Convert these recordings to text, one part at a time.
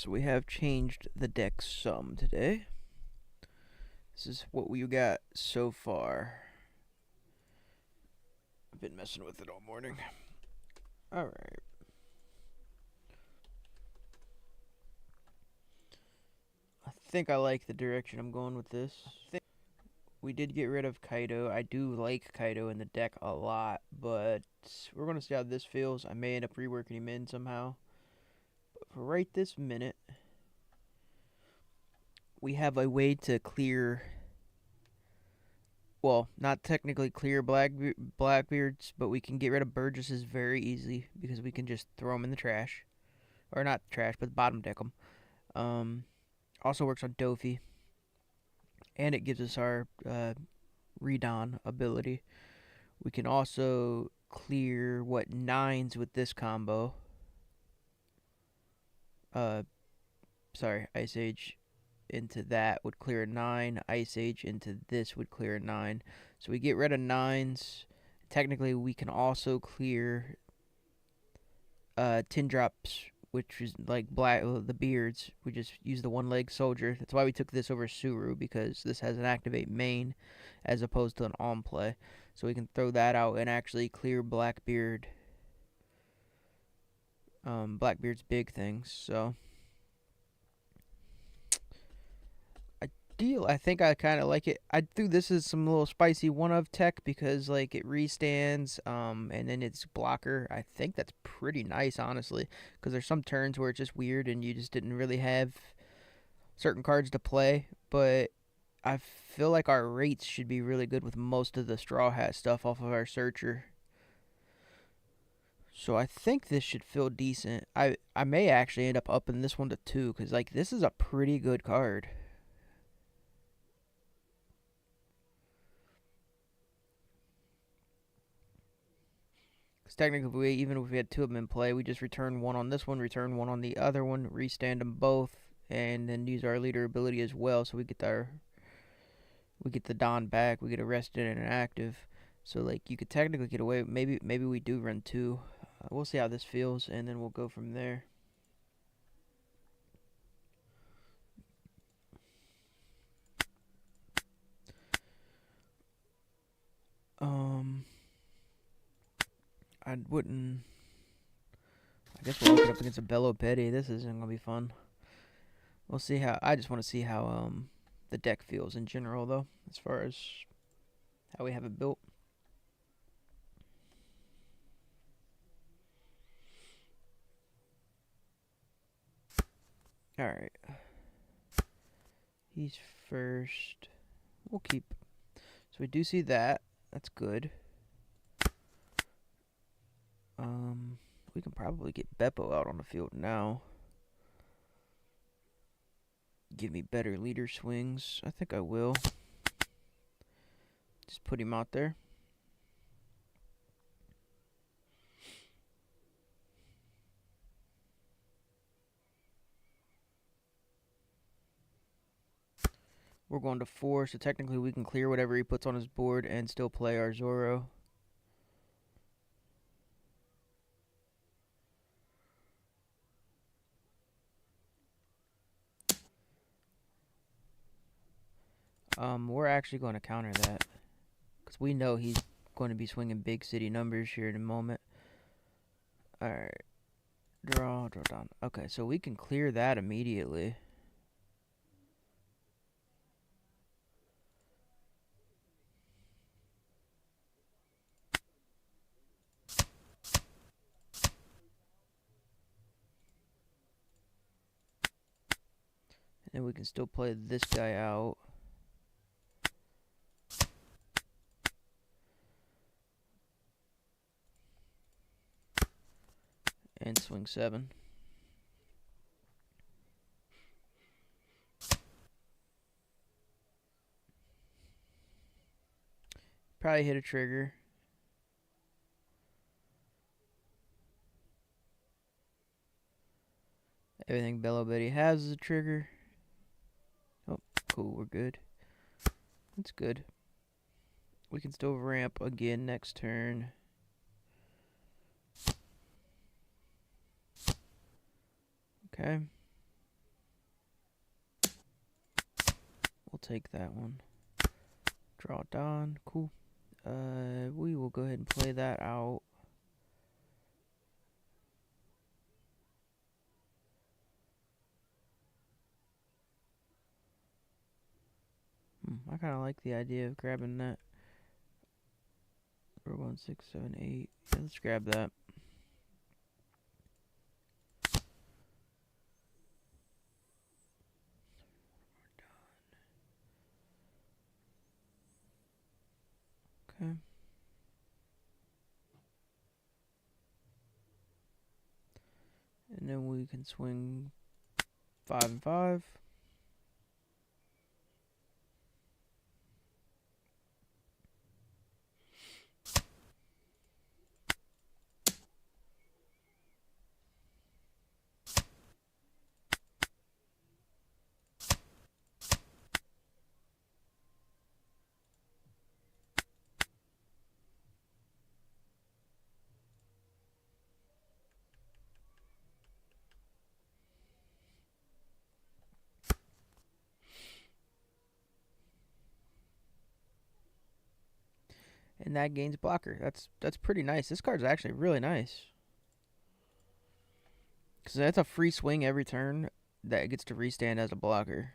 So we have changed the deck some today. This is what we got so far. I've been messing with it all morning. Alright. I think I like the direction I'm going with this. We did get rid of Kaido. I do like Kaido in the deck a lot, but we're going to see how this feels. I may end up reworking him in somehow. But for right this minute, we have a way to clear, well, not technically clear Blackbeards, but we can get rid of Burgesses very easily because we can just throw them in the trash. Or not trash, but bottom deck them. Also works on Dofi. And it gives us our Redon ability. We can also clear, what, 9s with this combo. Sorry, Ice Age into that would clear a 9. Ice Age into this would clear a 9. So we get rid of 9s. Technically, we can also clear 10 drops, which is like the beards. We just use the one-leg soldier. That's why we took this over Suru, because this has an activate main as opposed to an on play. So we can throw that out and actually clear Blackbeard's big things. So I think I kind of like it. I threw this as some little spicy one-of tech because like it restands, and then its blocker. I think that's pretty nice, honestly, because there's some turns where it's just weird and you just didn't really have certain cards to play. But I feel like our rates should be really good with most of the Straw Hat stuff off of our Searcher. So I think this should feel decent. I may actually end up upping this one to 2 because like this is a pretty good card. Technically, even if we had 2 of them in play, we just return 1 on this one, return 1 on the other one, restand them both, and then use our leader ability as well. So we get the Don back, we get arrested and inactive. So like you could technically get away. Maybe we do run 2. We'll see how this feels, and then we'll go from there. I wouldn't. I guess we'll open up against a Bello Petty. This isn't gonna be fun. We'll see how. I just want to see how the deck feels in general, though, as far as how we have it built. All right. He's first. We'll keep. So we do see that. That's good. We can probably get Beppo out on the field now. Give me better leader swings. I think I will. Just put him out there. We're going to 4, so technically we can clear whatever he puts on his board and still play our Zoro. We're actually going to counter that because we know he's going to be swinging big city numbers here in a moment. Alright. Draw down. Okay, so we can clear that immediately. And we can still play this guy out. And swing 7. Probably hit a trigger. Everything Bello Betty has is a trigger. Oh, cool, we're good. That's good. We can still ramp again next turn. Okay. take that one. Draw Dawn. Cool. We will go ahead and play that out. I kind of like the idea of grabbing that. 1, 6, 7, 8. Yeah, let's grab that. Okay. And then we can swing 5 and 5. And that gains blocker. That's pretty nice. This card's actually really nice. Because that's a free swing every turn that gets to restand as a blocker.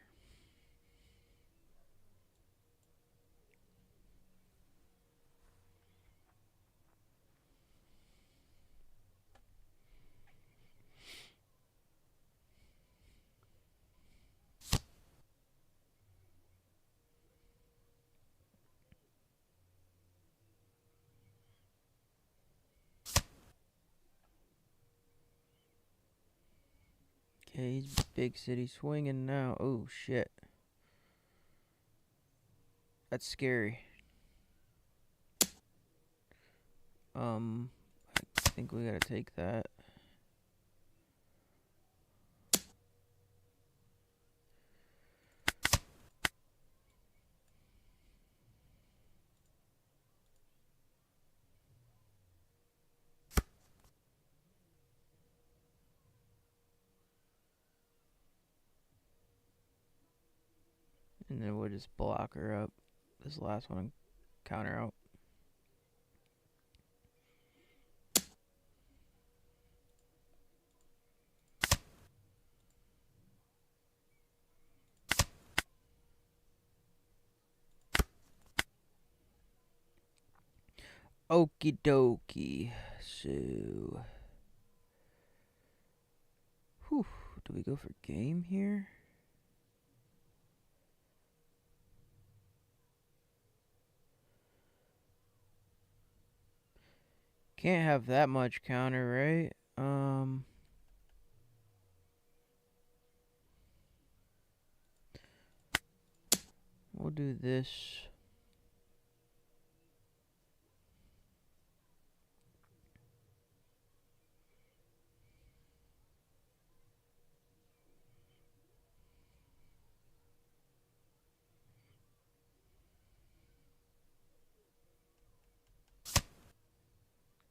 Okay, he's big city swinging now. Oh, shit. That's scary. I think we gotta take that. And then we'll just block her up. This last one, counter out. Okie dokie. So, whew, do we go for game here? Can't have that much counter, right? We'll do this.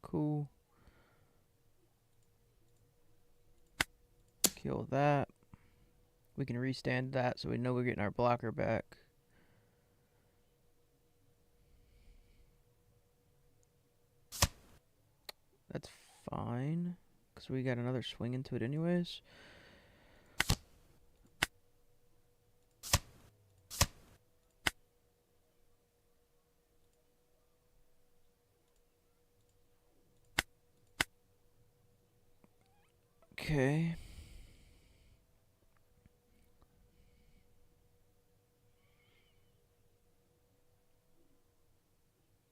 Cool. Kill that. We can restand that so we know we're getting our blocker back. That's fine, because we got another swing into it anyways. Okay.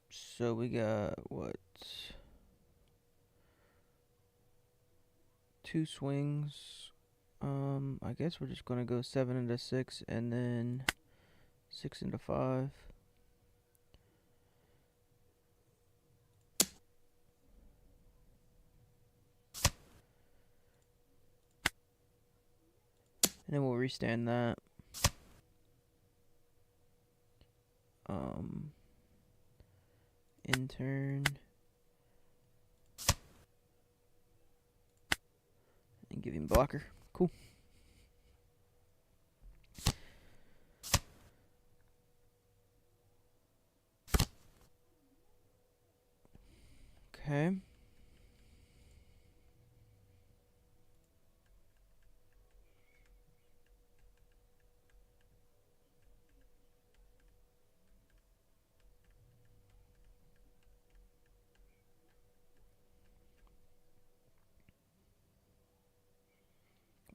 So we got, what? 2 swings. I guess we're just gonna go 7 into 6 and then 6 into 5. And then we'll restand that. In turn. And give him blocker. Cool. Okay.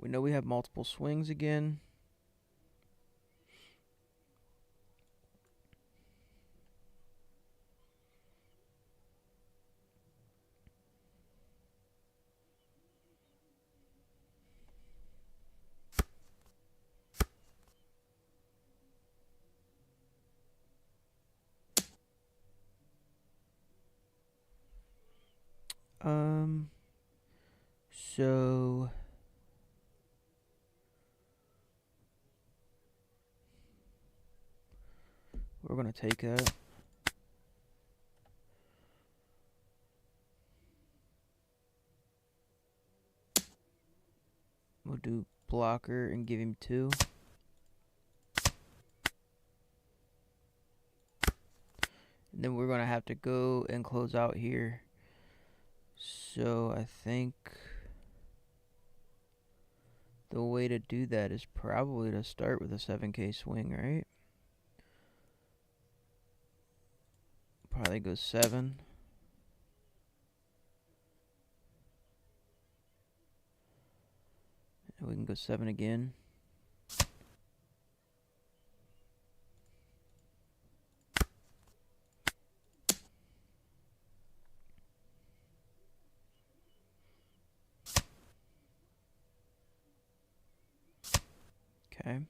We know we have multiple swings again. So we're gonna take that. We'll do blocker and give him 2. And then we're gonna have to go and close out here. So I think the way to do that is probably to start with a 7K swing, right? Probably go 7. And we can go 7 again. Okay.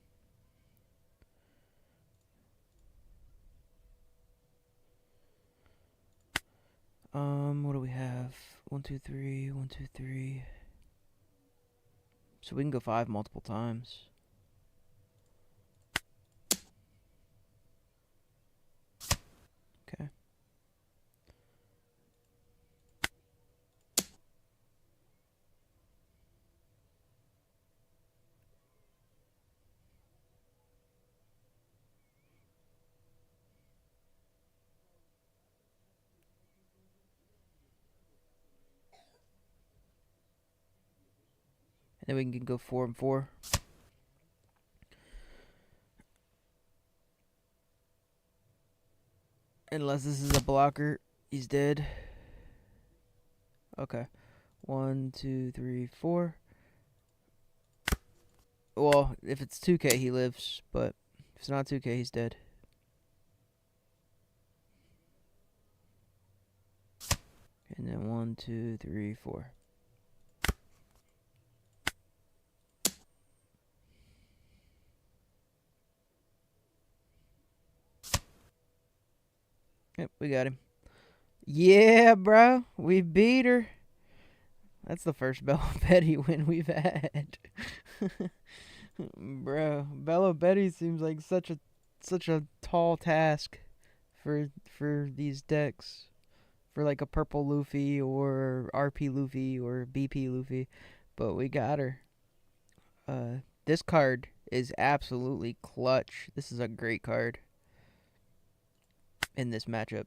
What do we have? 1, 2, 3, 1, 2, 3. So we can go 5 multiple times. Okay. And then we can go 4 and 4. Unless this is a blocker, he's dead. Okay. 1, 2, 3, 4. Well, if it's 2K, he lives, but if it's not 2K, he's dead. And then 1, 2, 3, 4. Yep, we got him. Yeah, bro. We beat her. That's the first Bello Betty win we've had. Bro, Bello Betty seems like such a tall task for these decks. For like a purple Luffy or RP Luffy or BP Luffy. But we got her. This card is absolutely clutch. This is a great card in this matchup.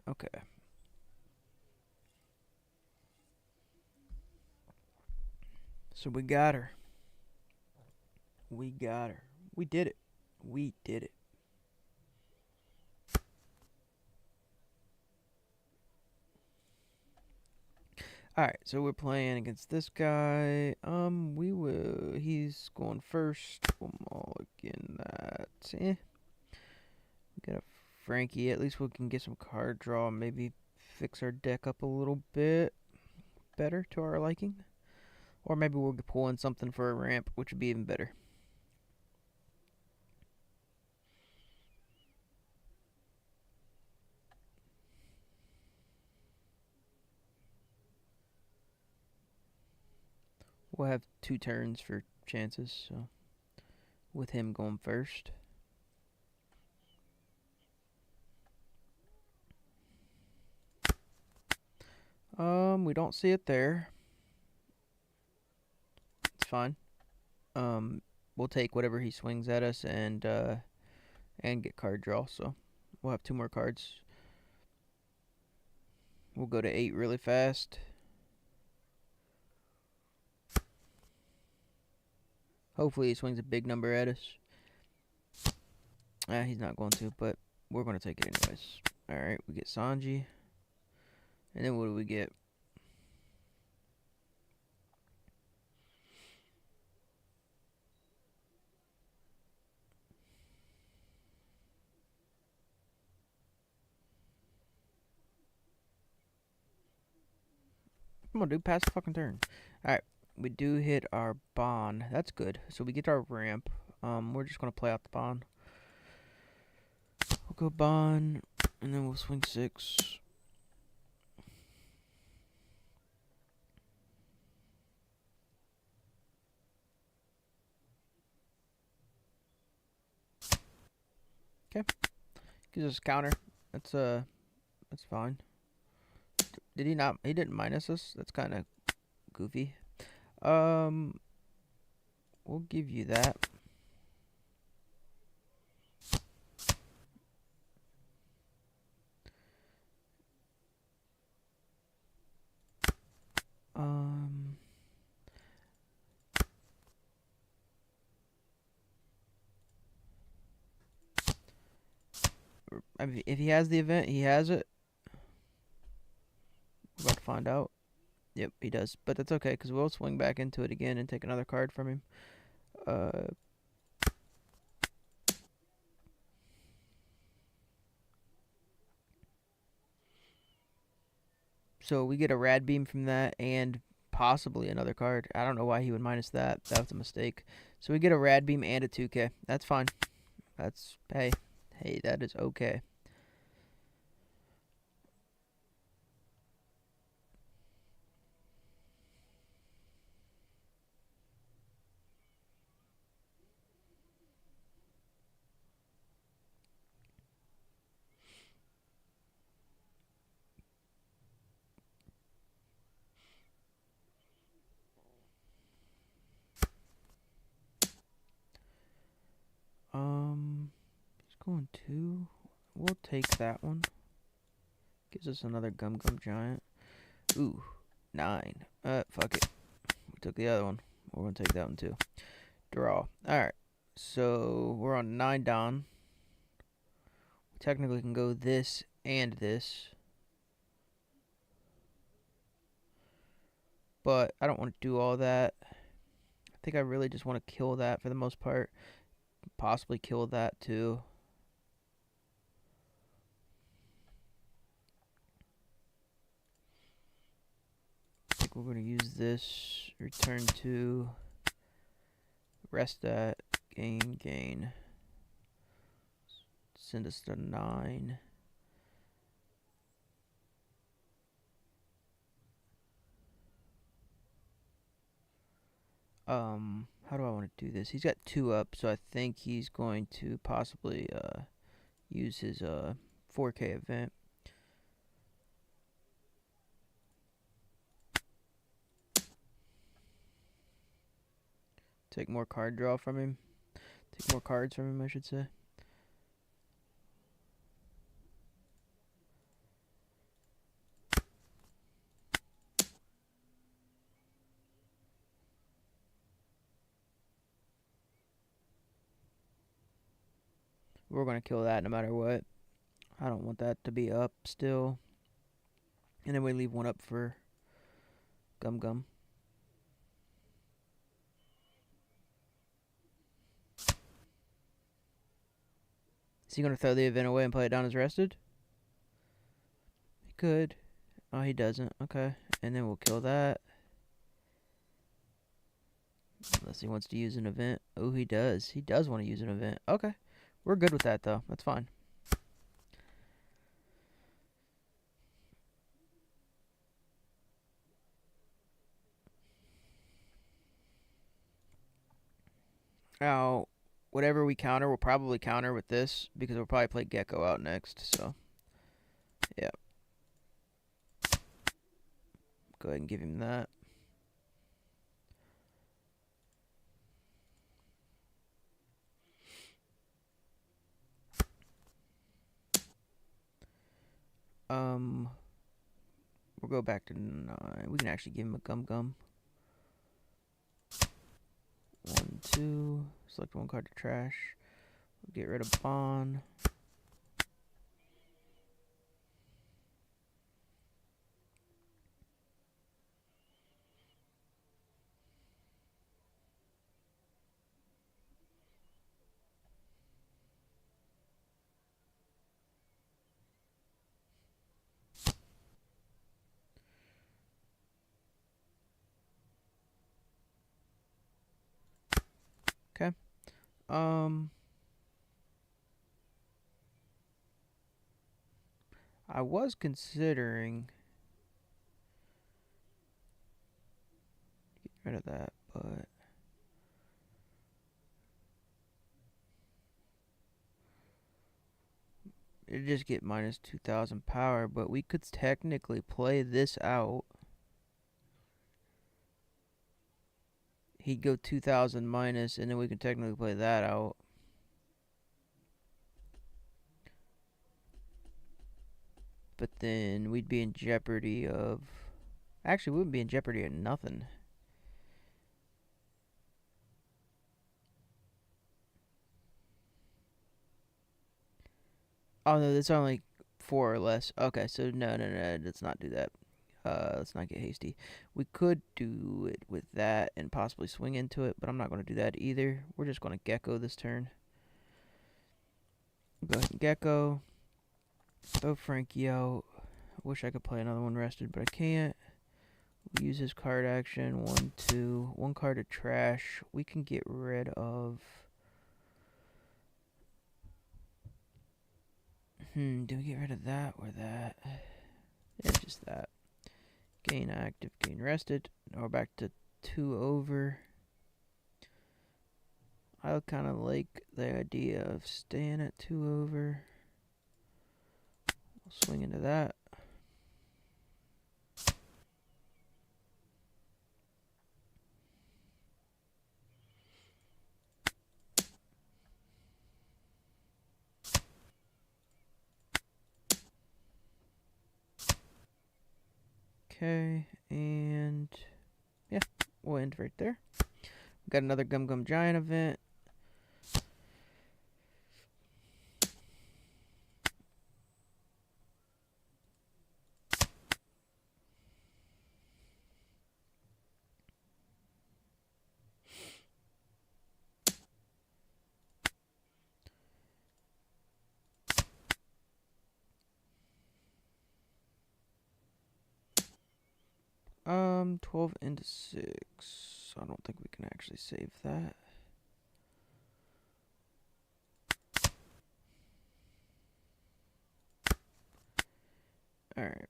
Okay. So we got her. We got her. We did it. We did it. Alright, so we're playing against this guy. He's going first. We'll mulligan that. We got a Frankie. At least we can get some card draw. Maybe fix our deck up a little bit better to our liking. Or maybe we'll pull in something for a ramp, which would be even better. We'll have 2 turns for chances, so with him going first. We don't see it there. It's fine. We'll take whatever he swings at us and get card draw. So we'll have 2 more cards. We'll go to 8 really fast. Hopefully he swings a big number at us. He's not going to, but we're going to take it anyways. Alright, we get Sanji. And then what do we get? Come on, dude, pass the fucking turn. Alright, we do hit our bond. That's good. So we get our ramp. We're just going to play out the bond. We'll go bond, and then we'll swing 6. Okay. Gives us a counter. That's fine. Did he not? He didn't minus us. That's kind of goofy. We'll give you that. I mean, if he has the event, he has it. We're about to find out. Yep, he does. But that's okay, because we'll swing back into it again and take another card from him. So we get a Rad Beam from that and possibly another card. I don't know why he would minus that. That was a mistake. So we get a Rad Beam and a 2K. That's fine. That's, hey, that is okay. He's going 2. We'll take that one. Gives us another Gum Gum Giant. Ooh, 9. Fuck it. We took the other one. We're gonna take that one too. Draw. Alright. So we're on 9 down. We technically can go this and this. But I don't want to do all that. I think I really just want to kill that for the most part. Possibly kill that too. I think we're going to use this. Return to. Rest that. Gain. Send us to 9. How do I want to do this? He's got 2 up, so I think he's going to possibly use his 4K event. Take more card draw from him. Take more cards from him, I should say. We're going to kill that no matter what. I don't want that to be up still. And then we leave 1 up for Gum Gum. Is he going to throw the event away and play it down as rested? He could. Oh, he doesn't. Okay. And then we'll kill that. Unless he wants to use an event. Oh, he does. He does want to use an event. Okay. We're good with that, though. That's fine. Now, whatever we counter, we'll probably counter with this. Because we'll probably play Gecko out next. So, yeah. go ahead and give him that. We'll go back to 9. We can actually give him a Gum Gum. 1, 2. Select one card to trash. We'll get rid of Bond. Okay. I was considering get rid of that, but it'd just get minus 2,000 power, but we could technically play this out. He'd go 2,000 minus, and then we can technically play that out. But then we'd be in jeopardy of... Actually, we wouldn't be in jeopardy of nothing. Oh, no, that's only 4 or less. Okay, so no, let's not do that. Let's not get hasty. We could do it with that and possibly swing into it, but I'm not going to do that either. We're just going to Gecko this turn. Go ahead and Gecko. Throw Frankie out. I wish I could play another one rested, but I can't. We'll use his card action. 1, 2. 1 card to trash. We can get rid of... do we get rid of that or that? Yeah, just that. Gain active, gain rested. Now we're back to 2 over. I kind of like the idea of staying at 2 over. We'll swing into that. Okay, and yeah, we'll end right there. We've got another Gum Gum Giant event. Um, 12 into 6. I don't think we can actually save that. Alright.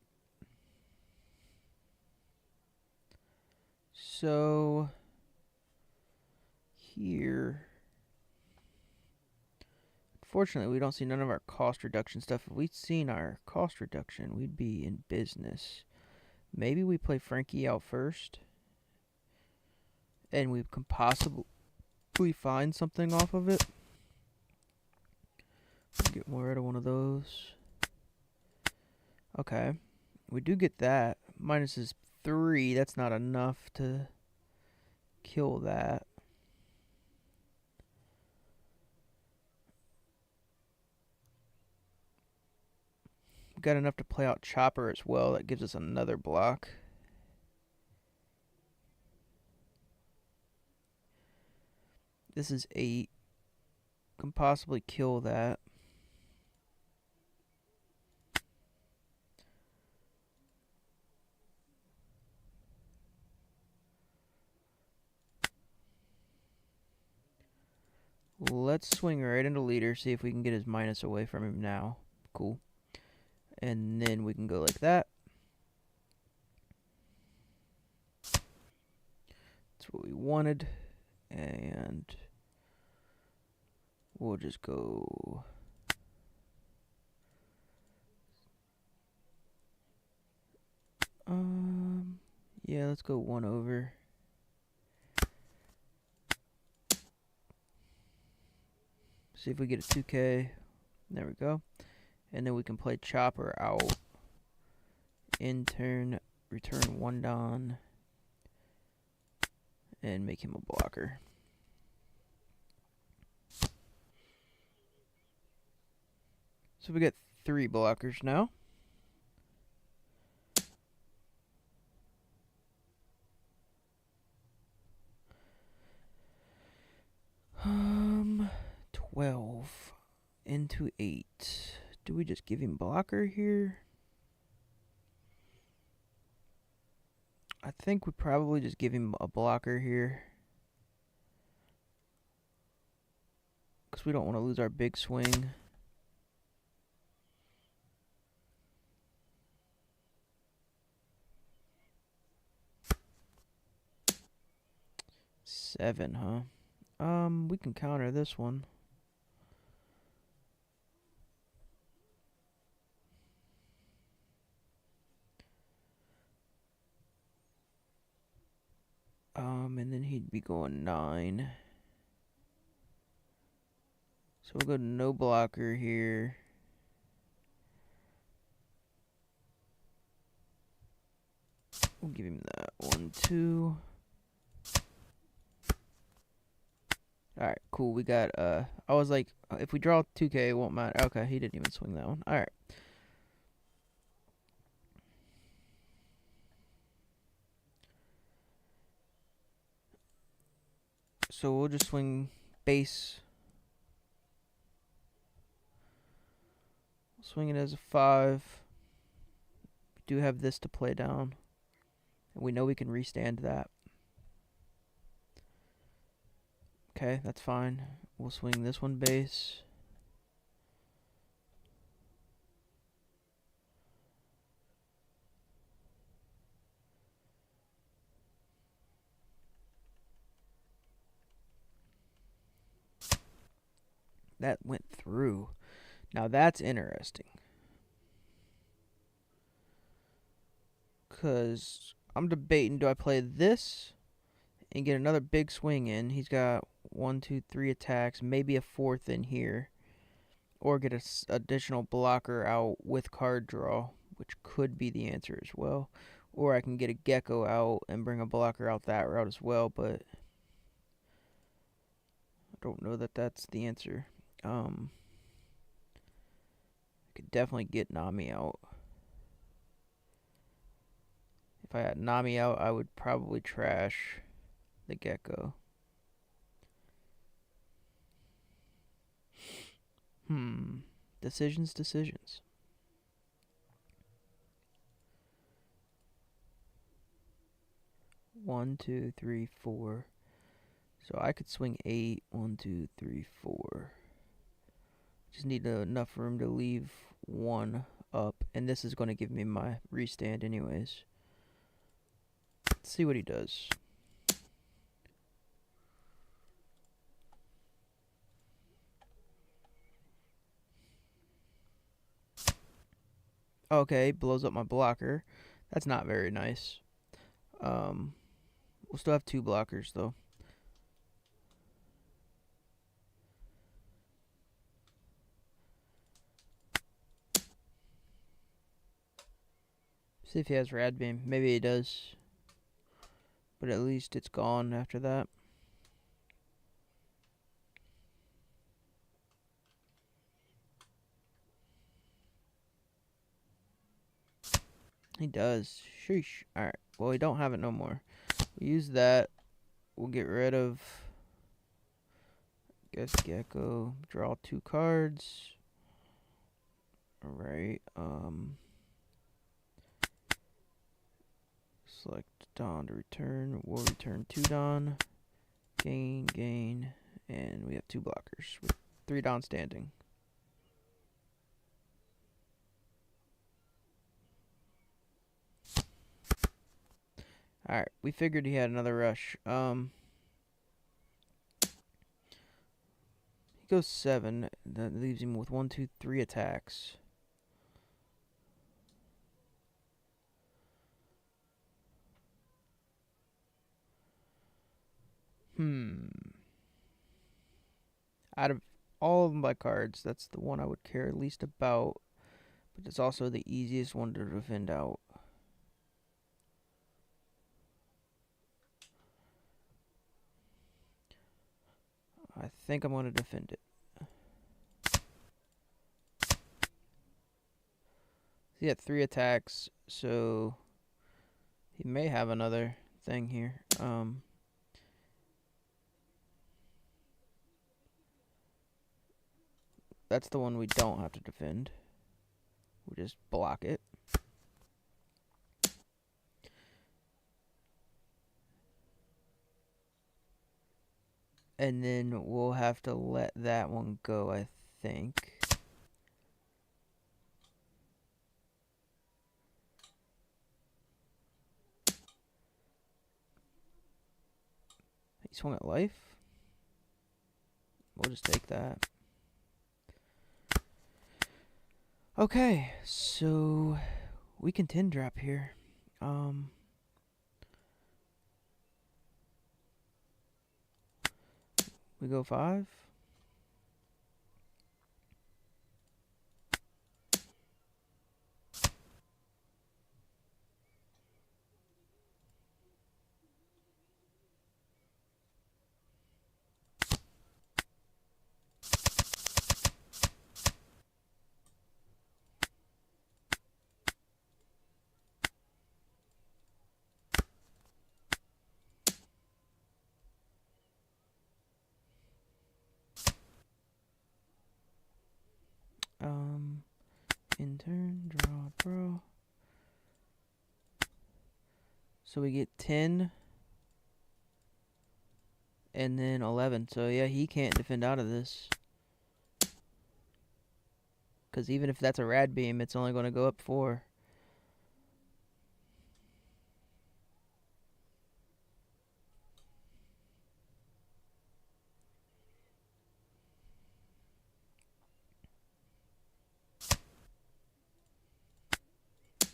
So, here. Fortunately, we don't see none of our cost reduction stuff. If we'd seen our cost reduction, we'd be in business. Maybe we play Frankie out first. And we can possibly find something off of it. Get more rid of one of those. Okay. We do get that. Minus is 3. That's not enough to kill that. We've got enough to play out Chopper as well. That gives us another block. This is 8. Can possibly kill that. Let's swing right into leader, see if we can get his minus away from him now. Cool. And then we can go like that. That's what we wanted. And we'll just go... Let's go 1 over. See if we get a 2K. There we go. And then we can play Chopper out. In turn, return 1 Don. And make him a blocker. So we got 3 blockers now. Um, 12 into 8. Do we just give him blocker here? I think we probably just give him a blocker here. Because we don't want to lose our big swing. Seven, huh? We can counter this one. And then he'd be going 9. So we'll go no blocker here. We'll give him that 1, 2. Alright, cool. We got, I was like, if we draw 2K, it won't matter. Okay, he didn't even swing that one. Alright. So we'll just swing base. Swing it as a 5. We do have this to play down. And we know we can restand that. Okay, that's fine. We'll swing this one base. That went through. Now that's interesting. Because I'm debating, do I play this and get another big swing in? He's got 1, 2, 3 attacks, maybe a 4th in here. Or get an additional blocker out with card draw, which could be the answer as well. Or I can get a gecko out and bring a blocker out that route as well, but I don't know that that's the answer. I could definitely get Nami out. If I had Nami out, I would probably trash the gecko. Decisions. 1, 2, 3, 4. So I could swing 8. 1, 2, 3, 4. Just need enough room to leave 1 up. And this is going to give me my restand anyways. Let's see what he does. Okay, blows up my blocker. That's not very nice. We'll still have 2 blockers though. See if he has Rad Beam. Maybe he does. But at least it's gone after that. He does. Sheesh. Alright. Well, we don't have it no more. We use that. We'll get rid of... guess Gecko. Draw 2 cards. Alright. Select Don to return. We'll return 2 Don. Gain. And we have 2 blockers with 3 Don standing. Alright, we figured he had another rush. He goes 7. That leaves him with 1, 2, 3 attacks. Out of all of my cards, that's the one I would care least about, but it's also the easiest one to defend out. I think I'm going to defend it. He had 3 attacks, so he may have another thing here. That's the one we don't have to defend. We just block it. And then we'll have to let that one go, I think. He swung at life. We'll just take that. Okay, so we can 10 drop here. We go 5. In turn, draw. So we get 10 and then 11. So yeah, he can't defend out of this. Because even if that's a rad beam, it's only going to go up 4.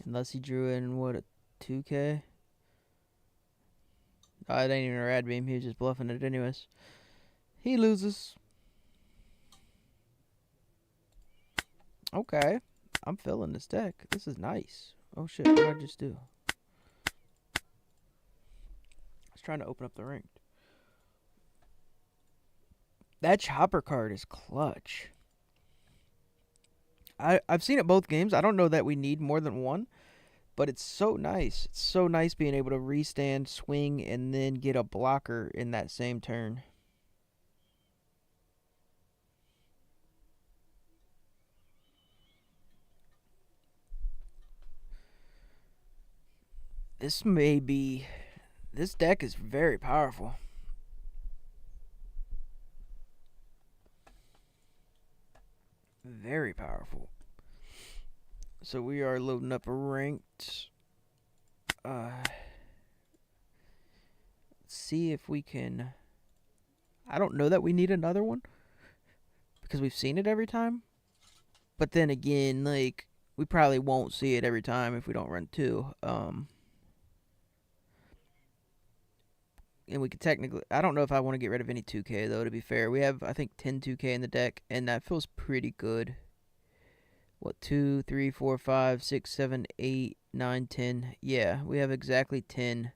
Unless he drew in, what, a 2K? Oh, it ain't even a rad beam. He was just bluffing it anyways. He loses. Okay. I'm feeling this deck. This is nice. Oh shit, what did I just do? I was trying to open up the ranked. That chopper card is clutch. I've seen it both games. I don't know that we need more than one, but it's so nice. It's so nice being able to restand, swing, and then get a blocker in that same turn. This may be... This deck is very powerful. Very powerful. So we are loading up a ranked. Let's see if we can... I don't know that we need another one, because we've seen it every time. But then again, like, we probably won't see it every time if we don't run 2. And we could technically... I don't know if I want to get rid of any 2K, though, to be fair. We have, I think, 10 2K in the deck, and that feels pretty good. What, 2, 3, 4, 5, 6, 7, 8, 9, 10. Yeah, we have exactly 10.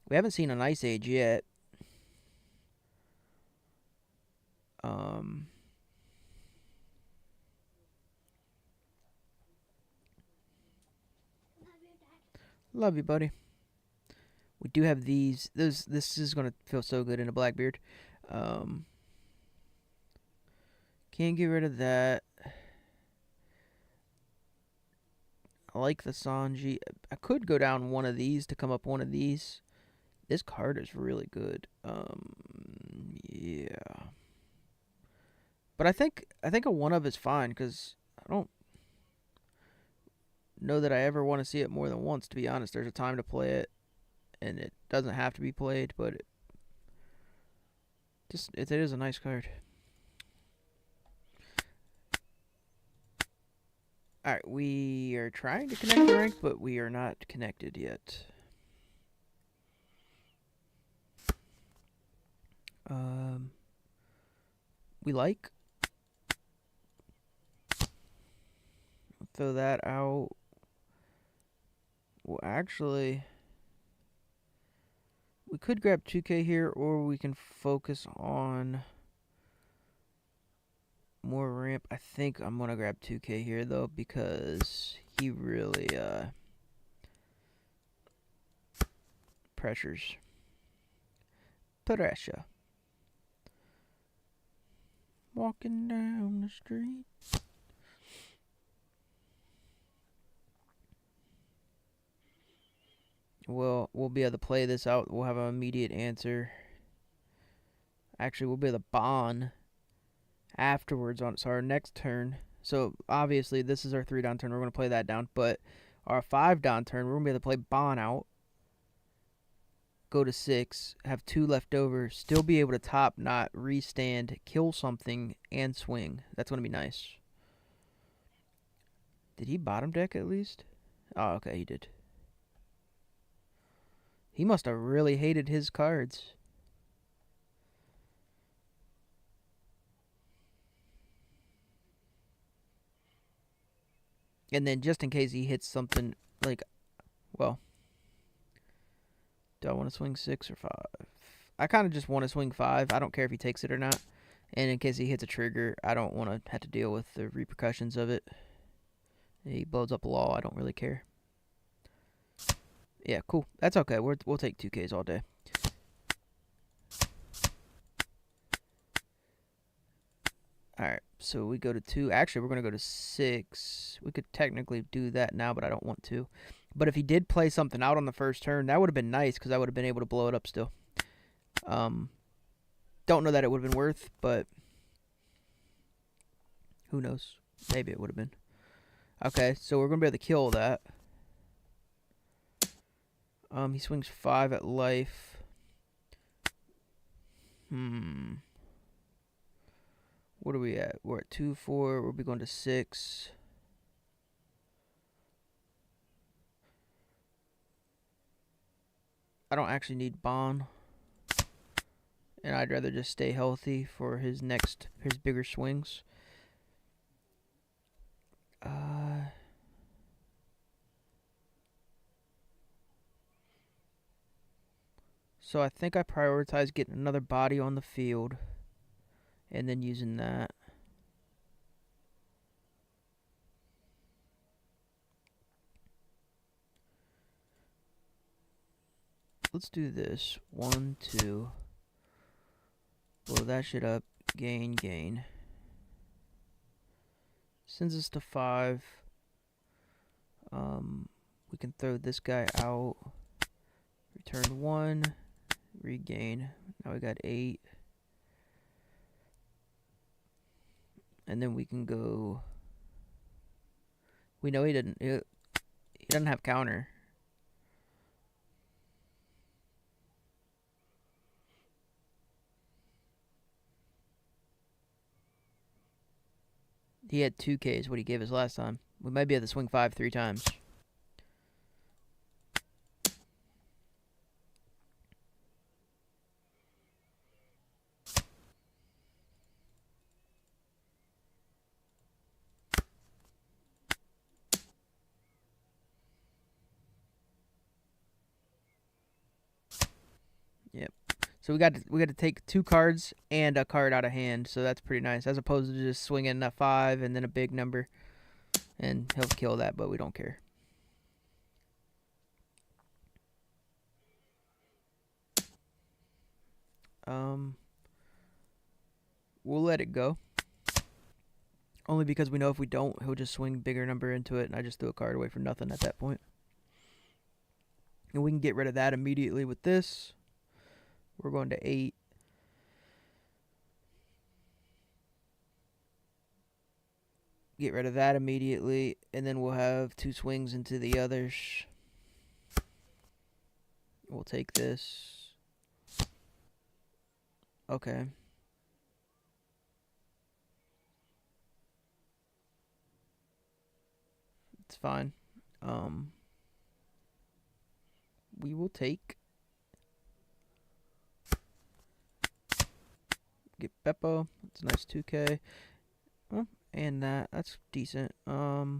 We haven't seen an Ice Age yet. Love you, buddy. We do have these. This is going to feel so good in a Blackbeard. Can't get rid of that. I like the Sanji. I could go down one of these to come up one of these. This card is really good. Yeah. But I think a one of is fine, because I don't know that I ever want to see it more than once, to be honest. There's a time to play it, and it doesn't have to be played, but it is a nice card. Alright, we are trying to connect the rank, but we are not connected yet. we like. Throw that out. Well, actually, we could grab 2K here, or we can focus on more ramp. I think I'm going to grab 2K here, though, because he really pressures. Pressure. Walking down the street. We'll be able to play this out. We'll have an immediate answer. Actually, we'll be able to bond afterwards on so our next turn. So obviously this is our 3 down turn. We're going to play that down. But our 5 down turn, we're going to be able to play bond out. Go to 6. Have 2 left over. Still be able to top, not restand, kill something, and swing. That's going to be nice. Did he bottom deck at least? Oh, okay, he did. He must have really hated his cards. And then just in case he hits something like, well, do I want to swing 6 or 5? I kind of just want to swing 5. I don't care if he takes it or not. And in case he hits a trigger, I don't want to have to deal with the repercussions of it. He blows up a wall. I don't really care. Yeah, cool. That's okay. We'll take 2Ks all day. Alright, so we go to 2. Actually, we're going to go to 6. We could technically do that now, but I don't want to. But if he did play something out on the first turn, that would have been nice, because I would have been able to blow it up still. Don't know that it would have been worth, but who knows? Maybe it would have been. Okay, so we're going to be able to kill that. He swings 5 at life. What are we at? We're at 2, 4. We'll be going to 6. I don't actually need bond. And I'd rather just stay healthy for his bigger swings. So I think I prioritize getting another body on the field. And then using that. Let's do this. 1, 2. Blow that shit up. Gain. Sends us to 5. We can throw this guy out. Return 1. Regain. Now we got 8. And then we can go. We know he doesn't have counter. He had 2Ks, what he gave us last time. We might be able to swing 5 3 times. Yep. So we got to take 2 cards and a card out of hand, so that's pretty nice. As opposed to just swinging a 5 and then a big number, and he'll kill that, but we don't care. We'll let it go. Only because we know if we don't, he'll just swing bigger number into it, and I just threw a card away for nothing at that point. And we can get rid of that immediately with this. We're going to 8. Get rid of that immediately, and then we'll have 2 swings into the others. We'll take this. Okay. It's fine. We will take. Get Beppo. It's a nice 2K. Oh, and that's decent. What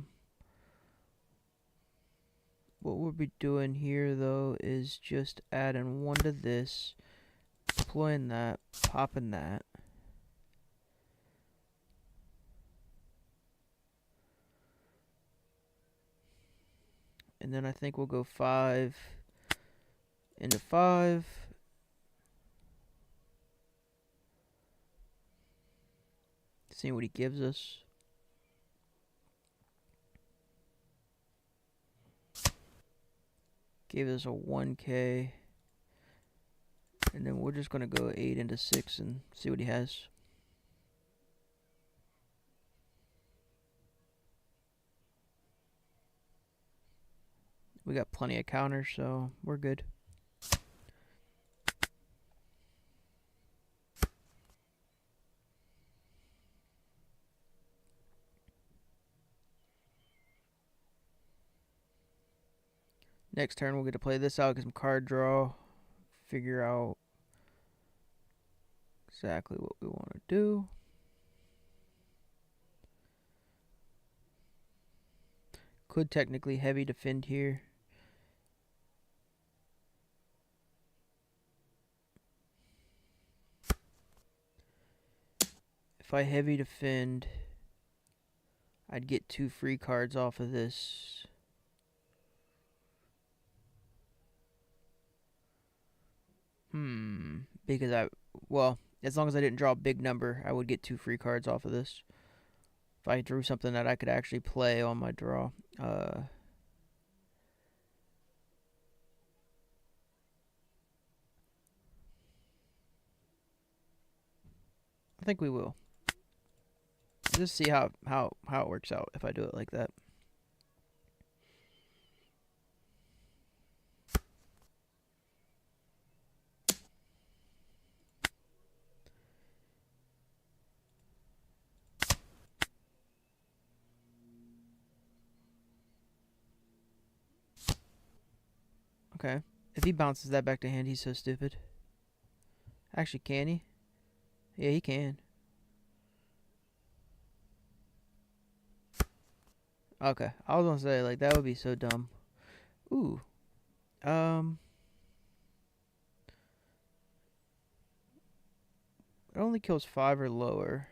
we'll be doing here though is just adding 1 to this, deploying that, popping that. And then I think we'll go 5 into 5. See what he gives us. Gave us a 1K. And then we're just going to go 8 into 6 and see what he has. We got plenty of counters, so we're good. Next turn, we'll get to play this out, get some card draw, figure out exactly what we want to do. Could technically heavy defend here. If I heavy defend, I'd get 2 free cards off of this. Because well, as long as I didn't draw a big number, I would get 2 free cards off of this. If I drew something that I could actually play on my draw. I think we will. Just see how it works out if I do it like that. Okay. If he bounces that back to hand, he's so stupid. Actually, can he? Yeah, he can. Okay. I was gonna say, like, that would be so dumb. Ooh. It only kills 5 or lower.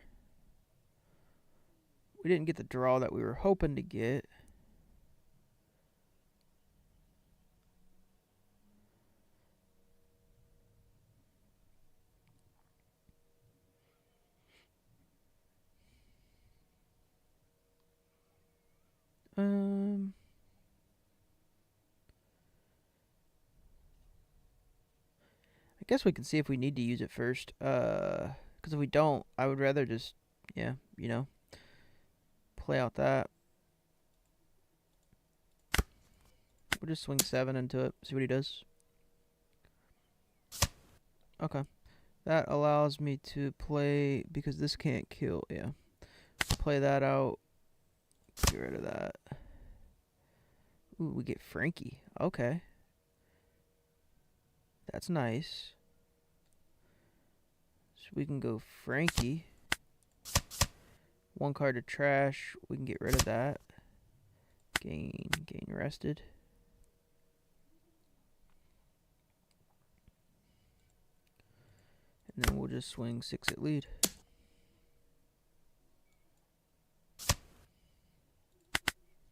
We didn't get the draw that we were hoping to get. I guess we can see if we need to use it first. Because if we don't, I would rather just, yeah, you know, play out that. We'll just swing 7 into it, see what he does. Okay. That allows me to play, because this can't kill, yeah. Play that out. Get rid of that. Ooh, we get Frankie. Okay. That's nice. So we can go Frankie. 1 card to trash. We can get rid of that. Gain rested. And then we'll just swing 6 at lead.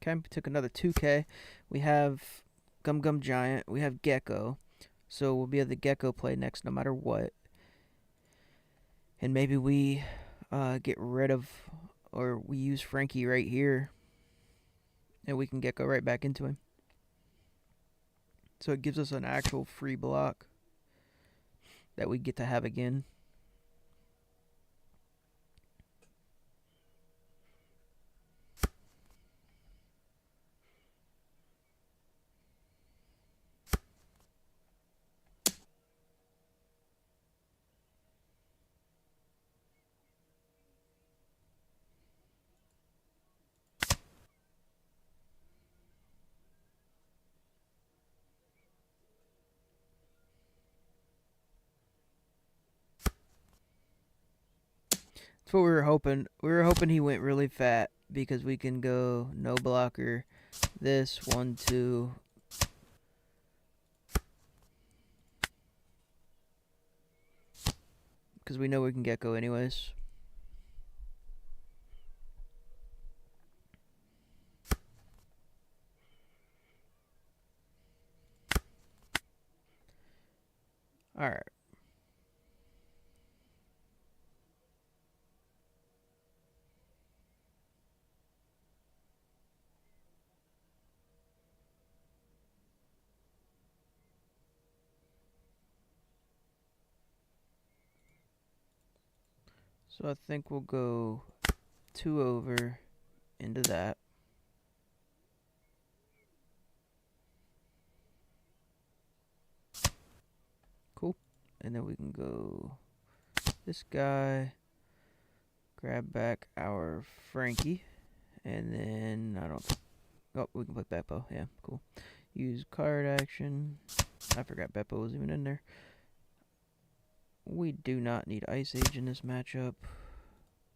Okay, we took another 2K. We have Gum Giant. We have Gecko. So we'll be able to Gecko play next no matter what. And maybe we get rid of, or we use Frankie right here. And we can Gecko right back into him. So it gives us an actual free block that we get to have again. That's what we were hoping. We were hoping he went really fat because we can go no blocker. This 1, 2. Because we know we can gecko anyways. Alright. So I think we'll go 2 over into that. Cool. And then we can go this guy, grab back our Frankie, and then I don't. Oh, we can play Beppo. Yeah, cool. Use card action. I forgot Beppo was even in there. We do not need Ice Age in this matchup.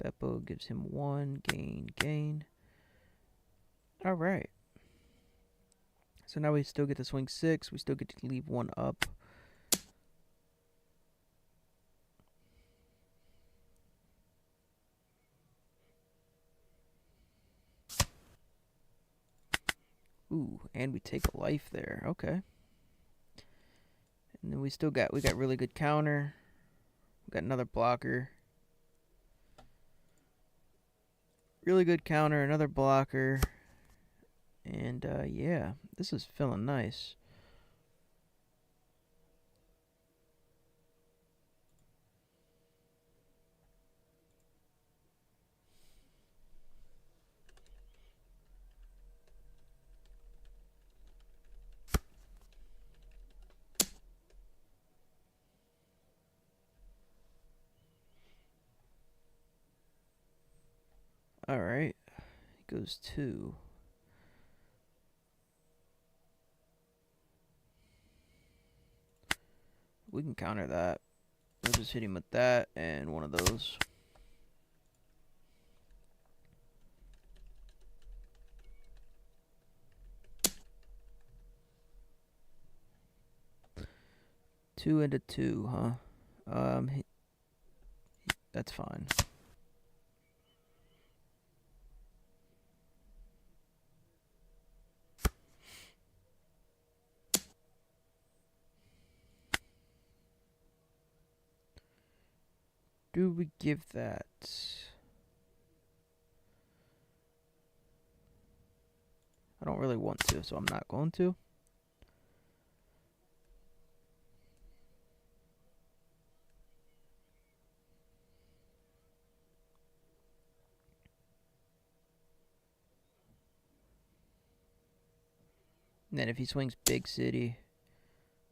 Beppo gives him 1, gain. Alright. So now we still get to swing 6. We still get to leave 1 up. Ooh, and we take a life there. Okay. And then we got really good counter. We got another blocker. Really good counter, another blocker. And yeah, this is feeling nice. Alright. It goes 2. We can counter that. We'll just hit him with that and one of those. Two into 2, huh? That's fine. Do we give that? I don't really want to, so I'm not going to. And then if he swings Big City.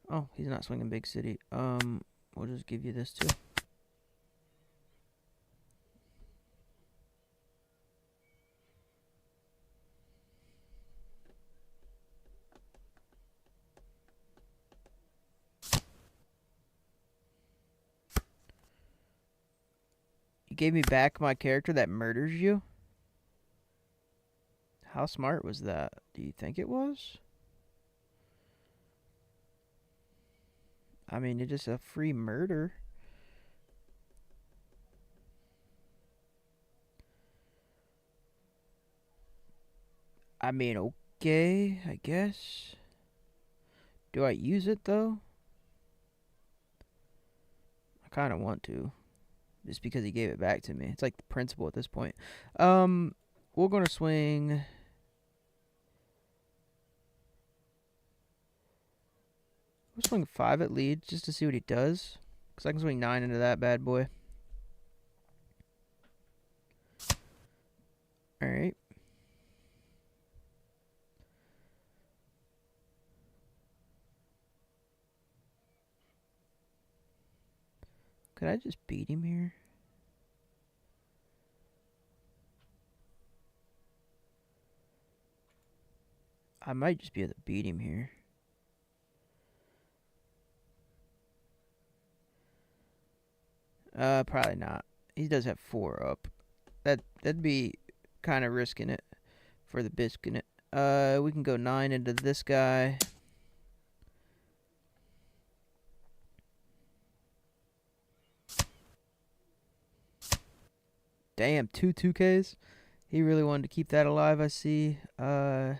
Oh, he's not swinging Big City. We'll just give you this too. You gave me back my character that murders you? How smart was that? Do you think it was? I mean, it's just a free murder. I mean, okay, I guess. Do I use it, though? I kind of want to. Just because he gave it back to me. It's like the principal at this point. We're going to swing. We'll swing 5 at lead just to see what he does. Because I can swing 9 into that bad boy. Alright. Could I just beat him here? I might just be able to beat him here. Probably not. He does have 4 up. That'd be kind of risking it for the biscuit. We can go 9 into this guy. Damn, 2 2Ks. He really wanted to keep that alive, I see. We'll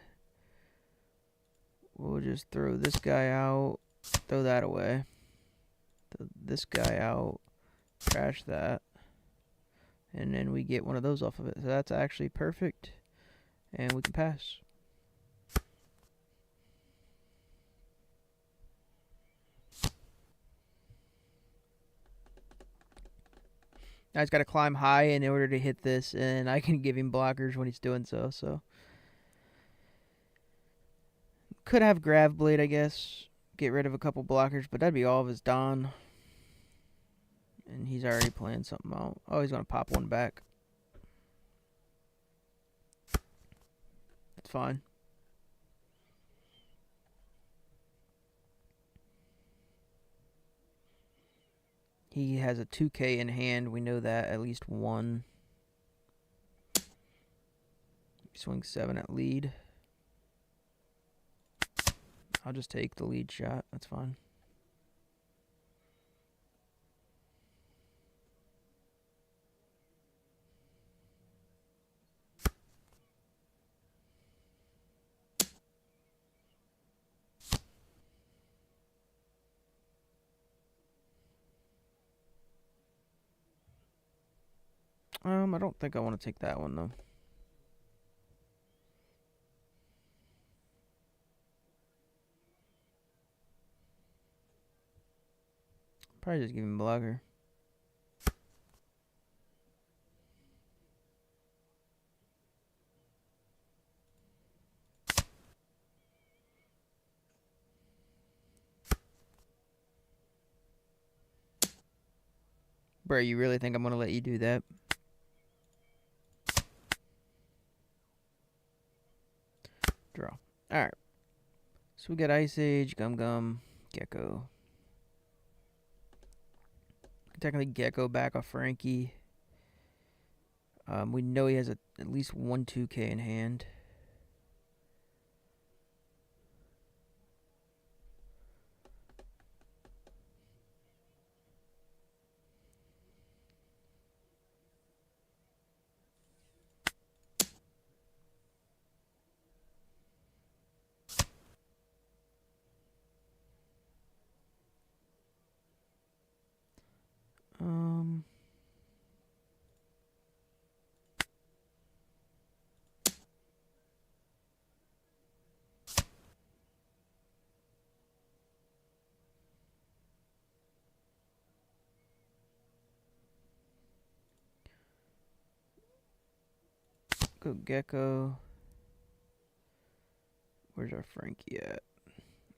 just throw this guy out. Throw that away. Throw this guy out. Trash that. And then we get one of those off of it. So that's actually perfect. And we can pass. Now he's got to climb high in order to hit this, and I can give him blockers when he's doing so. So could have Grav Blade, I guess. Get rid of a couple blockers, but that'd be all of his Don. And he's already playing something out. Oh, he's going to pop one back. That's fine. He has a 2K in hand. We know that. At least one. He swings 7 at lead. I'll just take the lead shot. That's fine. I don't think I want to take that one, though. Probably just give him a blocker. Bro, you really think I'm going to let you do that? Draw. Alright. So we got Ice Age, Gum Gum, Gecko. Technically Gecko back off Frankie. We know he has at least 1 2K in hand. Go Gecko. Where's our Frankie at?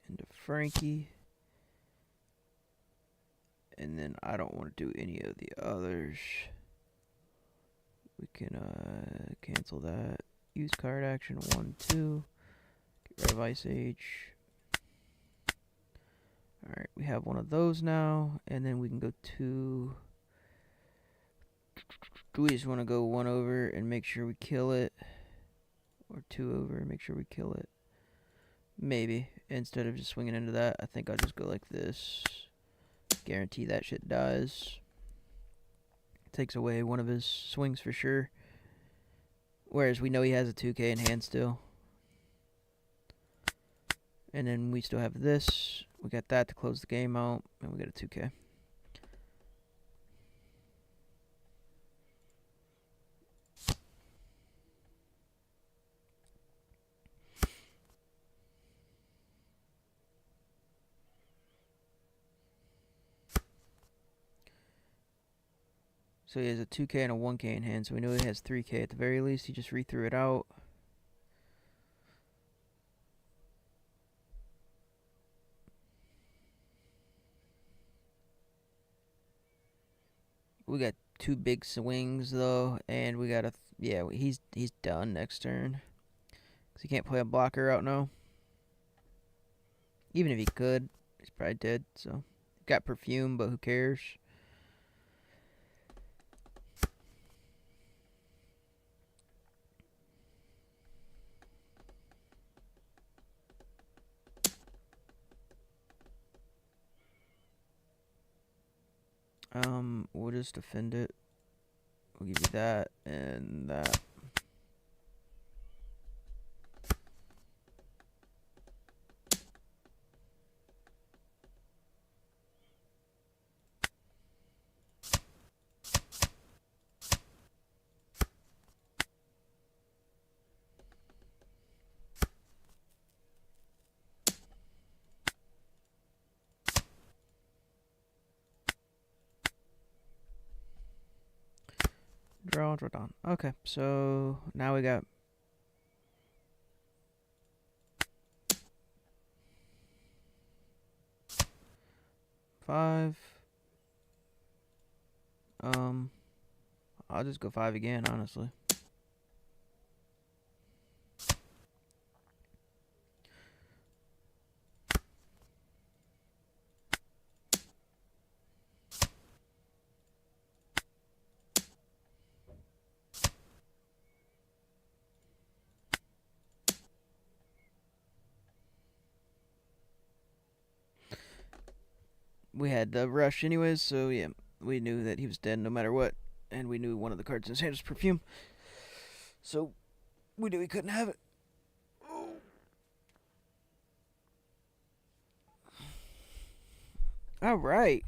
Into Frankie. And then I don't want to do any of the others. We can cancel that. Use card action 1, 2. Get rid of Ice Age. Alright, we have one of those now. And then we can go 2. Do we just want to go 1 over and make sure we kill it? Or 2 over and make sure we kill it? Maybe. Instead of just swinging into that, I think I'll just go like this. Guarantee that shit dies. Takes away one of his swings for sure. Whereas we know he has a 2K in hand still. And then we still have this. We got that to close the game out. And we got a 2K. So he has a 2K and a 1K in hand, so we know he has 3K at the very least. He just re-threw it out. We got 2 big swings though, and we got a yeah. He's done next turn, cause he can't play a blocker out now. Even if he could, he's probably dead. So got Perfume, but who cares? We'll just defend it. We'll give you that and that. Draw down. Okay, so now we got five. I'll just go 5 again, honestly. We had the rush anyways, so yeah, we knew that he was dead no matter what, and we knew one of the cards in his hand was perfume, so we knew he couldn't have it. All right,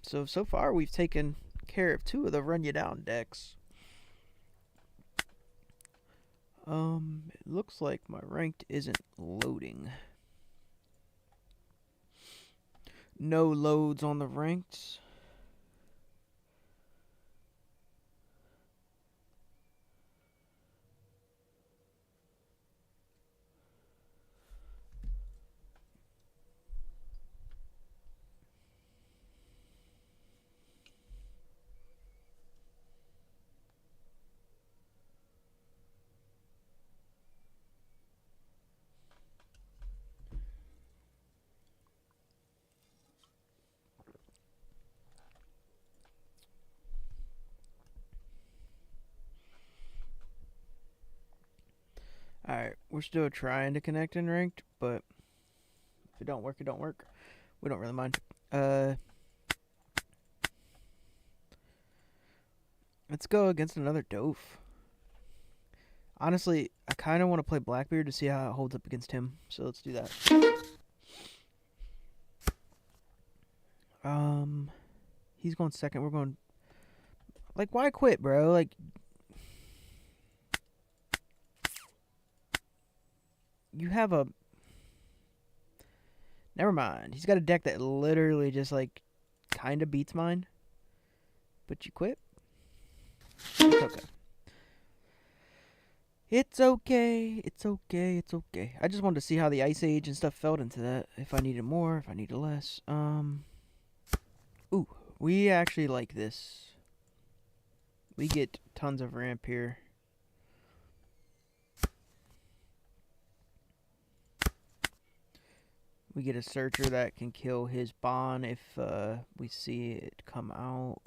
so far we've taken care of 2 of the run you down decks. It looks like my ranked isn't loading. No loads on the ranked. Alright, we're still trying to connect in ranked, but if it don't work, it don't work. We don't really mind. Let's go against another Doof. Honestly, I kind of want to play Blackbeard to see how it holds up against him, so let's do that. He's going second. We're going... Like, why quit, bro? Like... You have a... Never mind. He's got a deck that literally just, like, kind of beats mine. But you quit? It's okay. It's okay. It's okay. It's okay. I just wanted to see how the Ice Age and stuff felt into that. If I needed more, if I needed less. Ooh. We actually like this. We get tons of ramp here. We get a searcher that can kill his Bond if we see it come out.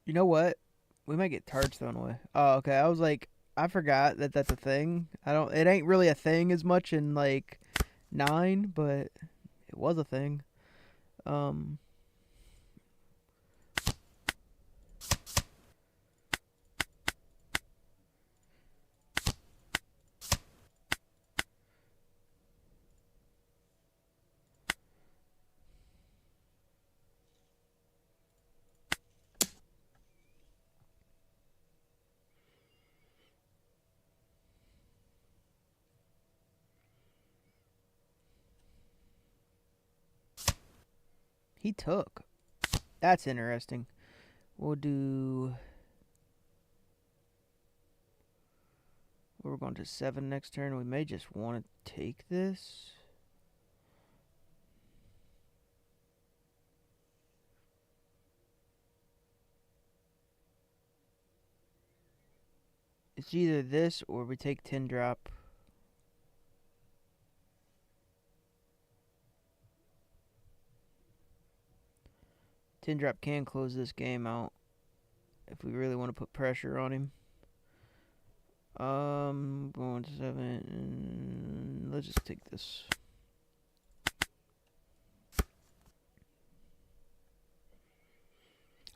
You know what? We might get tarts thrown away. Oh, okay. I was like, I forgot that that's a thing. It ain't really a thing as much in like 9, but it was a thing. He took. That's interesting. We'll do... We're going to 7 next turn. We may just want to take this. It's either this or we take 10 drop. 10 drop can close this game out. if we really want to put pressure on him. Going to 7. Let's just take this.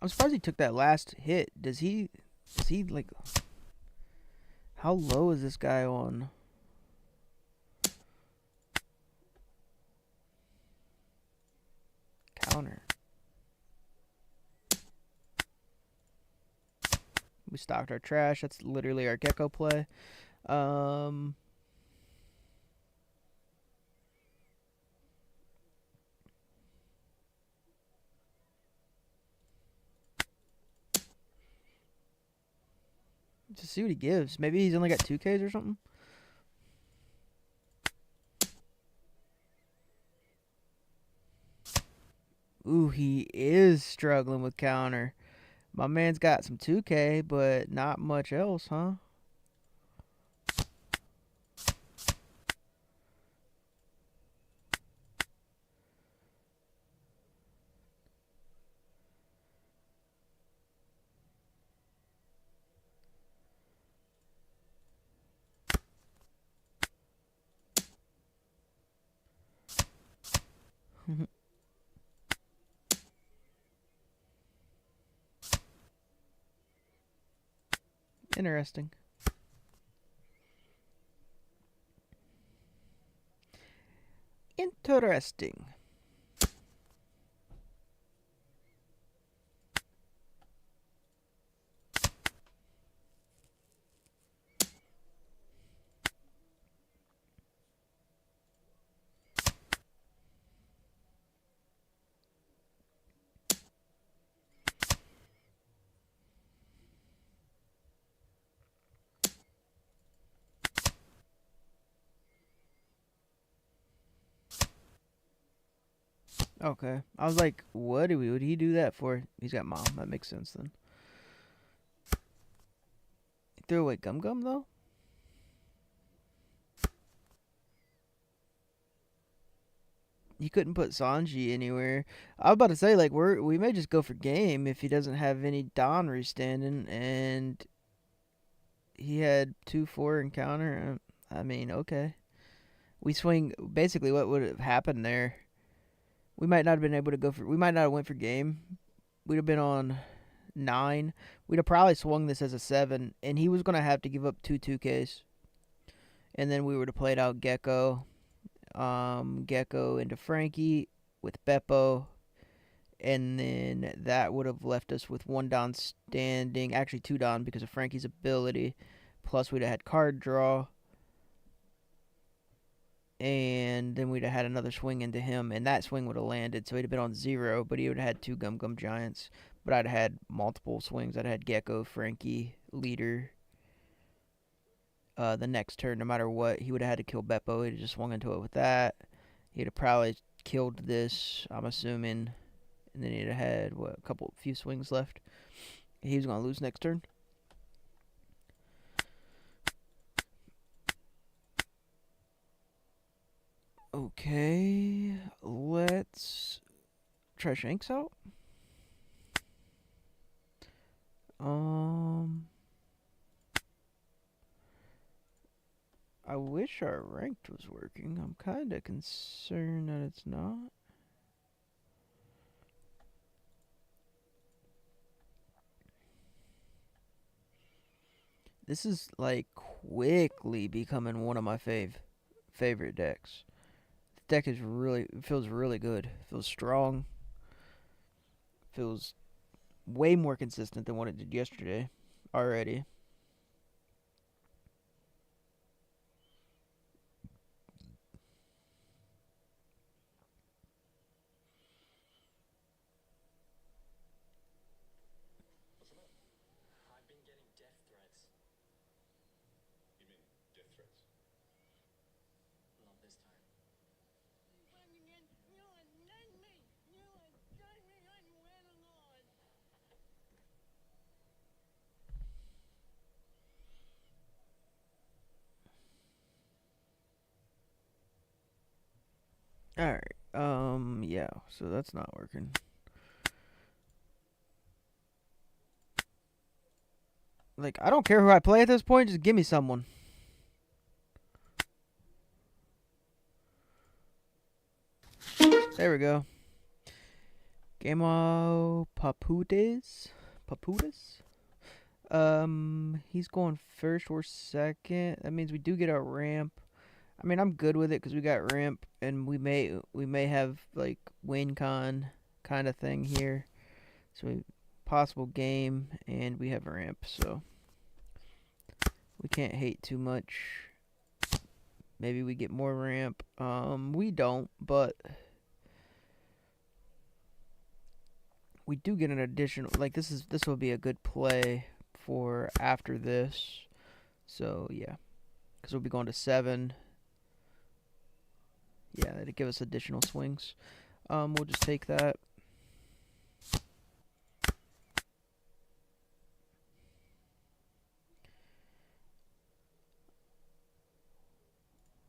I'm surprised he took that last hit. Is he like, how low is this guy on? Counter. We stocked our trash. That's literally our gecko play. To see what he gives. Maybe he's only got 2Ks or something. Ooh, he is struggling with counter. My man's got some 2K, but not much else, huh? Interesting. Interesting. Okay. I was like, what would he do that for? He's got mom. That makes sense then. He threw away Gum Gum though? He couldn't put Sanji anywhere. I was about to say, like, we may just go for game if he doesn't have any Donry standing, and he had 2-4 encounter. I mean, okay. We swing. Basically, what would have happened there? We might not have been able to go for. We might not have went for game. We'd have been on 9. We'd have probably swung this as a 7, and he was gonna have to give up 2Ks, and then we would have played out Gecko, Gecko into Frankie with Beppo, and then that would have left us with 1 Don standing. Actually, 2 Don because of Frankie's ability. Plus, we'd have had card draw. And then we'd have had another swing into him, and that swing would have landed, so he'd have been on 0, but he would have had 2 Gum Gum Giants. But I'd have had multiple swings. I'd have had Gecko, Frankie, Leader. The next turn, no matter what, he would have had to kill Beppo. He'd have just swung into it with that. He'd have probably killed this, I'm assuming. And then he'd have had, few swings left. He was going to lose next turn. Okay, let's try Shanks out. I wish our ranked was working. I'm kind of concerned that it's not. This is like quickly becoming one of my favorite decks. The deck is feels really good. Feels strong. Feels way more consistent than what it did yesterday already. Alright. Yeah, so that's not working. Like, I don't care who I play at this point. Just give me someone. There we go. Gamo Papudes. Papudes? He's going first or second. That means we do get our ramp. I mean, I'm good with it because we got ramp, and we may have like win con kind of thing here. So possible game, and we have a ramp, so we can't hate too much. Maybe we get more ramp. We don't, but we do get an additional. Like this will be a good play for after this. So yeah, because we'll be going to 7. Yeah, that'd give us additional swings. We'll just take that.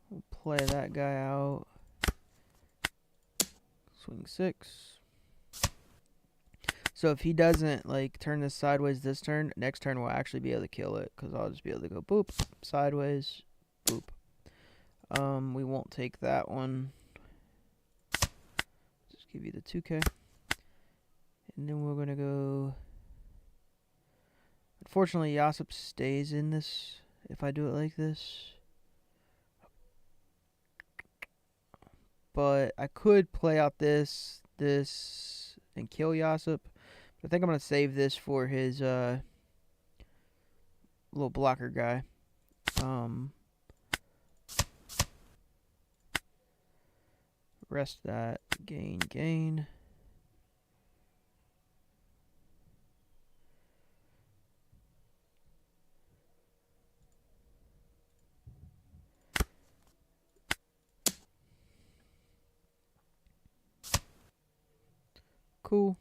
We'll play that guy out. Swing 6. So if he doesn't like turn this sideways this turn, next turn we'll actually be able to kill it because I'll just be able to go boop, sideways, boop. We won't take that one. Just give you the 2K. And then we're going to go... Unfortunately, Yasop stays in this if I do it like this. But I could play out this, and kill Yasop. But I think I'm going to save this for his little blocker guy. Rest that. Gain. Cool.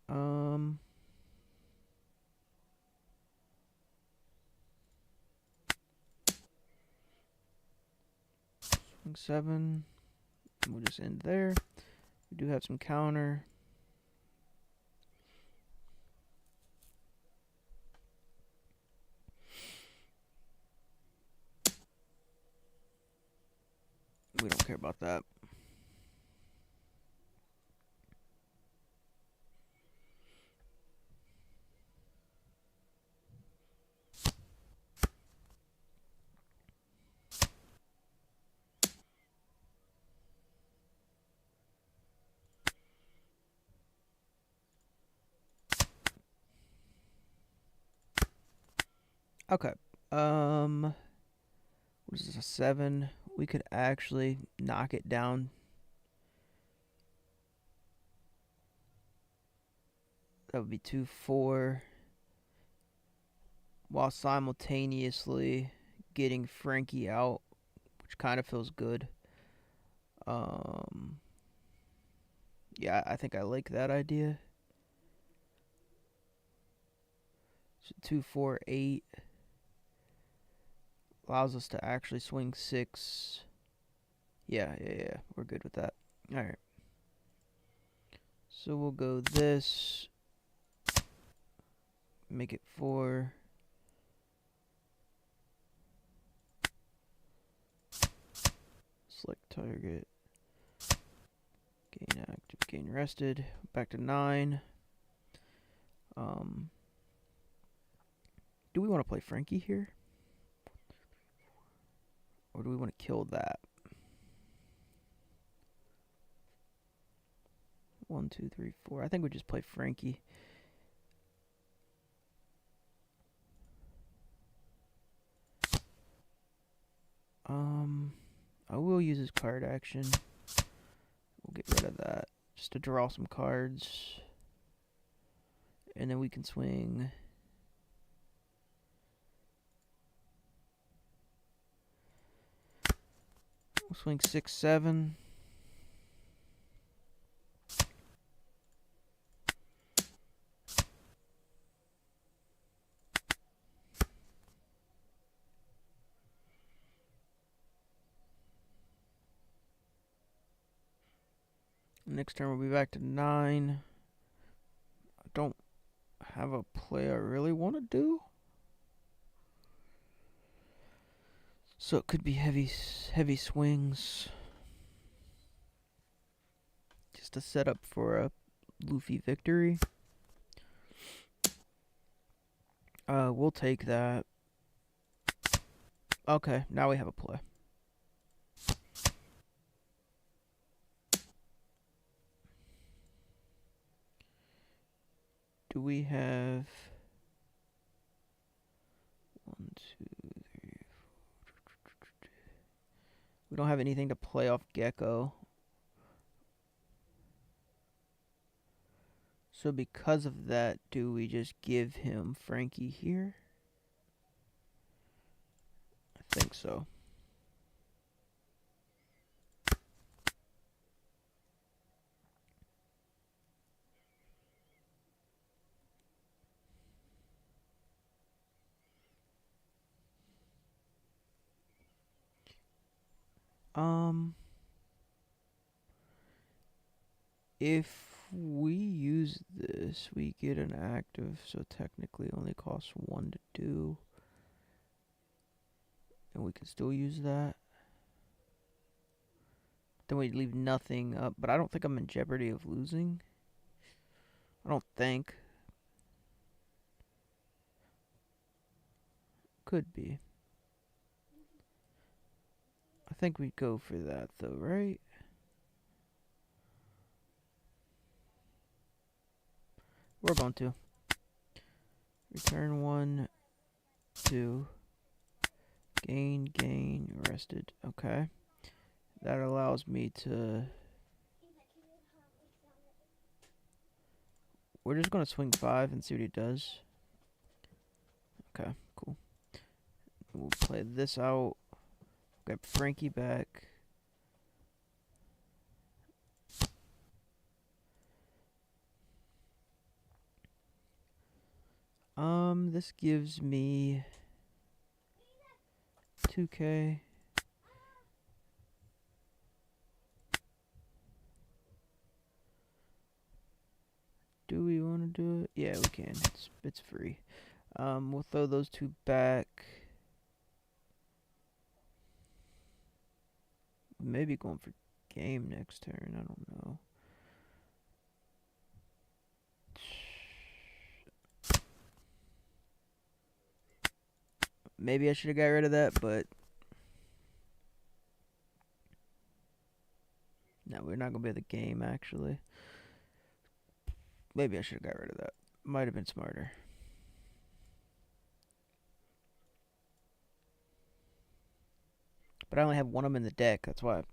Swing 7. We'll just end there. We do have some counter. We don't care about that. Okay. What is this, a 7? We could actually knock it down. That would be 2-4. While simultaneously getting Frankie out, which kind of feels good. Yeah, I think I like that idea. So 2-4-8 allows us to actually swing 6. Yeah, we're good with that. All right. So we'll go this. Make it 4. Select target. Gain active, gain rested. Back to 9. Do we want to play Frankie here? Or do we want to kill that? 1, 2, 3, 4. I think we just play Frankie. I will use his card action. We'll get rid of that just to draw some cards. And then we can swing. We'll swing 6, 7. Next turn we'll be back to 9. I don't have a play I really want to do. So it could be heavy swings. Just a setup for a Luffy victory. We'll take that. Okay, now we have a play. Do we have 1, 2, 3, 4? We don't have anything to play off Gecko. So because of that, do we just give him Frankie here? I think so. If we use this, we get an active, so technically it only costs 1 to do. And we can still use that. Then we leave nothing up, but I don't think I'm in jeopardy of losing. I don't think. Could be. I think we'd go for that though, right? We're going to. Return 1, 2. Gain, rested. Okay. That allows me to... We're just going to swing 5 and see what he does. Okay, cool. We'll play this out. Grab Frankie back. This gives me 2K. Do we want to do it? Yeah, we can. It's free. We'll throw those 2 back. Maybe going for game next turn. I don't know. Maybe I should have got rid of that, but no, we're not gonna be at the game actually. Maybe I should have got rid of that. Might have been smarter. But I only have one of them in the deck. That's why.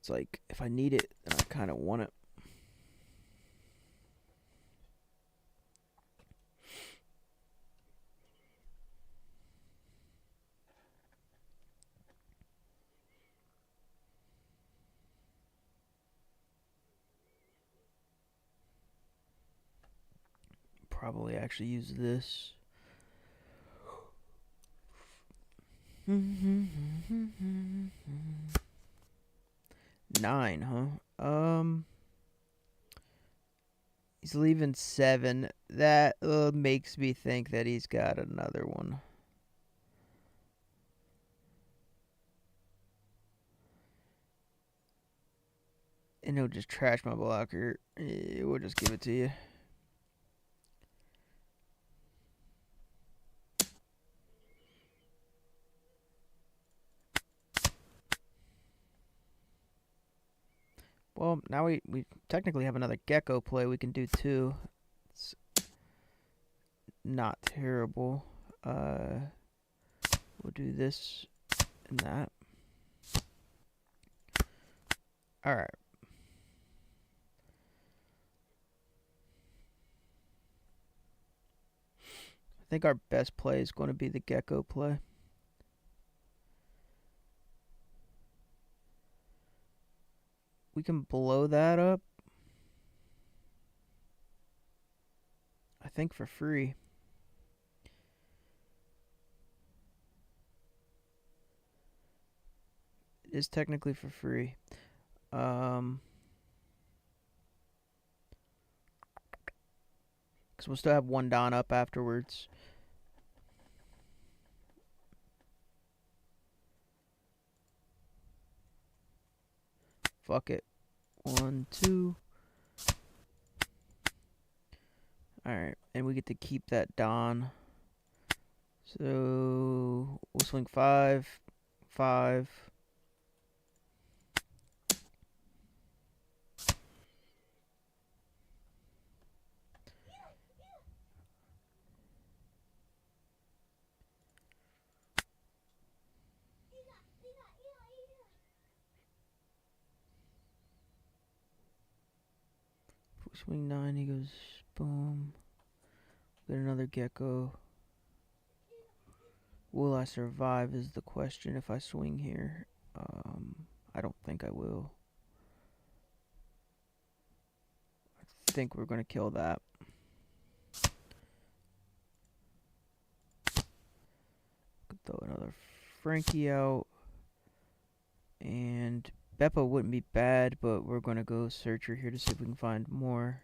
It's like if I need it, then I kind of want it. Probably actually use this. 9, huh? He's leaving 7. That makes me think that he's got another one. And he'll just trash my blocker. We'll just give it to you. Well, now we technically have another Gecko play we can do too. It's not terrible. We'll do this and that. Alright. I think our best play is going to be the Gecko play. We can blow that up. I think for free. It is technically for free. Because we'll still have one Don up afterwards. Fuck it. 1, 2. Alright, and we get to keep that Don. So we'll swing 5, 5. If we swing 9, he goes boom. Get another gecko. Will I survive is the question if I swing here. I don't think I will. I think we're going to kill that. Could throw another Frankie out. And Beppo wouldn't be bad, but we're going to go Searcher here to see if we can find more.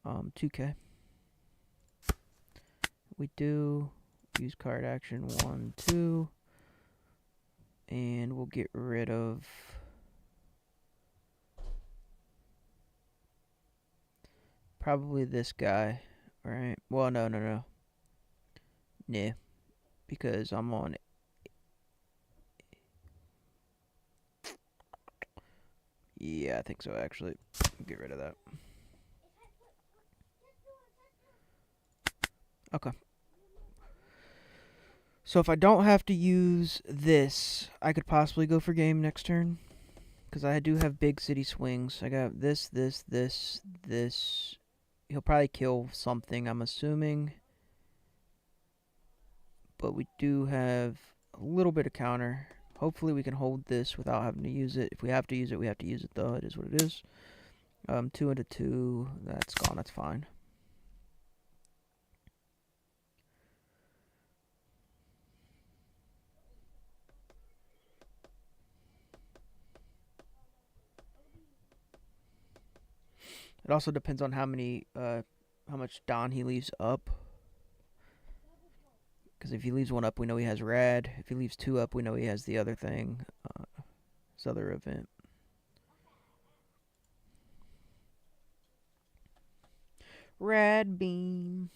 2K. We do. Use card action 1, 2. And we'll get rid of probably this guy. Right? Well, no. Nah. Because I'm on it. Yeah, I think so, actually. Get rid of that. Okay. So if I don't have to use this, I could possibly go for game next turn. Because I do have big city swings. I got this. He'll probably kill something, I'm assuming. But we do have a little bit of counter. Hopefully we can hold this without having to use it. If we have to use it, we have to use it, though. It is what it is. 2 into 2. That's gone. That's fine. It also depends on how much Don he leaves up. Because if he leaves 1 up, we know he has Rad. If he leaves 2 up, we know he has the other thing. This other event. Rad Beam.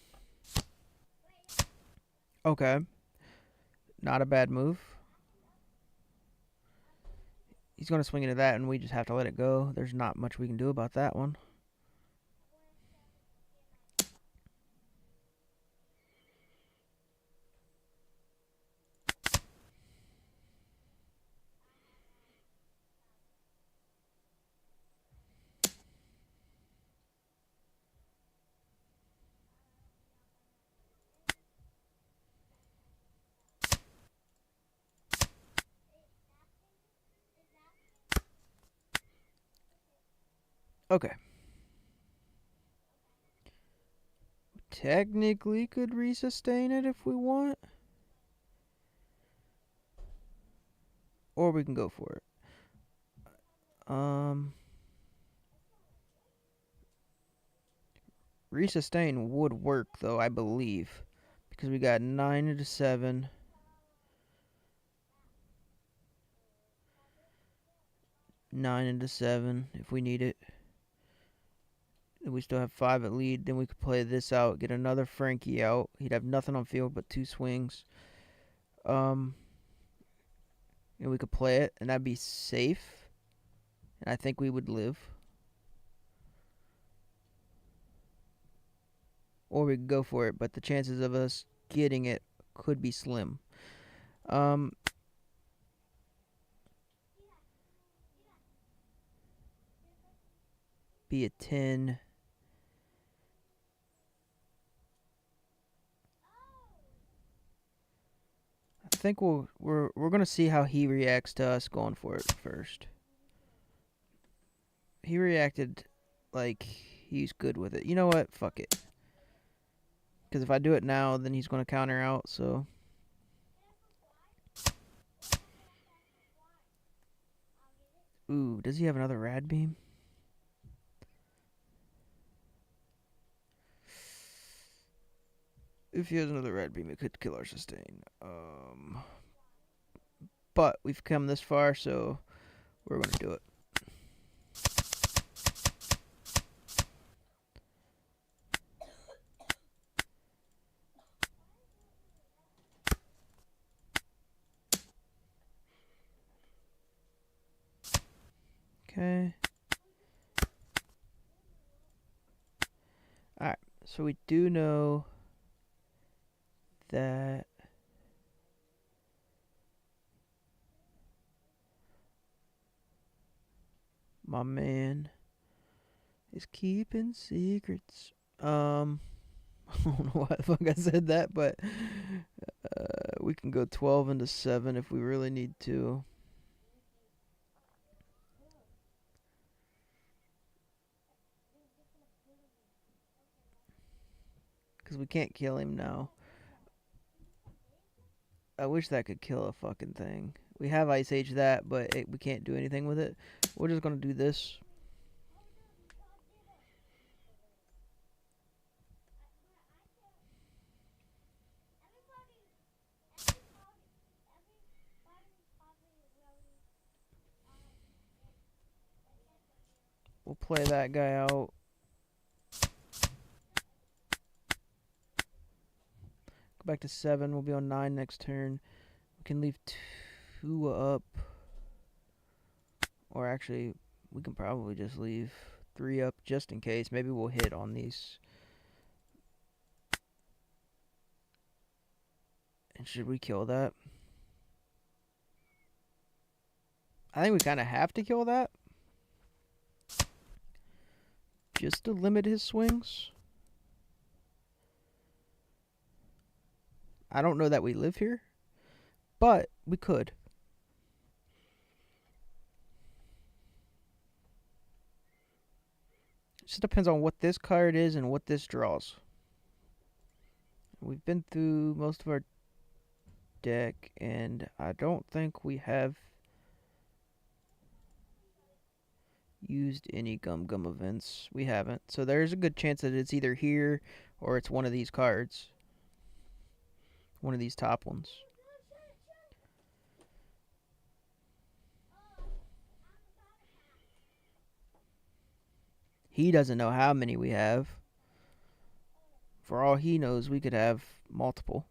Okay. Not a bad move. He's going to swing into that, and we just have to let it go. There's not much we can do about that one. Okay. Technically could resustain it if we want. Or we can go for it. Resustain would work, though, I believe. Because we got 9 into 7. 9 into 7 if we need it. And we still have 5 at lead. Then we could play this out. Get another Frankie out. He'd have nothing on field but 2 swings. And we could play it. And that'd be safe. And I think we would live. Or we could go for it. But the chances of us getting it could be slim. Be a 10. I think we're gonna see how he reacts to us going for it first. He reacted like he's good with it. You know what? Fuck it. Because if I do it now, then he's gonna counter out. So. Ooh, does he have another Rad Beam? If he has another red beam, it could kill our sustain. But we've come this far, so we're gonna do it. Okay. Alright, so we do know that my man is keeping secrets. I don't know why the fuck I said that, but we can go 12 into 7 if we really need to. Because we can't kill him now. I wish that could kill a fucking thing. We have Ice Age that, but we can't do anything with it. We're just going to do this. We'll play that guy out. Go back to 7. We'll be on 9 next turn. We can leave 2 up. Or actually, we can probably just leave 3 up just in case. Maybe we'll hit on these. And should we kill that? I think we kind of have to kill that. Just to limit his swings. I don't know that we live here, but we could. It just depends on what this card is and what this draws. We've been through most of our deck, and I don't think we have used any Gum Gum events. We haven't. So there's a good chance that it's either here or it's one of these cards. One of these top ones. He doesn't know how many we have. For all he knows, we could have multiple.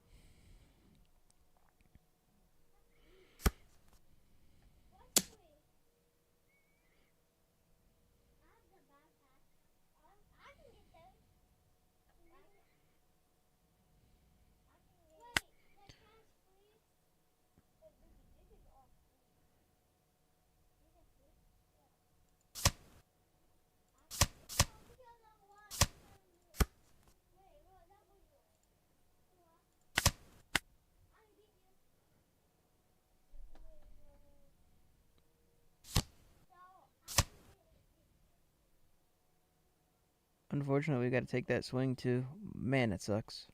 Unfortunately, we got to take that swing too. Man, that sucks.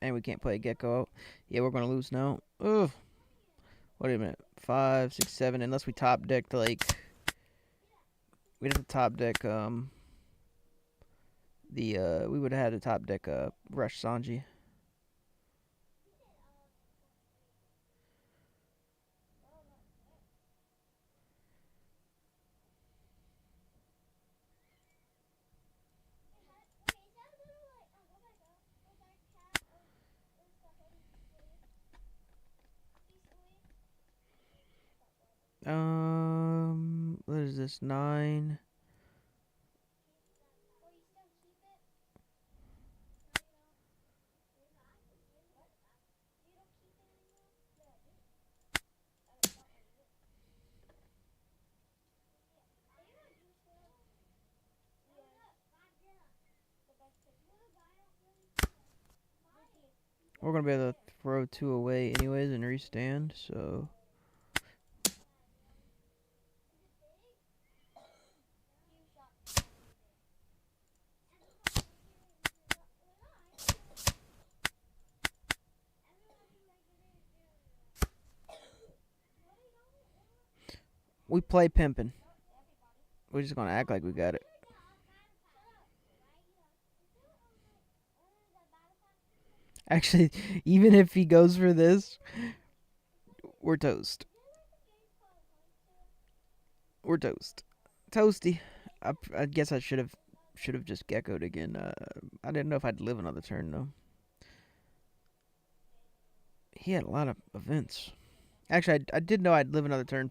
And we can't play Gecko out. Yeah, we're going to lose now. Ugh. Wait a minute. 5, 6, 7. Unless we top decked, like... We'd have to top deck, we would have had to top deck, Rush Sanji. What is this? 9. We're gonna be able to throw 2 away anyways and restand, so... We play pimpin'. We're just gonna act like we got it. Actually, even if he goes for this, we're toast. We're toast. Toasty. I guess I should have just geckoed again. I didn't know if I'd live another turn though. He had a lot of events. Actually, I did know I'd live another turn.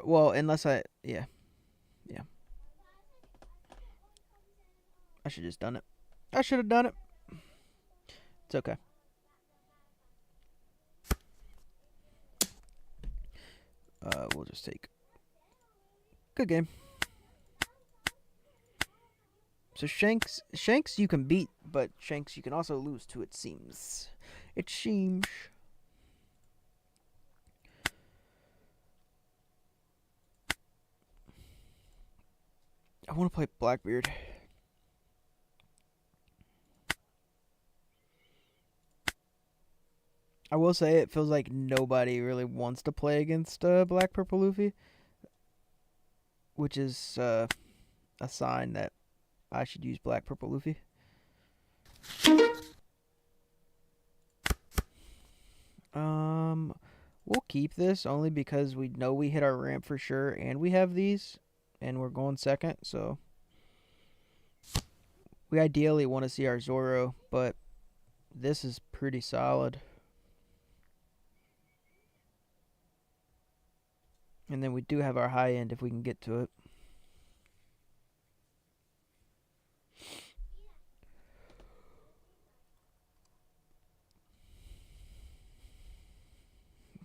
Well, unless yeah, I should just done it. I should have done it. It's okay. We'll just take. Good game. So Shanks you can beat, but Shanks you can also lose to. It seems. It seems. I want to play Blackbeard. I will say it feels like nobody really wants to play against Black Purple Luffy, which is a sign that I should use Black Purple Luffy. We'll keep this only because we know we hit our ramp for sure, and we have these, and we're going second, so we ideally want to see our Zoro, but this is pretty solid. And then we do have our high end if we can get to it.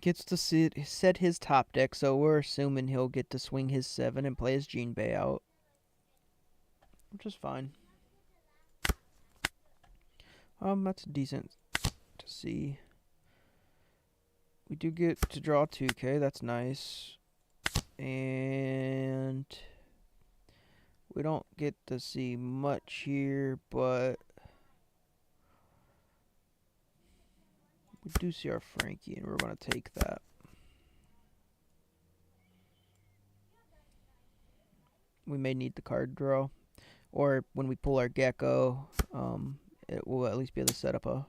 Gets to set his top deck, so we're assuming he'll get to swing his 7 and play his Jinbei out, which is fine. That's decent to see. We do get to draw 2K, that's nice. And we don't get to see much here, but we do see our Frankie, and we're going to take that. We may need the card draw, or when we pull our Gecko, it will at least be able to set up a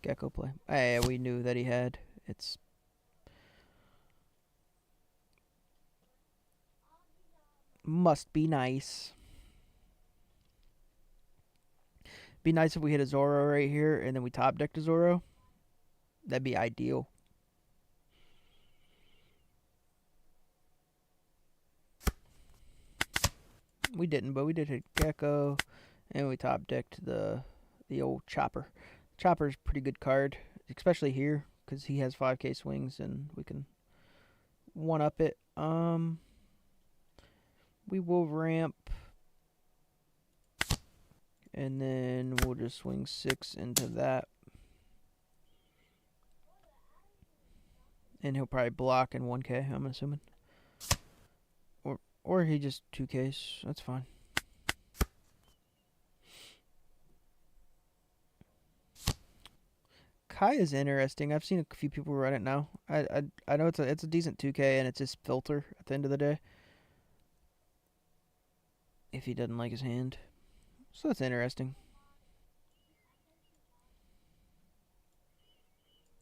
Gecko play. Hey, we knew that he had. It's must be nice. Be nice if we hit a Zoro right here and then we top decked a Zoro. That'd be ideal. We didn't, but we did hit Gecko, and we top decked the old Chopper. Chopper's a pretty good card, especially here because he has 5K swings and we can one up it. We will ramp, and then we'll just swing 6 into that. And he'll probably block in 1K, I'm assuming. Or he just 2Ks. That's fine. Kai is interesting. I've seen a few people run it now. I know it's a decent 2K and it's just filter at the end of the day. If he doesn't like his hand. So that's interesting.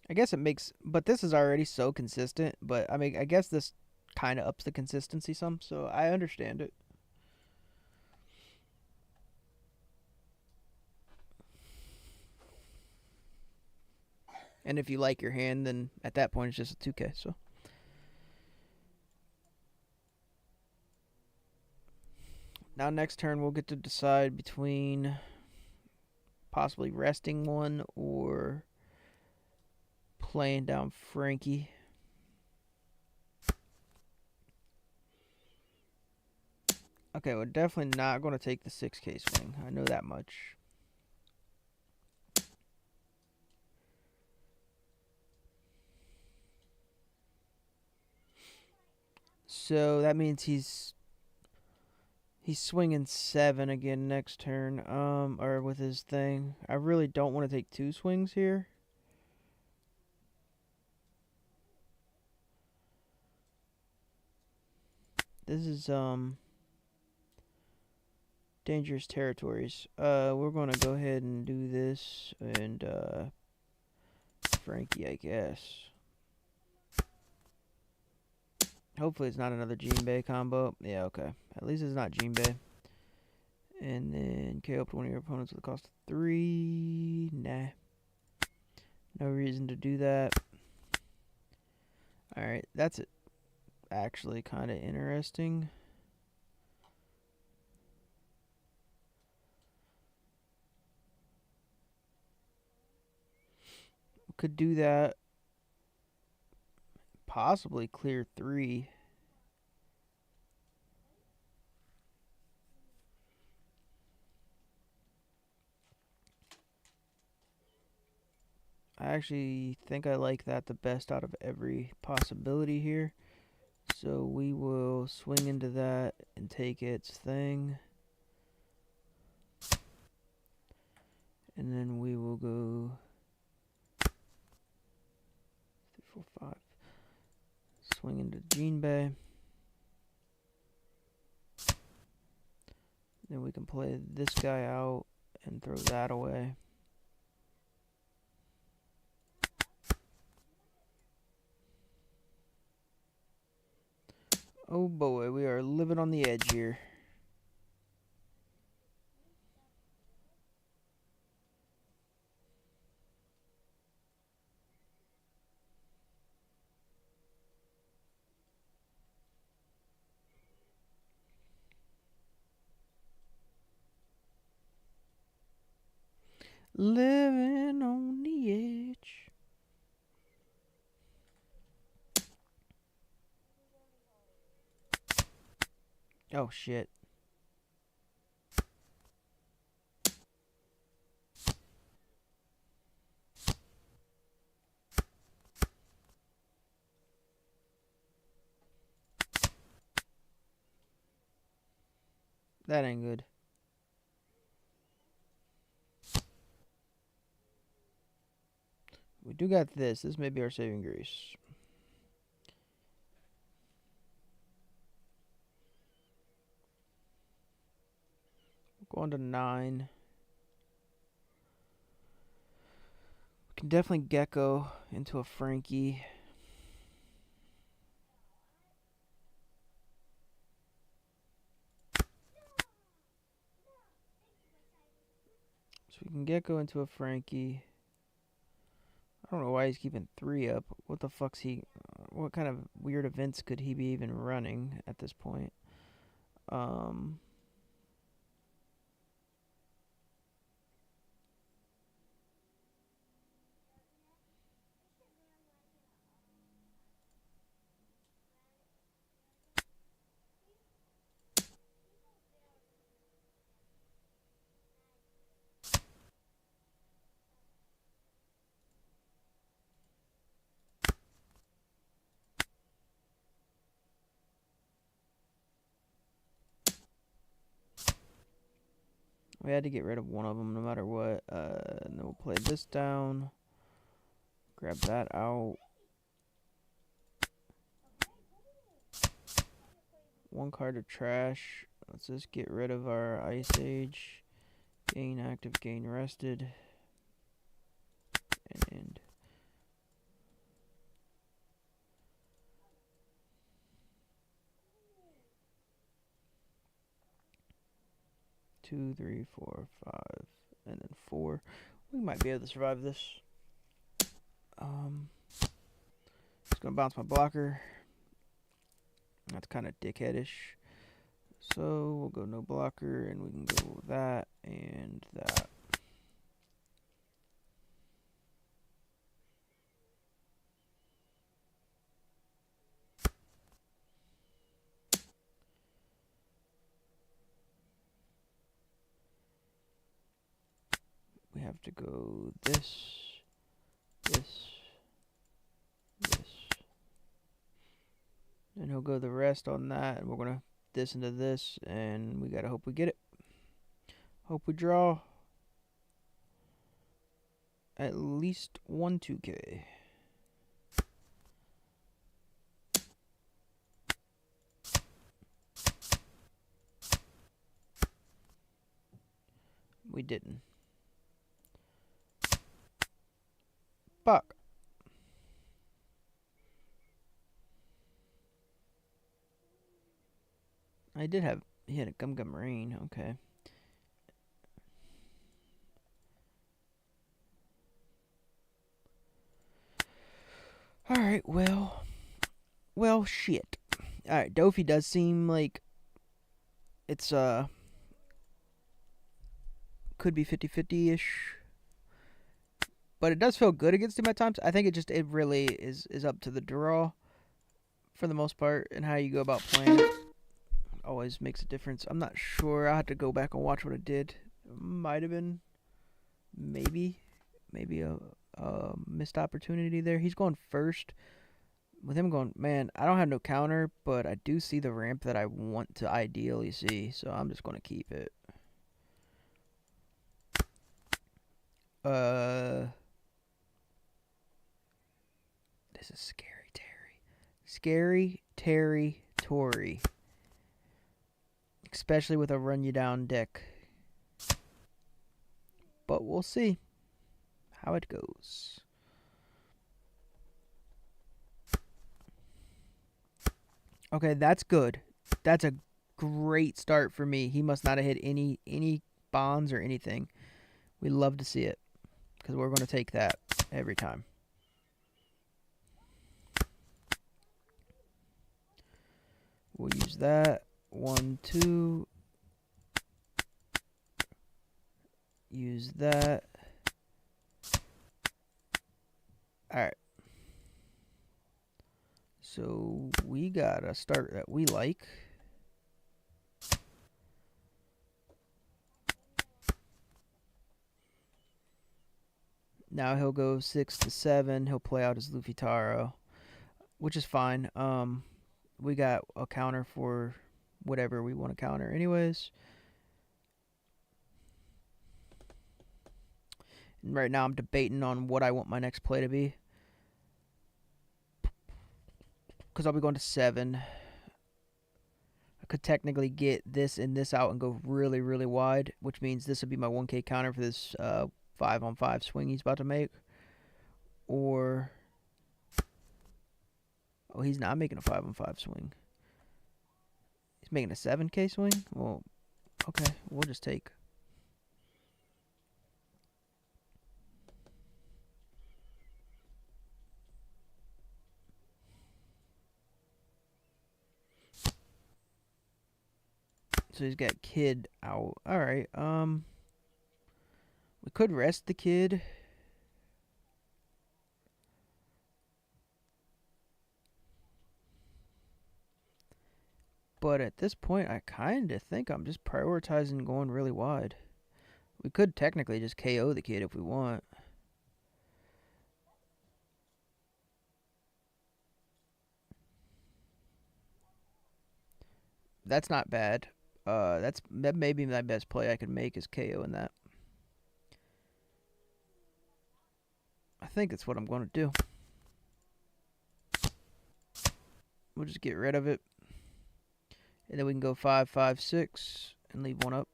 I guess it makes, but this is already so consistent. But I mean, I guess this kind of ups the consistency some, so I understand it. And if you like your hand, then at that point it's just a 2K. So now next turn we'll get to decide between possibly resting one or playing down Frankie. Okay, we're definitely not going to take the 6K swing. I know that much. So that means he's swinging 7 again next turn. Or with his thing. I really don't want to take 2 swings here. This is Dangerous territories. We're gonna go ahead and do this and Frankie, I guess. Hopefully it's not another Jinbei combo. Yeah, okay. At least it's not Jinbei. And then KO up to one of your opponents with a cost of 3. Nah. No reason to do that. Alright, that's it. Actually kind of interesting. Could do that. Possibly clear 3. I actually think I like that the best out of every possibility here. So we will swing into that and take its thing. And then we will go 3, 4, 5. Swing into Jinbei. Then we can play this guy out and throw that away. Oh boy, we are living on the edge here. Living on the edge. Oh shit. That ain't good. We do got this. This may be our saving grace. Going to 9. We can definitely Gecko into a Frankie. So we can Gecko into a Frankie. I don't know why he's keeping 3 up. What the fuck's he... What kind of weird events could he be even running at this point? We had to get rid of one of them no matter what. And then we'll play this down. Grab that out. 1 card of trash. Let's just get rid of our Ice Age. Gain active, gain rested. And end. Two, 3, 4, 5, and then 4. We might be able to survive this. Just gonna bounce my blocker. That's kind of dickheadish. So we'll go no blocker, and we can go that and that. We have to go this, this, this. And he'll go the rest on that, and we're gonna this into this, and we gotta hope we get it. Hope we draw at least 1 2K. We didn't. Fuck. I did have. He had a Gum Gum Rain. Okay. Alright, well. Well, shit. Alright, Dofi does seem like it's, could be 50-50 ish. But it does feel good against him at times. I think it really is up to the draw for the most part and how you go about playing it. Always makes a difference. I'm not sure. I'll have to go back and watch what it did. Might have been maybe a missed opportunity there. He's going first. With him going, man, I don't have no counter, but I do see the ramp that I want to ideally see, so I'm just going to keep it. This is scary, Terry. Scary Terry Tory. Especially with a run you down deck. But we'll see how it goes. Okay, that's good. That's a great start for me. He must not have hit any bonds or anything. We love to see it because we're going to take that every time. We'll use that. 1, 2. Use that. Alright. So we got a start that we like. Now he'll go 6 to 7. He'll play out his Luffy Taro, which is fine. We got a counter for whatever we want to counter anyways. And right now I'm debating on what I want my next play to be. Because I'll be going to 7. I could technically get this and this out and go really, really wide, which means this would be my 1K counter for this 5-on-5 swing he's about to make. Or... oh, he's not making a 5-on-5 swing. He's making a 7K swing? Well, okay, we'll just take. So he's got Kid out. Alright, we could rest the Kid. But at this point, I kind of think I'm just prioritizing going really wide. We could technically just KO the Kid if we want. That's not bad. That may be my best play I could make is KO in that. I think that's what I'm going to do. We'll just get rid of it. And then we can go 5, 5, 6 and leave one up.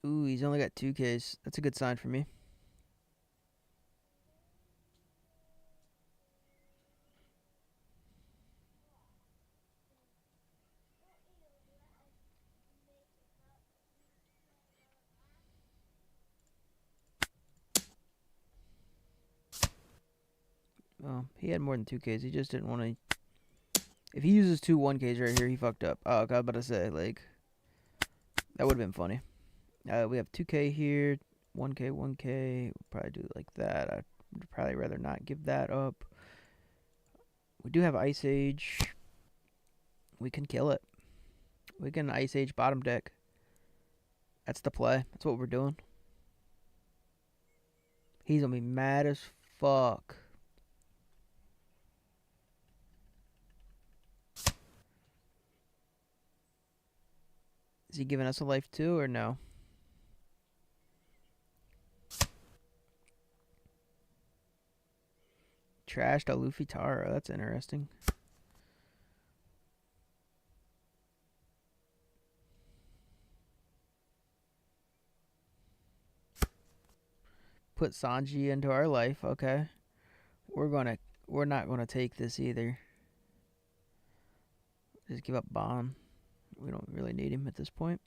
Ooh, he's only got 2Ks. That's a good sign for me. Oh, he had more than 2Ks. He just didn't want to. If he uses 2 1Ks right here, he fucked up. Oh, God, I was about to say, like, that would have been funny. We have 2K here, 1K, 1K. We'll probably do it like that. I'd probably rather not give that up. We do have Ice Age. We can kill it. We can Ice Age bottom deck. That's the play. That's what we're doing. He's going to be mad as fuck. Is he giving us a life too or no? Trashed a Luffy Taro. That's interesting. put Sanji into our life. Okay. We're not gonna take this either. Just give up Bon. We don't really need him at this point.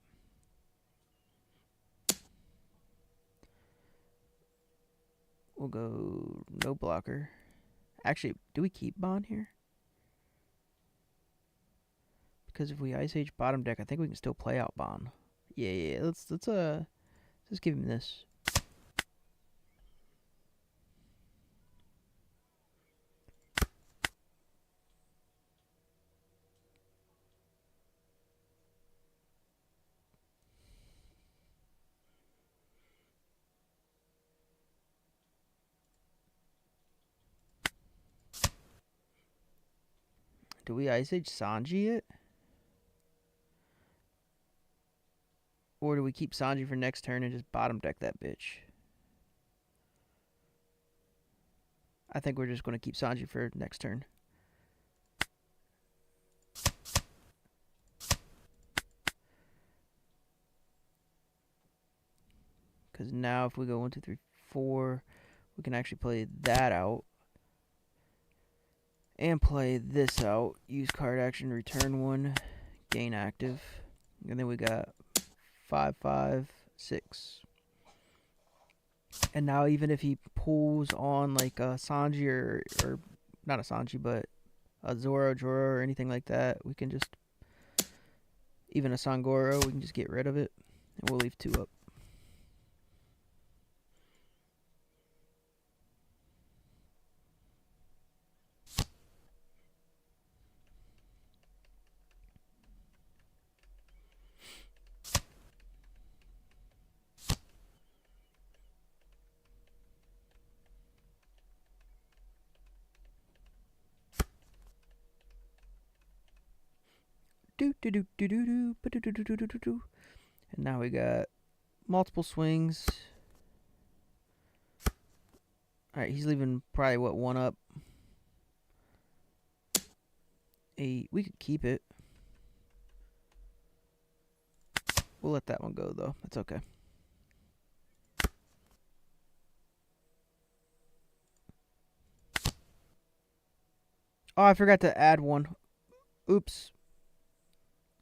We'll go no blocker. Actually, do we keep Bon here? Because if we Ice Age bottom deck, I think we can still play out Bon. Yeah. Let's just give him this. Do we Ice Age Sanji it? Or do we keep Sanji for next turn and just bottom deck that bitch? I think we're just going to keep Sanji for next turn. Because now if we go 1, 2, 3, 4, we can actually play that out. And play this out. Use card action, return 1, gain active. And then we got 5, 5, 6. And now even if he pulls on like a Sanji or not a Sanji, but a Zoro, or anything like that, we can just, even a Sangoro, we can just get rid of it. And we'll leave 2 up. And now we got multiple swings. Alright, he's leaving probably, what, 1 up? 8. We could keep it. We'll let that one go, though. That's okay. Oh, I forgot to add 1. Oops.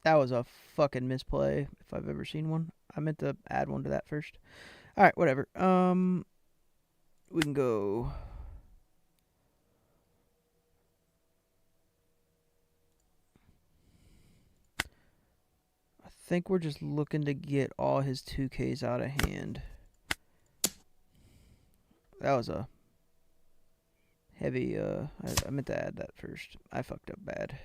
That was a fucking misplay, if I've ever seen one. I meant to add 1 to that first. Alright, whatever. We can go... I think we're just looking to get all his 2Ks out of hand. That was a heavy, I meant to add that first. I fucked up bad.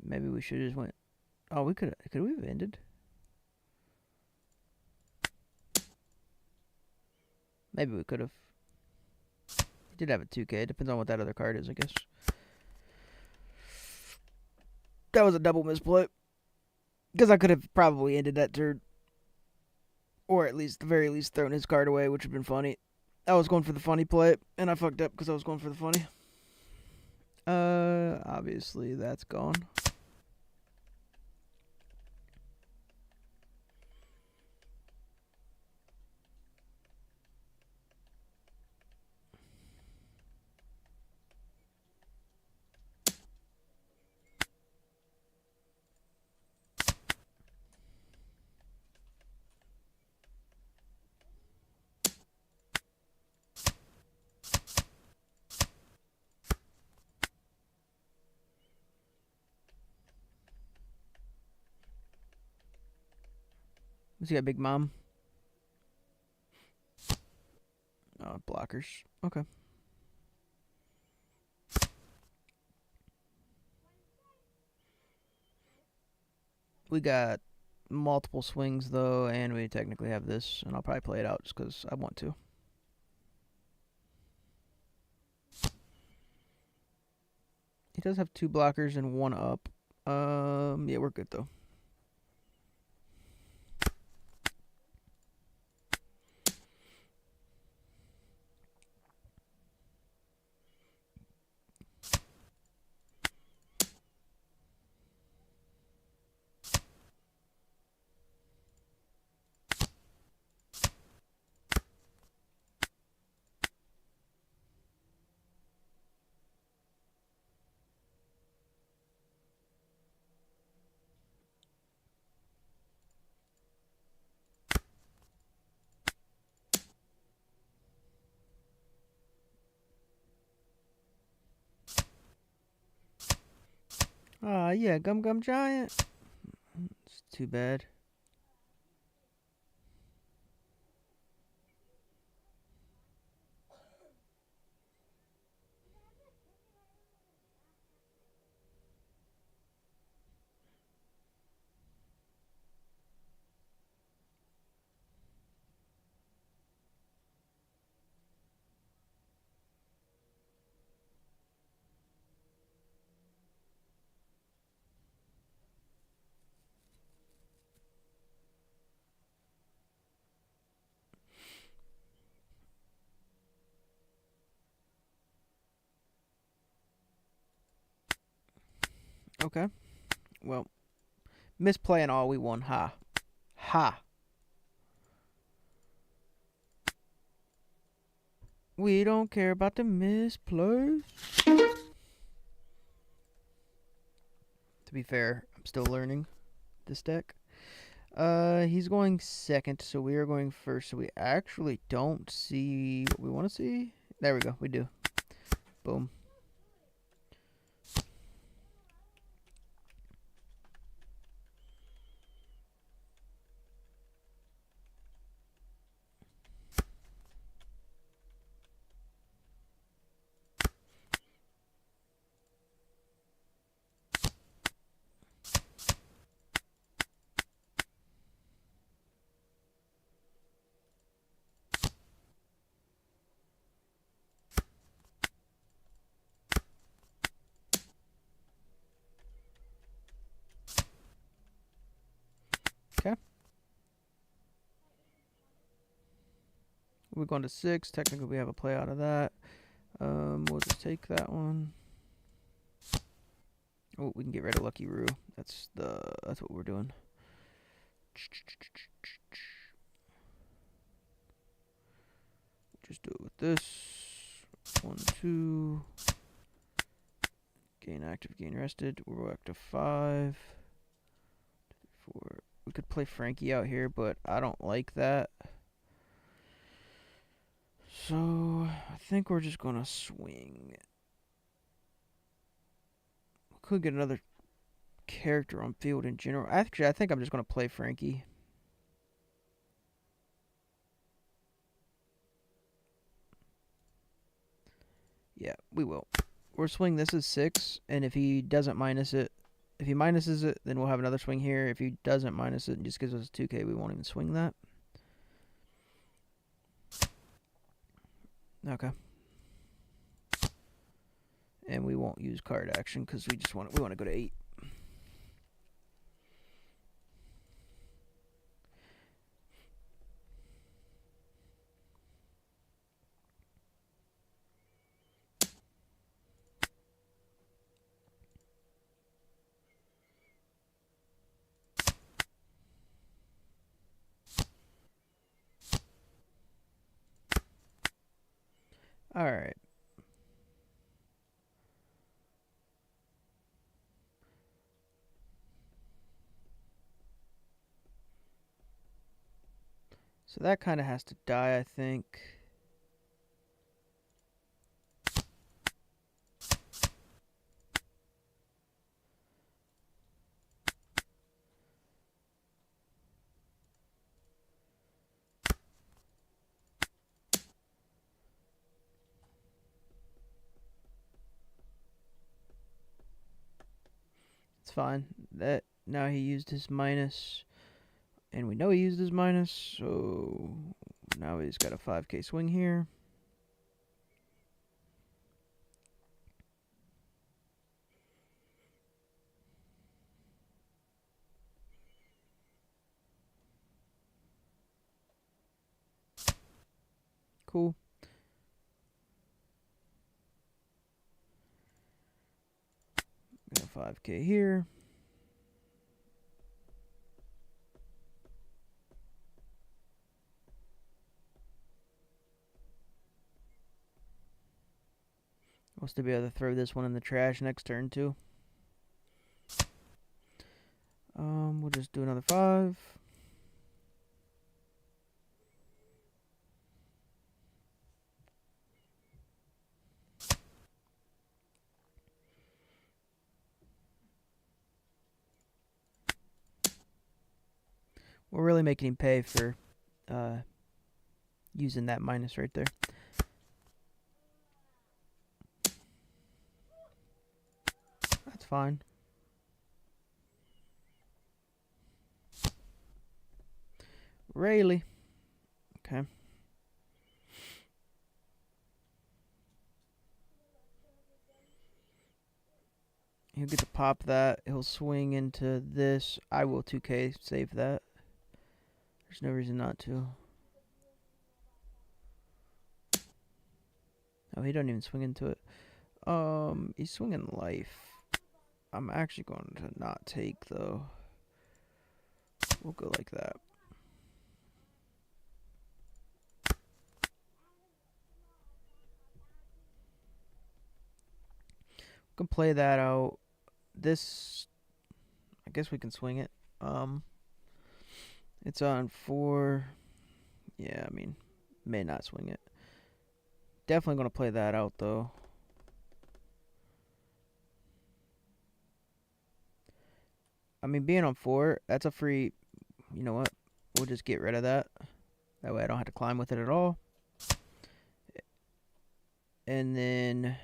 Maybe we should have just went... Oh, we could we have ended? Maybe we could have. He did have a 2K. Depends on what that other card is, I guess. That was a double misplay. Because I could have probably ended that turn. Or at least, the very least, thrown his card away, which would have been funny. I was going for the funny play, and I fucked up because I was going for the funny. Obviously, that's gone. What's he got, Big Mom? Oh, blockers. Okay. We got multiple swings, though, and we technically have this, and I'll probably play it out just because I want to. does have 2 blockers and 1 up. Yeah, we're good though. Yeah, Gum Gum Giant. It's too bad. Okay. Well, misplay and all, we won. Ha. Ha. We don't care about the misplays. To be fair, I'm still learning this deck. He's going second, so we are going first. So we actually don't see what we want to see. There we go. We do. Boom. Okay. We're going to 6. Technically, we have a play out of that. We'll just take that one. Oh, we can get rid of Lucky Roo. That's what we're doing. Just do it with this. 1, 2. Gain active, gain rested. We're back to 5. 4. We could play Frankie out here, but I don't like that. So I think we're just gonna swing. We could get another character on field in general. Actually, I think I'm just gonna play Frankie. Yeah, we will. We're swing this is 6, and if he doesn't minus it, if he minuses it, then we'll have another swing here. If he doesn't minus it and just gives us 2k, we won't even swing that. Okay. And we won't use card action because we want to go to 8. All right. So that kind of has to die, I think. It's fine. That now he used his minus, and we know he used his minus, so now he's got a 5k swing here. Cool. Got 5K here. We'll still be able to throw this one in the trash next turn too. We'll just do another 5. We're really making him pay for using that minus right there. That's fine. Really? Okay. He'll get to pop that. He'll swing into this. I will 2K save that. There's no reason not to. Oh, he don't even swing into it. He's swinging life. I'm actually going to not take, though. We'll go like that. We can play that out. This, I guess we can swing it. It's on 4. Yeah, I mean, may not swing it. Definitely going to play that out, though. I mean, being on 4, that's a free... You know what? We'll just get rid of that. That way I don't have to climb with it at all. And then...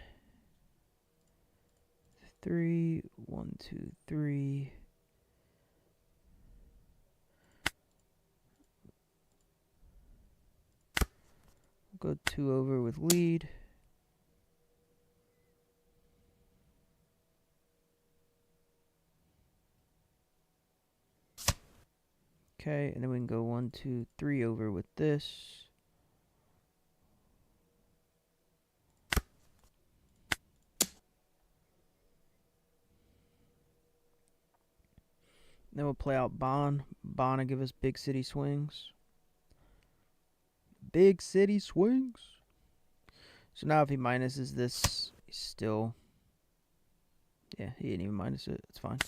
3, 1, 2, 3... Go 2 over with lead. Okay, and then we can go 1, 2, 3 over with this. Then we'll play out Bond. Bond will give us big city swings. Big city swings. So now if he minuses this, he's still... Yeah, he didn't even minus it. It's fine.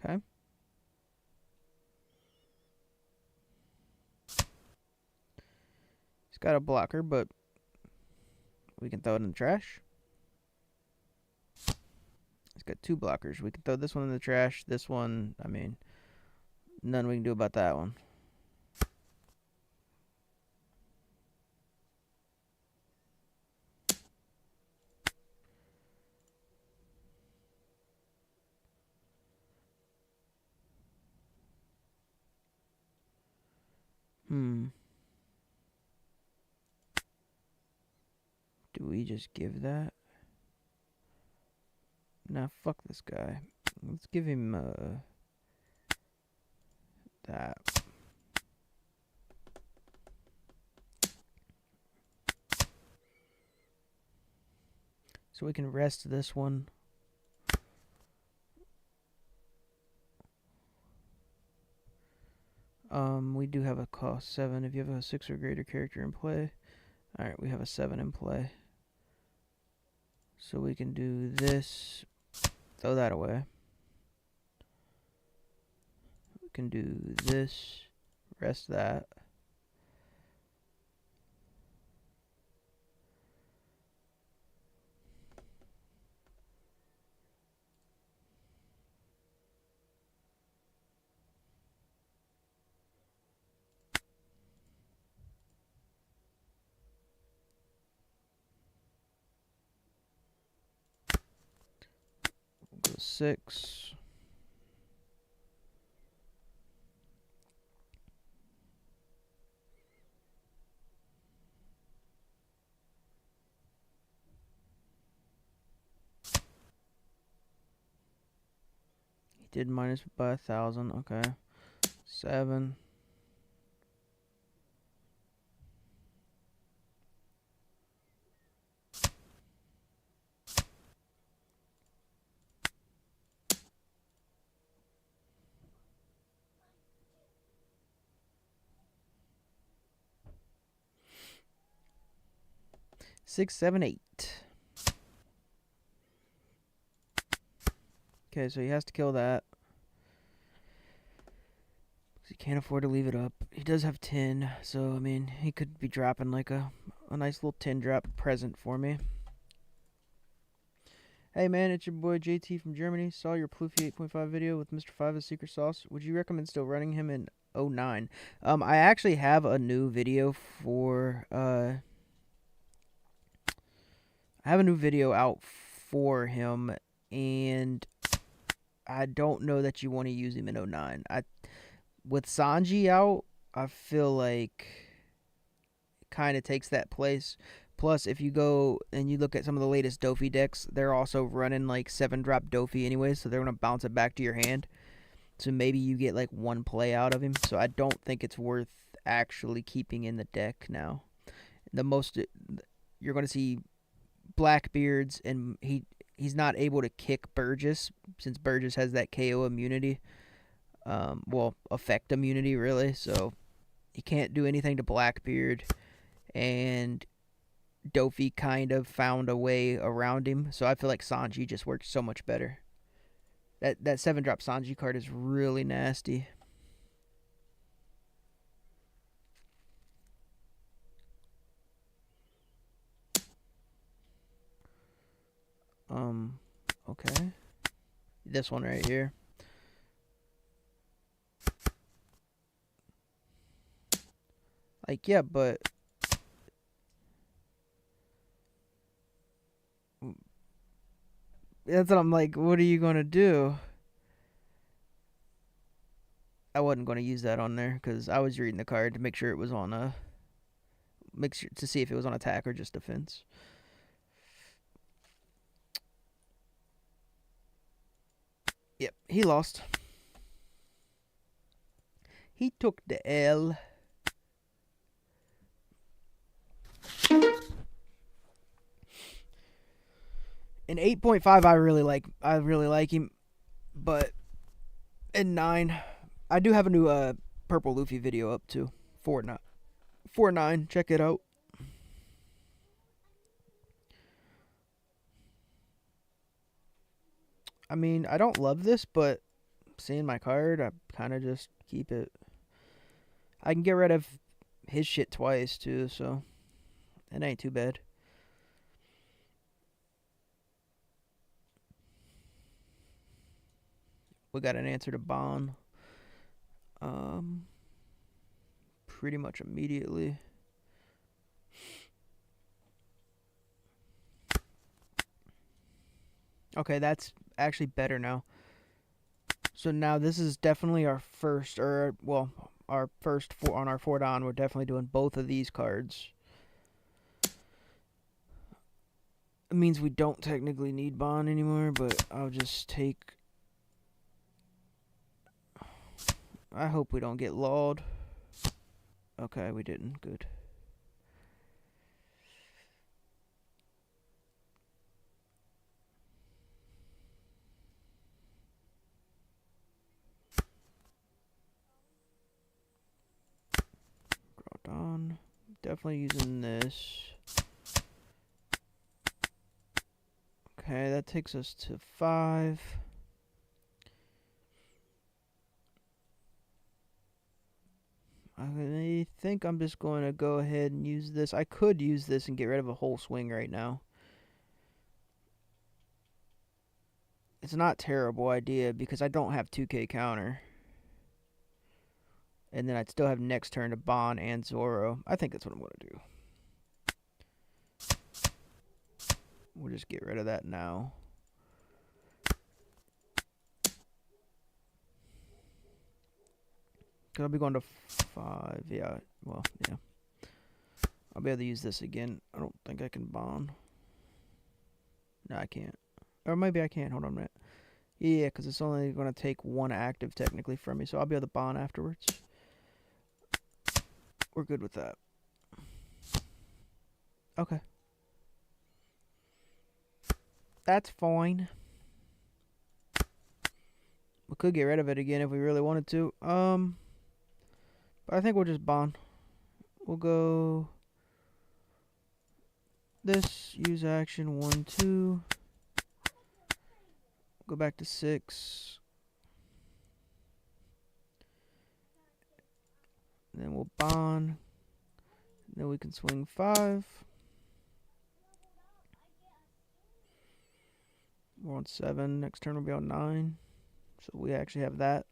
Okay. He's got a blocker, but we can throw it in the trash. He's got 2 blockers. We can throw this one in the trash. This one, I mean, nothing we can do about that one. Do we just give that? Nah, fuck this guy. Let's give him that. So we can rest this one. We do have a cost 7 if you have a 6 or greater character in play. Alright, we have a 7 in play. So we can do this. Throw that away. We can do this. Rest that. 6. He did minus by 1,000. Okay. 7. Six, 7, 8. Okay, so he has to kill that. He can't afford to leave it up. He does have 10, so I mean, he could be dropping like a nice little 10 drop present for me. Hey man, it's your boy JT from Germany. Saw your Pluffy 8.5 video with Mr. 5's secret sauce. Would you recommend still running him in 09? I actually have a new video for I have a new video out for him, and I don't know that you want to use him in 09. With Sanji out, I feel like it kind of takes that place. Plus, if you go and you look at some of the latest Dofi decks, they're also running like 7-drop Dofi anyway, so they're going to bounce it back to your hand. So maybe you get like one play out of him. So I don't think it's worth actually keeping in the deck now. The most you're going to see Blackbeards, and he's not able to kick Burgess since Burgess has that KO immunity. Well, effect immunity really. So he can't do anything to Blackbeard, and Dofi kind of found a way around him. So I feel like Sanji just works so much better. That 7-drop Sanji card is really nasty. Okay. This one right here. Like, yeah, but that's what I'm like, what are you going to do? I wasn't going to use that on there because I was reading the card to make sure it was on to see if it was on attack or just defense. Yep, he lost. He took the L. In 8.5, I really like him, but in 9, I do have a new Purple Luffy video up too. 4.9. Check it out. I mean, I don't love this, but seeing my card, I kind of just keep it. I can get rid of his shit twice too, so it ain't too bad. We got an answer to Bond. Pretty much immediately. Okay, that's actually better now. So now this is definitely our first, or well, our first on our 4-down. We're definitely doing both of these cards. It means we don't technically need Bond anymore, but I'll just take. I hope we don't get lawed. Okay, we didn't. Good. Groudon. Definitely using this. Okay, that takes us to 5. I think I'm just going to go ahead and use this. I could use this and get rid of a whole swing right now. It's not a terrible idea because I don't have 2K counter. And then I'd still have next turn to Bond and Zoro. I think that's what I'm going to do. We'll just get rid of that now. Because I'll be going to 5. Yeah, well, yeah. I'll be able to use this again. I don't think I can bond. No, I can't. Or maybe I can. Hold on a minute. Yeah, because it's only going to take 1 active technically from me, so I'll be able to bond afterwards. We're good with that. Okay. That's fine. We could get rid of it again if we really wanted to. But I think we'll just bond. We'll go this, use action 1, 2. Go back to 6. Then we'll bond. Then we can swing 5. We're on 7. Next turn will be on 9. So we actually have that.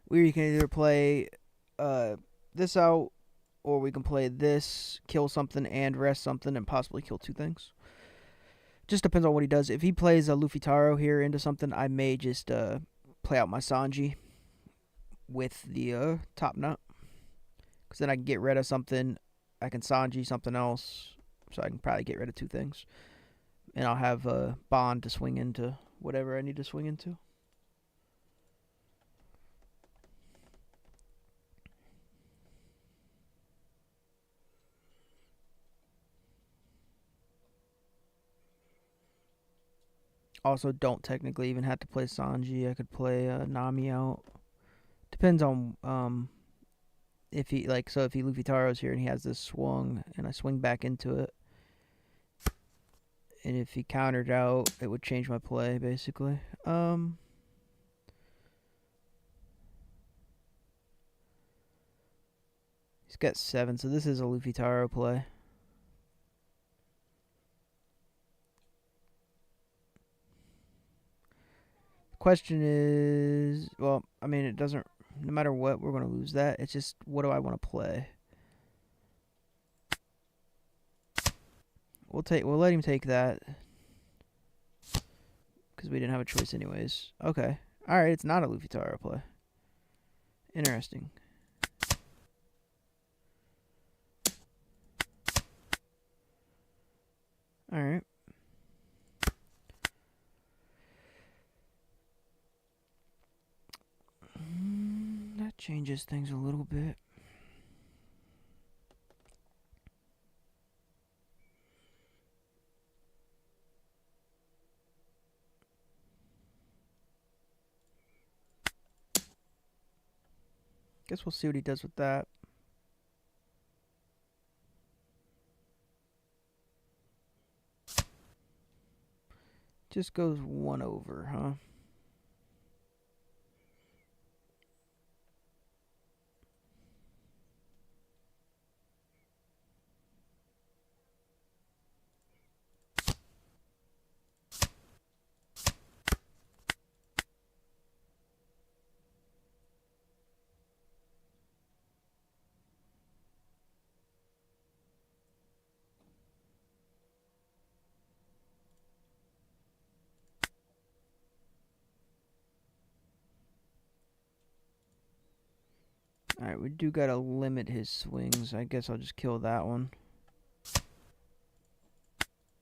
We can either play this out, or we can play this, kill something, and rest something, and possibly kill 2 things. Just depends on what he does. If he plays a Luffy Taro here into something, I may just play out my Sanji with the top nut. Because then I can get rid of something. I can Sanji something else. So I can probably get rid of 2 things. And I'll have a bond to swing into whatever I need to swing into. Also, don't technically even have to play Sanji. I could play Nami out. Depends on if he if he Luffy Taro's here and he has this swung, and I swing back into it, and if he countered out, it would change my play basically. He's got 7, so this is a Luffy Taro play. Question is, well, I mean, it doesn't, no matter what, we're going to lose that. It's just, what do I want to play? We'll let him take that. Because we didn't have a choice anyways. Okay. Alright, it's not a Luffy Taro play. Interesting. Alright. That changes things a little bit. Guess we'll see what he does with that. Just goes 1 over, huh? Alright, we do gotta limit his swings. I guess I'll just kill that one.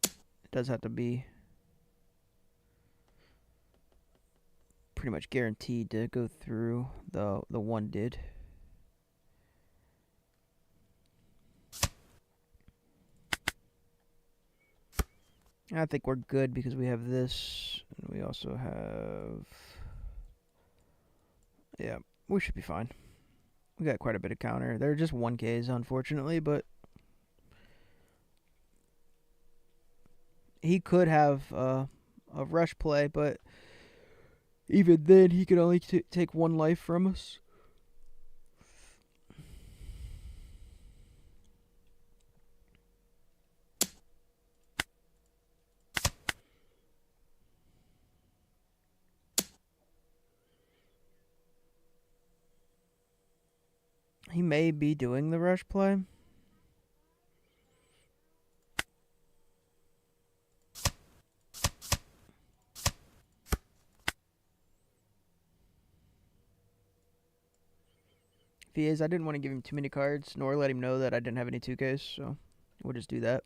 It does have to be pretty much guaranteed to go through. The 1 did. I think we're good because we have this, and we also have... Yeah, we should be fine. We got quite a bit of counter. They're just 1Ks, unfortunately, but... He could have a rush play, but... Even then, he could only take 1 life from us. He may be doing the rush play. SPAs. I didn't want to give him too many cards, nor let him know that I didn't have any 2Ks, so we'll just do that.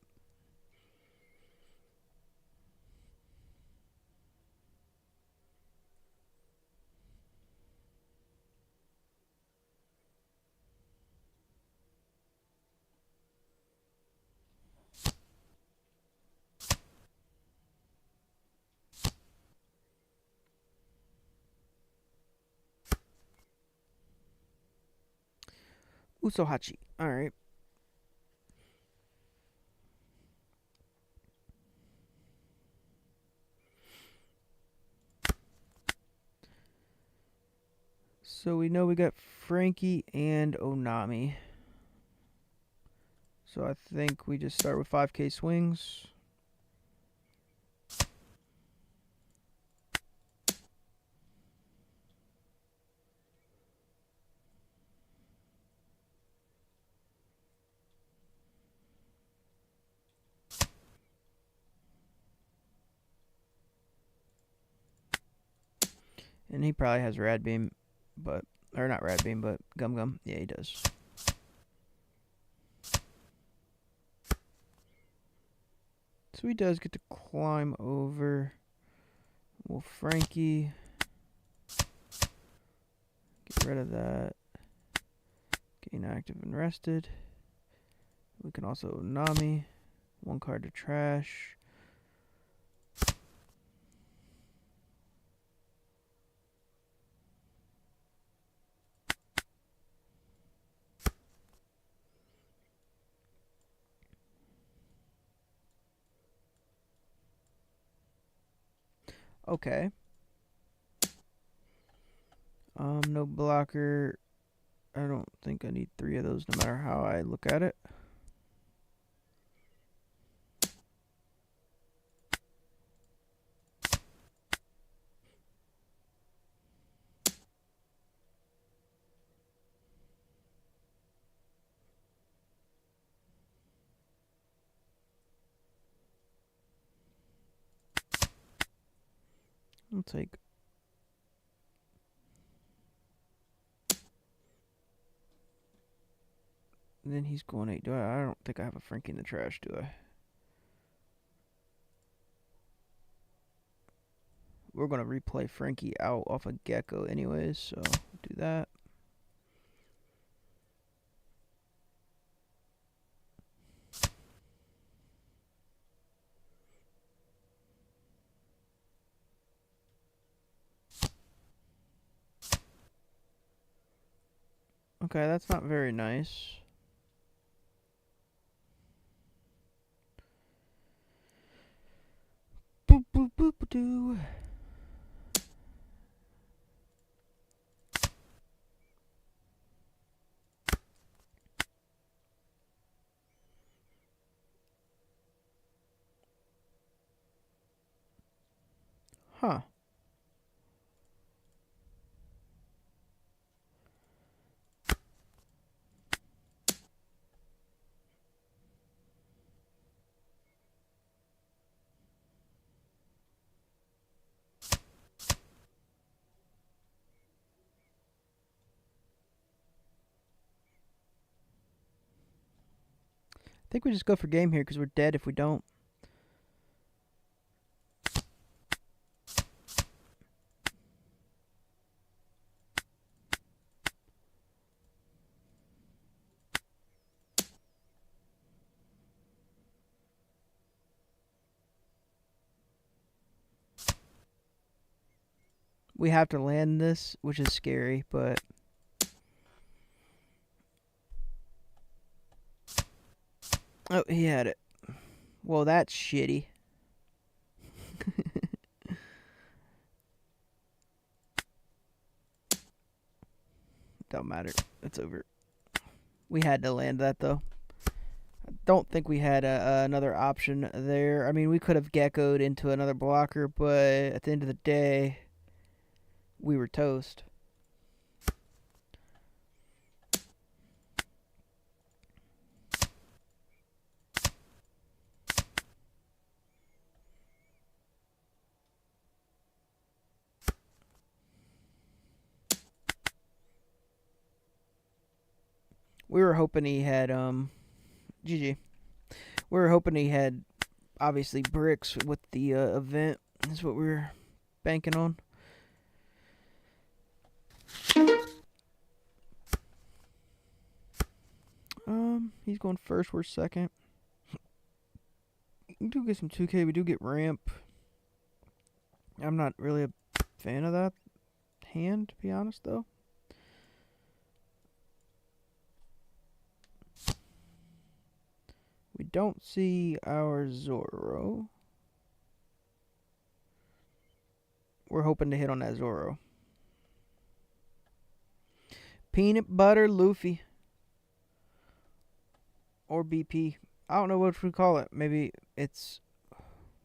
Usohachi. Alright. So we know we got Frankie and Onami. So I think we just start with 5K swings. And he probably has Rad Beam, but, or not Rad Beam, but Gum Gum. Yeah, he does. So he does get to climb over. Well, Frankie, get rid of that. Gain active and rested. We can also Nami. 1 card to trash. Okay. No blocker. I don't think I need 3 of those no matter how I look at it. I'll take. And then he's going 8. I don't think I have a Frankie in the trash, do I? We're going to replay Frankie out off a Gecko anyways, so do that. Okay, that's not very nice. Boop, boop, boop, doo. Huh. I think we just go for game here because we're dead if we don't. We have to land this, which is scary, but... Oh, he had it. Well, that's shitty. Don't matter. It's over. We had to land that, though. I don't think we had another option there. I mean, we could have geckoed into another blocker, but at the end of the day, we were toast. We were hoping he had GG. We were hoping he had obviously bricks with the event. That's what we were banking on. He's going first. We're second. We do get some 2K. We do get ramp. I'm not really a fan of that hand, to be honest, though. We don't see our Zoro. We're hoping to hit on that Zoro. Peanut Butter Luffy. Or BP. I don't know what we call it. Maybe it's...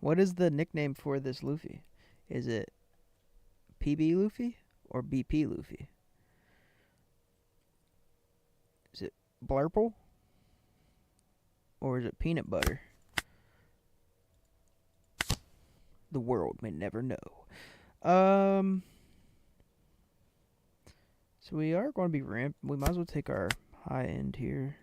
What is the nickname for this Luffy? Is it PB Luffy or BP Luffy? Is it Blurple? Or is it Peanut Butter? The world may never know. So we are going to be ramp. We might as well take our high end here.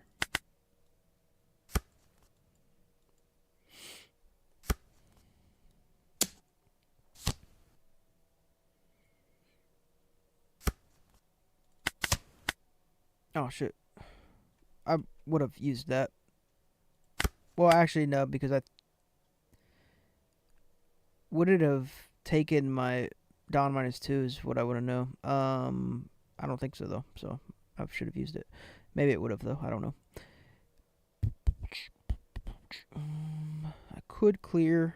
Oh shit. I would have used that. Well, actually no, because would it have taken my Dawn -2 is what I want to know. I don't think so though. So I should have used it. Maybe it would have though. I don't know. I could clear.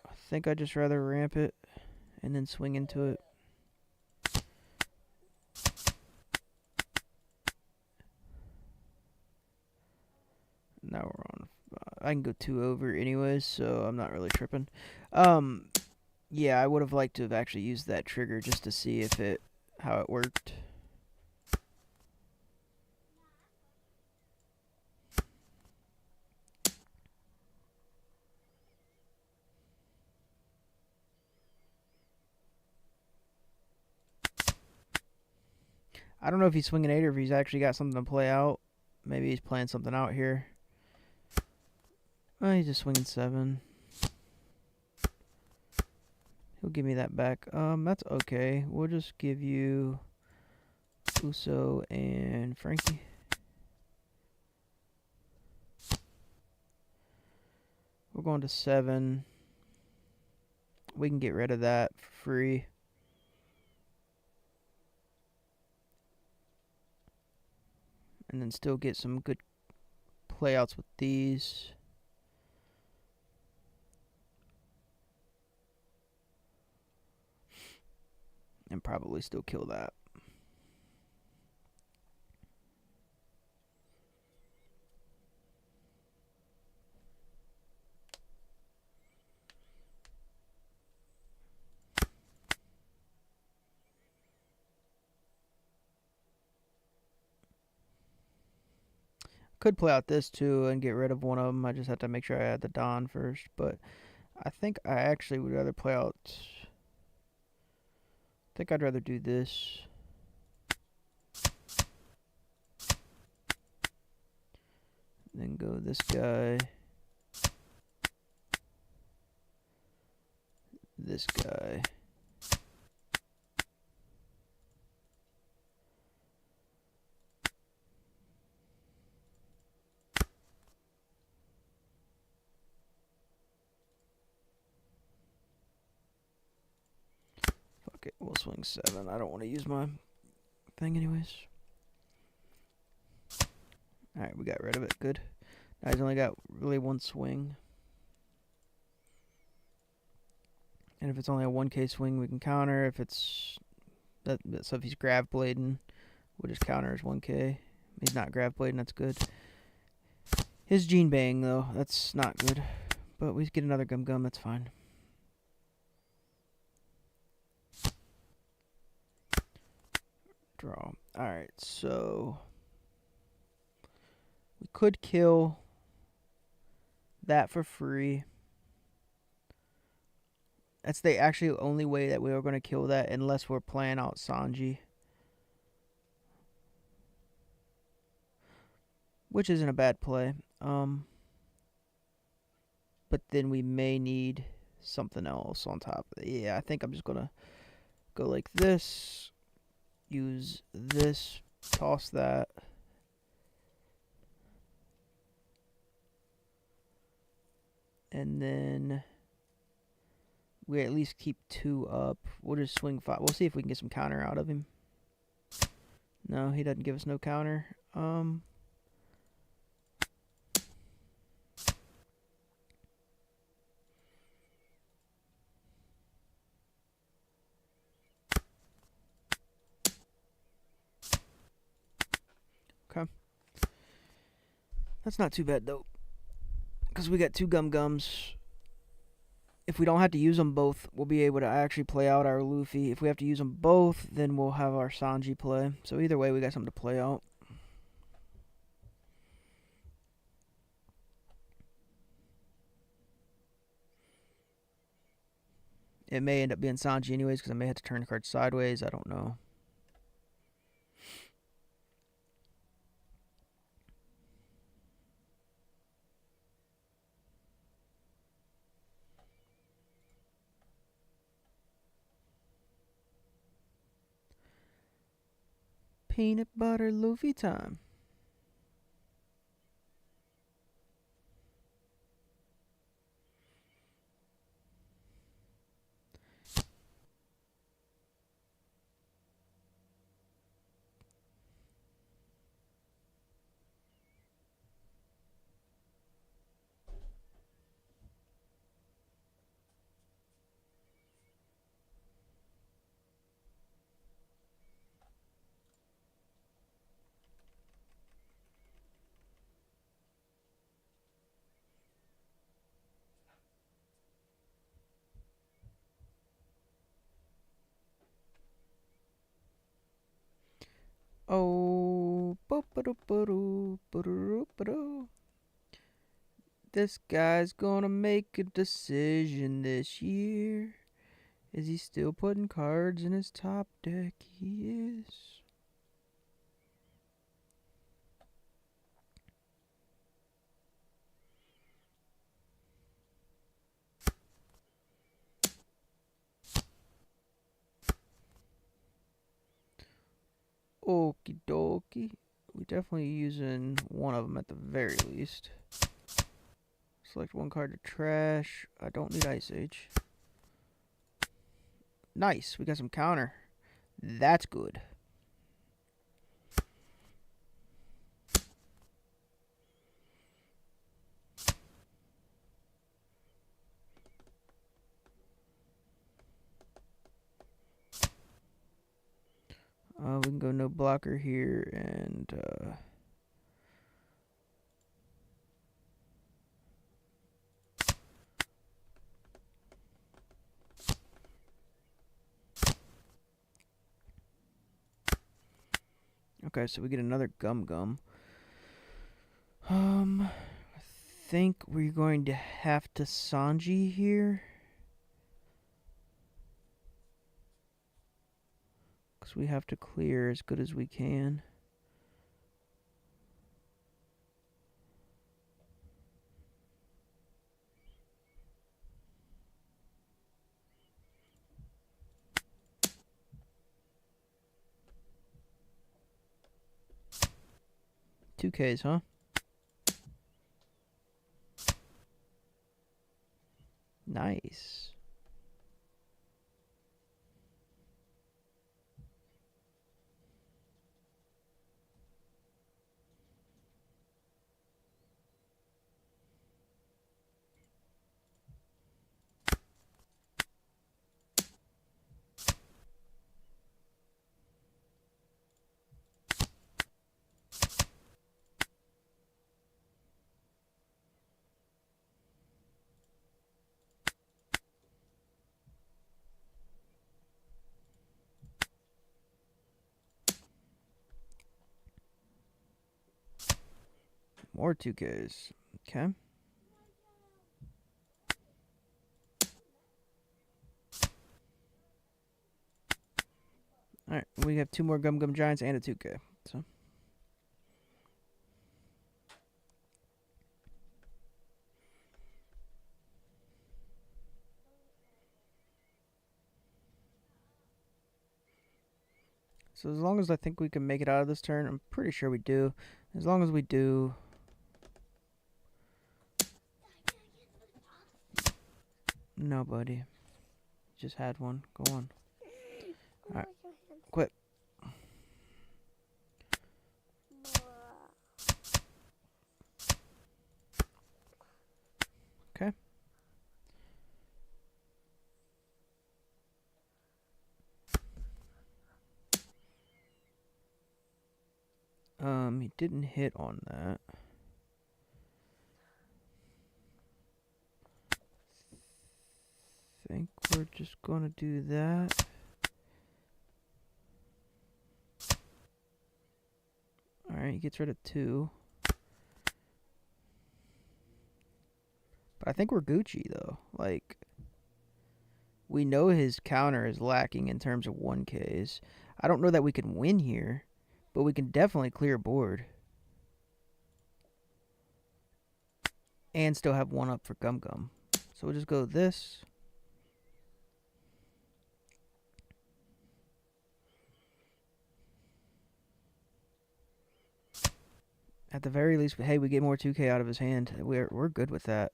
I think I'd just rather ramp it and then swing into it. Now we're on. I can go 2 over anyways, so I'm not really tripping. Yeah, I would have liked to have actually used that trigger just to see how it worked. I don't know if he's swinging 8 or if he's actually got something to play out. Maybe he's playing something out here. Oh, he's just swinging 7. He'll give me that back. That's okay. We'll just give you Uso and Frankie. We're going to 7. We can get rid of that for free. And then still get some good playouts with these. And probably still kill that. Could play out this too and get rid of one of them. I just have to make sure I add the Dawn first. But I think I actually would rather play out... I think I'd rather do this. Then go this guy. This guy. Fuck it, we'll swing 7. I don't want to use my thing anyways. Alright, we got rid of it. Good. Now he's only got really 1 swing. And if it's only a 1K swing, we can counter. If it's... So if he's grab blading, we'll just counter his 1K. He's not grab blading, that's good. His Gene Bang, though, that's not good. But we get another Gum Gum, that's fine. Draw. Alright, so... We could kill that for free. That's the actually only way that we are going to kill that unless we're playing out Sanji. which isn't a bad play. But then we may need something else on top of it. Yeah, I think I'm just gonna go like this, use this, toss that. And then we at least keep 2 up. We'll just swing 5. We'll see if we can get some counter out of him. No, he doesn't give us no counter. Okay. That's not too bad, though. Because we got 2 gums. If we don't have to use them both, we'll be able to actually play out our Luffy. If we have to use them both, then we'll have our Sanji play. So either way, we got something to play out. It may end up being Sanji anyways, because I may have to turn the card sideways. I don't know. Peanut butter Luffy time. Oh, this guy's gonna make a decision this year. Is he still putting cards in his top deck? He is. Okie dokie. We're definitely using one of them at the very least. Select one card to trash. I don't need Ice Age. Nice. We got some counter. That's good. We can go no blocker here and okay, so we get another gum. I think we're going to have to Sanji here. Because we have to clear as good as we can. Two Ks, huh? Nice. More 2Ks. Okay. Alright, we have 2 more Gum Giants and a 2K. So So as long as I think we can make it out of this turn, I'm pretty sure we do. As long as we do... No, buddy. Just had one. Go on. Alright. Quit. Okay. He didn't hit on that. Think we're just gonna do that. Alright, he gets rid of 2. But I think we're Gucci, though. Like, we know his counter is lacking in terms of 1Ks. I don't know that we can win here, but we can definitely clear board. And still have 1 up for Gum Gum. So we'll just go this. At the very least, hey, we get more 2K out of his hand. We're good with that.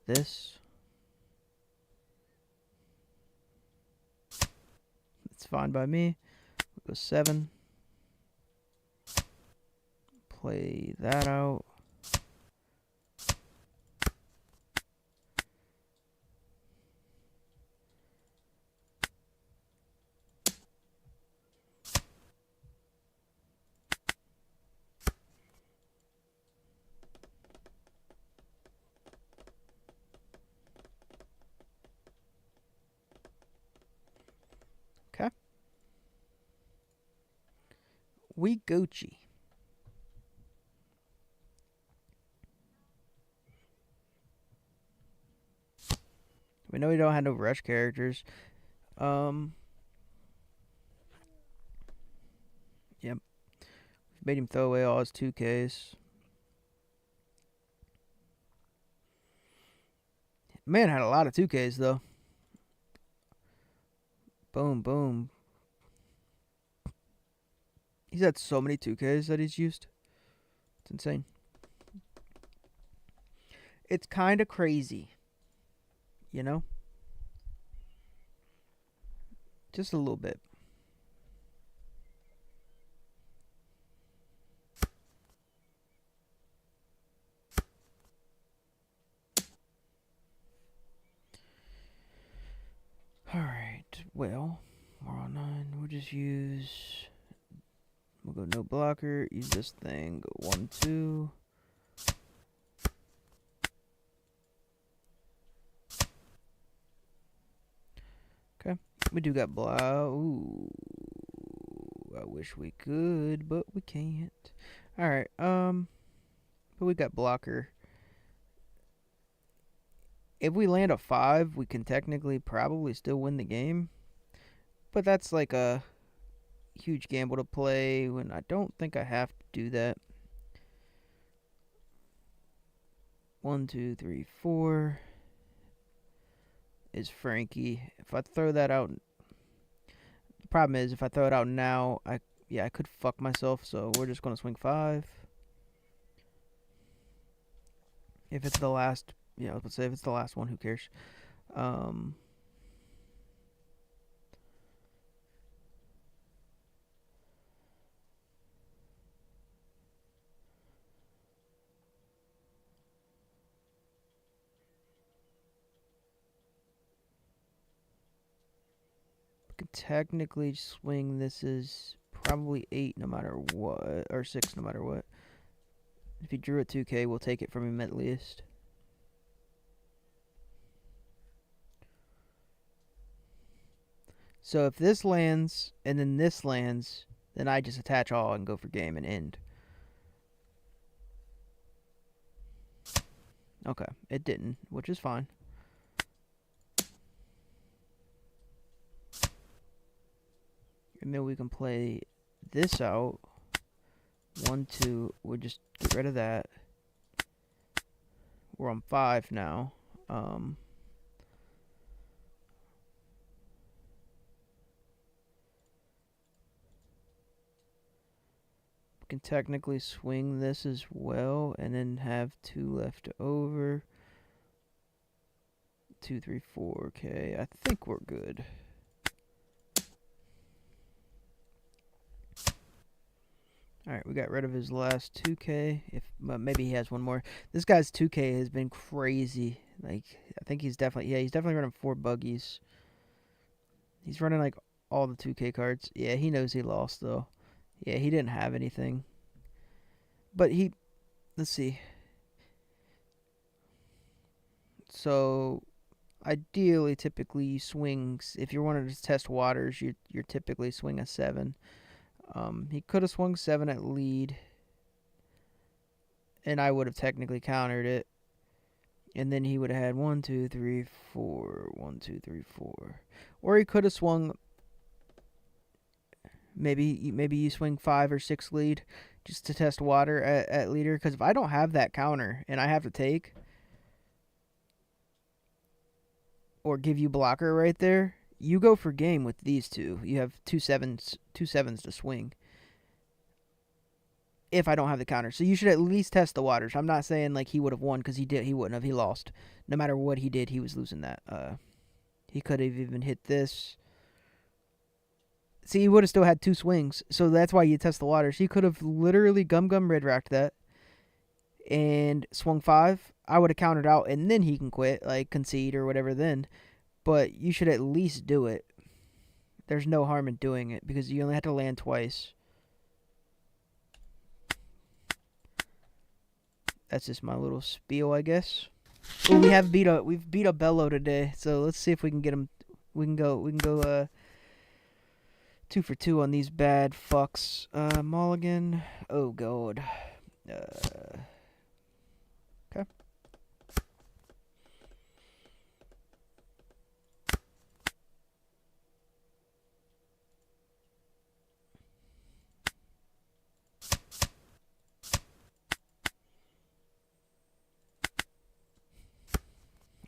This. It's fine by me. We'll go 7. Play that out. Okay. We Gucci. We know we don't have no rush characters. Yep. Made him throw away all his 2Ks. Man had a lot of 2Ks, though. Boom, boom. He's had so many 2Ks that he's used. It's insane. It's kind of crazy. You know? Just a little bit. Alright, well, we're on 9. We'll just use... We'll go no blocker, use this thing, go 1, 2. Okay, we do got ooh, I wish we could, but we can't. Alright, but we got blocker. If we land a 5, we can technically probably still win the game. But that's like a huge gamble to play when I don't think I have to do that. 1, 2, 3, 4 is Frankie. If I throw that out, the problem is if I throw it out now, I could fuck myself. So we're just gonna swing 5. If it's the last, let's say if it's the last one, who cares? Could technically swing this is probably 8 no matter what, or 6 no matter what. If he drew a 2K, we'll take it from him at least. So if this lands and then this lands, then I just attach all and go for game and end. Okay, it didn't, which is fine. And then we can play this out. 1, 2. We'll just get rid of that. We're on 5 now. We can technically swing this as well and then have 2 left over. 2, 3, 4. Okay, I think we're good. Alright, we got rid of his last 2K. Maybe he has one more. This guy's 2K has been crazy. Like, I think he's definitely running 4 buggies. He's running like all the 2K cards. Yeah, he knows he lost though. Yeah, he didn't have anything. But let's see. So, ideally, typically you swing, if you're wanting to test waters, you're typically swing a 7. He could have swung 7 at lead, and I would have technically countered it. And then he would have had 1, 2, 3, 4. 1, 2, 3, 4. Or he could have swung. Maybe you swing 5 or 6 lead just to test water at leader. Because if I don't have that counter and I have to take or give you blocker right there, you go for game with these two. You have 2 sevens to swing. If I don't have the counter, so you should at least test the waters. I'm not saying like he would have won because he wouldn't have. He lost. No matter what he did, he was losing that. He could have even hit this. See, he would have still had 2 swings, so that's why you test the waters. He could have literally gum red racked that and swung 5. I would have countered out, and then he can quit, like concede or whatever. Then, but you should at least do it. There's no harm in doing it because you only have to land twice. That's just my little spiel, I guess. Ooh, we've beat a Bello today, so let's see if we can get him. We can go 2 for 2 on these bad fucks. Mulligan. Oh god. Okay.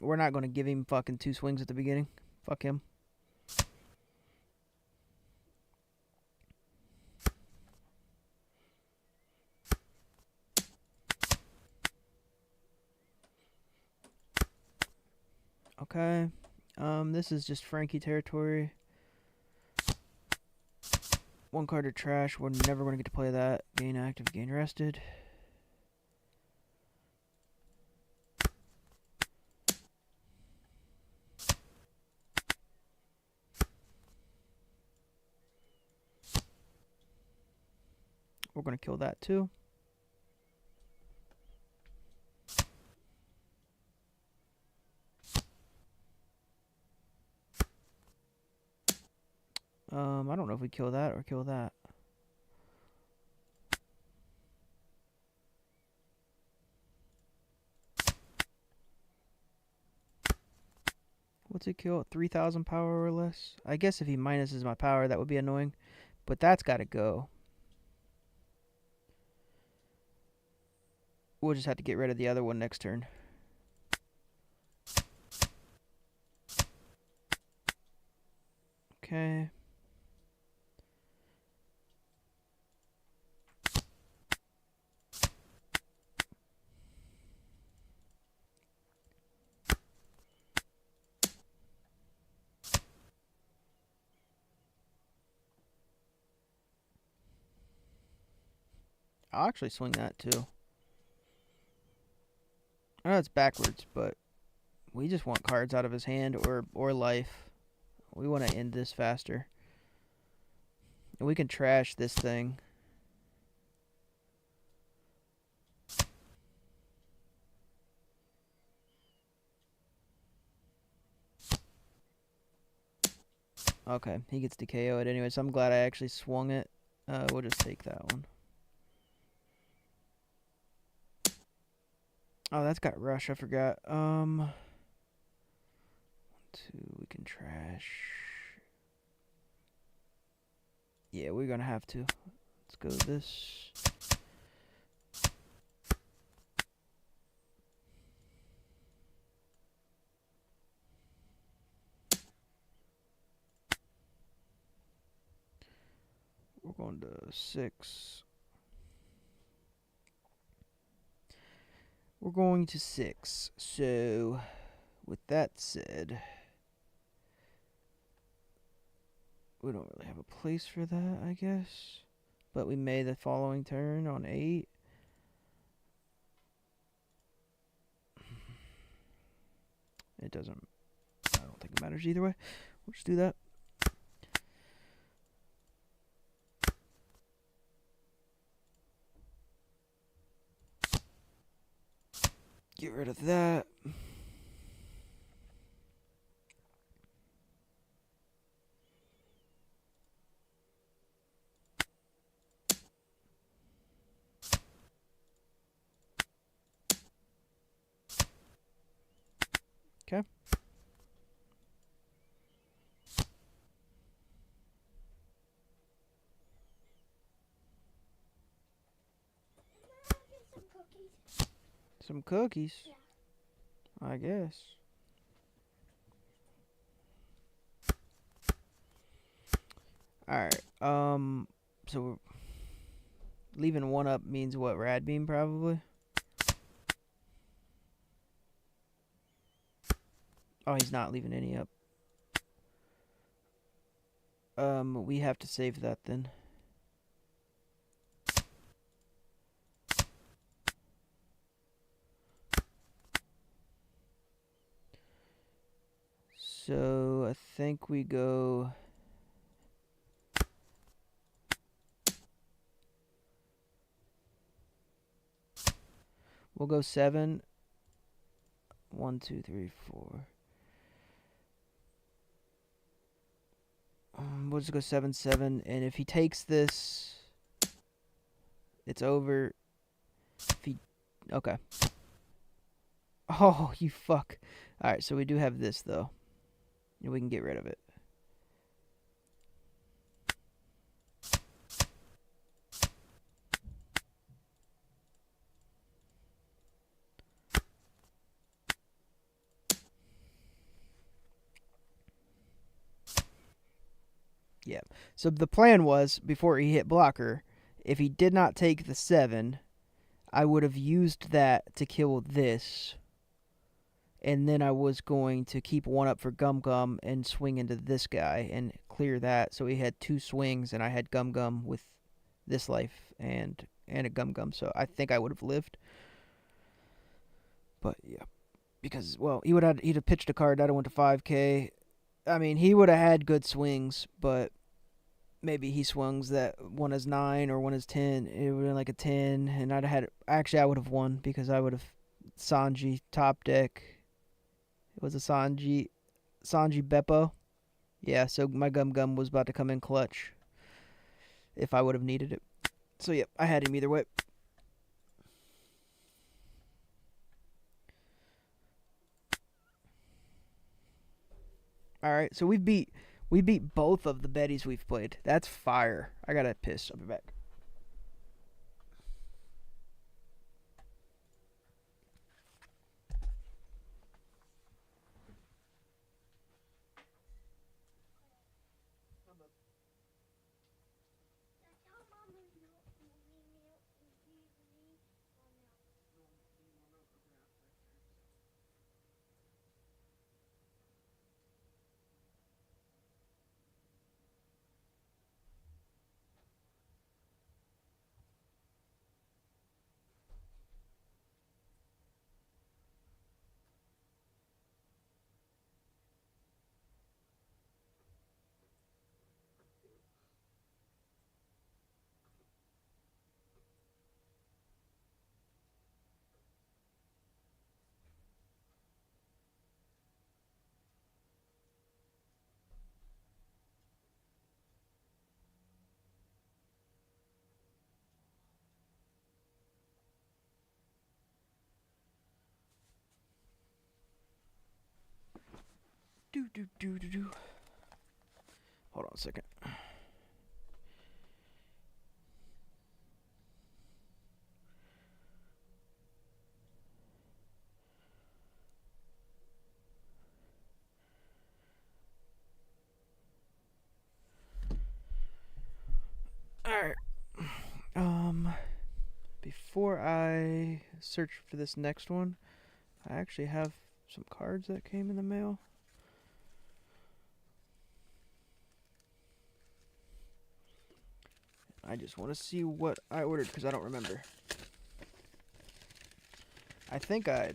We're not gonna give him fucking 2 swings at the beginning. Fuck him. Okay. This is just Frankie territory. 1 card to trash. We're never gonna get to play that. Gain active, gain rested. We're gonna kill that too. I don't know if we kill that or kill that. What's it kill? 3,000 power or less? I guess if he minuses my power, that would be annoying. But that's gotta go. We'll just have to get rid of the other one next turn. Okay. I'll actually swing that too. I know it's backwards, but we just want cards out of his hand or life. We want to end this faster. And we can trash this thing. Okay, he gets to KO it anyway, so I'm glad I actually swung it. We'll just take that one. Oh, that's got rush, I forgot. 1, 2, we can trash. Yeah, we're gonna have to. Let's go this. We're going to 6. we're going to 6. So, with that said, we don't really have a place for that, I guess. But we may the following turn on 8. It doesn't, I don't think it matters either way. We'll just do that. Get rid of that. Okay. Some cookies? Yeah. I guess. Alright, so leaving 1 up means what? Rad beam, probably? Oh, he's not leaving any up. We have to save that then. So, I think we go... We'll go 7. 1, 2, 3, 4. We'll just go 7, 7. And if he takes this, it's over. If he... Okay. Oh, you fuck. Alright, so we do have this, though. And we can get rid of it. Yeah. So the plan was, before he hit blocker, if he did not take the 7, I would have used that to kill this. And then I was going to keep 1 up for Gum Gum and swing into this guy and clear that. So he had 2 swings, and I had Gum Gum with this life and a Gum Gum. So I think I would have lived. But yeah, because well, he'd have pitched a card that went to 5K. I mean, he would have had good swings, but maybe he swings that one is 9 or one is 10. It would have been like a 10, and I'd have had. Actually, I would have won because I would have Sanji top deck. It was a Sanji Beppo. Yeah, so my Gum Gum was about to come in clutch if I would have needed it. So yeah, I had him either way. All right, so we beat both of the Bettys we've played. That's fire. I gotta piss. I'll be back. Do. Hold on a second. Alright. before I search for this next one, I actually have some cards that came in the mail. I just want to see what I ordered because I don't remember. I think I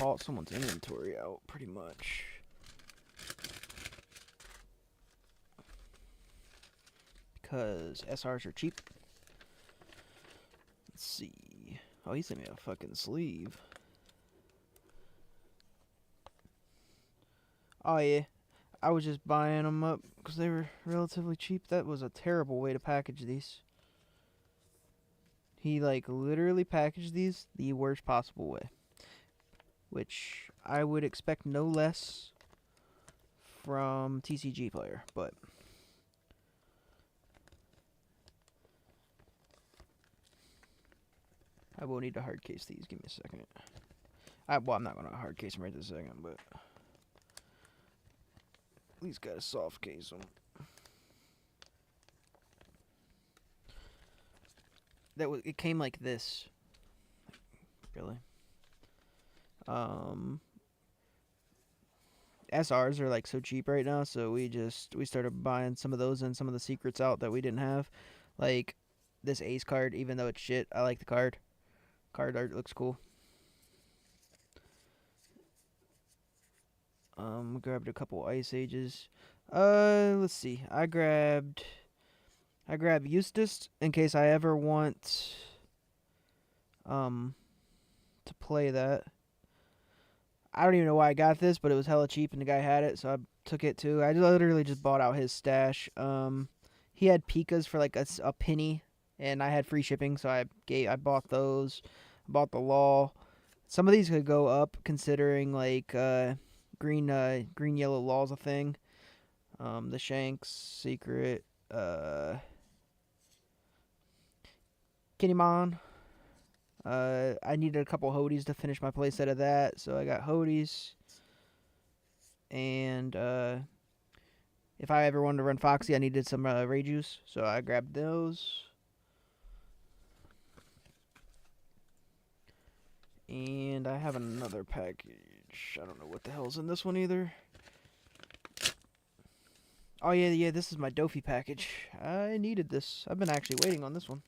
bought someone's inventory out pretty much. Because SRs are cheap. Let's see. Oh, he sent me a fucking sleeve. Oh, yeah. I was just buying them up because they were relatively cheap. That was a terrible way to package these. He, like, literally packaged these the worst possible way. Which I would expect no less from TCG player, but I will need to hard case these. Give me a second. Well, I'm not going to hard case them right this second, but at least got to soft case them. It came like this. Really? SRs are like so cheap right now, so we started buying some of those and some of the secrets out that we didn't have. Like this Ace card, even though it's shit, I like the card. Card art looks cool. We grabbed a couple Ice Ages. Let's see. I grabbed Eustace in case I ever want to play that. I don't even know why I got this, but it was hella cheap and the guy had it, so I took it too. I literally just bought out his stash. He had Pikas for like a penny, and I had free shipping, so I bought those. Bought the Law. Some of these could go up considering like green yellow Law's a thing. The Shanks secret. Kinnymon. I needed a couple Hodies to finish my playset of that, so I got Hodies. And if I ever wanted to run Foxy, I needed some Rayjuice, so I grabbed those. And I have another package. I don't know what the hell's in this one either. Oh, yeah, this is my Dofi package. I needed this. I've been actually waiting on this one.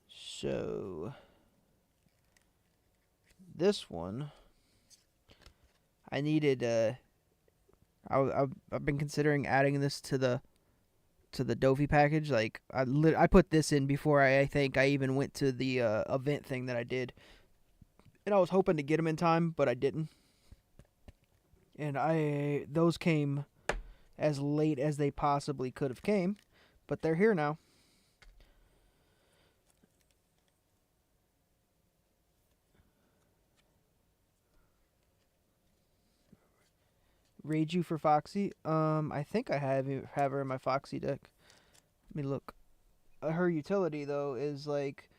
So, this one, I needed, I've been considering adding this to the Dofi package. Like, I put this in before I think I even went to the event thing that I did. And I was hoping to get them in time, but I didn't. And those came as late as they possibly could have came, but they're here now. Rageu for Foxy. I think I have her in my Foxy deck. Let me look. Her utility though is like,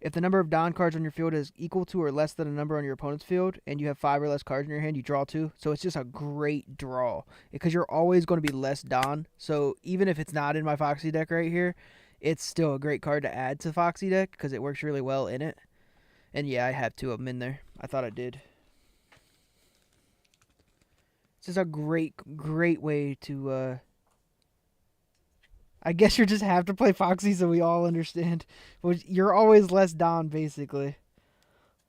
if the number of Don cards on your field is equal to or less than a number on your opponent's field, and you have 5 or less cards in your hand, you draw 2. So it's just a great draw because you're always going to be less Don. So even if it's not in my Foxy deck right here, it's still a great card to add to Foxy deck because it works really well in it. And yeah, I have 2 of them in there. I thought I did. This is a great way to, I guess you just have to play Foxy so we all understand. You're always less Don, basically.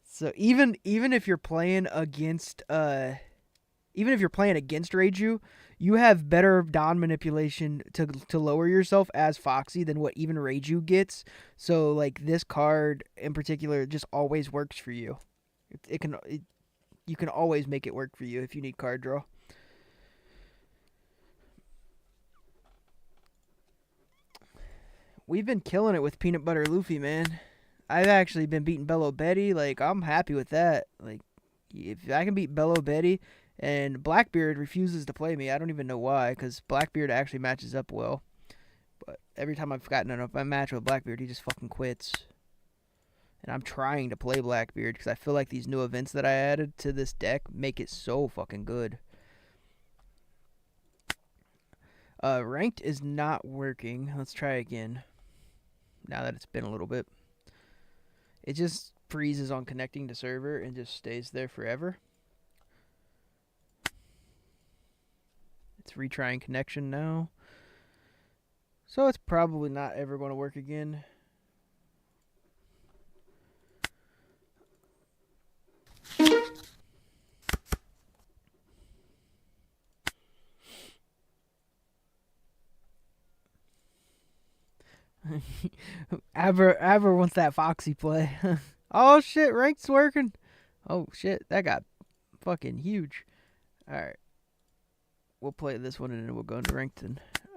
So even if you're playing against, Rageu, you have better Don manipulation to lower yourself as Foxy than what even Rageu gets. So like this card in particular just always works for you. You can always make it work for you if you need card draw. We've been killing it with Peanut Butter Luffy, man. I've actually been beating Bello Betty. Like, I'm happy with that. Like, if I can beat Bello Betty, and Blackbeard refuses to play me. I don't even know why, because Blackbeard actually matches up well. But every time I've gotten a match with Blackbeard, he just fucking quits. And I'm trying to play Blackbeard, because I feel like these new events that I added to this deck make it so fucking good. Ranked is not working. Let's try again. Now that it's been a little bit. It just freezes on connecting to server and just stays there forever. It's retrying connection now. So it's probably not ever going to work again. Ever wants that Foxy play. Oh shit, ranked's working. Oh shit, that got fucking huge. Alright. We'll play this one and then we'll go into ranked.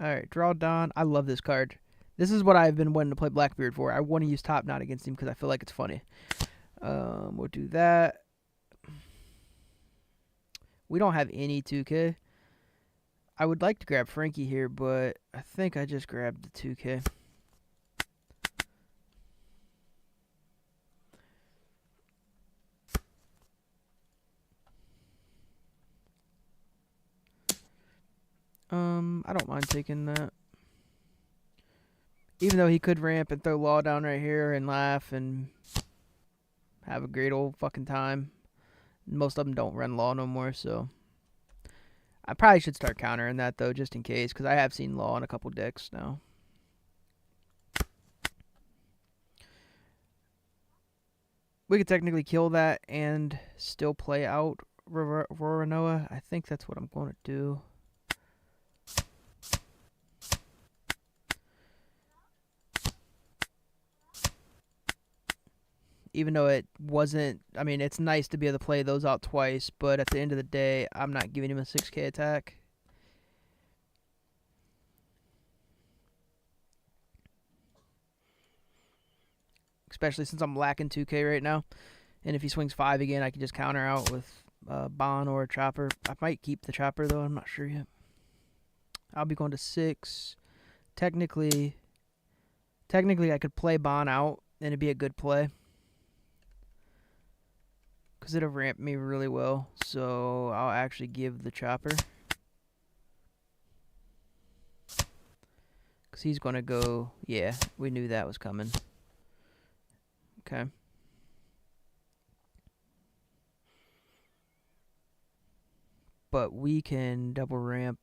Alright, draw Don. I love this card. This is what I've been wanting to play Blackbeard for. I want to use Top Knot against him because I feel like it's funny. We'll do that. We don't have any 2K. I would like to grab Frankie here, but I think I just grabbed the 2K. I don't mind taking that. Even though he could ramp and throw Law down right here and laugh and have a great old fucking time. Most of them don't run Law no more, so I probably should start countering that though, just in case, because I have seen Law in a couple decks now. We could technically kill that and still play out Roronoa. I think that's what I'm going to do. Even though it wasn't, I mean, it's nice to be able to play those out twice, but at the end of the day, I'm not giving him a 6K attack. Especially since I'm lacking 2K right now. And if he swings 5 again, I can just counter out with Bon or a Chopper. I might keep the Chopper, though. I'm not sure yet. I'll be going to 6. Technically, I could play Bon out, and it'd be a good play. Because it'll ramp me really well. So I'll actually give the Chopper. Because he's going to go... Yeah, we knew that was coming. Okay. But we can double ramp.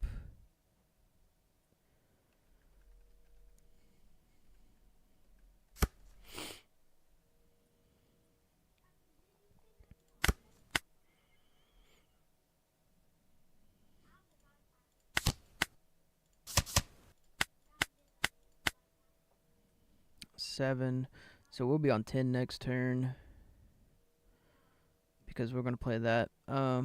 Seven. So we'll be on 10 next turn. Because we're going to play that. Yeah.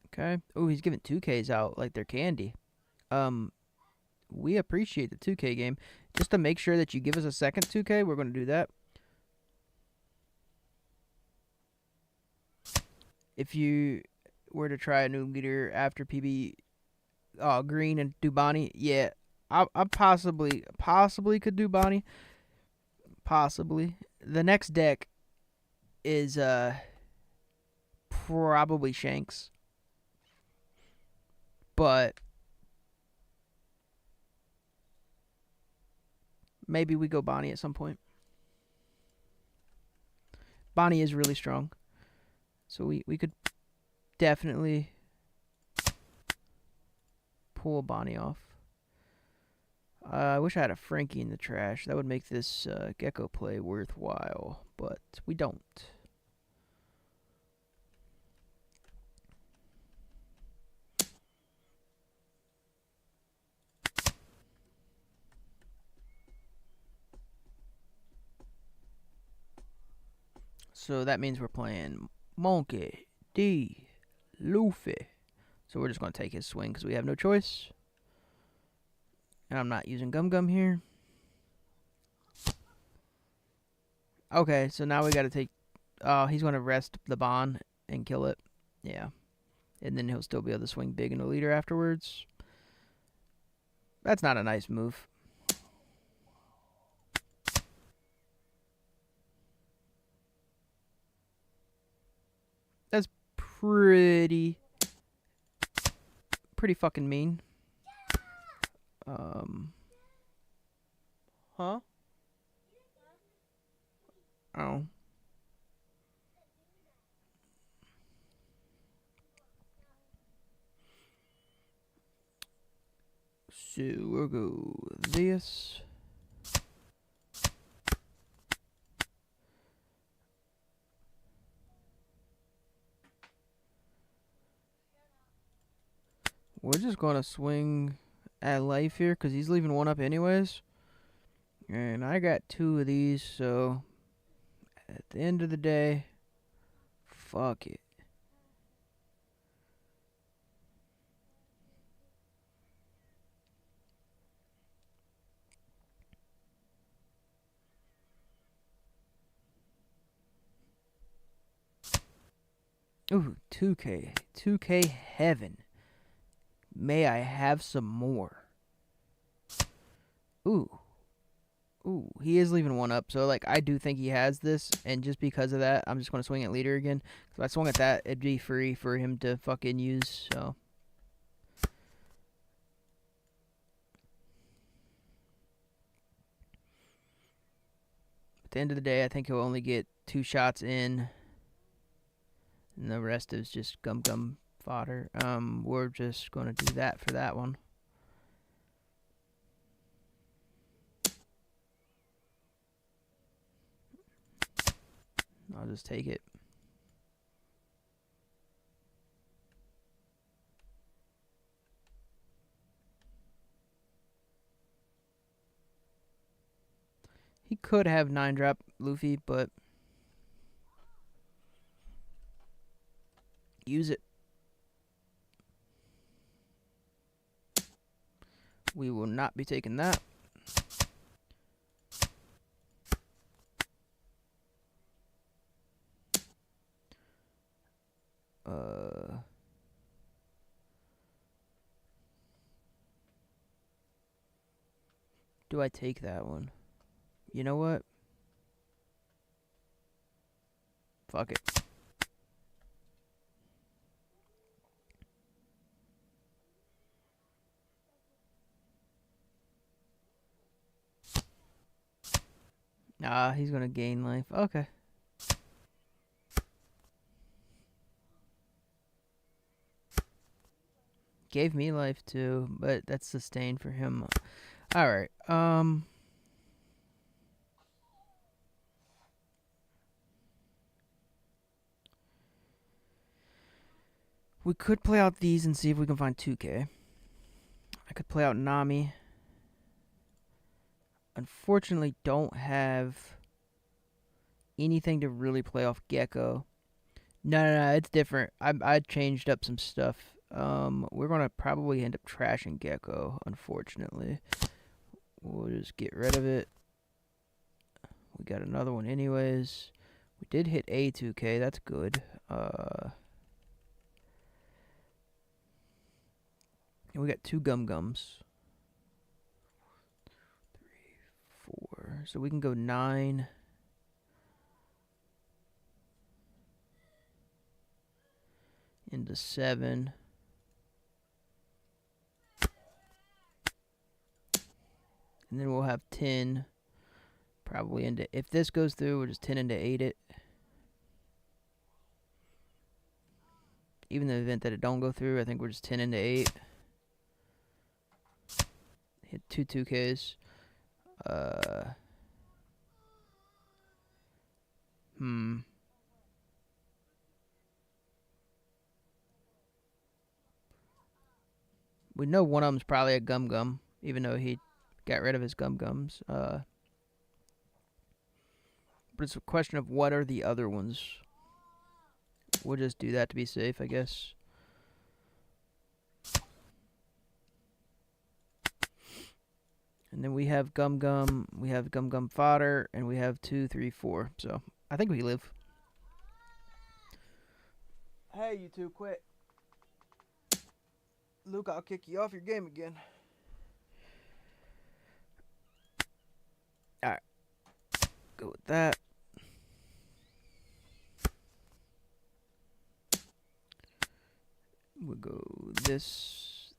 Okay. Oh, he's giving 2Ks out like they're candy. We appreciate the 2K game. Just to make sure that you give us a second 2K, we're going to do that. If you were to try a new leader after PB Green and do Bonnie, yeah, I possibly could do Bonnie. Possibly. The next deck is probably Shanks. But maybe we go Bonnie at some point. Bonnie is really strong. So we could definitely pull Bonnie off. I wish I had a Frankie in the trash. That would make this Gecko play worthwhile. But we don't. So that means we're playing Monkey D. Luffy. So we're just going to take his swing because we have no choice. And I'm not using Gum Gum here. Okay, so now we got to take... Oh, he's going to rest the Bond and kill it. Yeah. and then he'll still be able to swing big into leader afterwards. That's not a nice move. That's pretty fucking mean. Huh? Oh. So we'll go this. We're just gonna swing at life here because he's leaving one up anyways. And I got 2 of these, so at the end of the day, fuck it. Ooh, 2K. 2K heaven. May I have some more? Ooh. Ooh, he is leaving one up, so, like, I do think he has this, and just because of that, I'm just going to swing at leader again. If I swung at that, it'd be free for him to fucking use, so. At the end of the day, I think he'll only get 2 shots in, and the rest is just gum fodder. We're just going to do that for that one. I'll just take it. He could have 9-drop Luffy, but use it. We will not be taking that. Do I take that one? You know what? Fuck it. Ah, he's gonna gain life. Okay. Gave me life too, but that's sustained for him. Alright, we could play out these and see if we can find 2K. I could play out Nami. Unfortunately, don't have anything to really play off Gecko. No, it's different. I changed up some stuff. We're gonna probably end up trashing Gecko, unfortunately. We'll just get rid of it. We got another one anyways. We did hit A2K, that's good. And we got 2 gums. 3, 4. So we can go 9. Into 7. And then we'll have 10. Probably into, if this goes through, we'll just 10 into 8 it. Even the event that it don't go through, I think we're just 10 into 8. Hit 2 2Ks. We know one of them's probably a gum, even though he got rid of his gums. But it's a question of what are the other ones. We'll just do that to be safe, I guess. And then we have gum, we have gum fodder, and we have 2, 3, 4. So I think we live. Hey, you two, quit. Luke, I'll kick you off your game again. Alright. Go with that. We'll go this.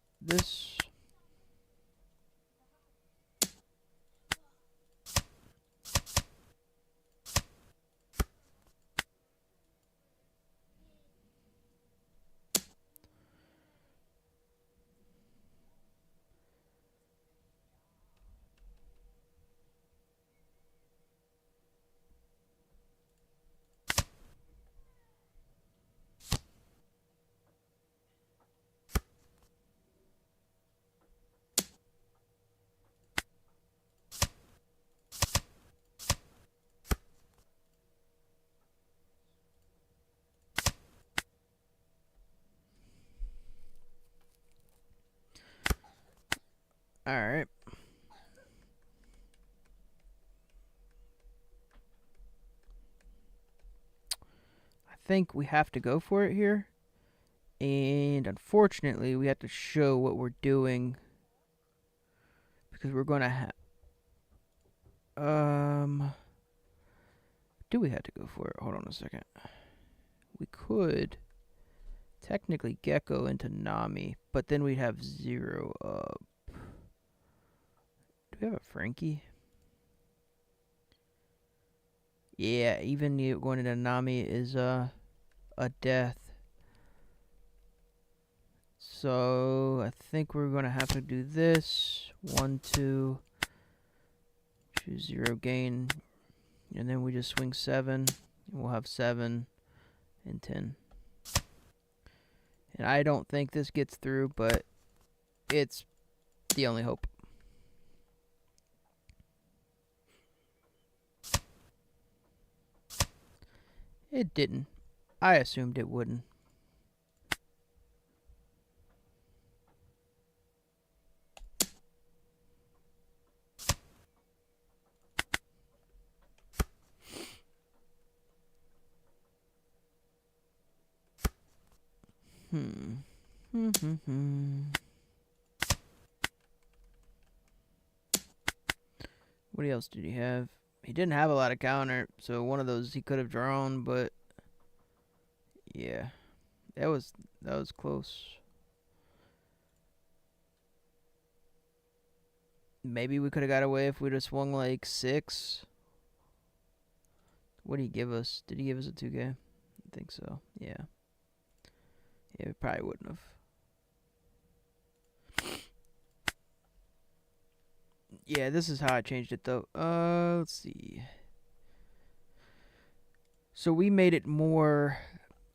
Alright. I think we have to go for it here. And unfortunately, we have to show what we're doing. Because we're going to have... Do we have to go for it? Hold on a second. We could technically Gecko into Nami, but then we'd have 0 up. Do we have a Frankie? Yeah, even going into Nami is a death. So I think we're gonna have to do this. 1, 2, choose 0 gain, and then we just swing 7, and we'll have 7 and 10. And I don't think this gets through, but it's the only hope. It didn't. I assumed it wouldn't. What else did he have? He didn't have a lot of counter, so one of those he could have drawn, but yeah, that was close. Maybe we could have got away if we'd have swung like 6. What did he give us? Did he give us a 2K? I think so. Yeah. Yeah, we probably wouldn't have. Yeah, this is how I changed it though. Let's see. So we made it more.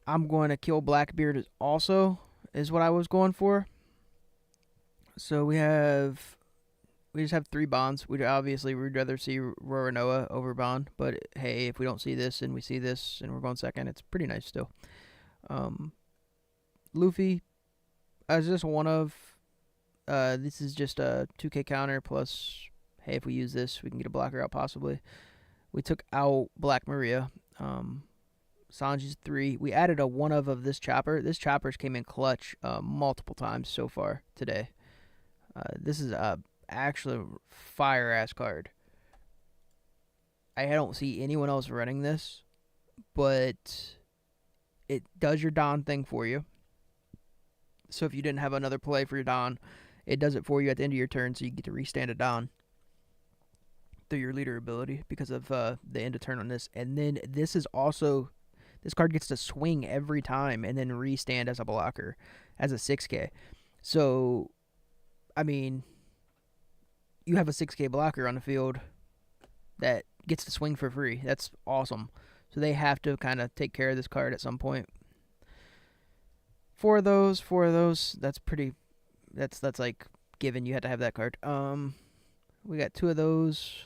I'm going to kill Blackbeard also is what I was going for. So we just have 3 bonds. We'd rather see Roronoa over Bond, but hey, if we don't see this and we see this and we're going second, it's pretty nice still. Luffy, as just one of. This is just a 2K counter plus. Hey, if we use this, we can get a blocker out possibly. We took out Black Maria. Sanji's 3. We added a 1 of this chopper. This chopper's came in clutch multiple times so far today. This is actually a fire ass card. I don't see anyone else running this, but it does your Don thing for you. So if you didn't have another play for your Don, it does it for you at the end of your turn, so you get to restand a Don through your leader ability because of the end of turn on this. And then this is also, this card gets to swing every time and then restand as a blocker as a 6K. So, I mean, you have a 6K blocker on the field that gets to swing for free. That's awesome. So they have to kind of take care of this card at some point. 4 of those, that's pretty, that's like given. You had to have that card. We got 2 of those.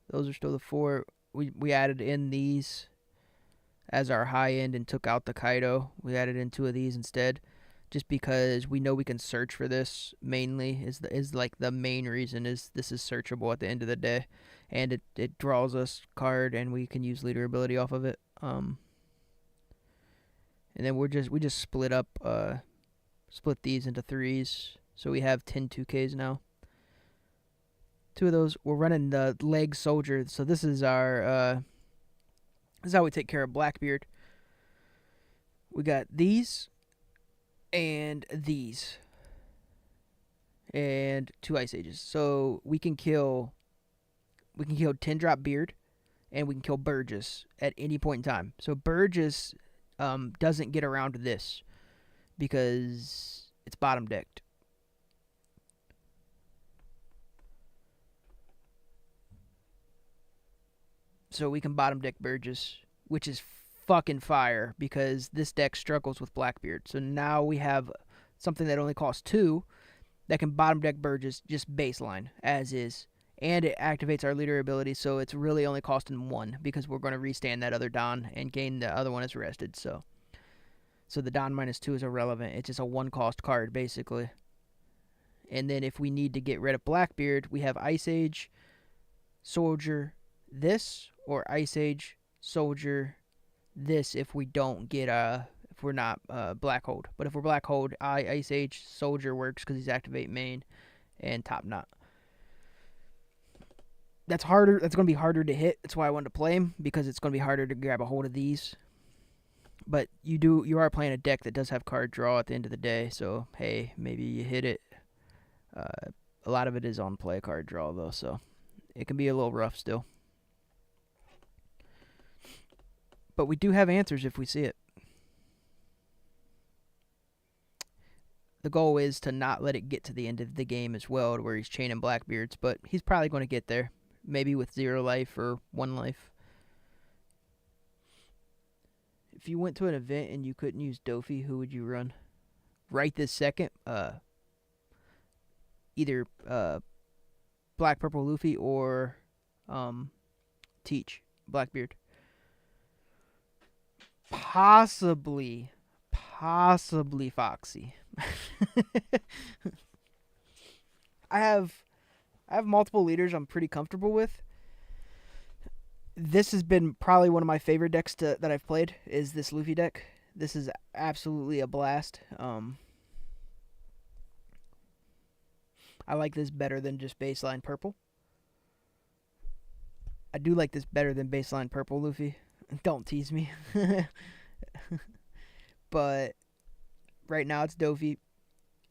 Those are still the 4. We added in these as our high end and took out the Kaido. We added in 2 of these instead, just because we know we can search for this mainly. Is like the main reason is this is searchable at the end of the day, and it draws us card and we can use leader ability off of it. And then we just split up split these into 3s. So we have 10 2Ks now. 2 of those. We're running the leg soldier. So this is our, this is how we take care of Blackbeard. We got these and these. And 2 Ice Ages. So we can kill 10 drop Beard, and we can kill Burgess at any point in time. So Burgess doesn't get around to this because it's bottom decked. So we can bottom deck Burgess, which is fucking fire because this deck struggles with Blackbeard. So now we have something that only costs 2 that can bottom deck Burgess just baseline as is. And it activates our leader ability, so it's really only costing 1 because we're going to restand that other Don and gain the other one as rested. So the Don -2 is irrelevant. It's just a 1 cost card basically. And then if we need to get rid of Blackbeard, we have Ice Age, Soldier, this, or Ice Age, Soldier, this if we don't get if we're not Black Hold. But if we're Black Hold, Ice Age, Soldier works because he's activate main and top knot. That's harder. That's going to be harder to hit. That's why I wanted to play him, because it's going to be harder to grab a hold of these. But you are playing a deck that does have card draw at the end of the day, so hey, maybe you hit it. A lot of it is on play card draw though, so it can be a little rough still. But we do have answers if we see it. The goal is to not let it get to the end of the game as well, to where he's chaining Blackbeards, but he's probably going to get there. Maybe with 0 life or 1 life. If you went to an event and you couldn't use Dofi, who would you run? Right this second, either Black Purple Luffy or Teach Blackbeard. Possibly Foxy. I have multiple leaders I'm pretty comfortable with. This has been probably one of my favorite decks that I've played, is this Luffy deck. This is absolutely a blast. I like this better than just baseline purple. I do like this better than baseline purple Luffy. Don't tease me. But right now it's Dofi.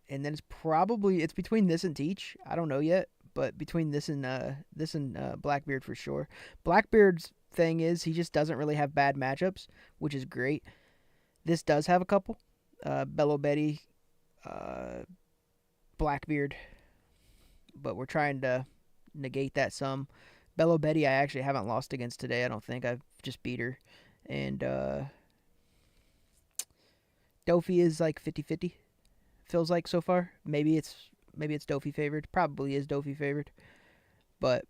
And then it's between this and Teach. I don't know yet, but between this and Blackbeard for sure. Blackbeard's thing is he just doesn't really have bad matchups, which is great. This does have a couple. Bello Betty, Blackbeard, but we're trying to negate that some. Bello Betty I actually haven't lost against today, I don't think. I've just beat her. And Dofi is like 50-50. Feels like so far. Maybe it's Dofi favored. Probably is Dofi favored. But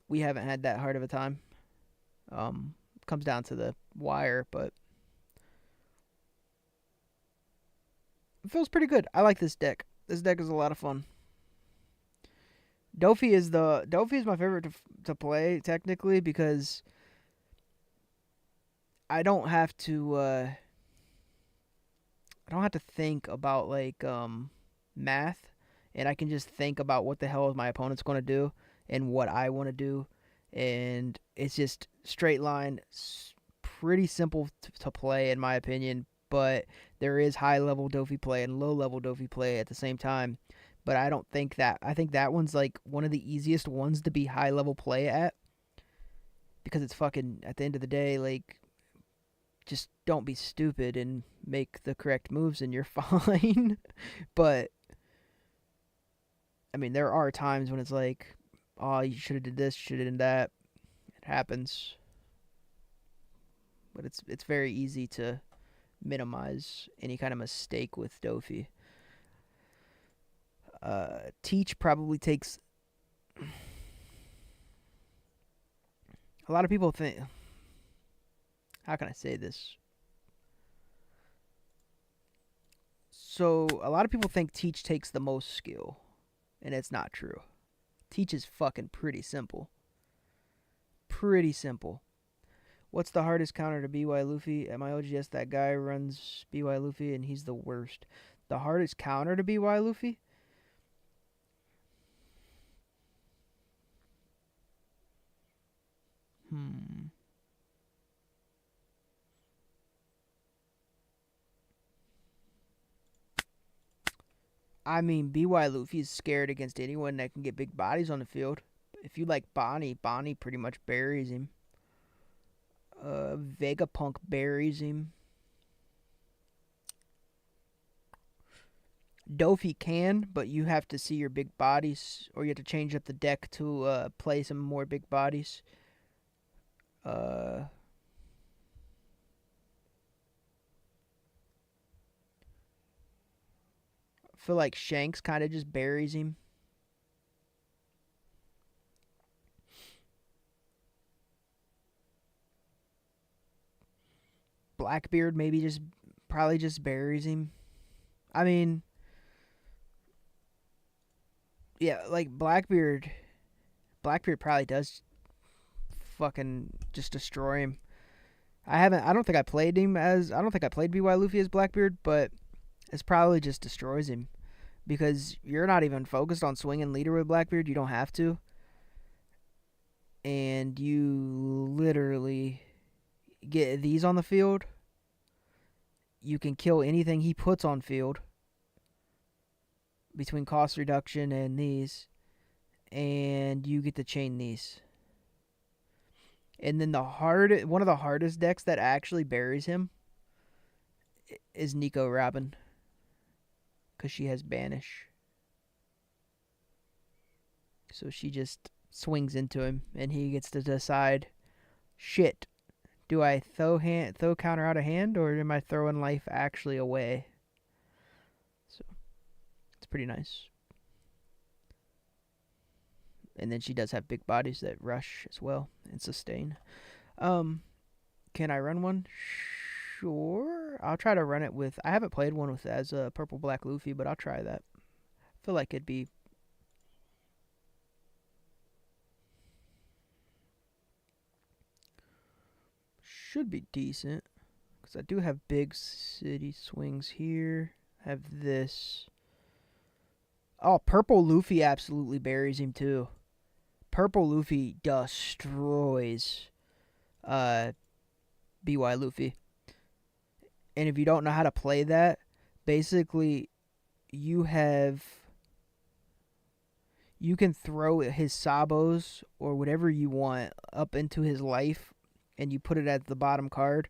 we haven't had that hard of a time. Comes down to the wire, but it feels pretty good. I like this deck. This deck is a lot of fun. Dofi is my favorite to play technically, because I don't have to think about like math, and I can just think about what the hell is my opponent's going to do and what I want to do, and it's just straight line, pretty simple to play in my opinion. But there is high level Dofi play and low level Dofi play at the same time. But I don't think that. I think that one's like one of the easiest ones to be high level play at, because it's fucking, at the end of the day, like, just don't be stupid and make the correct moves and you're fine. But I mean, there are times when it's like, oh, you should have did this, should have done that. It happens. But it's very easy to minimize any kind of mistake with Dofi. Teach probably takes, a lot of people think, how can I say this? So a lot of people think Teach takes the most skill, and it's not true. Teach is fucking pretty simple. Pretty simple. What's the hardest counter to BY Luffy? At my OGS, that guy runs BY Luffy, and he's the worst. The hardest counter to BY Luffy? Hmm. I mean, BY Luffy is scared against anyone that can get big bodies on the field. If you like Bonnie, Bonnie pretty much buries him. Vegapunk buries him. Dofi can, but you have to see your big bodies, or you have to change up the deck to play some more big bodies. I feel like Shanks kind of just buries him. Blackbeard maybe just probably just buries him. I mean, yeah, like Blackbeard probably does fucking just destroy him. I don't think I played him as I don't think I played BY Luffy as Blackbeard, but it's probably just destroys him because you're not even focused on swinging leader with Blackbeard. You don't have to, and you literally get these on the field. You can kill anything he puts on field between cost reduction and these, and you get to chain these. And then one of the hardest decks that actually buries him is Nico Robin, because she has banish. So she just swings into him, and he gets to decide, shit, do I throw counter out of hand, or am I throwing life actually away? So it's pretty nice. And then she does have big bodies that rush as well and sustain. Can I run one? Sure. I'll try to run it with. I haven't played one with as a purple black Luffy, but I'll try that. I feel like it'd be. Should be decent. Because I do have big city swings here. I have this. Oh, purple Luffy absolutely buries him too. Purple Luffy destroys BY Luffy. And if you don't know how to play that, basically you can throw his sabos or whatever you want up into his life, and you put it at the bottom card,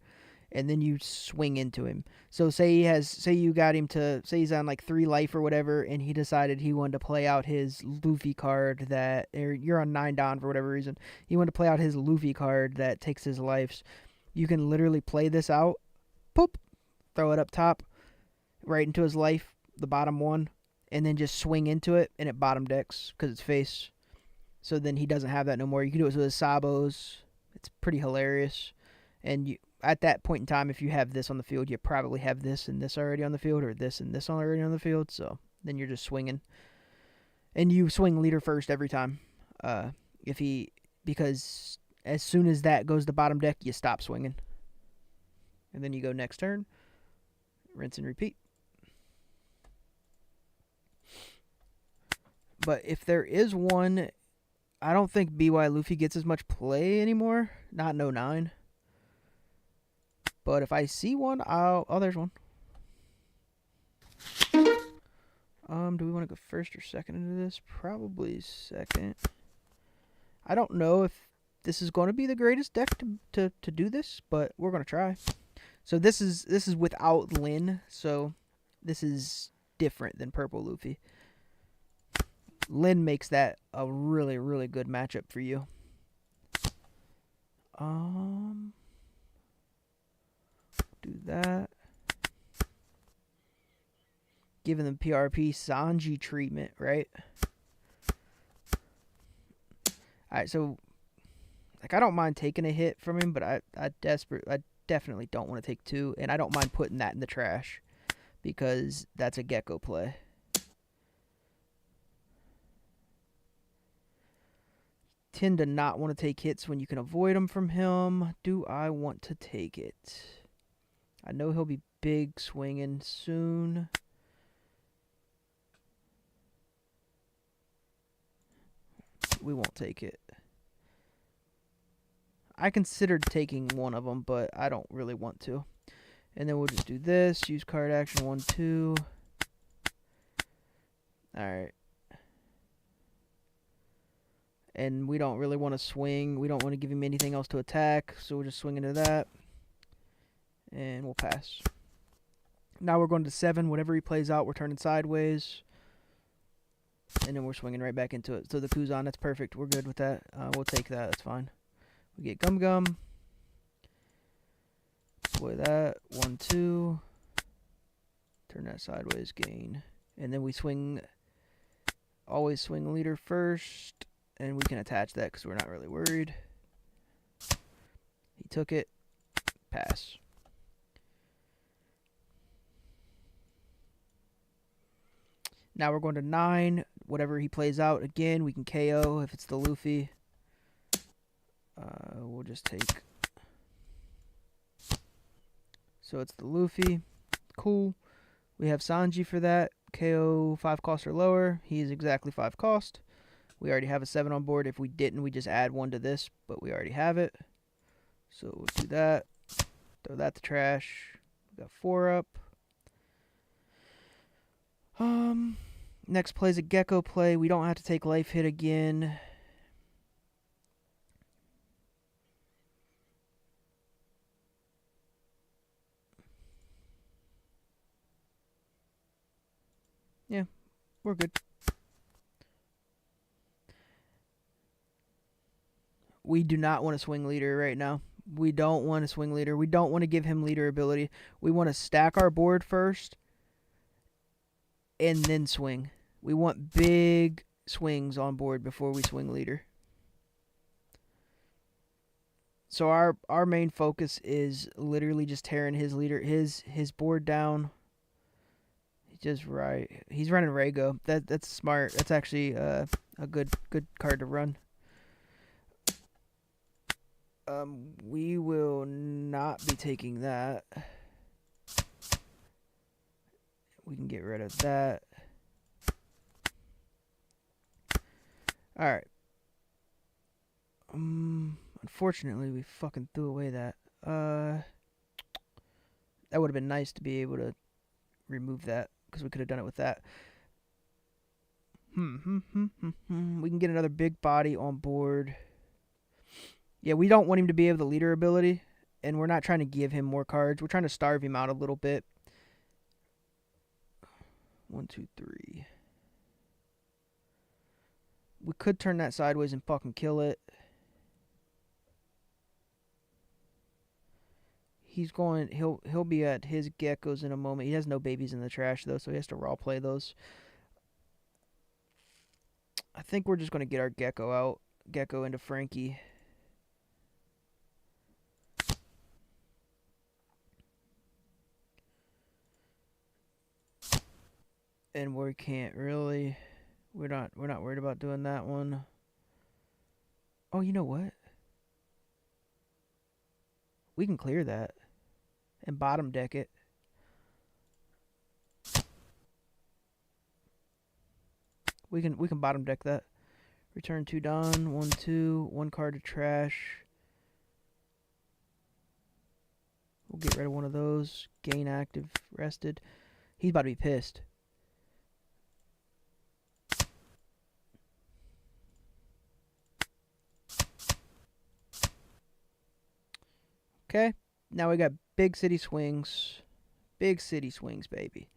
and then you swing into him. So say you got him to, say he's on like 3 life or whatever, and he decided he wanted to play out his Luffy card that, or you're on 9 down for whatever reason, he wanted to play out his Luffy card that takes his lives. You can literally play this out, poop, throw it up top, right into his life, the bottom one, and then just swing into it, and it bottom decks because it's face. So then he doesn't have that no more. You can do it with his sabos. It's pretty hilarious. And at that point in time, if you have this on the field, you probably have this and this already on the field, or this and this already on the field. So then you're just swinging, and you swing leader first every time. Because as soon as that goes to bottom deck, you stop swinging, and then you go next turn, rinse and repeat. But if there is one, I don't think BY Luffy gets as much play anymore. Not in 09. But if I see one, oh, there's one. Do we want to go first or second into this? Probably second. I don't know if this is going to be the greatest deck to do this, but we're going to try. So this is without Lin, so this is different than Purple Luffy. Lin makes that a really, really good matchup for you. Do that. Giving them PRP Sanji treatment, right? Alright, so like I don't mind taking a hit from him, but I definitely don't want to take 2, and I don't mind putting that in the trash because that's a Gecko play. Tend to not want to take hits when you can avoid them from him. Do I want to take it? I know he'll be big swinging soon. we won't take it. I considered taking one of them, but I don't really want to. And then we'll just do this. Use card action 1, 2. Alright. And we don't really want to swing. We don't want to give him anything else to attack. So we'll just swing into that. And we'll pass. Now we're going to 7. Whatever he plays out, we're turning sideways. And then we're swinging right back into it. So the Kuzan, that's perfect. We're good with that. We'll take that. That's fine. We get Gum Gum. Play that. 1, 2. Turn that sideways. Gain. And then we swing. Always swing leader first. And we can attach that because we're not really worried. He took it. Pass. Now we're going to 9. Whatever he plays out, again, we can KO if it's the Luffy. We'll just take. So it's the Luffy. Cool. We have Sanji for that. KO 5 cost or lower. He's exactly 5 cost. We already have a 7 on board. If we didn't, we just add 1 to this, but we already have it. So we'll do that. Throw that to trash. We got 4 up. Next play's a Gecko play. We don't have to take life hit again. Yeah, we're good. We do not want to swing leader right now. We don't want to swing leader. We don't want to give him leader ability. We want to stack our board first and then swing. We want big swings on board before we swing leader. So our main focus is literally just tearing his leader, his board down. Just right. He's running Rago. That's smart. That's actually a good card to run. We will not be taking that. We can get rid of that. Alright. Unfortunately, we fucking threw away that. That would have been nice to be able to remove that, because we could have done it with that. We can get another big body on board. Yeah, we don't want him to be able to leader ability, and we're not trying to give him more cards. We're trying to starve him out a little bit. 1, 2, 3. We could turn that sideways and fucking kill it. He's going. He'll be at his geckos in a moment. He has no babies in the trash though, so he has to raw play those. I think we're just gonna get our gecko out. Gecko into Frankie. And we can't really. We're not worried about doing that one. Oh, you know what? We can clear that and bottom deck it. We can bottom deck that. Return 2 done. 1, 2. 1 card to trash. We'll get rid of one of those. Gain active. Rested. He's about to be pissed. Okay. Now we got big city swings. Big city swings, baby.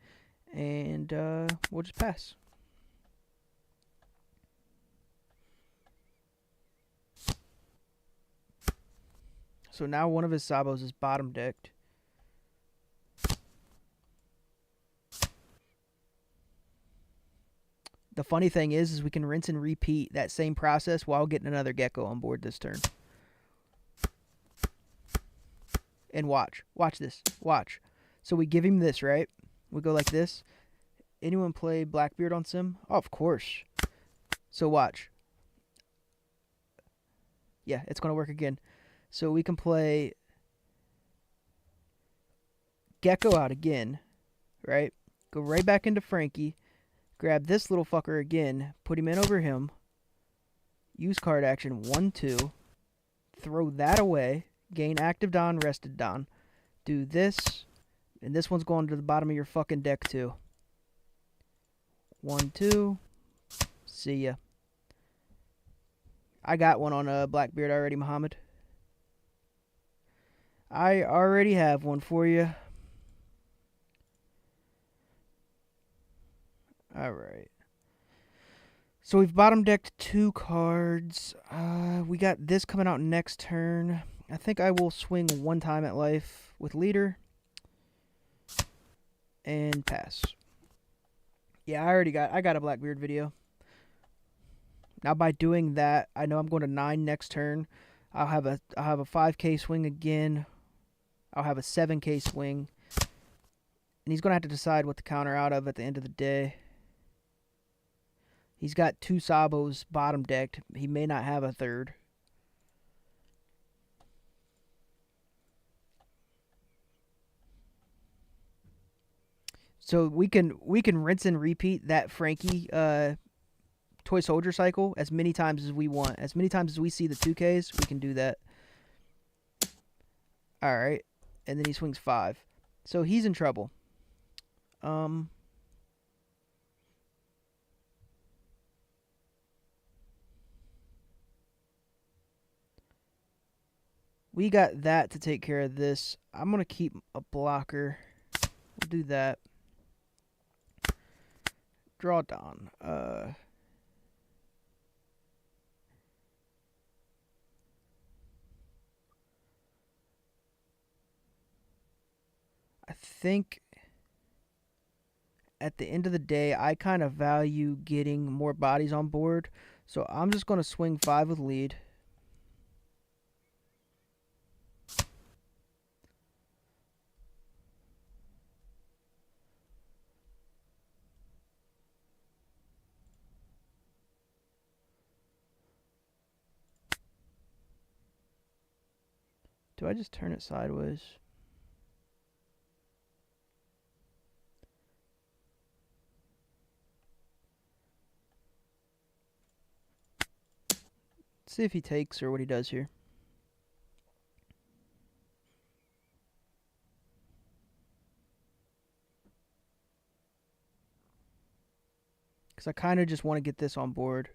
And we'll just pass. So now one of his Sabos is bottom decked. The funny thing is we can rinse and repeat that same process while getting another gecko on board this turn. And watch. Watch this. Watch. So we give him this, right? We go like this. Anyone play Blackbeard on Sim? Oh, of course. So watch. Yeah, it's going to work again. So we can play Gecko out again, right? Go right back into Frankie. Grab this little fucker again. Put him in over him. use card action 1/2, throw that away, gain active Don, rested Don. Do this, and this one's going to the bottom of your fucking deck too. 1/2. See ya. I got one on Blackbeard already, Muhammad. I already have one for you. Alright. So we've bottom decked 2 cards. We got this coming out next turn. I think I will swing 1 time at life with leader. And pass. Yeah, I got a Blackbeard video. Now by doing that, I know I'm going to 9 next turn. I'll have a 5k swing again. I'll have a 7k swing. And he's going to have to decide what to counter out of at the end of the day. He's got 2 Sabos bottom decked. He may not have a third. So we can rinse and repeat that Frankie toy soldier cycle as many times as we want. As many times as we see the 2Ks, we can do that. Alright. And then he swings 5. So he's in trouble. We got that to take care of this. I'm going to keep a blocker. We'll do that. Draw Don. I think at the end of the day, I kind of value getting more bodies on board. So I'm just going to swing 5 with lead. Do I just turn it sideways? Let's see if he takes or what he does here. Because I kind of just want to get this on board.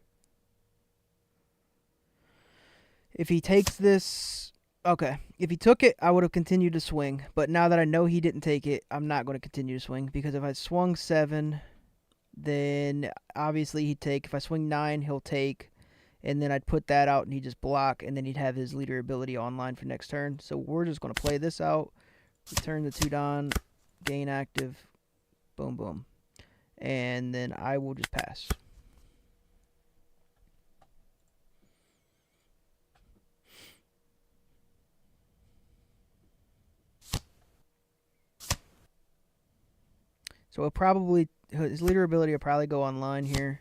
If he takes this... Okay, if he took it, I would have continued to swing. But now that I know he didn't take it, I'm not going to continue to swing. Because if I swung 7, then obviously he'd take. If I swing 9, he'll take. And then I'd put that out and he'd just block. And then he'd have his leader ability online for next turn. So we're just going to play this out. Return the 2 Don. Gain active. Boom, boom. And then I will just pass. So his leader ability will probably go online here.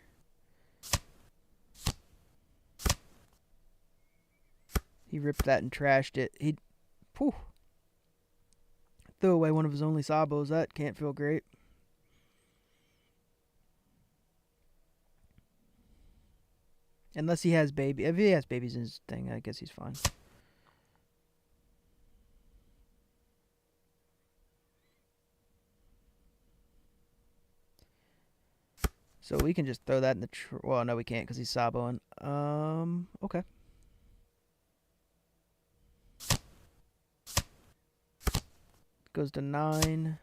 He ripped that and trashed it. He threw away one of his only Sabos. That can't feel great. Unless he has baby. If he has babies in his thing, I guess he's fine. So we can just throw that in the... well, no, we can't because he's Saboing. Okay. Goes to 9.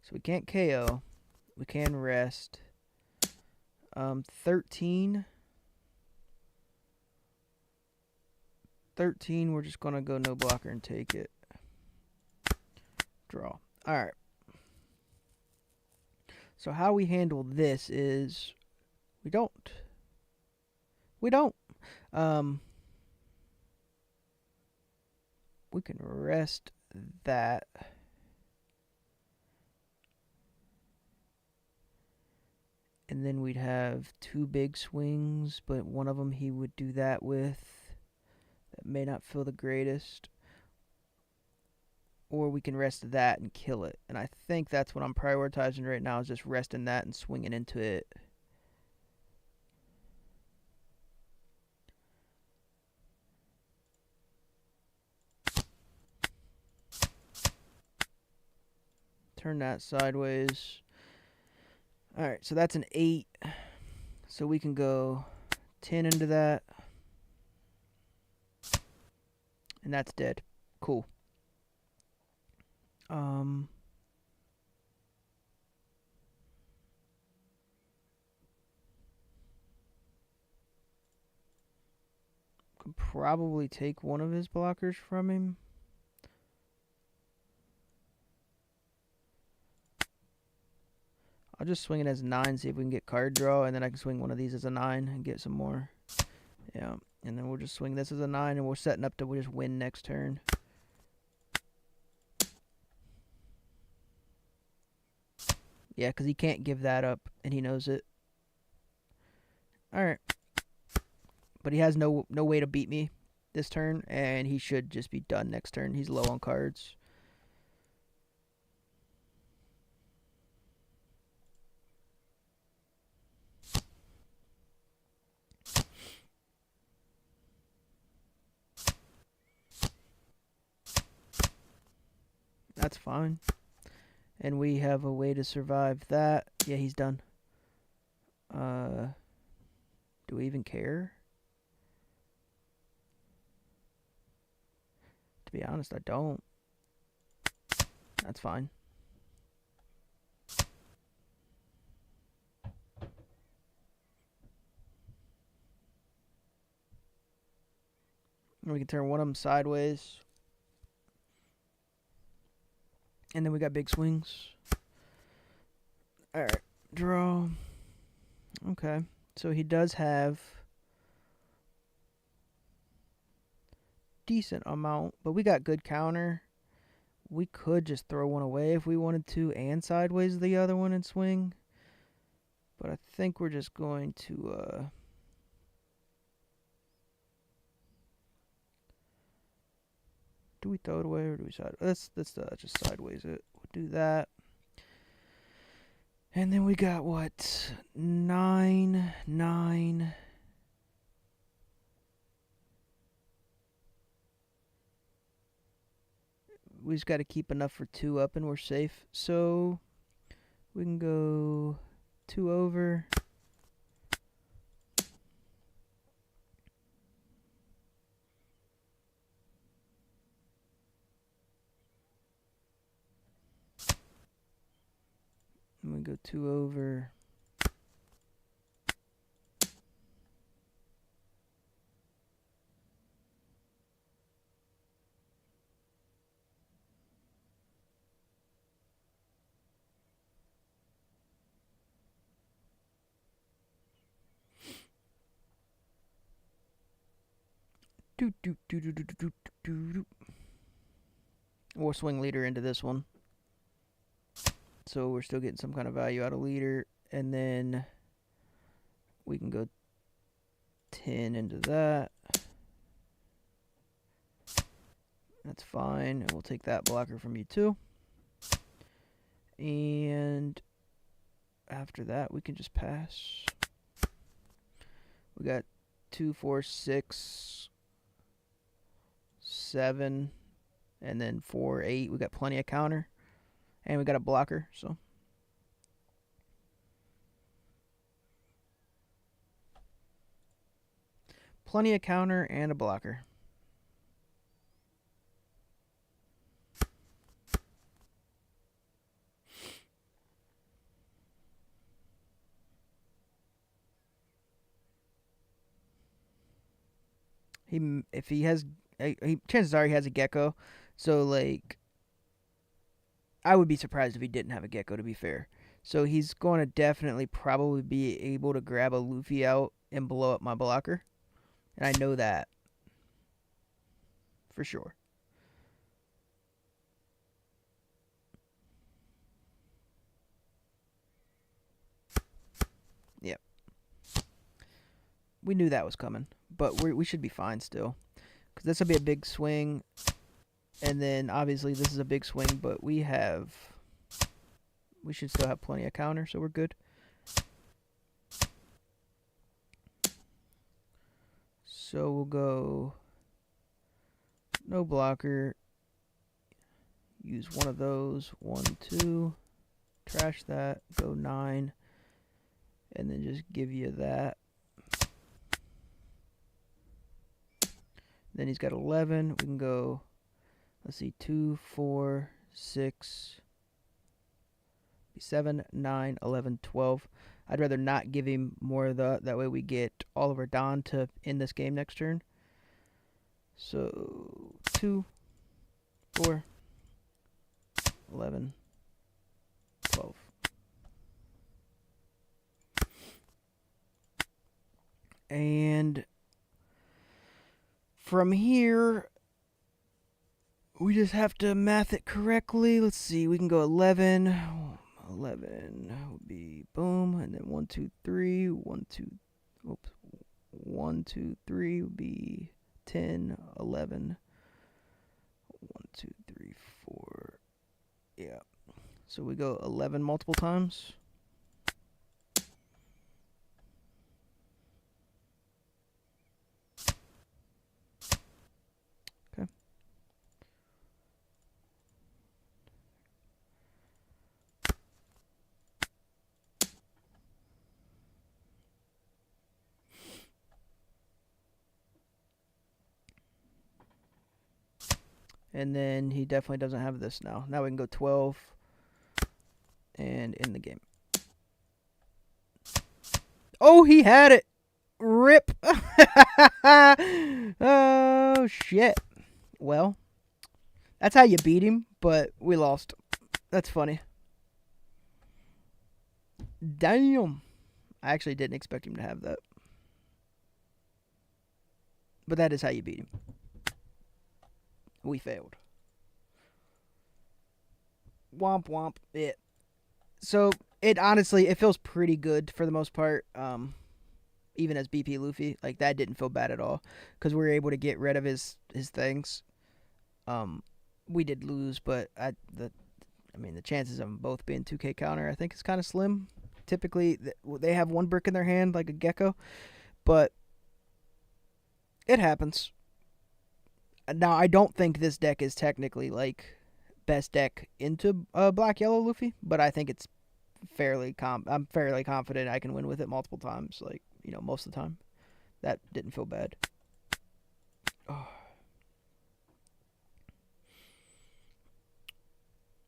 So we can't KO. We can rest. 13. 13, we're just going to go no blocker and take it. Draw. Alright. So how we handle this is... We don't. We can rest that. And then we'd have 2 big swings, but one of them he would do that with. That may not feel the greatest. or we can rest that and kill it. And I think that's what I'm prioritizing right now, is just resting that and swinging into it. Turn that sideways. Alright, so that's an 8. So we can go 10 into that. And that's dead. Cool. Could probably take one of his blockers from him. I'll just swing it as a 9, see if we can get card draw, and then I can swing one of these as a 9 and get some more. Yeah, and then we'll just swing this as a 9, and we're setting up to just win next turn. Yeah, because he can't give that up, and he knows it. Alright. But he has no way to beat me this turn, and he should just be done next turn. He's low on cards. That's fine. And we have a way to survive that. Yeah, he's done. Do we even care? To be honest, I don't. That's fine. And we can turn one of them sideways. And then we got big swings. Alright, draw. Okay, so he does have decent amount, but we got good counter. We could just throw one away if we wanted to, and sideways the other one and swing. But I think we're just going to do we throw it away or do we side? Let's just sideways it. We'll do that. And then we got what? 9, 9. We just got to keep enough for 2 up and we're safe. So we can go 2 over. And we go 2 over. Or swing leader into this one. So we're still getting some kind of value out of leader. And then we can go 10 into that. That's fine. And we'll take that blocker from you too. And after that, we can just pass. We got 2, 4, 6, 7, and then 4, 8. We got plenty of counter. And we got a blocker, so. Plenty of counter and a blocker. If he has, chances are he has a gecko. So like, I would be surprised if he didn't have a gecko, to be fair. So he's going to definitely probably be able to grab a Luffy out and blow up my blocker. And I know that. For sure. Yep. We knew that was coming. But we should be fine still. Because this will be a big swing. And then obviously this is a big swing, but we should still have plenty of counter, so we're good. So we'll go no blocker. Use one of those. 1, 2. Trash that. Go 9. And then just give you that. Then he's got 11. We can go, let's see, 2, 4, 6, 7, 9, 11, 12. I'd rather not give him more of that way we get Oliver Don to end this game next turn. So 2, 4, 11, 12. And from here, we just have to math it correctly. Let's see, we can go 11. 11 would be boom, and then 1, 2, 3. 1, 2, oops. 1, 2, 3 would be 10, 11. 1, 2, 3, 4. Yeah. So we go 11 multiple times. Okay. And then he definitely doesn't have this now. Now we can go 12 and end the game. Oh, he had it. Rip. Oh, shit. Well, that's how you beat him, but we lost. That's funny. Damn. I actually didn't expect him to have that. But that is how you beat him. We failed. Womp womp. It. So it honestly, it feels pretty good for the most part. Even as BP Luffy, like that didn't feel bad at all because we were able to get rid of his things. We did lose, but the chances of them both being 2K counter, I think, is kind of slim. Typically, they have one brick in their hand like a gecko, but it happens. Now, I don't think this deck is technically like best deck into Black Yellow Luffy, but I think it's I'm fairly confident I can win with it multiple times. Like, most of the time. That didn't feel bad. Oh.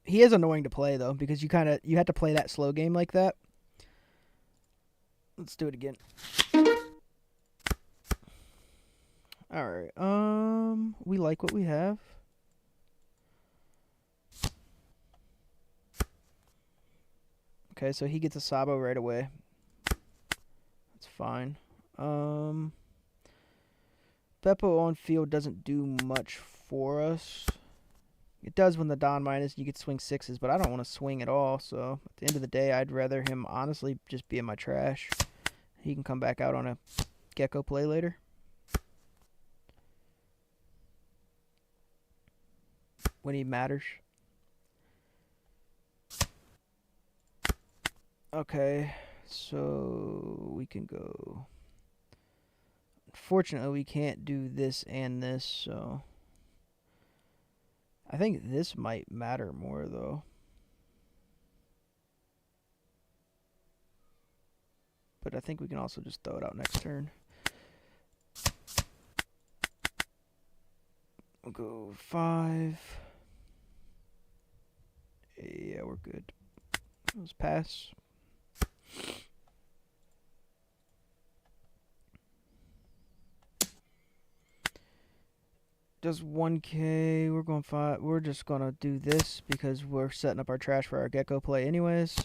He is annoying to play though because you have to play that slow game like that. Let's do it again. All right. We like what we have. Okay, so he gets a Sabo right away. That's fine. Beppo on field doesn't do much for us. It does when the Don minus, you get swing 6s, but I don't want to swing at all, so at the end of the day, I'd rather him honestly just be in my trash. He can come back out on a Gecko play later. When he matters. Okay, so we can go. Unfortunately, we can't do this and this, so I think this might matter more, though. But I think we can also just throw it out next turn. We'll go 5. Yeah, we're good. Let's pass. Does 1K. We're going 5. We're just going to do this because we're setting up our trash for our Gecko play anyways.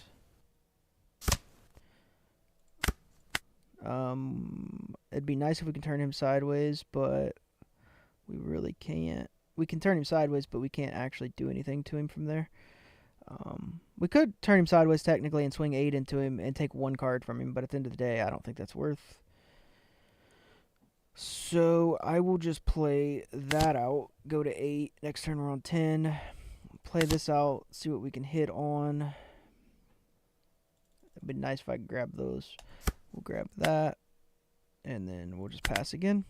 It'd be nice if we can turn him sideways, but we really can't. We can turn him sideways, but we can't actually do anything to him from there. We could turn him sideways technically and swing 8 into him and take 1 card from him, but at the end of the day, I don't think that's worth. So I will just play that out. Go to 8. Next turn we're on 10. Play this out. See what we can hit on. It'd be nice if I could grab those. We'll grab that. And then we'll just pass again.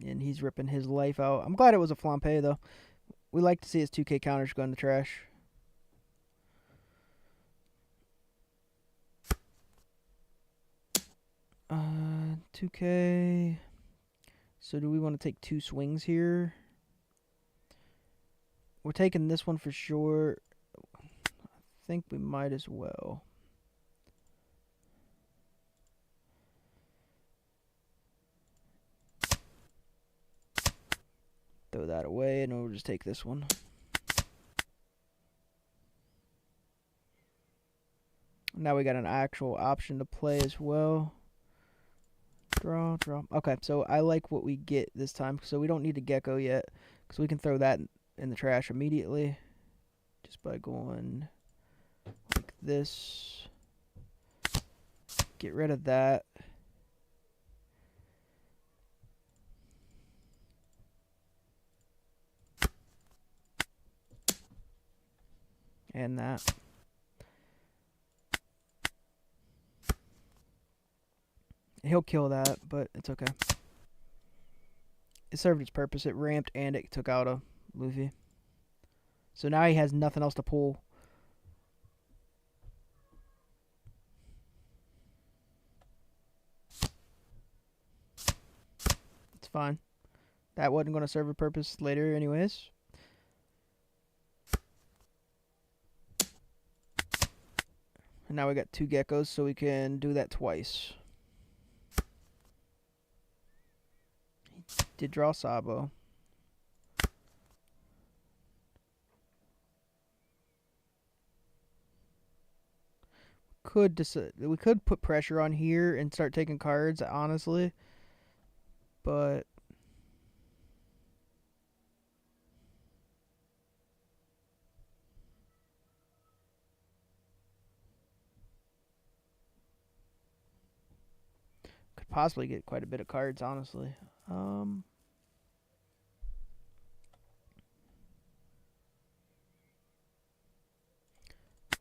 And he's ripping his life out. I'm glad it was a flampe, though. We like to see his 2K counters go in the trash. Uh, 2K. So do we want to take 2 swings here? We're taking this one for sure. I think we might as well. Throw that away, and we'll just take this one. Now we got an actual option to play as well. Draw, draw. Okay, so I like what we get this time. So we don't need a gecko yet, because we can throw that in the trash immediately. Just by going like this. Get rid of that. And that. He'll kill that, but it's okay. It served its purpose. It ramped and it took out a Luffy. So now he has nothing else to pull. It's fine. That wasn't going to serve a purpose later anyways. And now we got 2 geckos, so we can do that twice. He did draw Sabo. We could put pressure on here and start taking cards, honestly. But could possibly get quite a bit of cards, honestly.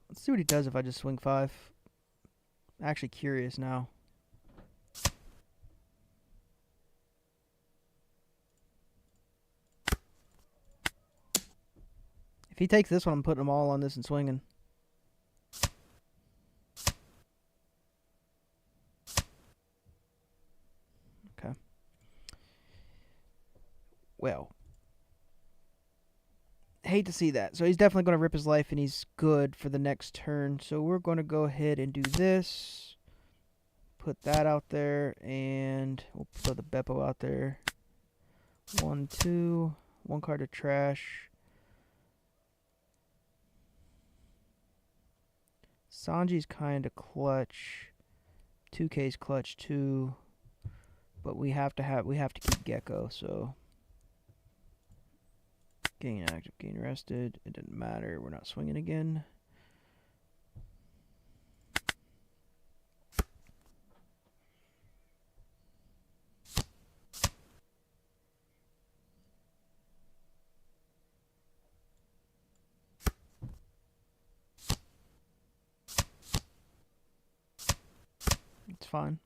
Let's see what he does if I just swing 5. I'm actually curious now. If he takes this one, I'm putting them all on this and swinging. Okay. Well. Hate to see that. So he's definitely going to rip his life, and he's good for the next turn. So we're going to go ahead and do this. Put that out there, and we'll put the Beppo out there. 1, 2. 1 card to trash. Sanji's kind of clutch. 2K's clutch too. But we have to keep Gecko, so gain active, gain rested. It didn't matter. We're not swinging again. It's fine.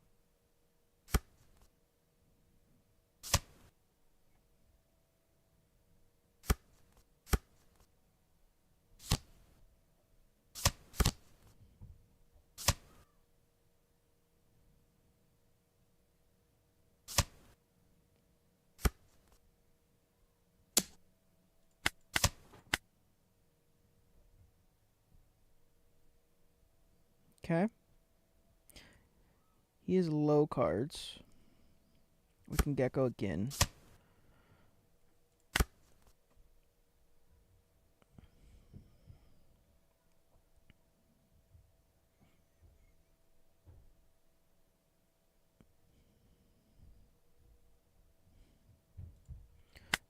Okay. He has low cards. We can Gecko again.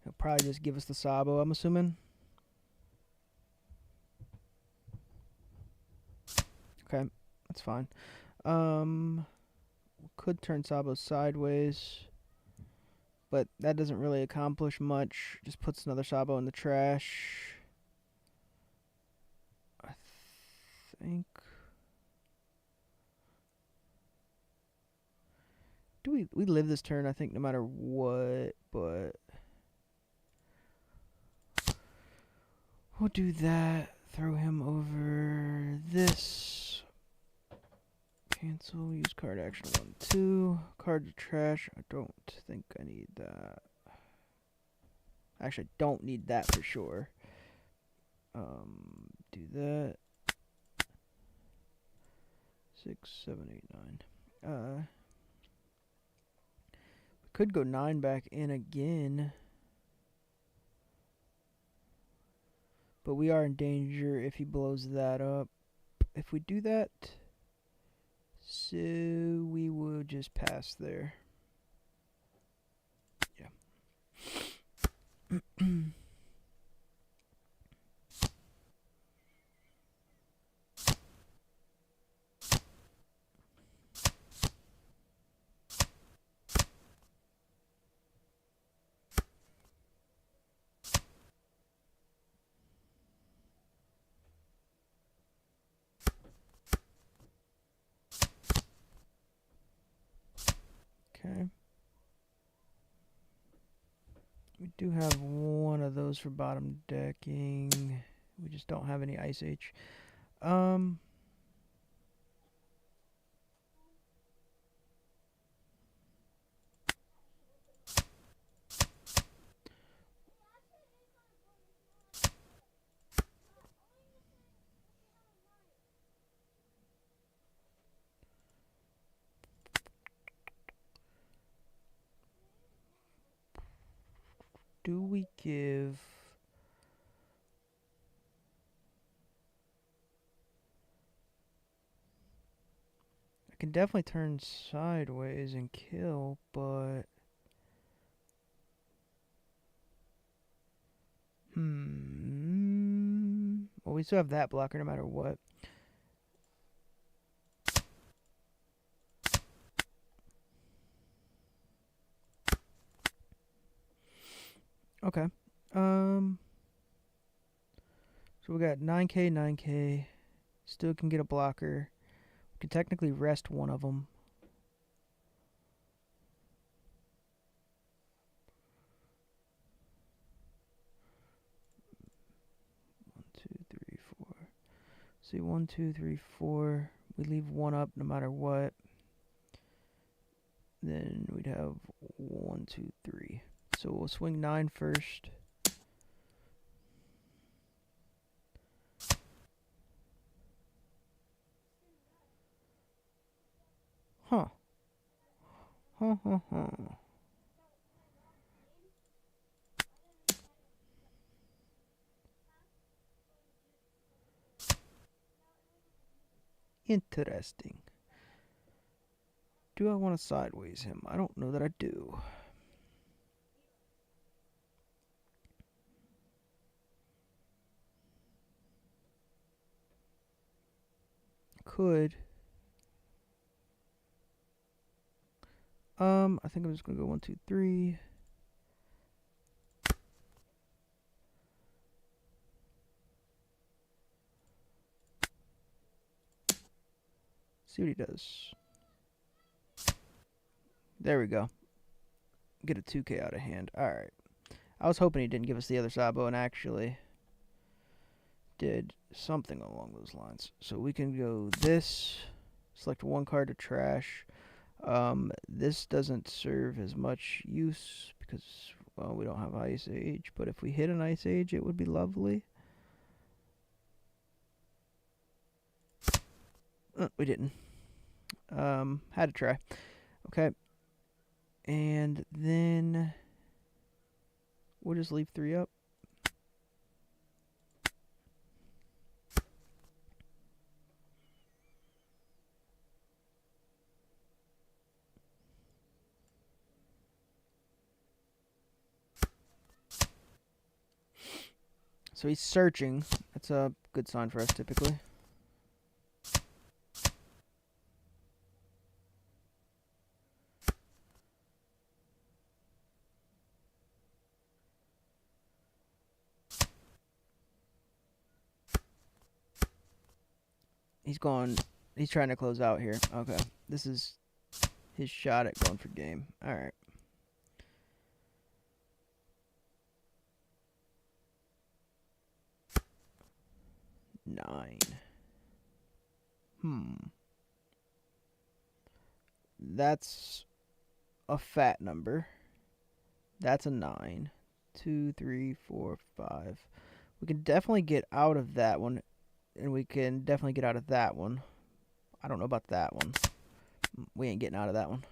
He'll probably just give us the Sabo, I'm assuming. Okay, that's fine. We'll Could turn Sabo sideways, but that doesn't really accomplish much. Just puts another Sabo in the trash. I think. We live this turn, I think, no matter what, but we'll do that. Throw him over this. Cancel, use card action 1, 2. Card to trash. I don't think I need that. Actually, I don't need that for sure. Do that. 6, 7, 8, 9. We could go 9 back in again. But we are in danger if he blows that up. If we do that, so we will just pass there. Yeah. Okay. We do have one of those for bottom decking. We just don't have any Ice Age. Do we give... I can definitely turn sideways and kill, but... Well, we still have that blocker no matter what. Okay. So we got 9k, 9k. Still can get a blocker. We can technically rest one of them. See, 1, 2, 3, 4. We leave one up no matter what. Then we'd have 1, 2, 3. So we'll swing 9 first. Huh. Huh, huh, huh. Interesting. Do I want to sideways him? I don't know that I do. Could. I think I'm just gonna go 1, 2, 3. See what he does. There we go. Get a 2k out of hand. Alright. I was hoping he didn't give us the other Sabo and actually did something along those lines. So we can go this. Select one card to trash. This doesn't serve as much use because, well, we don't have Ice Age. But if we hit an Ice Age, it would be lovely. We didn't. Had to try. Okay. And then we'll just leave 3 up. So he's searching. That's a good sign for us typically. He's going. He's trying to close out here. Okay. This is his shot at going for game. All right. Nine. That's a fat number. That's a 9. 2, 3, 4, 5. We can definitely get out of that one. And we can definitely get out of that one. I don't know about that one. We ain't getting out of that one.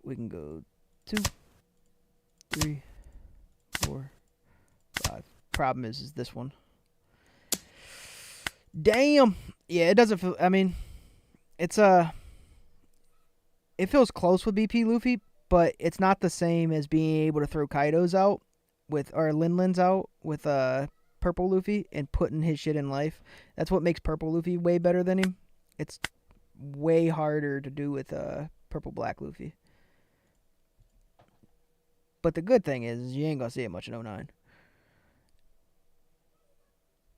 We can go 2, 3, 4, 5. Problem is this one. Damn. Yeah, it doesn't feel. I mean, it's it feels close with BP Luffy, but it's not the same as being able to throw Kaidos out with or Linlins out with Purple Luffy and putting his shit in life. That's what makes Purple Luffy way better than him. It's way harder to do with Purple Black Luffy. But the good thing is you ain't gonna see it much in 09.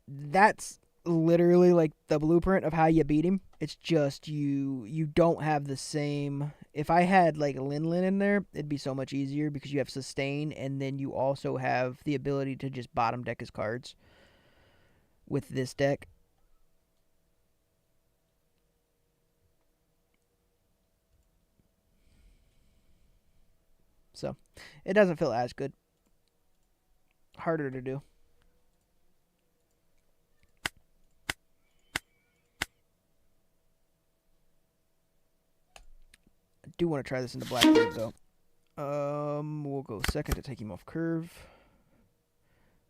That's literally like the blueprint of how you beat him. It's just you don't have the same. If I had like Linlin in there, it'd be so much easier because you have sustain and then you also have the ability to just bottom deck his cards with this deck. So it doesn't feel as good. Harder to do. I do want to try this into Blackbird though. We'll go second to take him off curve.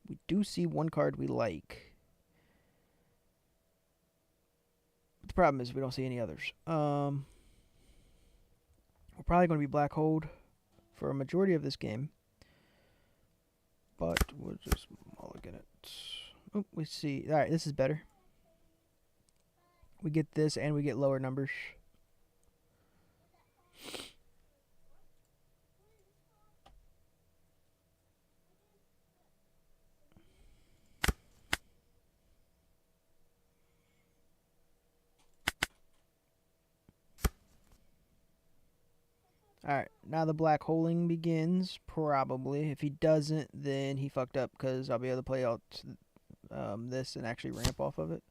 We do see one card we like. But the problem is we don't see any others. We're probably going to be Black Hold for a majority of this game. But we'll just mulligan it. Oh, we see. Alright, this is better. We get this and we get lower numbers. Alright, now the black holing begins, probably. If he doesn't, then he fucked up, because I'll be able to play out this and actually ramp off of it.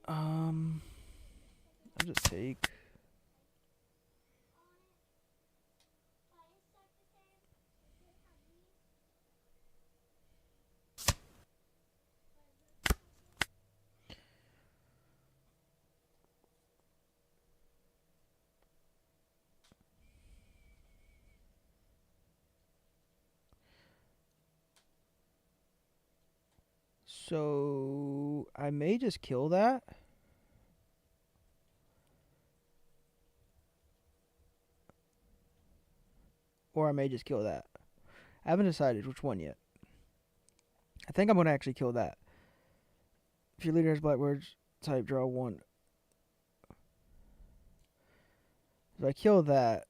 I'll just take... So, I may just kill that. Or I may just kill that. I haven't decided which one yet. I think I'm going to actually kill that. If your leader has black words, type draw 1. If I kill that...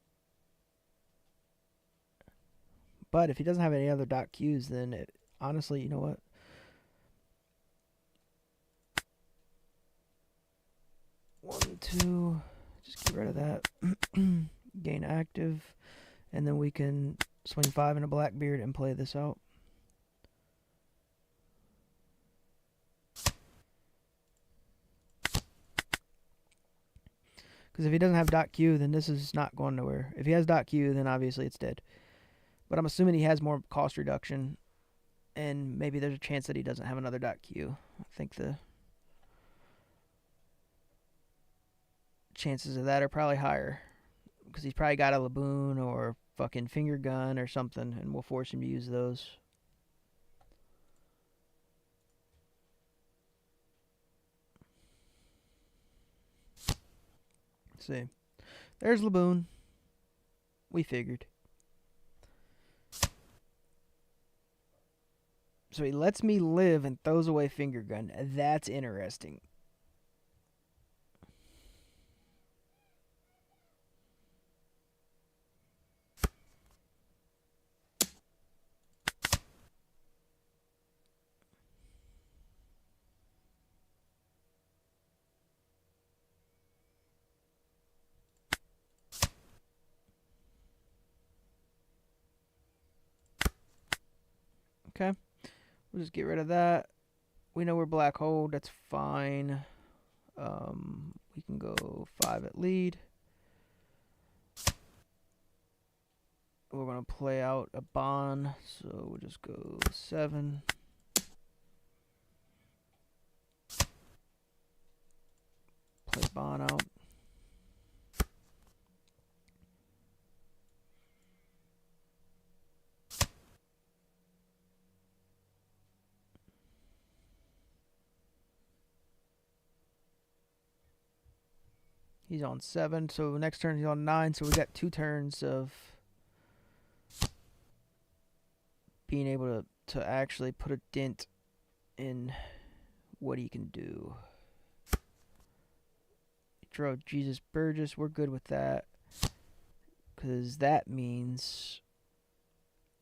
But if he doesn't have any other dot Qs, then it, honestly, you know what? One, two, just get rid of that. Gain active, and then we can swing 5 in a Blackbeard and play this out. Because if he doesn't have dot Q, then this is not going nowhere. If he has dot Q, then obviously it's dead. But I'm assuming he has more cost reduction, and maybe there's a chance that he doesn't have another dot Q. I think the chances of that are probably higher, because he's probably got a Laboon or fucking finger gun or something, and we'll force him to use those. Let's see. There's Laboon. We figured. So he lets me live and throws away finger gun. That's interesting. Okay. We'll just get rid of that. We know we're black hole. That's fine. We can go 5 at lead. We're going to play out a Bond. So we'll just go 7. Play Bond out. He's on 7, so next turn he's on 9, so we got 2 turns of being able to actually put a dent in what he can do. Draw Jesus Burgess, we're good with that. Because that means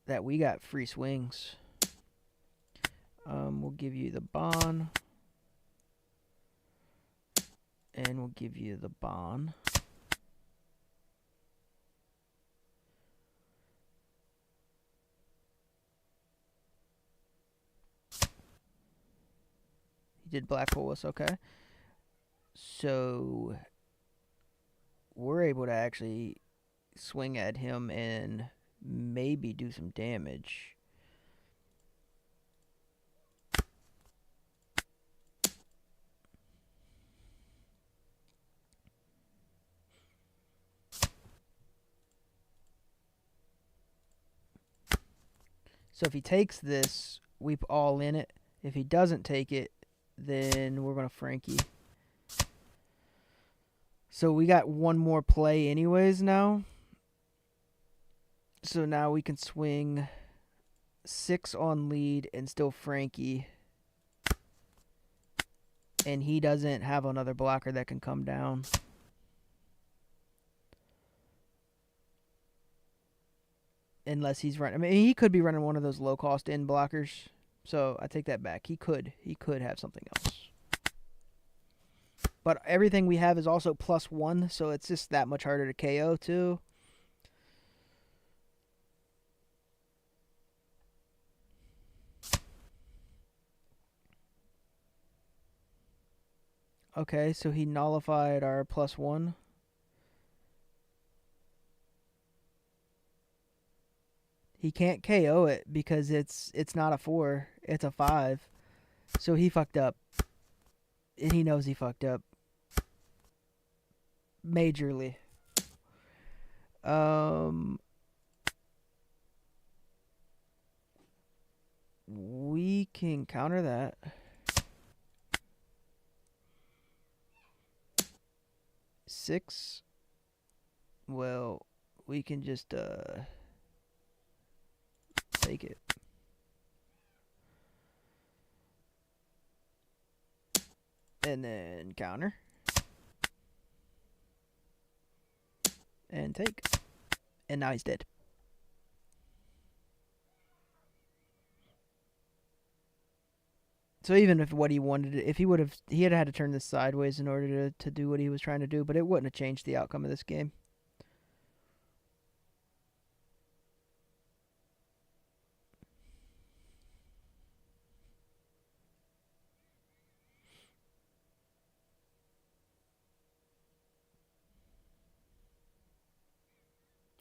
that we got free swings. We'll give you the Bond. And we'll give you the Bond. He did black hole us, okay. So we're able to actually swing at him and maybe do some damage. So if he takes this, we all in it. If he doesn't take it, then we're going to Frankie. So we got one more play anyways now. So now we can swing 6 on lead and still Frankie. And he doesn't have another blocker that can come down. Unless he's running. I mean, he could be running one of those low-cost in blockers. So I take that back. He could have something else. But everything we have is also +1, so it's just that much harder to KO too. Okay, so he nullified our +1. He can't KO it because it's not a 4, it's a 5. So he fucked up. And he knows he fucked up. Majorly. We can counter that. Six. Well, we can just take it. And then counter. And take. And now he's dead. So even if what he wanted, if he would have, he had to turn this sideways in order to do what he was trying to do, but it wouldn't have changed the outcome of this game.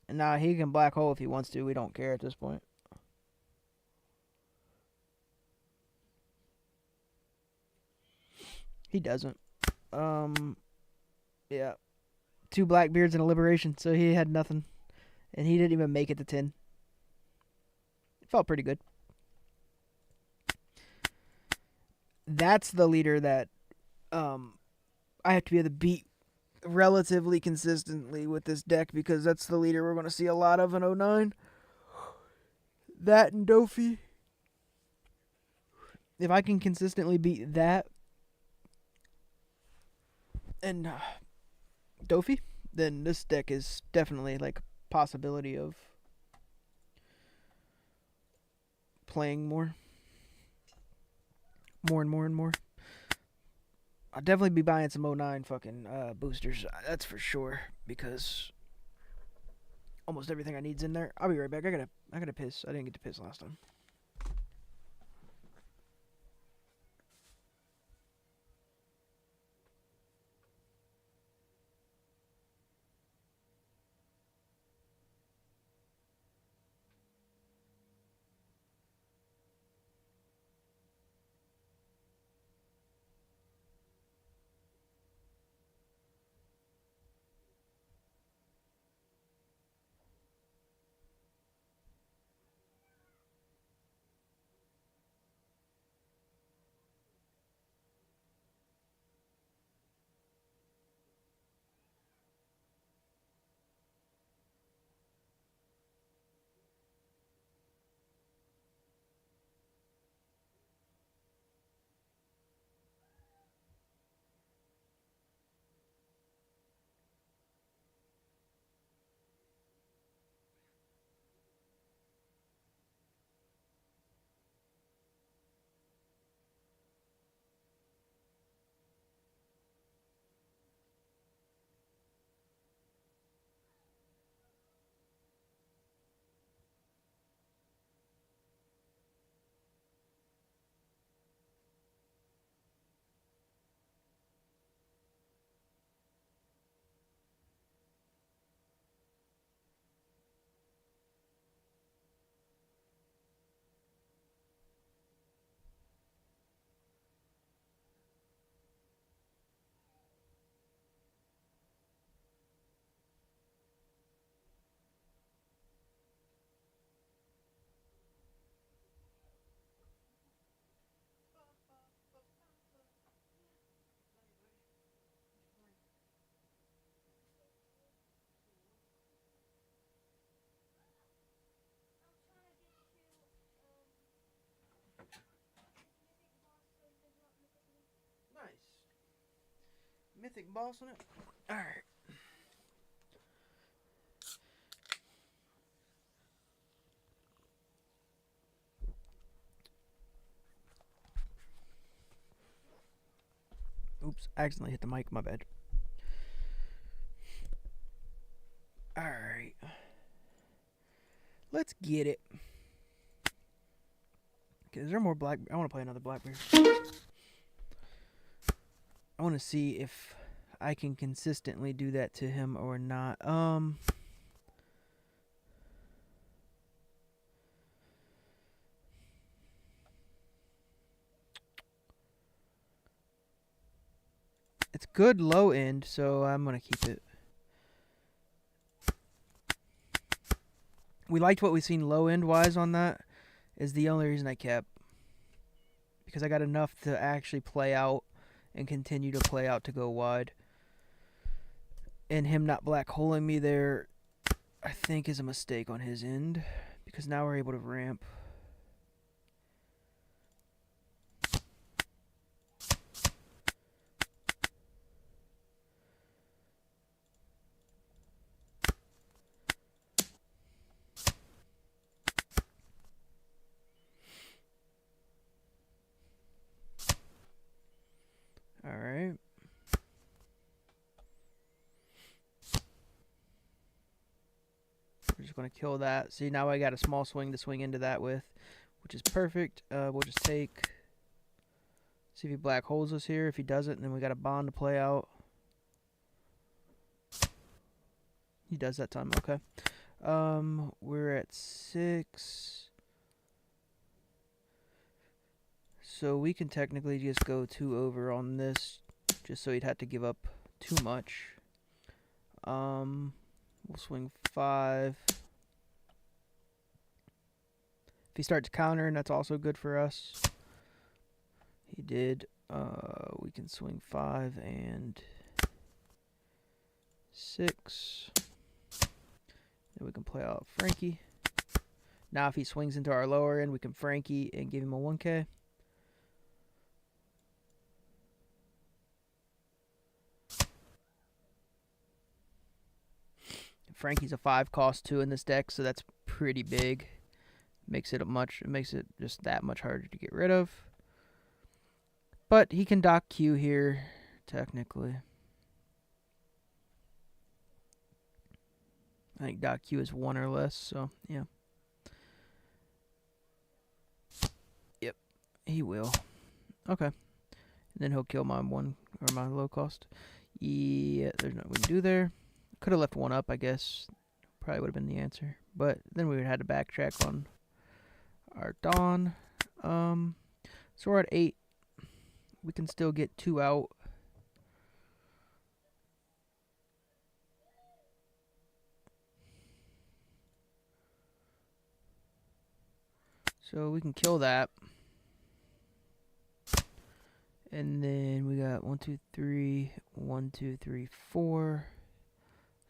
And now he can black hole if he wants to. We don't care at this point. He doesn't. Yeah. 2 Blackbeards and a Liberation, so he had nothing. And he didn't even make it to 10. It felt pretty good. That's the leader that I have to be able to beat relatively consistently with this deck because that's the leader we're going to see a lot of in 09. That and Dofi. If I can consistently beat that and Dofi, then this deck is definitely like a possibility of playing more and more. I'll definitely be buying some 09 fucking boosters. That's for sure because almost everything I need's in there. I'll be right back. I gotta piss. I didn't get to piss last time. mythic boss on it. Alright. Oops, I accidentally hit the mic, my bad. Alright. Let's get it. Okay, is there more black? I want to play another Blackbeard. I want to see if I can consistently do that to him or not. It's good low end, so I'm going to keep it. We liked what we've seen low end wise on that. Is the only reason I kept. Because I got enough to actually play out and continue to play out to go wide. And him not black holing me there, I think, is a mistake on his end. Because now we're able to ramp. Alright. We're just going to kill that. See, now I got a small swing to swing into that with, which is perfect. We'll just take... See if he black holes us here. If he doesn't, then we got a bond to play out. He does that time. Okay. We're at 6. So we can technically just go 2 over on this, just so he'd have to give up too much. We'll swing 5. If he starts countering, that's also good for us. He did. We can swing 5 and 6. Then we can play out Frankie. Now if he swings into our lower end, we can Frankie and give him a 1K. Frankie's a 5 cost too in this deck, so that's pretty big. Makes it just that much harder to get rid of. But he can dock Q here, technically. I think dock Q is 1 or less, so yeah. Yep, he will. Okay. And then he'll kill my 1 or my low cost. Yeah, there's nothing we can do there. Could have left 1 up, I guess. Probably would have been the answer. But then we would have had to backtrack on our Dawn. So we're at 8. We can still get 2 out. So we can kill that. And then we got 1, 2, 3, 1, 2, 3, 4.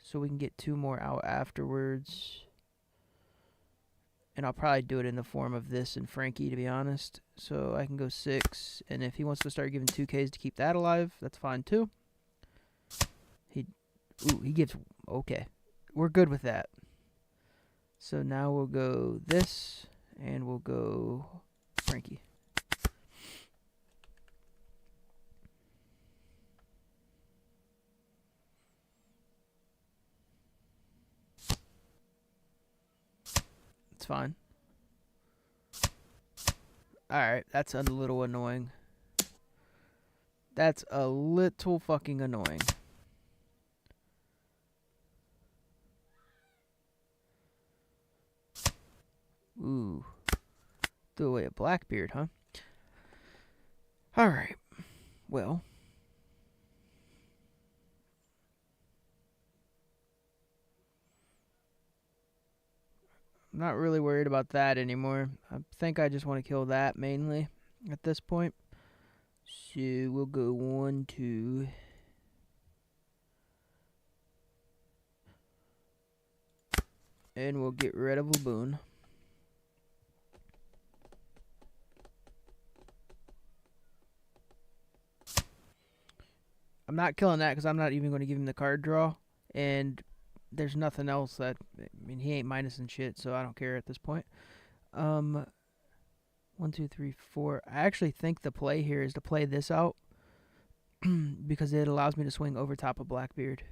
So we can get 2 more out afterwards. And I'll probably do it in the form of this and Frankie, to be honest. So I can go 6. And if he wants to start giving 2Ks to keep that alive, that's fine too. He gives... Okay. We're good with that. So now we'll go this. And we'll go Frankie. It's fine. Alright, that's a little annoying. That's a little fucking annoying. Ooh. Threw away a Blackbeard, huh? Alright. Well. I'm not really worried about that anymore. I think I just want to kill that mainly at this point. So we'll go 1, 2. And we'll get rid of a boon. I'm not killing that because I'm not even going to give him the card draw. And there's nothing else that... I mean, he ain't minusing shit, so I don't care at this point. 1, 2, 3, 4. I actually think the play here is to play this out because it allows me to swing over top of Blackbeard.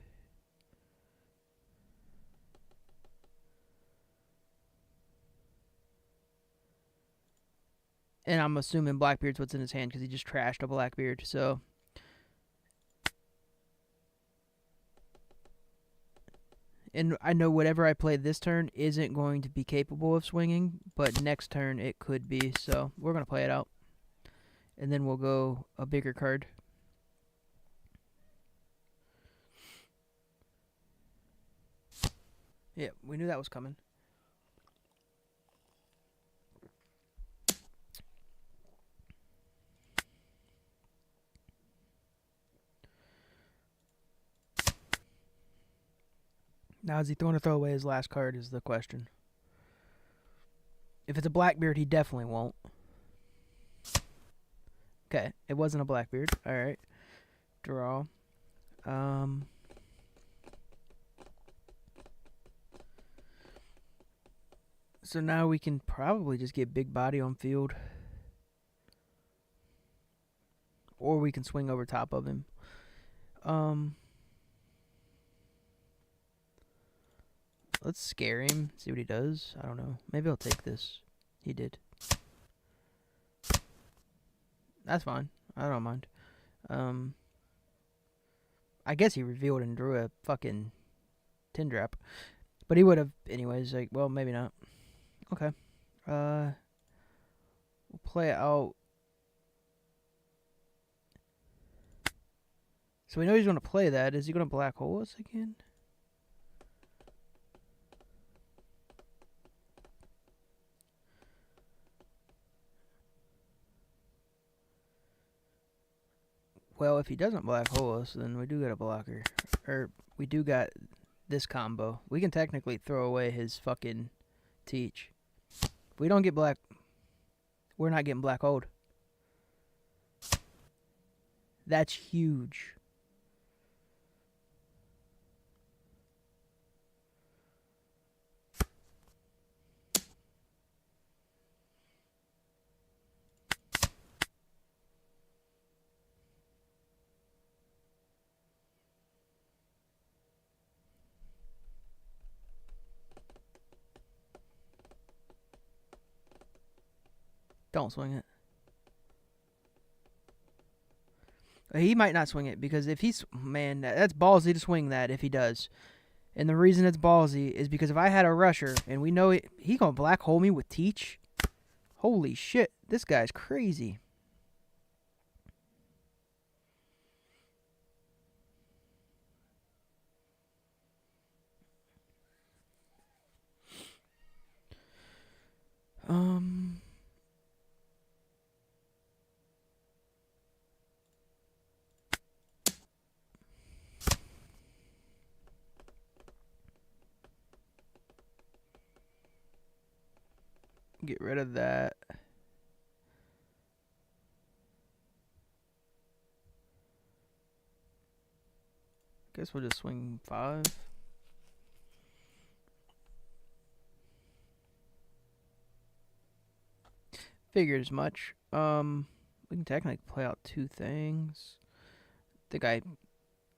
And I'm assuming Blackbeard's what's in his hand because he just trashed a Blackbeard. So, and I know whatever I play this turn isn't going to be capable of swinging, but next turn it could be. So we're going to play it out. And then we'll go a bigger card. Yeah, we knew that was coming. Now, is he going to throw away his last card is the question. If it's a Blackbeard, he definitely won't. Okay, it wasn't a Blackbeard. Alright. Draw. So now we can probably just get big body on field. Or we can swing over top of him. Let's scare him, see what he does. I don't know. Maybe I'll take this. He did. That's fine. I don't mind. I guess he revealed and drew a fucking tin drop. But he would have anyways. Like, well, maybe not. Okay. We'll play it out. So we know he's going to play that. Is he going to black hole us again? Well, if he doesn't black hole us, then we do get a blocker. Or we do got this combo. We can technically throw away his fucking teach. If we don't get black, we're not getting black holed. That's huge. Don't swing it. He might not swing it because if he's... Man, that's ballsy to swing that if he does. And the reason it's ballsy is because if I had a rusher and we know he gonna black hole me with teach. Holy shit, this guy's crazy. Get rid of that. Guess we'll just swing 5. Figured as much. We can technically play out 2 things. I think I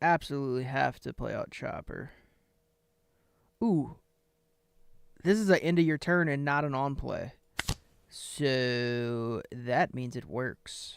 absolutely have to play out Chopper. Ooh. This is an end of your turn and not an on play. So that means it works.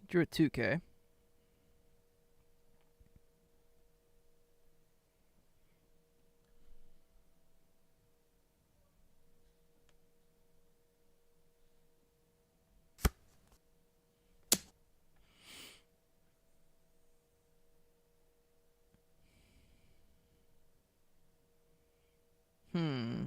Drew a 2K. Hmm.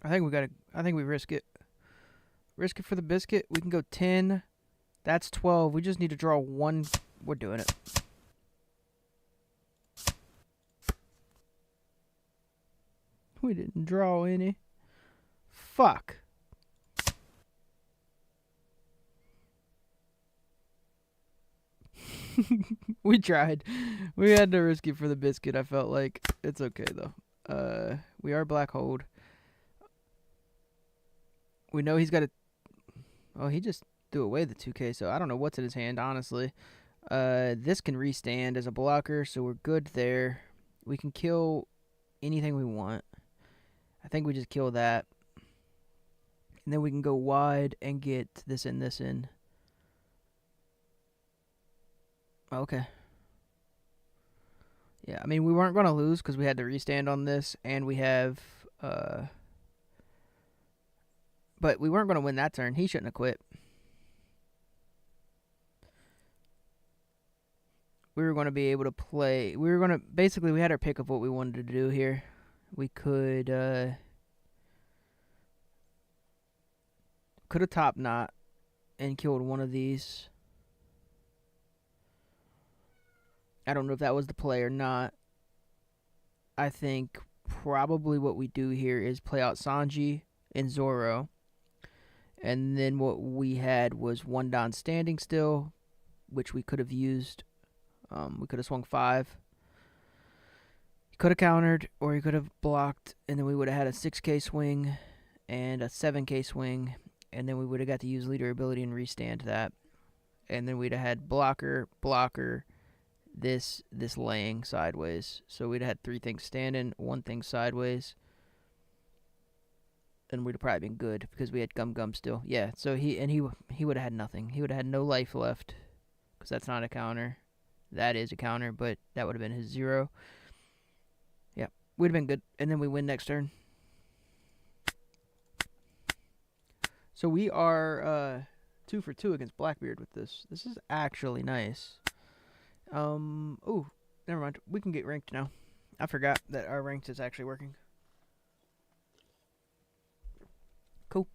I think we risk it. Risk it for the biscuit. We can go 10. That's 12. We just need to draw one. We're doing it. We didn't draw any. Fuck. We tried. We had to risk it for the biscuit, I felt like. It's okay, though. We are black hold. We know he's got a... Oh, he just threw away the 2K, so I don't know what's in his hand, honestly. This can restand as a blocker, so we're good there. We can kill anything we want. I think we just kill that. And then we can go wide and get this in, this in. Okay. Yeah, I mean, we weren't going to lose because we had to restand on this, and we have... But we weren't going to win that turn. He shouldn't have quit. We were going to be able to play... We were going to... Basically, we had our pick of what we wanted to do here. We could... Could have top knot and killed one of these. I don't know if that was the play or not. I think probably what we do here is play out Sanji and Zoro. And then what we had was one down standing still, which we could have used. We could have swung 5. He could have countered, or he could have blocked, and then we would have had a 6K swing and a 7K swing, and then we would have got to use leader ability and restand that. And then we'd have had blocker, this laying sideways. So we'd have had 3 things standing, 1 thing sideways. And we'd have probably been good because we had Gum still. Yeah, so he would have had nothing. He would have had no life left because that's not a counter. That is a counter, but that would have been his 0. Yeah, we'd have been good. And then we win next turn. So we are 2 for 2 against Blackbeard with this. This is actually nice. Oh, never mind. We can get ranked now. I forgot that our ranked is actually working. Cool.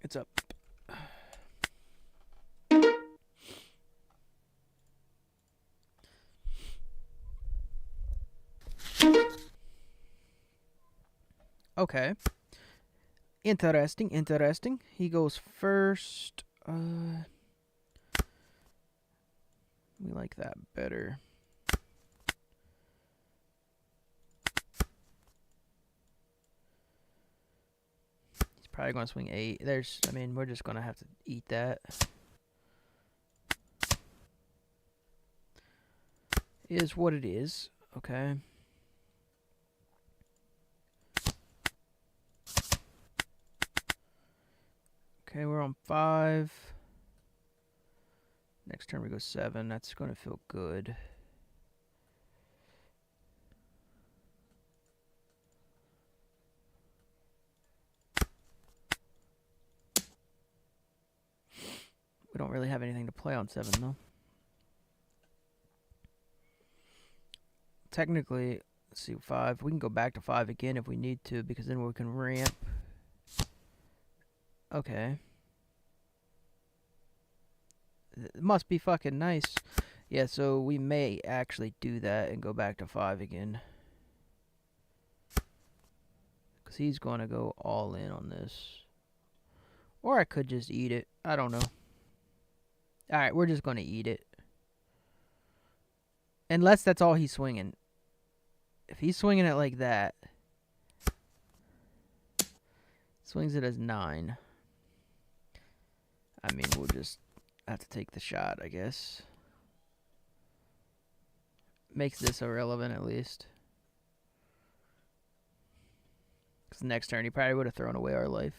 It's up. Okay. Interesting. He goes first. We like that better. He's probably going to swing 8. We're just going to have to eat that. Is what it is. Okay. Okay, we're on 5. Next turn we go 7. That's going to feel good. We don't really have anything to play on 7, though. Technically, let's see, 5. We can go back to 5 again if we need to, because then we can ramp. Okay. It must be fucking nice. Yeah, so we may actually do that and go back to 5 again. Because he's going to go all in on this. Or I could just eat it. I don't know. Alright, we're just going to eat it. Unless that's all he's swinging. If he's swinging it like that. Swings it as 9. I mean, we'll just have to take the shot, I guess. Makes this irrelevant, at least. Because next turn, he probably would have thrown away our life.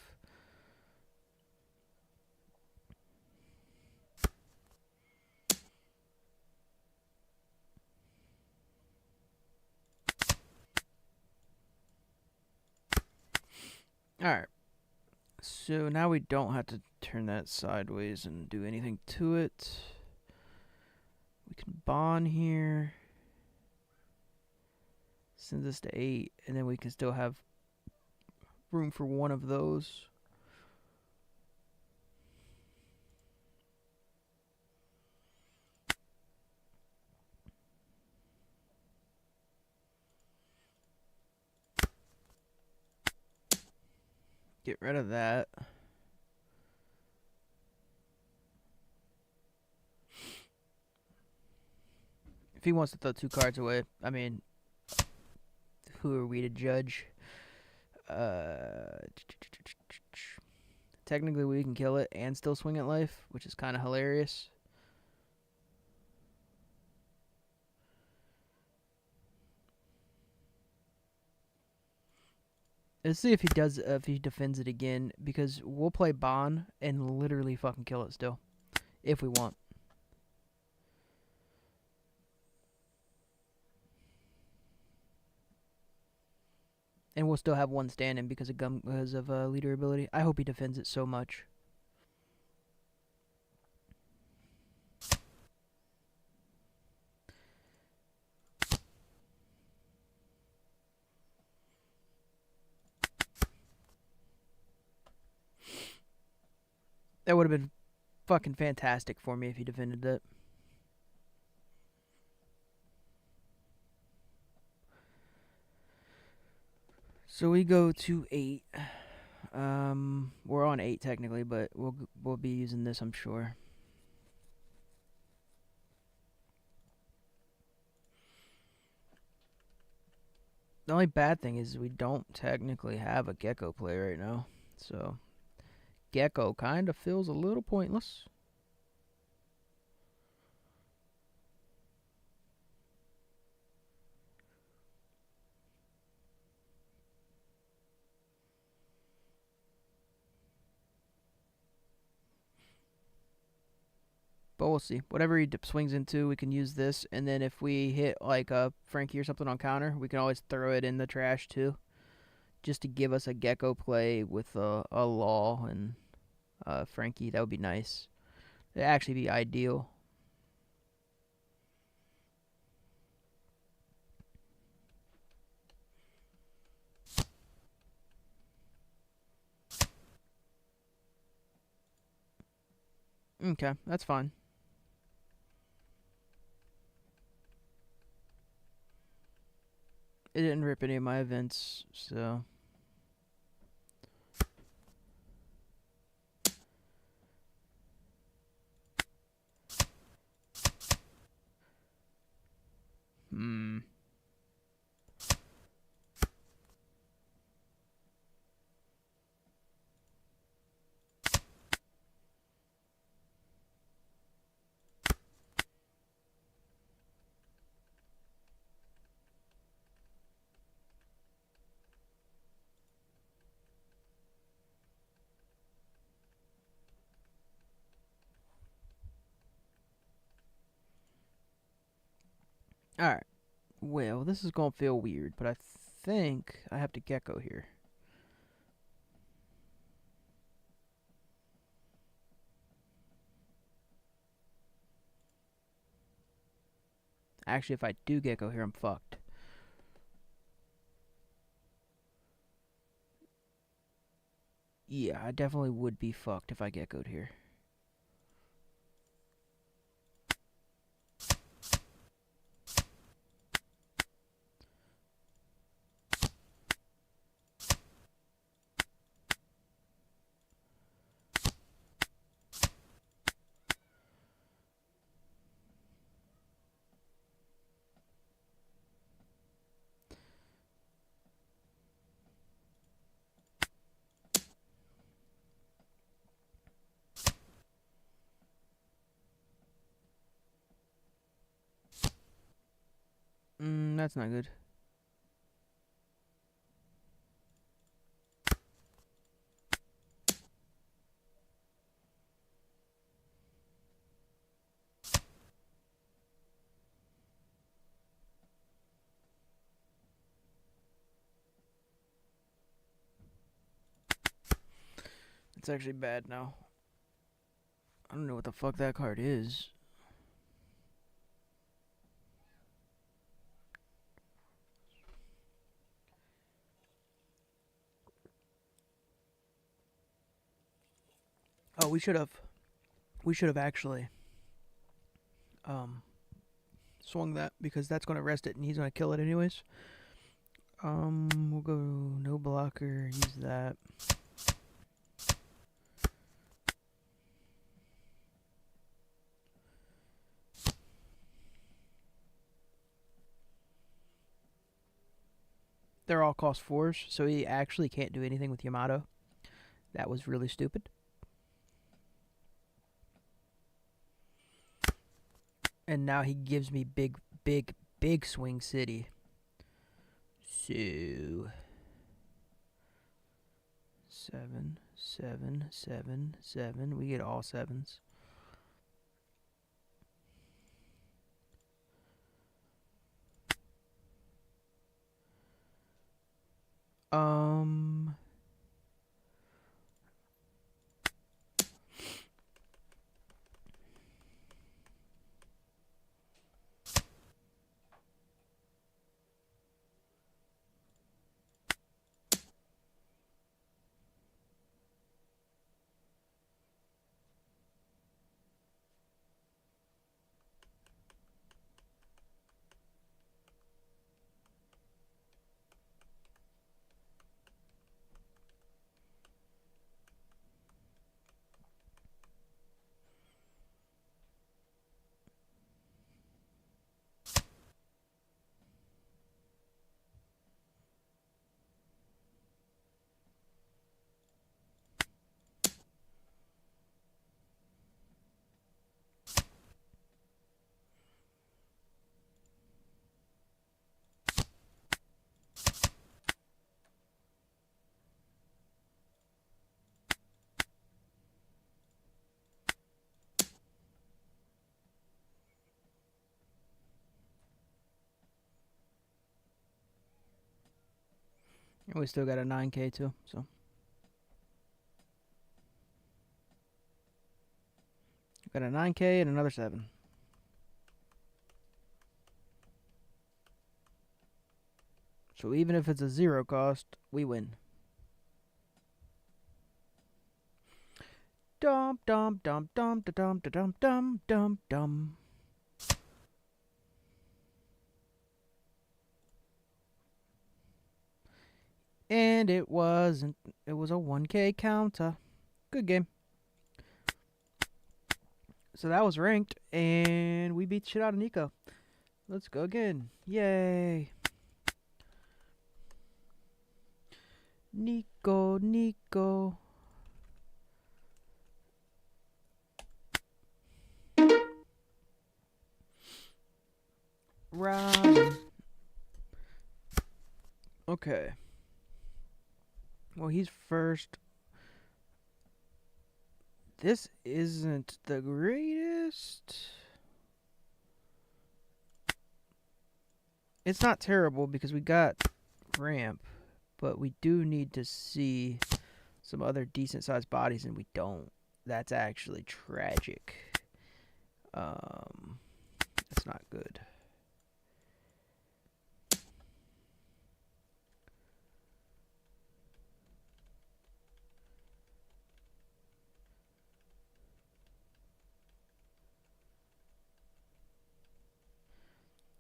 Alright. So now we don't have to turn that sideways and do anything to it. We can bond here. Send this to 8, and then we can still have room for one of those. Get rid of that. If he wants to throw 2 cards away, I mean, who are we to judge? Technically, we can kill it and still swing at life, which is kind of hilarious. Let's see if he does, if he defends it again, because we'll play Bond and literally fucking kill it still, if we want. And we'll still have one standing because of leader ability. I hope he defends it so much. That would have been fucking fantastic for me if he defended that. So we go to 8. We're on 8 technically, but we'll be using this, I'm sure. The only bad thing is we don't technically have a Gecko play right now, so Gecko kind of feels a little pointless. But we'll see. Whatever he swings into, we can use this. And then if we hit like a Frankie or something on counter, we can always throw it in the trash too. Just to give us a Gecko play with a Law and Frankie. That would be nice. It'd actually be ideal. Okay, that's fine. It didn't rip any of my events, so... Alright. Well, this is going to feel weird, but I think I have to Gecko here. Actually, if I do Gecko here, I'm fucked. Yeah, I definitely would be fucked if I Geckoed here. That's not good. It's actually bad now. I don't know what the fuck that card is. Oh, we should have actually swung that because that's going to rest it and he's going to kill it anyways. We'll go no blocker, use that. They're all cost 4s, so he actually can't do anything with Yamato. That was really stupid. And now he gives me big swing city. So 7, 7, 7, 7. We get all 7s. And we still got a 9K too, so. Got a 9K and another 7. So even if it's a 0 cost, we win. Dum dum dum dum dum dum dum dum dum. And it wasn't. It was a 1K counter. Good game. So that was ranked, and we beat shit out of Nico. Let's go again. Yay. Nico. Robin. Okay. Well, he's first. This isn't the greatest. It's not terrible because we got ramp, but we do need to see some other decent sized bodies, and we don't. That's actually tragic. That's not good.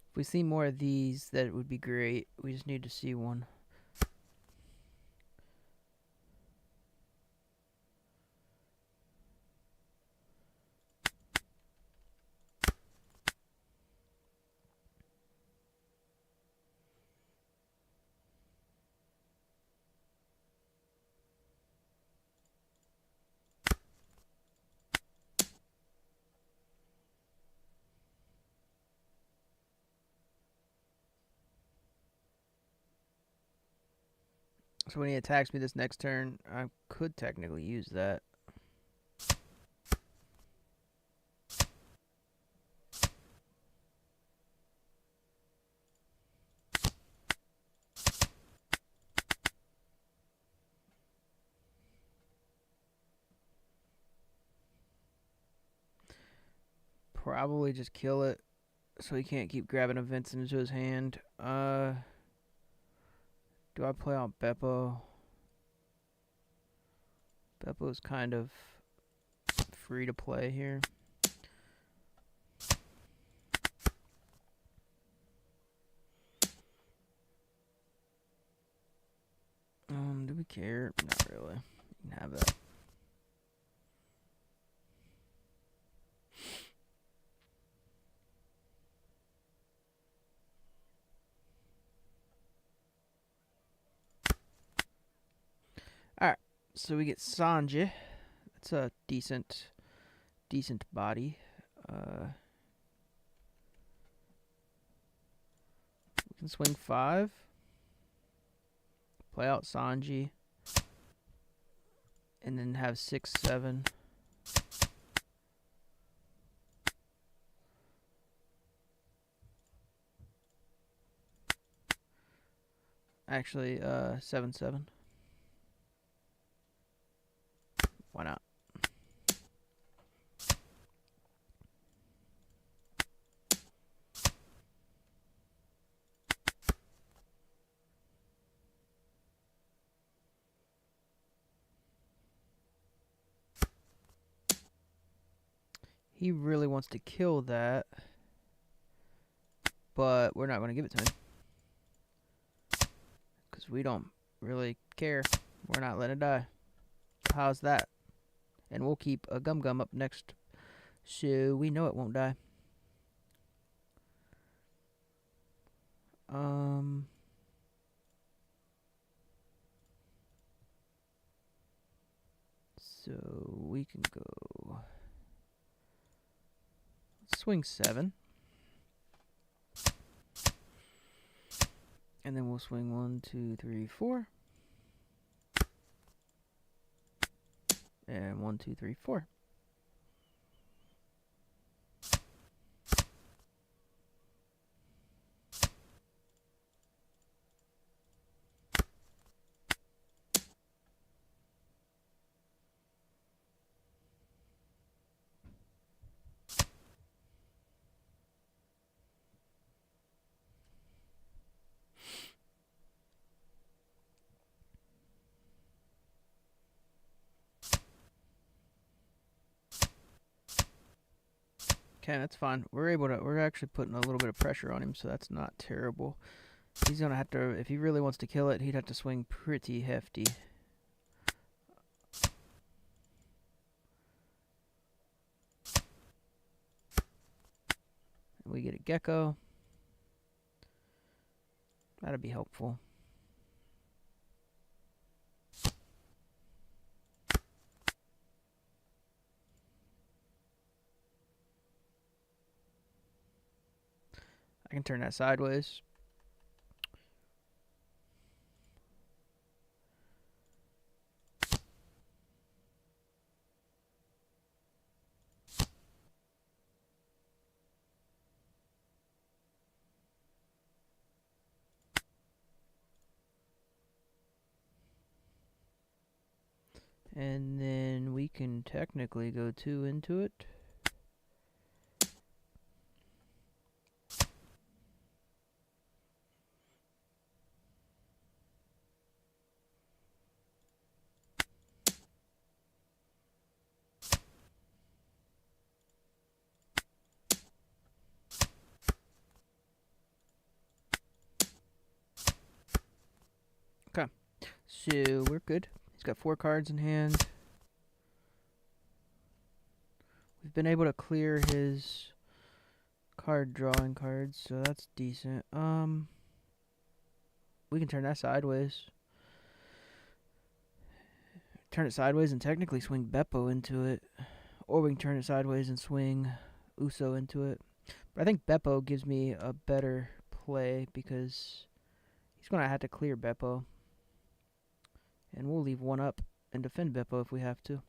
If we see more of these, that would be great. We just need to see one. So when he attacks me this next turn, I could technically use that. Probably just kill it so he can't keep grabbing events into his hand. Do I play on Beppo? Beppo's kind of free to play here. Do we care? Not really. You can have that. Alright, so we get Sanji. That's a decent body. We can swing 5. Play out Sanji. And then have 6, 7. Actually, 7, 7. Why not? He really wants to kill that, but we're not going to give it to him because we don't really care. We're not letting it die. How's that? And we'll keep a Gum Gum up next, so we know it won't die. So we can go swing 7. And then we'll swing 1, 2, 3, 4. And 1, 2, 3, 4. Okay, that's fine. We're actually putting a little bit of pressure on him, so that's not terrible. He's gonna have to, if he really wants to kill it, he'd have to swing pretty hefty. We get a gecko. That'd be helpful. I can turn that sideways. And then we can technically go 2 into it. Okay, so we're good. He's got 4 cards in hand. We've been able to clear his card drawing cards, so that's decent. We can turn that sideways. Turn it sideways and technically swing Beppo into it. Or we can turn it sideways and swing Uso into it. But I think Beppo gives me a better play because he's going to have to clear Beppo. And we'll leave 1 up and defend Beppo if we have to.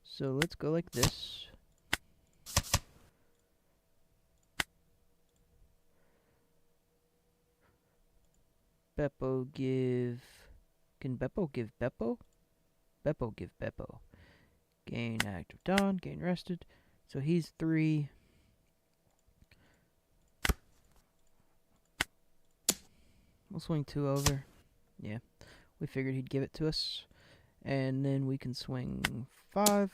So let's go like this. Beppo give... Can Beppo give Beppo? Beppo give Beppo. Gain active dawn, gain rested. So he's 3. We'll swing 2 over. Yeah, we figured he'd give it to us. And then we can swing 5.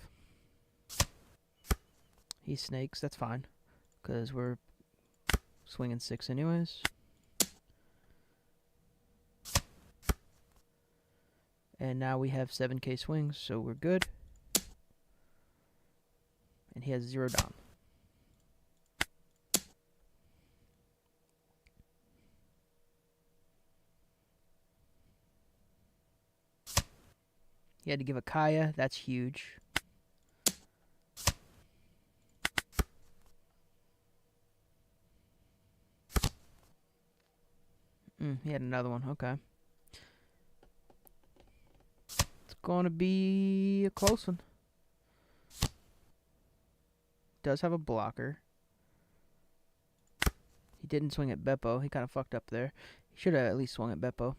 He snakes. That's fine. Because we're swinging 6 anyways. And now we have 7k swings, so we're good. And he has 0 down. He had to give a Kaya. That's huge. He had another one. Okay. It's going to be a close one. Does have a blocker. He didn't swing at Beppo. He kind of fucked up there. He should have at least swung at Beppo.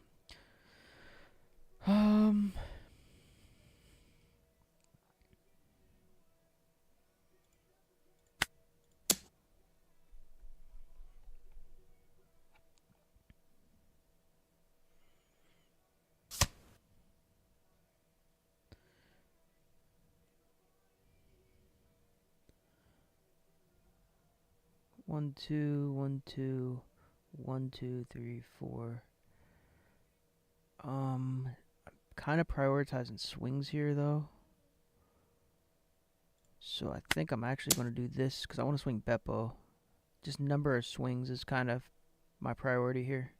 1, 2, 1, 2, 1, 2, 3, 4. Kind of prioritizing swings here though. So I think I'm actually going to do this because I want to swing Beppo. Just number of swings is kind of my priority here.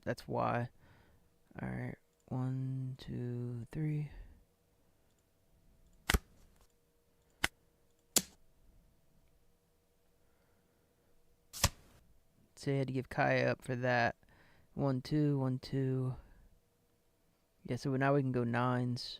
That's why. Alright. 1, 2, 3. So I had to give Kaya up for that. 1, 2, 1, 2. Yeah, so now we can go 9s.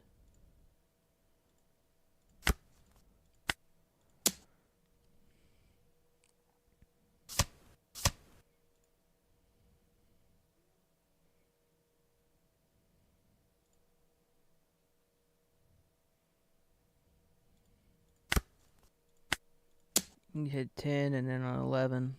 You hit 10 and then on 11.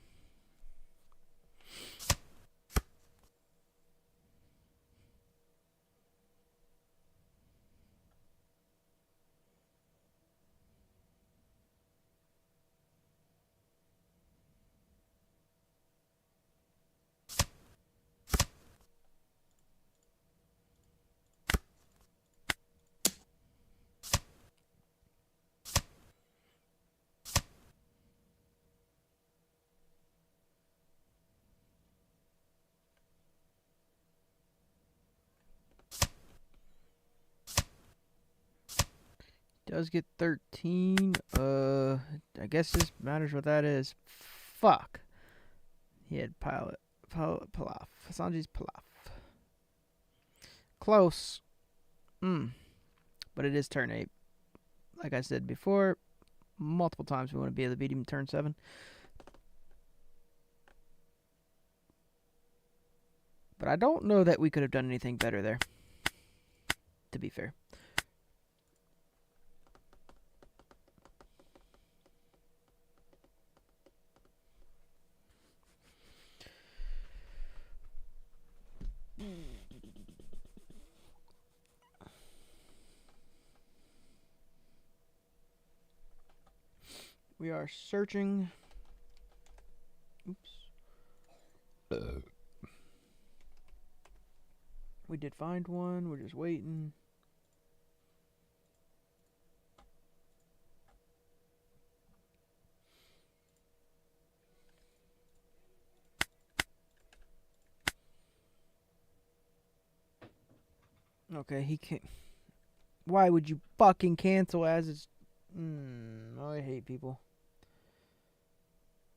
Does get 13. I guess this matters what that is. Fuck. He had Pilaf. Sanji's Pilaf. Close. But it is turn 8. Like I said before, multiple times we want to be able to beat him turn 7. But I don't know that we could have done anything better there, to be fair. We are searching. Oops. We did find one. We're just waiting. Okay, he can't. Why would you fucking cancel as it's... I hate people.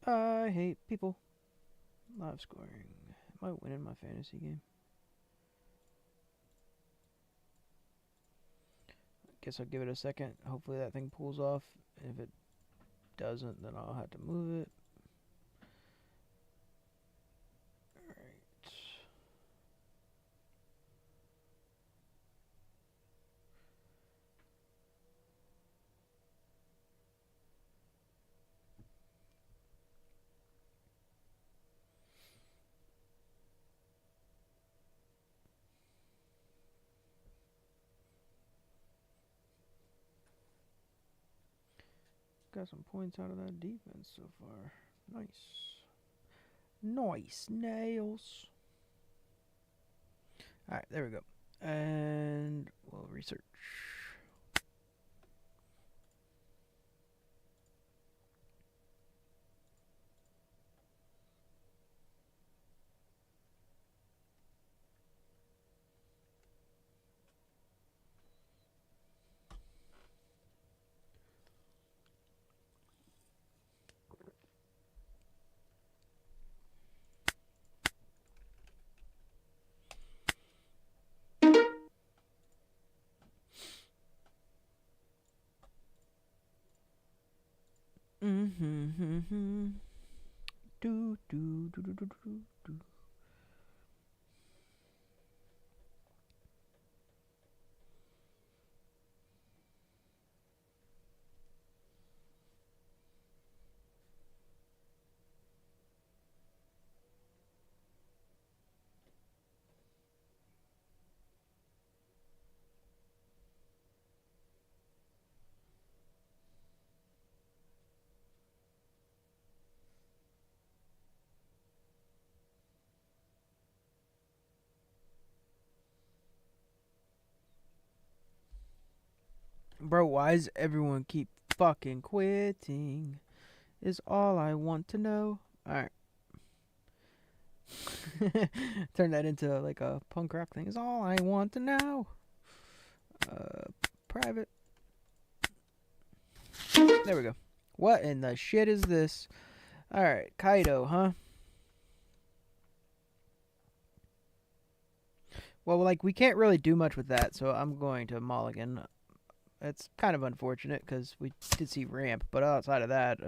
I hate people. Live scoring. Am I winning my fantasy game? Guess I'll give it a second. Hopefully that thing pulls off. If it doesn't, then I'll have to move it. Alright. Got some points out of that defense so far. Nice. Nice nails. Alright, there we go. And we'll research. Mm-hmm. Do do do do do do do. Bro, why does everyone keep fucking quitting? Is all I want to know. Alright. Turn that into like a punk rock thing. Is all I want to know. Private. There we go. What in the shit is this? Alright, Kaido, huh? Well, like, we can't really do much with that, so I'm going to Mulligan. It's kind of unfortunate, because we did see Ramp, but outside of that,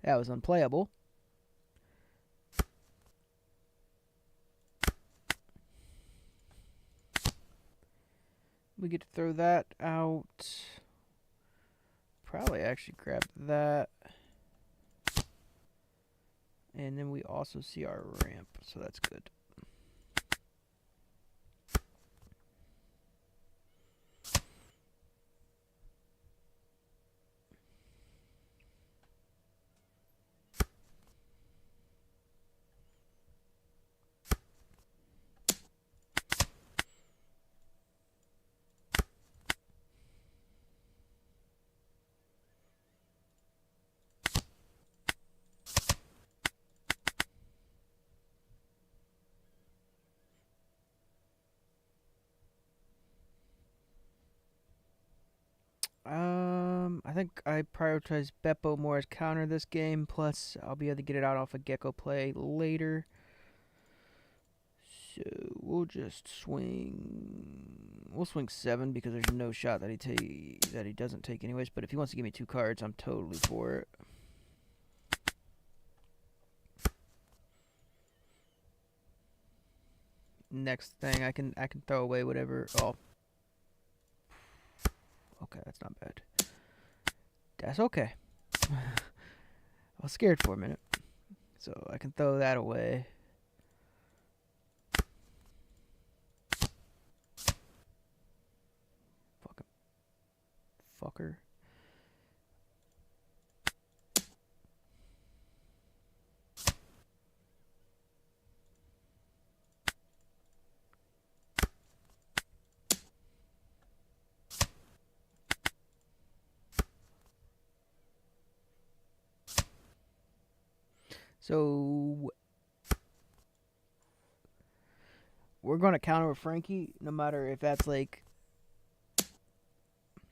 that was unplayable. We get to throw that out. Probably actually grab that. And then we also see our ramp, so that's good. I think I prioritize Beppo more as counter this game, plus I'll be able to get it out off a Gecko play later. So we'll just swing. We'll swing 7 because there's no shot that he doesn't take anyways. But if he wants to give me 2 cards, I'm totally for it. Next thing, I can throw away whatever. Oh, okay, that's not bad. That's okay. I was scared for a minute, so I can throw that away. Fucker. So we're going to counter with Frankie, no matter if that's like,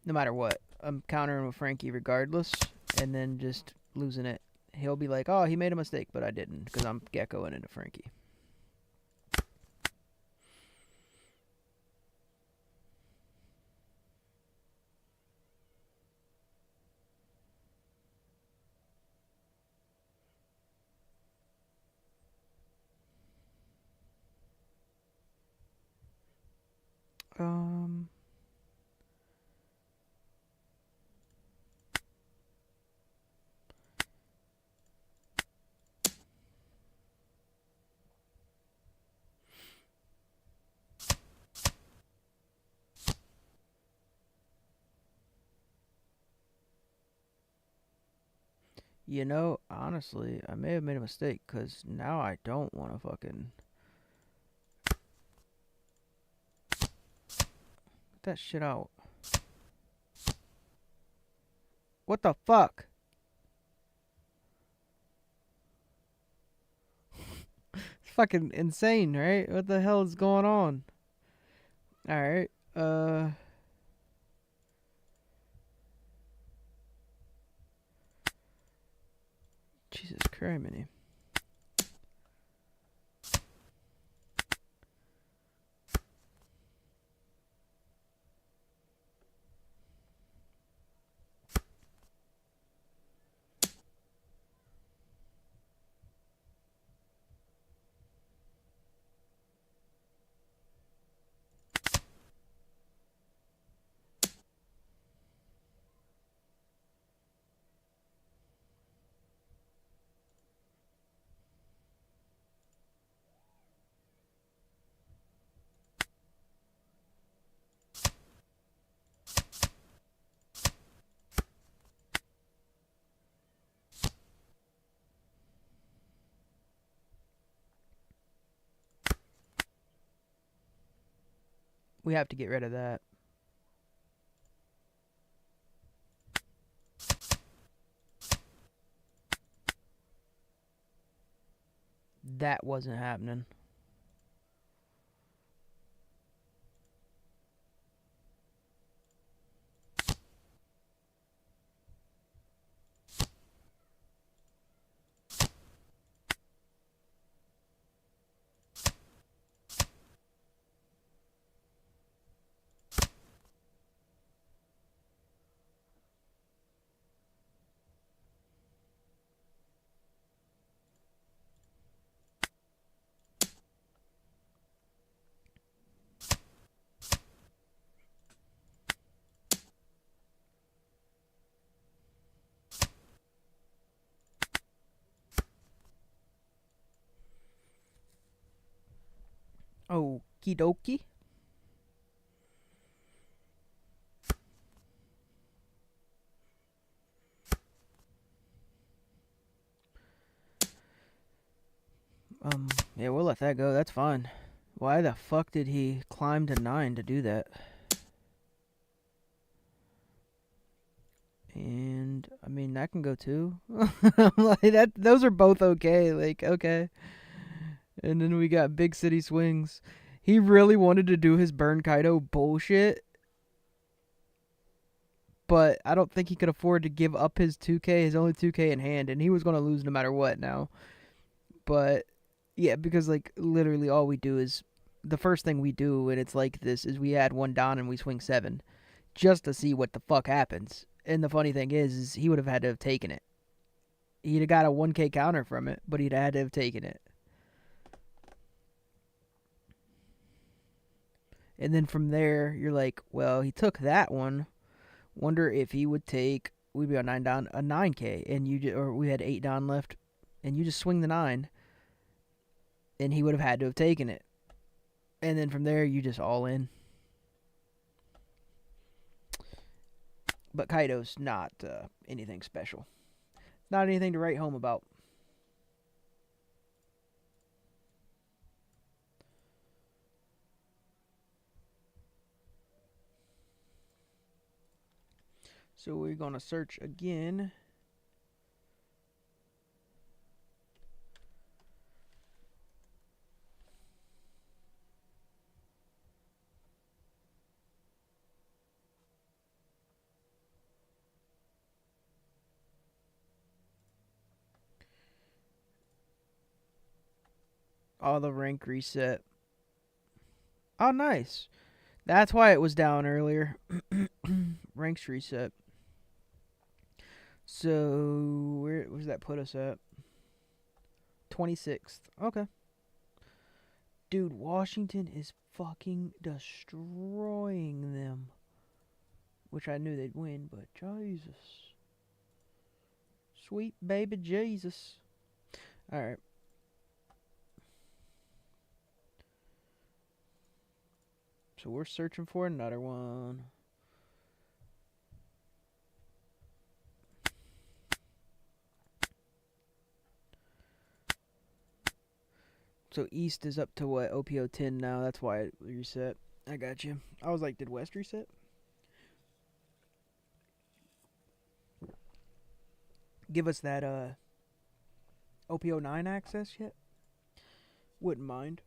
no matter what. I'm countering with Frankie regardless, and then just losing it. He'll be like, oh, he made a mistake, but I didn't, because I'm geckoing into Frankie. You know, honestly, I may have made a mistake because now I don't want to fucking. Get that shit out. What the fuck? It's fucking insane, right? What the hell is going on? Alright, Jesus Christ. We have to get rid of that. That wasn't happening. Okie dokie. Yeah, we'll let that go. That's fine. Why the fuck did he climb to 9 to do that? And I mean that can go too. Like that, those are both okay. Like okay. And then we got Big City Swings. He really wanted to do his Burn Kaido bullshit, but I don't think he could afford to give up his 2K, his only 2K in hand, and he was gonna lose no matter what now. But yeah, because like literally all we do is the first thing we do when it's like this is we add one Don and we swing 7 just to see what the fuck happens. And the funny thing is he would have had to have taken it. He'd have got a 1K counter from it, but he'd had to have taken it. And then from there, you're like, well, he took that one. Wonder if he would take. We'd be on 9 down, a 9K, and or we had 8 down left, and you just swing the 9, and he would have had to have taken it. And then from there, you just all in. But Kaido's not anything special. Not anything to write home about. So we're going to search again. All the rank reset. Oh, nice. That's why it was down earlier. Ranks reset. So where does that put us at? 26th. Okay. Dude, Washington is fucking destroying them. Which I knew they'd win, but Jesus. Sweet baby Jesus. Alright. So we're searching for another one. So East is up to what? OP10 now. That's why it reset. I got you. I was like, did West reset? Give us that OP09 access yet? Wouldn't mind.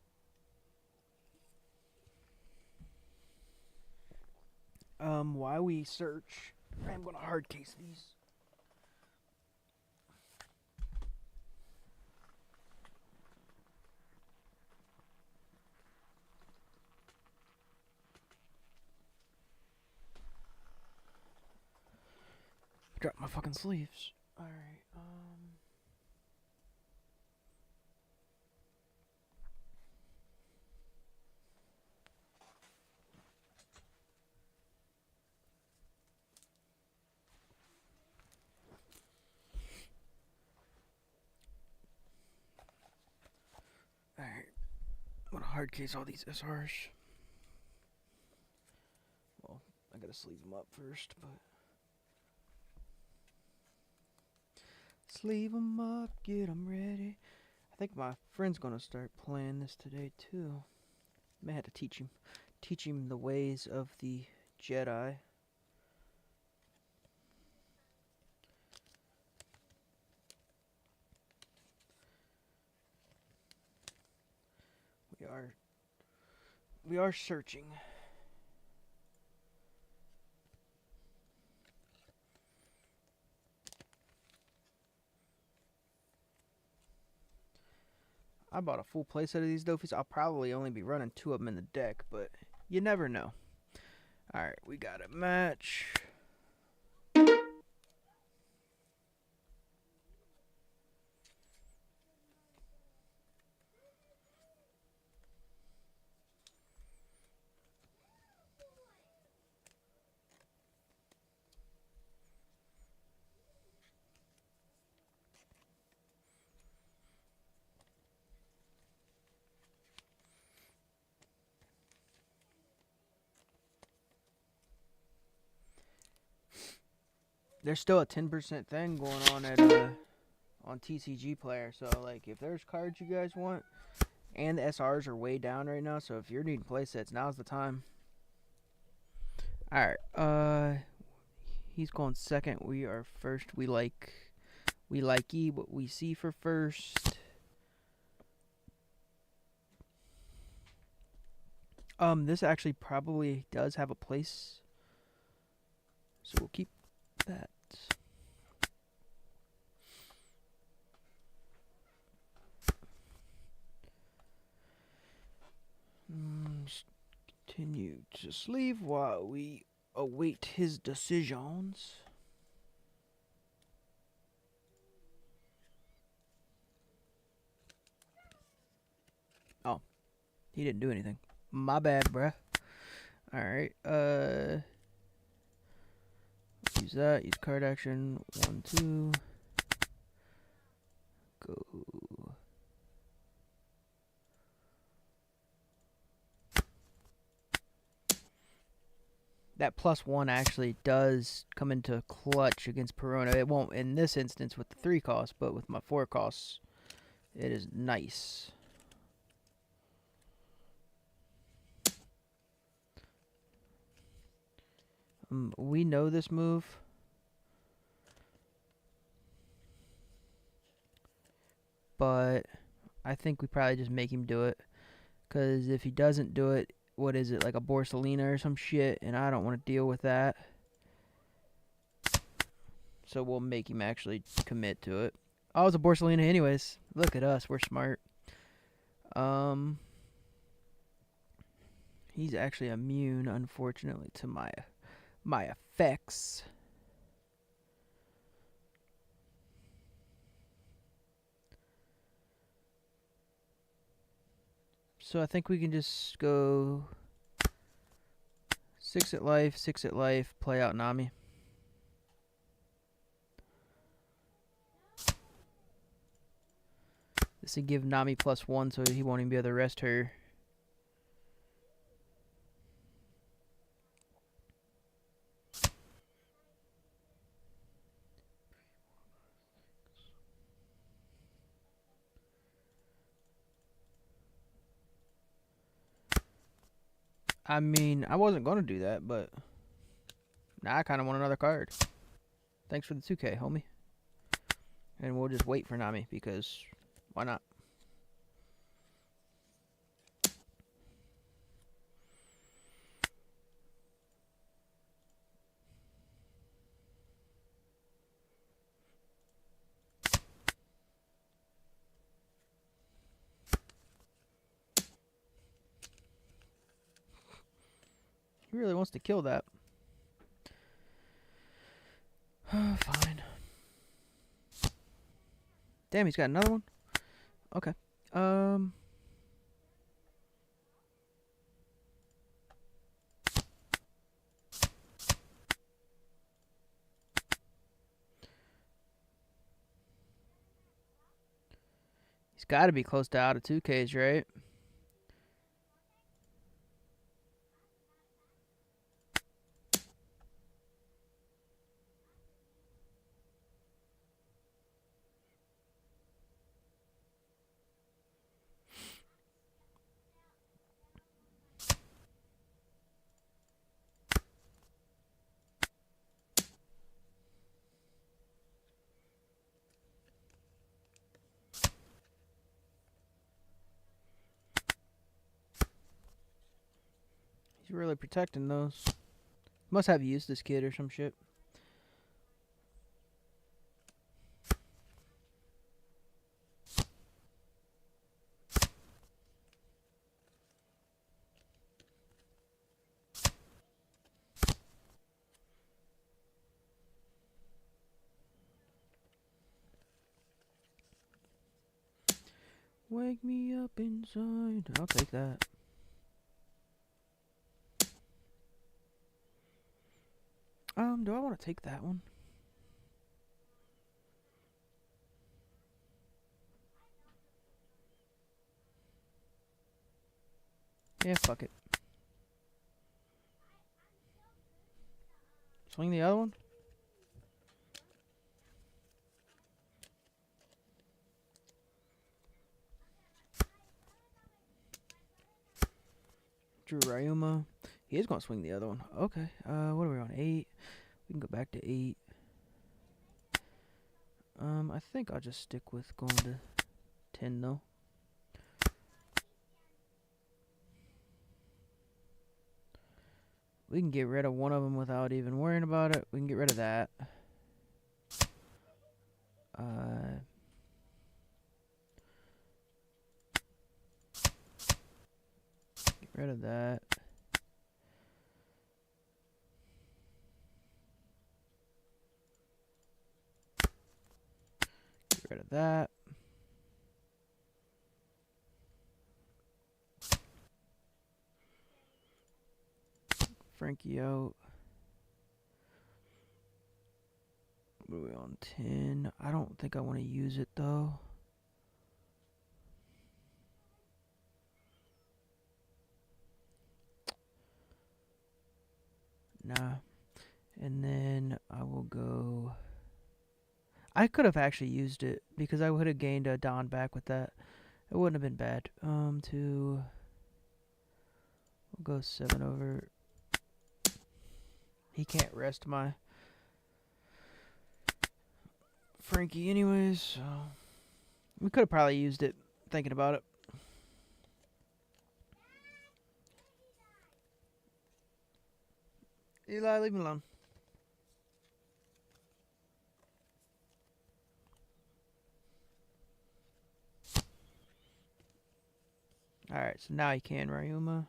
While we search, I'm gonna hard case these. Drop my fucking sleeves. Alright, Alright. I'm gonna hard case all these SRs. Well, I gotta sleeve them up first, but. Sleeve them up, get them ready. I think my friend's gonna start playing this today too. May have to teach him the ways of the Jedi. We are searching. I bought a full playset of these Dophies. I'll probably only be running 2 of them in the deck, but you never know. Alright, we got a match. There's still a 10% thing going on at on TCG Player. So like, if there's cards you guys want, and the SRs are way down right now. So if you're needing playsets, now's the time. All right. He's going second. We are first. We like what we see for first. This actually probably does have a place, so we'll keep that. Continue to sleeve while we await his decisions. Oh, he didn't do anything. My bad, bruh. Alright, use that, use card action, 1, 2. Go. That +1 actually does come into clutch against Perona. It won't in this instance with the 3 costs, but with my 4 costs, it is nice. We know this move. But I think we probably just make him do it. Because if he doesn't do it, what is it, like a Borsalina or some shit? And I don't want to deal with that. So we'll make him actually commit to it. Oh, it's a Borsalina anyways. Look at us. We're smart. He's actually immune, unfortunately, to my effects. So I think we can just go 6 at life, play out Nami. This would give Nami +1, so he won't even be able to rest her. I mean, I wasn't going to do that, but now I kind of want another card. Thanks for the 2K, homie. And we'll just wait for Nami, because why not? He really wants to kill that. Fine. Damn, he's got another one? Okay. He's got to be close to out of 2Ks, right? He's really protecting those. Must have used this kid or some shit. Wake me up inside. I'll take that. Do I want to take that one? Yeah, fuck it. Swing the other one? Drew Ryuma. He is going to swing the other one. Okay. What are we on? 8. We can go back to 8. I think I'll just stick with going to 10 though. We can get rid of one of them without even worrying about it. We can get rid of that. Get rid of that. Get rid of that. Frankie out. What are we on? 10. I don't think I want to use it though. Nah. And then I will go. I could have actually used it because I would have gained a Don back with that. It wouldn't have been bad. We'll go 7 over. He can't rest my Frankie anyways, so we could have probably used it thinking about it. Eli, leave me alone. Alright, so now he can Ryuma.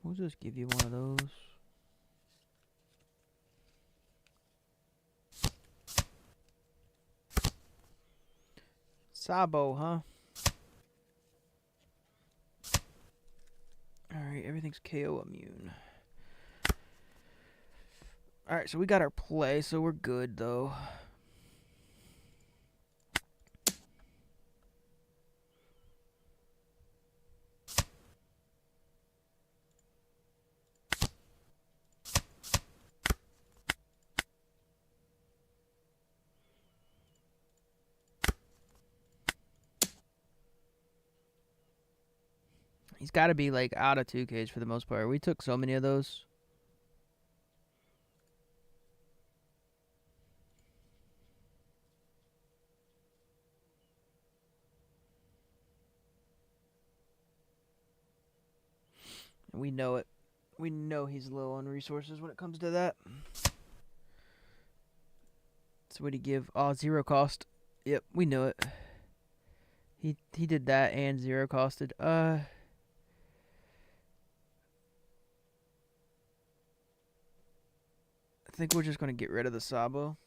We'll just give you one of those. Sabo, huh? Alright, everything's KO immune. Alright, so we got our play, so we're good though. He's got to be like out of 2Ks for the most part. We took so many of those. And we know it. We know he's low on resources when it comes to that. So what'd he give? Oh, 0 cost. Yep, we know it. He did that and 0 costed. I think we're just gonna get rid of the Sabo.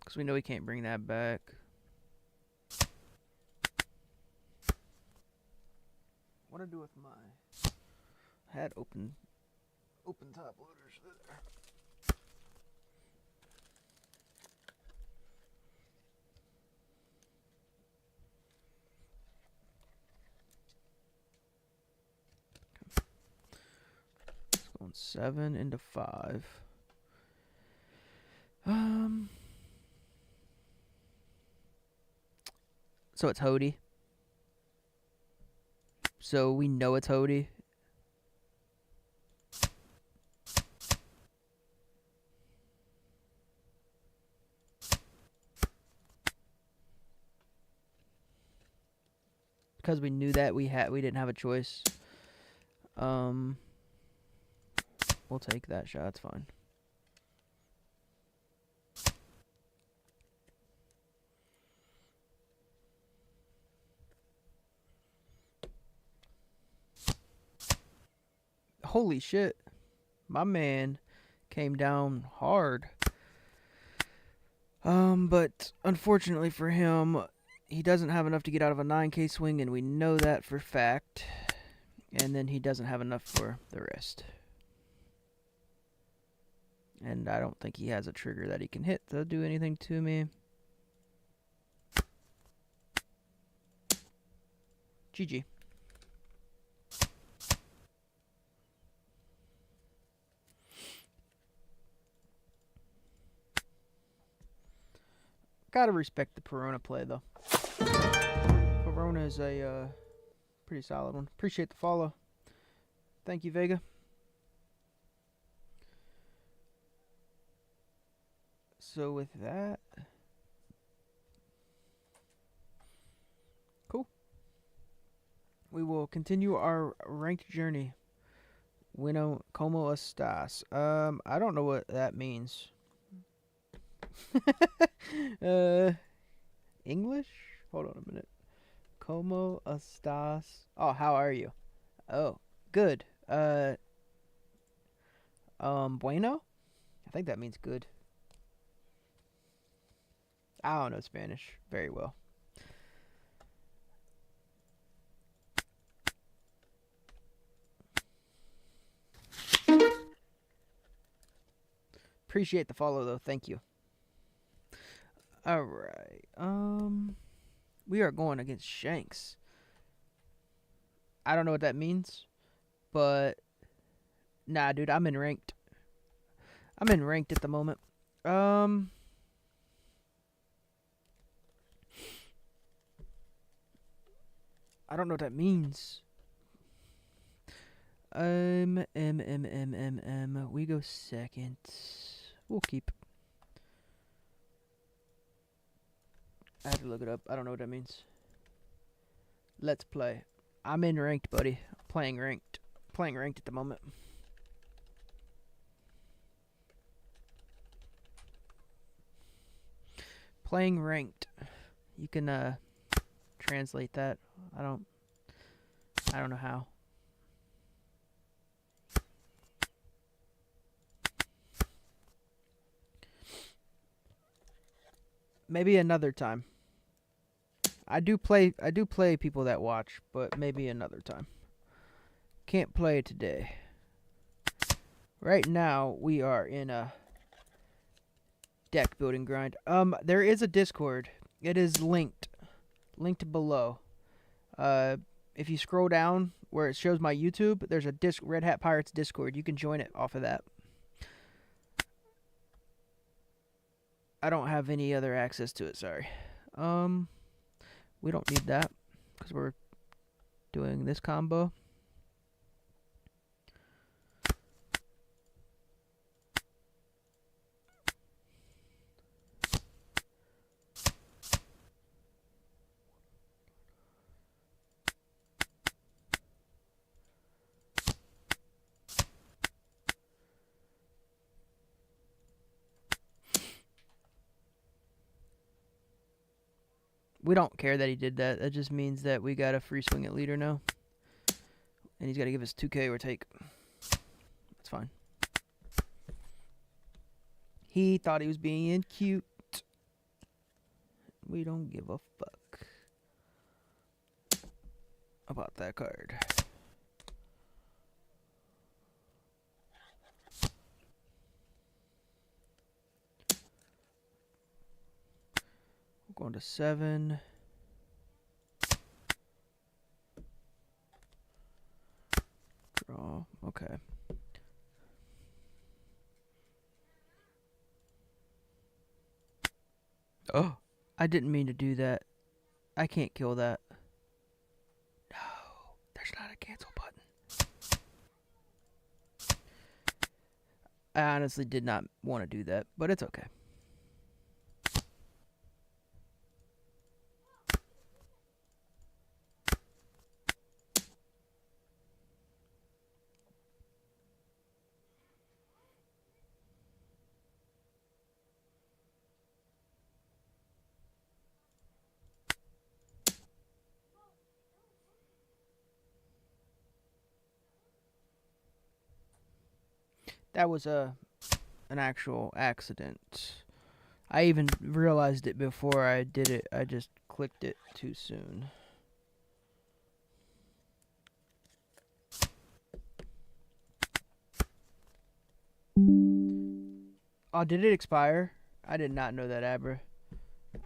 Because we know we can't bring that back. What do I do with my... I had open top loaders there. It's going 7 into 5. So it's Hody. So we know it's Hody. Because we knew that we didn't have a choice. We'll take that shot, it's fine. Holy shit. My man came down hard. But unfortunately for him, he doesn't have enough to get out of a 9K swing, and we know that for fact. And then he doesn't have enough for the rest. And I don't think he has a trigger that he can hit to do anything to me. GG. Gotta respect the Perona play, though. Perona is a pretty solid one. Appreciate the follow. Thank you, Vega. So with that... Cool. We will continue our ranked journey. Bueno, como estas? I don't know what that means. English? Hold on a minute. Como estas? Oh, how are you? Oh, good. Bueno? I think that means good. I don't know Spanish very well. Appreciate the follow, though. Thank you. Alright. We are going against Shanks. I don't know what that means, but nah, dude, I'm in ranked. I'm in ranked at the moment. I don't know what that means. We go second. We'll keep. I had to look it up. I don't know what that means. Let's play. I'm in ranked, buddy. Playing ranked. Playing ranked at the moment. Playing ranked. You can translate that. I don't know how. Maybe another time. I do play people that watch, but maybe another time. Can't play today. Right now we are in a deck building grind. There is a Discord. It is linked below. If you scroll down where it shows my YouTube, there's a Red Hat Pirates Discord. You can join it off of that. I don't have any other access to it, sorry. We don't need that because we're doing this combo. We don't care that he did that. That just means that we got a free swing at leader now. And he's got to give us 2K or take. That's fine. He thought he was being cute. We don't give a fuck about that card. We're going to 7. Draw. Okay. Oh, I didn't mean to do that. I can't kill that. No, there's not a cancel button. I honestly did not want to do that, but it's okay. That was an actual accident. I even realized it before I did it. I just clicked it too soon. Oh, did it expire? I did not know that, Abra.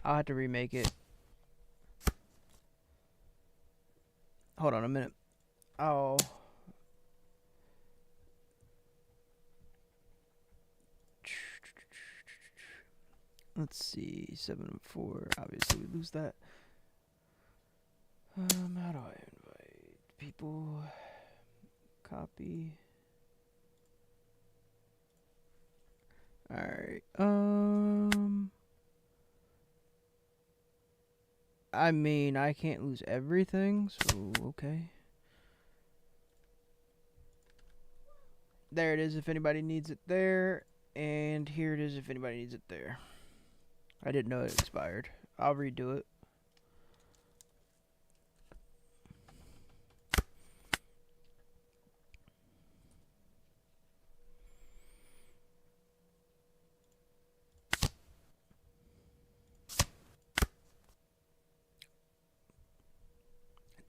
I'll have to remake it. Hold on a minute. Oh. Let's see. 7-4. Obviously, we lose that. How do I invite people? Copy. Alright. I mean, I can't lose everything, so okay. There it is if anybody needs it there. And here it is if anybody needs it there. I didn't know it expired. I'll redo it.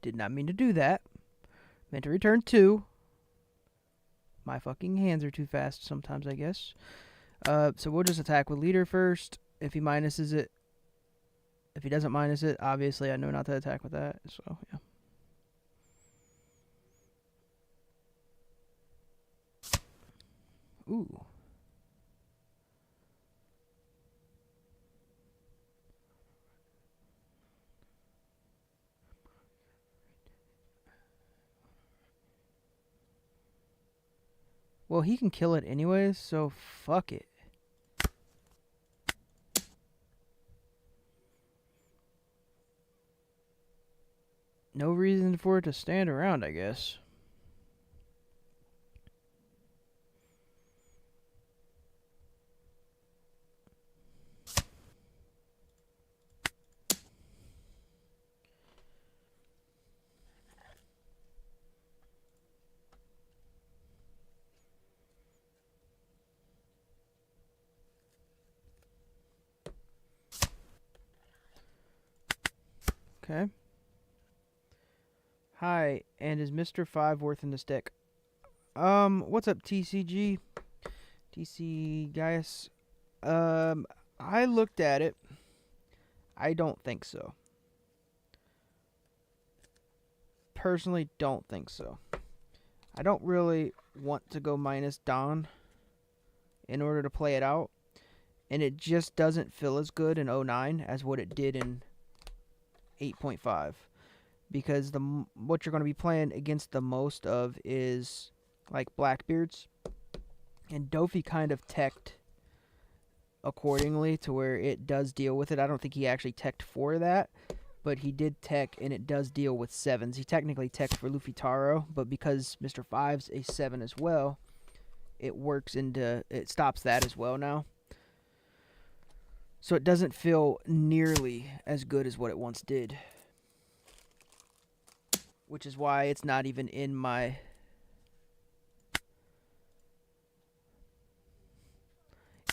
Did not mean to do that. Meant to return 2. My fucking hands are too fast sometimes, I guess. So we'll just attack with leader first. If he minuses it. If he doesn't minus it, obviously I know not to attack with that. So, yeah. Ooh. Well, he can kill it anyways, so fuck it. No reason for it to stand around, I guess. Okay. Hi, and is Mr. 5 worth in this deck? What's up, TCG? TC Gaius. I looked at it. I don't think so. personally don't think so. I don't really want to go minus Don in order to play it out. And it just doesn't feel as good in 09 as what it did in 8.5. Because what you're going to be playing against the most of is like Blackbeards. And Dofi kind of teched accordingly to where it does deal with it. I don't think he actually teched for that, but he did tech, and it does deal with 7s. He technically teched for Luffy Taro, but because Mr. 5's a 7 as well, it stops that as well now. So it doesn't feel nearly as good as what it once did. Which is why it's not even in my...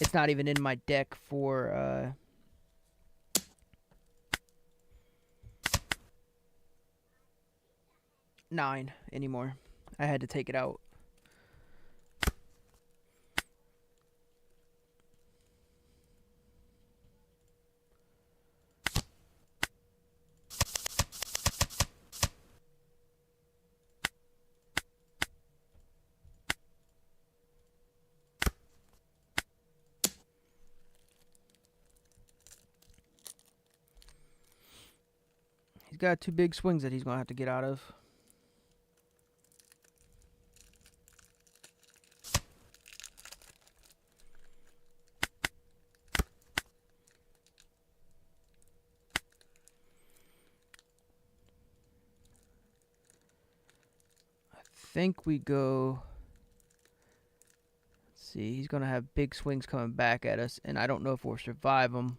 It's not even in my deck for... 9 anymore. I had to take it out. He's got 2 big swings that he's going to have to get out of. I think we go... Let's see, he's going to have big swings coming back at us, and I don't know if we'll survive them.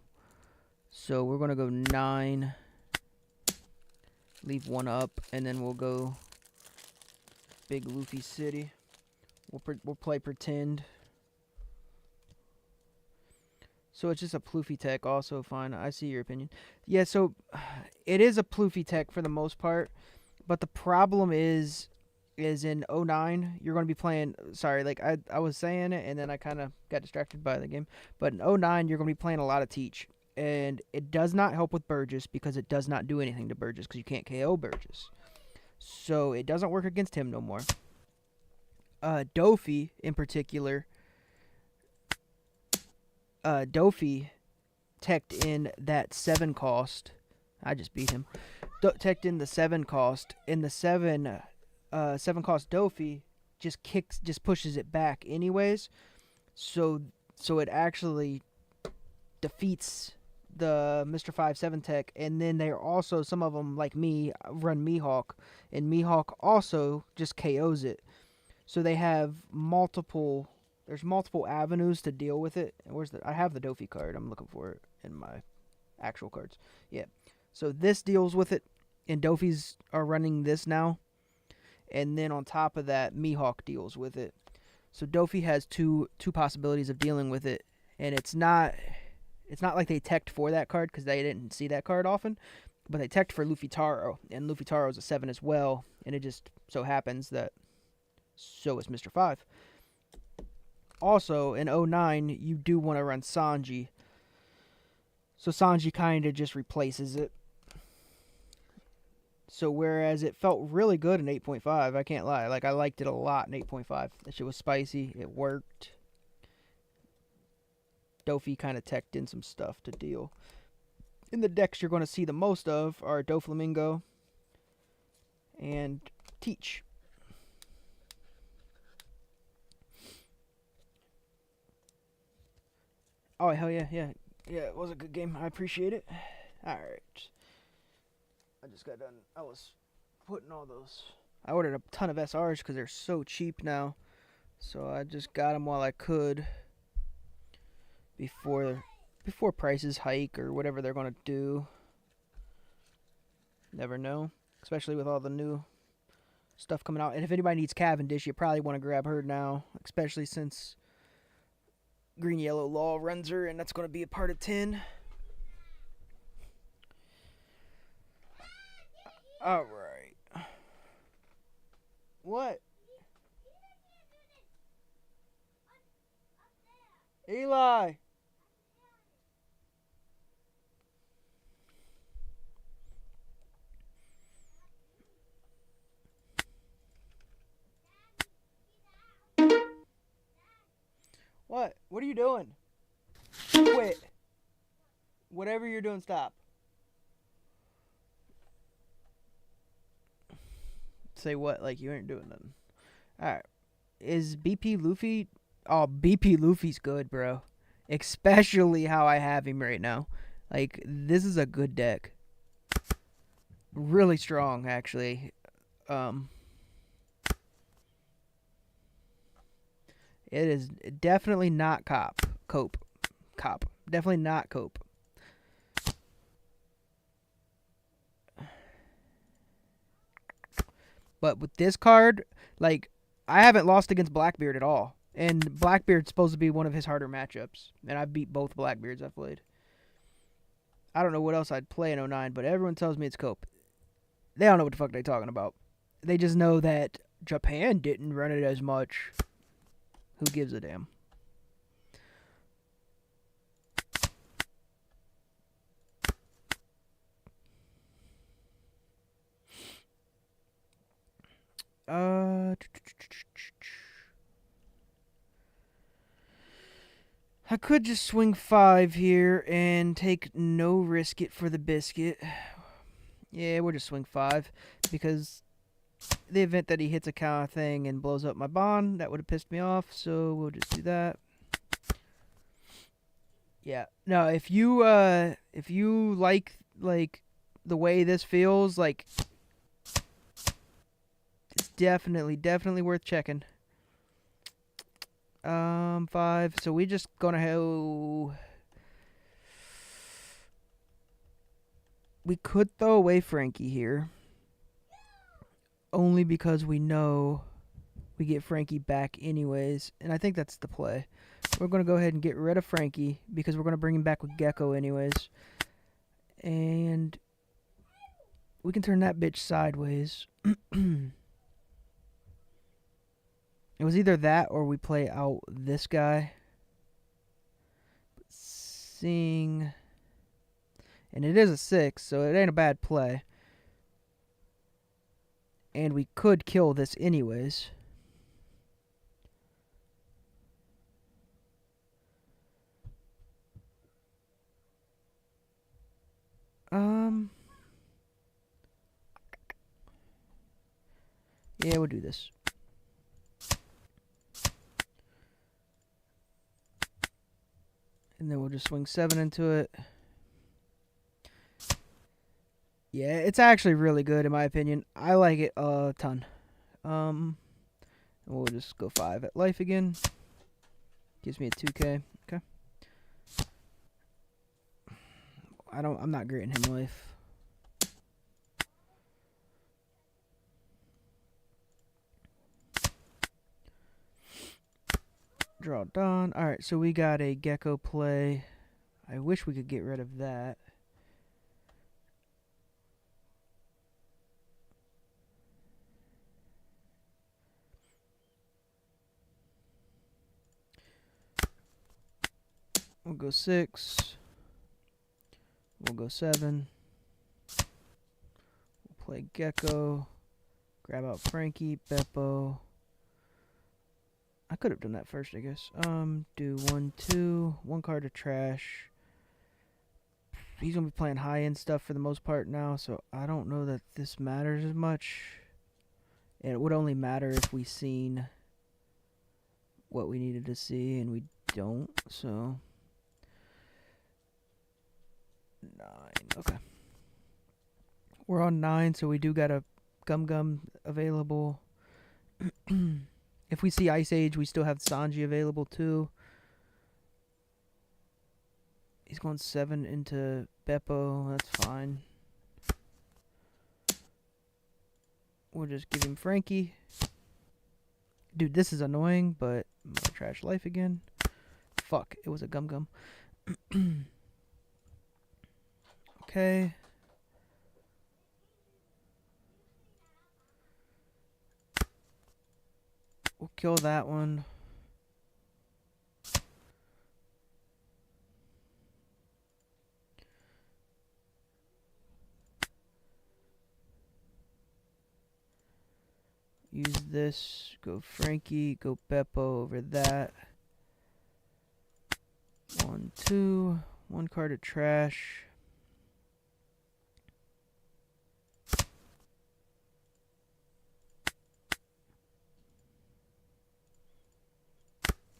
So we're going to go 9... Leave 1 up, and then we'll go Big Luffy City. We'll play Pretend. So it's just a Pluffy tech also, fine. I see your opinion. Yeah, so it is a Pluffy tech for the most part, but the problem is in 09, you're going to be playing... Sorry, like I was saying it, and then I kind of got distracted by the game. But in 09, you're going to be playing a lot of Teach. And it does not help with Burgess because it does not do anything to Burgess because you can't KO Burgess. So it doesn't work against him no more. Dofi, in particular, Dofi teched in that 7 cost. I just beat him. Teched in the 7 cost. In the 7 cost Dofi just pushes it back anyways. So it actually defeats the Mr. 5-7 tech, and then they're also, some of them, like me, run Mihawk, and Mihawk also just KOs it. So they have there's multiple avenues to deal with it. I have the Dofi card. I'm looking for it in my actual cards. Yeah. So this deals with it, and Dofis are running this now. And then on top of that, Mihawk deals with it. So Dofi has two possibilities of dealing with it, and it's not like they teched for that card because they didn't see that card often, but they teched for Luffy Taro, and Luffy Taro is a 7 as well, and it just so happens that so is Mr. 5. Also, in 09, you do want to run Sanji, so Sanji kind of just replaces it. So whereas it felt really good in 8.5, I can't lie, like I liked it a lot in 8.5. That shit was spicy, it worked. Dofi kind of teched in some stuff to deal. In the decks you're going to see the most of are Doflamingo and Teach. Oh, hell yeah, yeah. Yeah, it was a good game. I appreciate it. Alright. I just got done. I was putting all those... I ordered a ton of SRs because they're so cheap now. So I just got them while I could. Before prices hike or whatever they're going to do. Never know. Especially with all the new stuff coming out. And if anybody needs Cavendish, you probably want to grab her now. Especially since Green Yellow Law runs her, and that's going to be a part of 10. Alright. What? Eli! What? What are you doing? Quit. Whatever you're doing, stop. Say what? Like you ain't doing nothing. Alright. Is BP Luffy? Oh, BP Luffy's good, bro. Especially how I have him right now. Like, this is a good deck. Really strong, actually. It is definitely not Cope. Definitely not Cope. But with this card, like, I haven't lost against Blackbeard at all. And Blackbeard's supposed to be one of his harder matchups. And I've beat both Blackbeards I've played. I don't know what else I'd play in 09, but everyone tells me it's Cope. They don't know what the fuck they're talking about. They just know that Japan didn't run it as much. Who gives a damn? I could just swing 5 here and take no risk it for the biscuit. Yeah, we'll just swing 5 because the event that he hits a counter thing and blows up my bond, that would have pissed me off, so we'll just do that. Yeah. No, if you like the way this feels, like it's definitely worth checking. 5. So we just gonna have. We could throw away Frankie here. Only because we know we get Frankie back anyways. And I think that's the play. We're going to go ahead and get rid of Frankie because we're going to bring him back with Gecko anyways. And we can turn that bitch sideways. It was either that or we play out this guy. Seeing... And it is a 6, so it ain't a bad play. And we could kill this anyways. Yeah, we'll do this. And then we'll just swing 7 into it. Yeah, it's actually really good in my opinion. I like it a ton. And we'll just go 5 at life again. Gives me a 2k. Okay. I'm not great in him life. Draw Dawn. Alright, so we got a Gecko play. I wish we could get rid of that. We'll go 6. We'll go 7. We'll play Gecko. Grab out Frankie, Beppo. I could have done that first, I guess. Do 1, 2. 1 card to trash. He's going to be playing high-end stuff for the most part now, so I don't know that this matters as much. And it would only matter if we seen what we needed to see, and we don't, so... 9, okay. We're on 9, so we do got a Gum available. If we see Ice Age, we still have Sanji available too. He's going 7 into Beppo, that's fine. We'll just give him Frankie. Dude, this is annoying, but I'm gonna trash life again. Fuck, it was a Gum. Okay. We'll kill that one. Use this. Go Frankie. Go Beppo over that. 1, 2. 1 card of trash.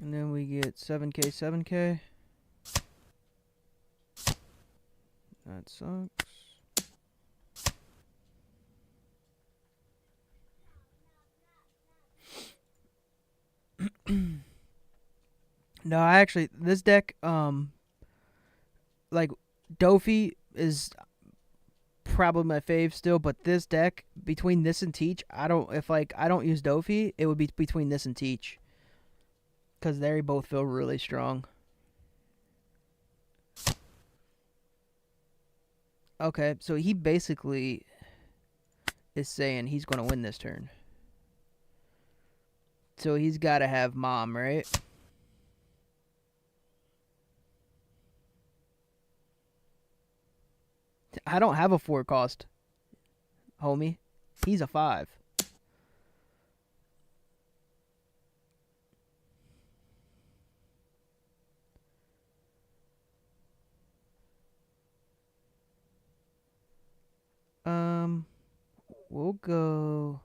And then we get 7K, 7K. That sucks. No, I actually, this deck, like, Dofi is probably my fave still, but this deck, between this and Teach, I don't use Dofi, it would be between this and Teach. Because they both feel really strong. Okay, so he basically is saying he's going to win this turn. So he's got to have Mom, right? I don't have a 4 cost, homie. He's a 5. We'll go.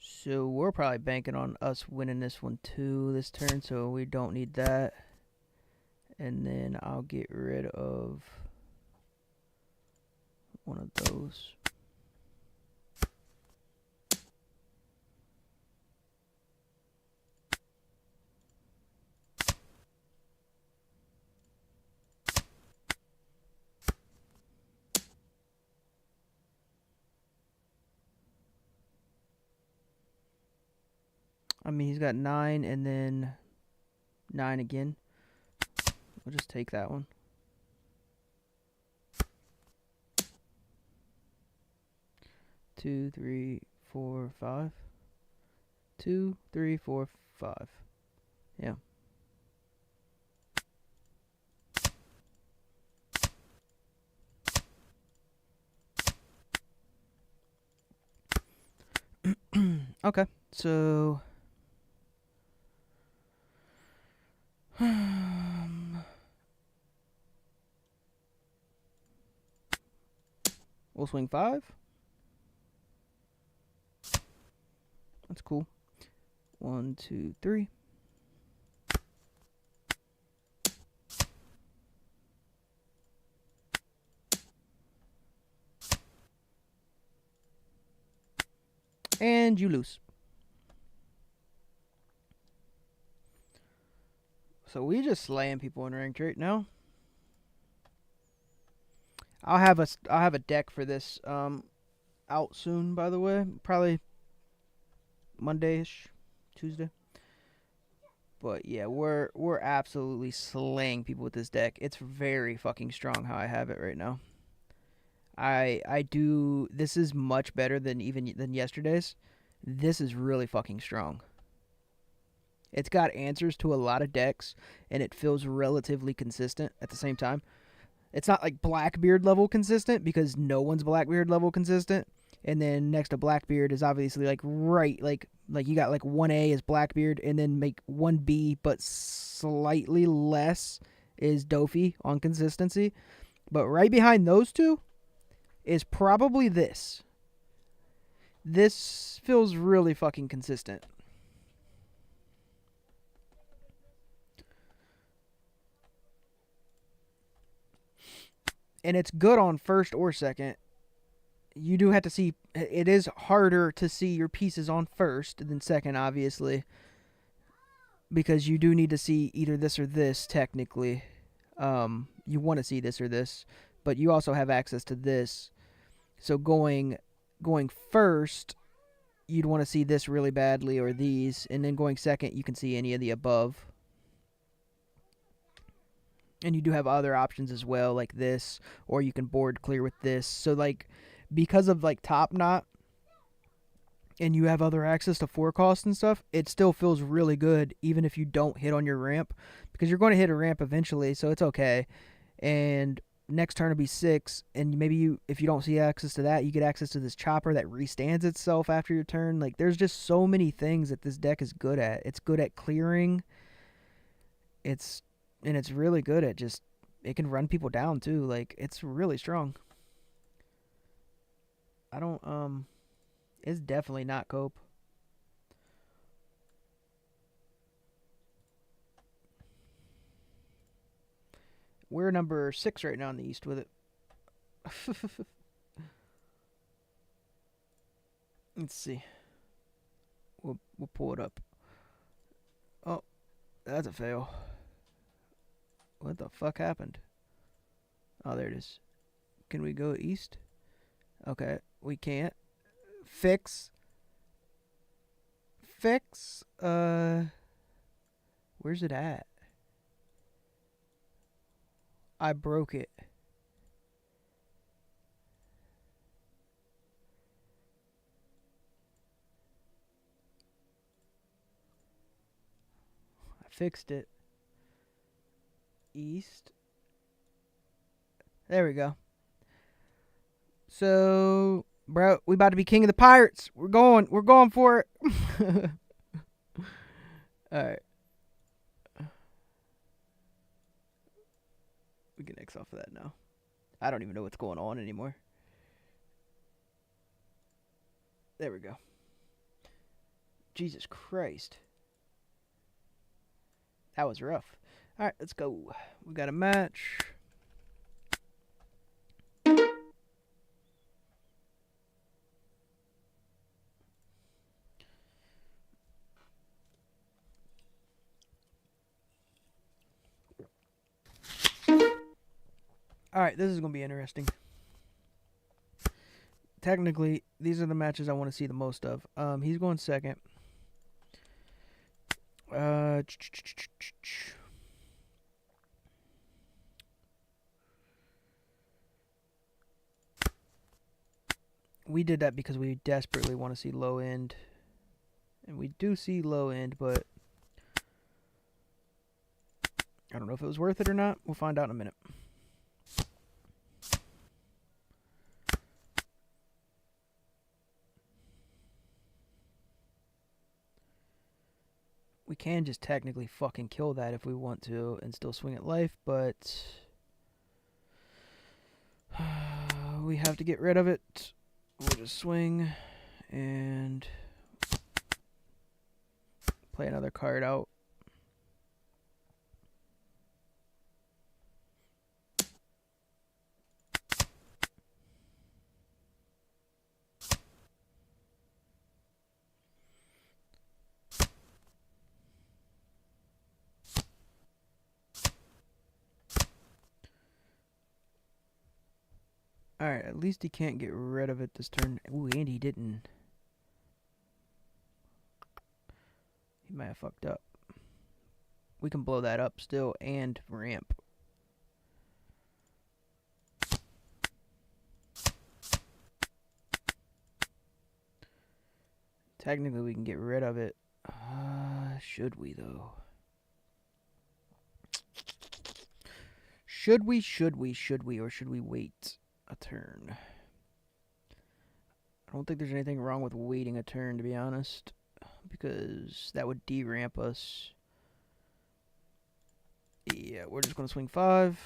So we're probably banking on us winning this one too this turn, so we don't need that. And then I'll get rid of one of those. I mean, he's got 9 and then 9 again. We'll just take that one. Two, 3, 4, 5. 2, 3, 4, 5. Yeah. Okay, so we'll swing 5. That's cool. 1, 2, 3. And you lose. So we just slaying people in ranked right now. I'll have a deck for this out soon, by the way. Probably Monday-ish, Tuesday. But yeah, we're absolutely slaying people with this deck. It's very fucking strong how I have it right now. I do. This is much better than yesterday's. This is really fucking strong. It's got answers to a lot of decks, and it feels relatively consistent at the same time. It's not like Blackbeard level consistent, because no one's Blackbeard level consistent. And then next to Blackbeard is obviously like you got like 1A is Blackbeard, and then make 1B but slightly less is Dofi on consistency. But right behind those two is probably this. This feels really fucking consistent. And it's good on first or second. You do have to see. It is harder to see your pieces on first than second, obviously, because you do need to see either this or this. Technically, you want to see this or this, but you also have access to this. So going first, you'd want to see this really badly or these, and then going second, you can see any of the above. And you do have other options as well, like this, or you can board clear with this. So, like, because of, like, Top Knot, and you have other access to 4 cost and stuff, it still feels really good, even if you don't hit on your ramp. Because you're going to hit a ramp eventually, so it's okay. And next turn will be 6, and maybe you, if you don't see access to that, you get access to this chopper that restands itself after your turn. Like, there's just so many things that this deck is good at. It's good at clearing. It's really good at just, it can run people down too. Like, it's really strong. I don't it's definitely not cope. We're number 6 right now in the East with it. Let's see. We'll pull it up. Oh, that's a fail. What the fuck happened? Oh, there it is. Can we go east? Okay, we can't. Fix. Where's it at? I broke it. I fixed it. East. There we go. So, bro, we about to be king of the pirates. We're going for it. All right. We can X off of that now. I don't even know what's going on anymore. There we go. Jesus Christ. That was rough. All right, let's go. We got a match. Alright, this is going to be interesting. Technically, these are the matches I want to see the most of. He's going second. We did that because we desperately want to see low end. And we do see low end, but I don't know if it was worth it or not. We'll find out in a minute. We can just technically fucking kill that if we want to and still swing at life, but we have to get rid of it. We'll just swing and play another card out. Alright, at least he can't get rid of it this turn. Ooh, and he didn't. He might have fucked up. We can blow that up still and ramp. Technically, we can get rid of it. Should we, though? Should we, or should we wait a turn? I don't think there's anything wrong with waiting a turn, to be honest, because that would de-ramp us. Yeah, we're just going to swing 5.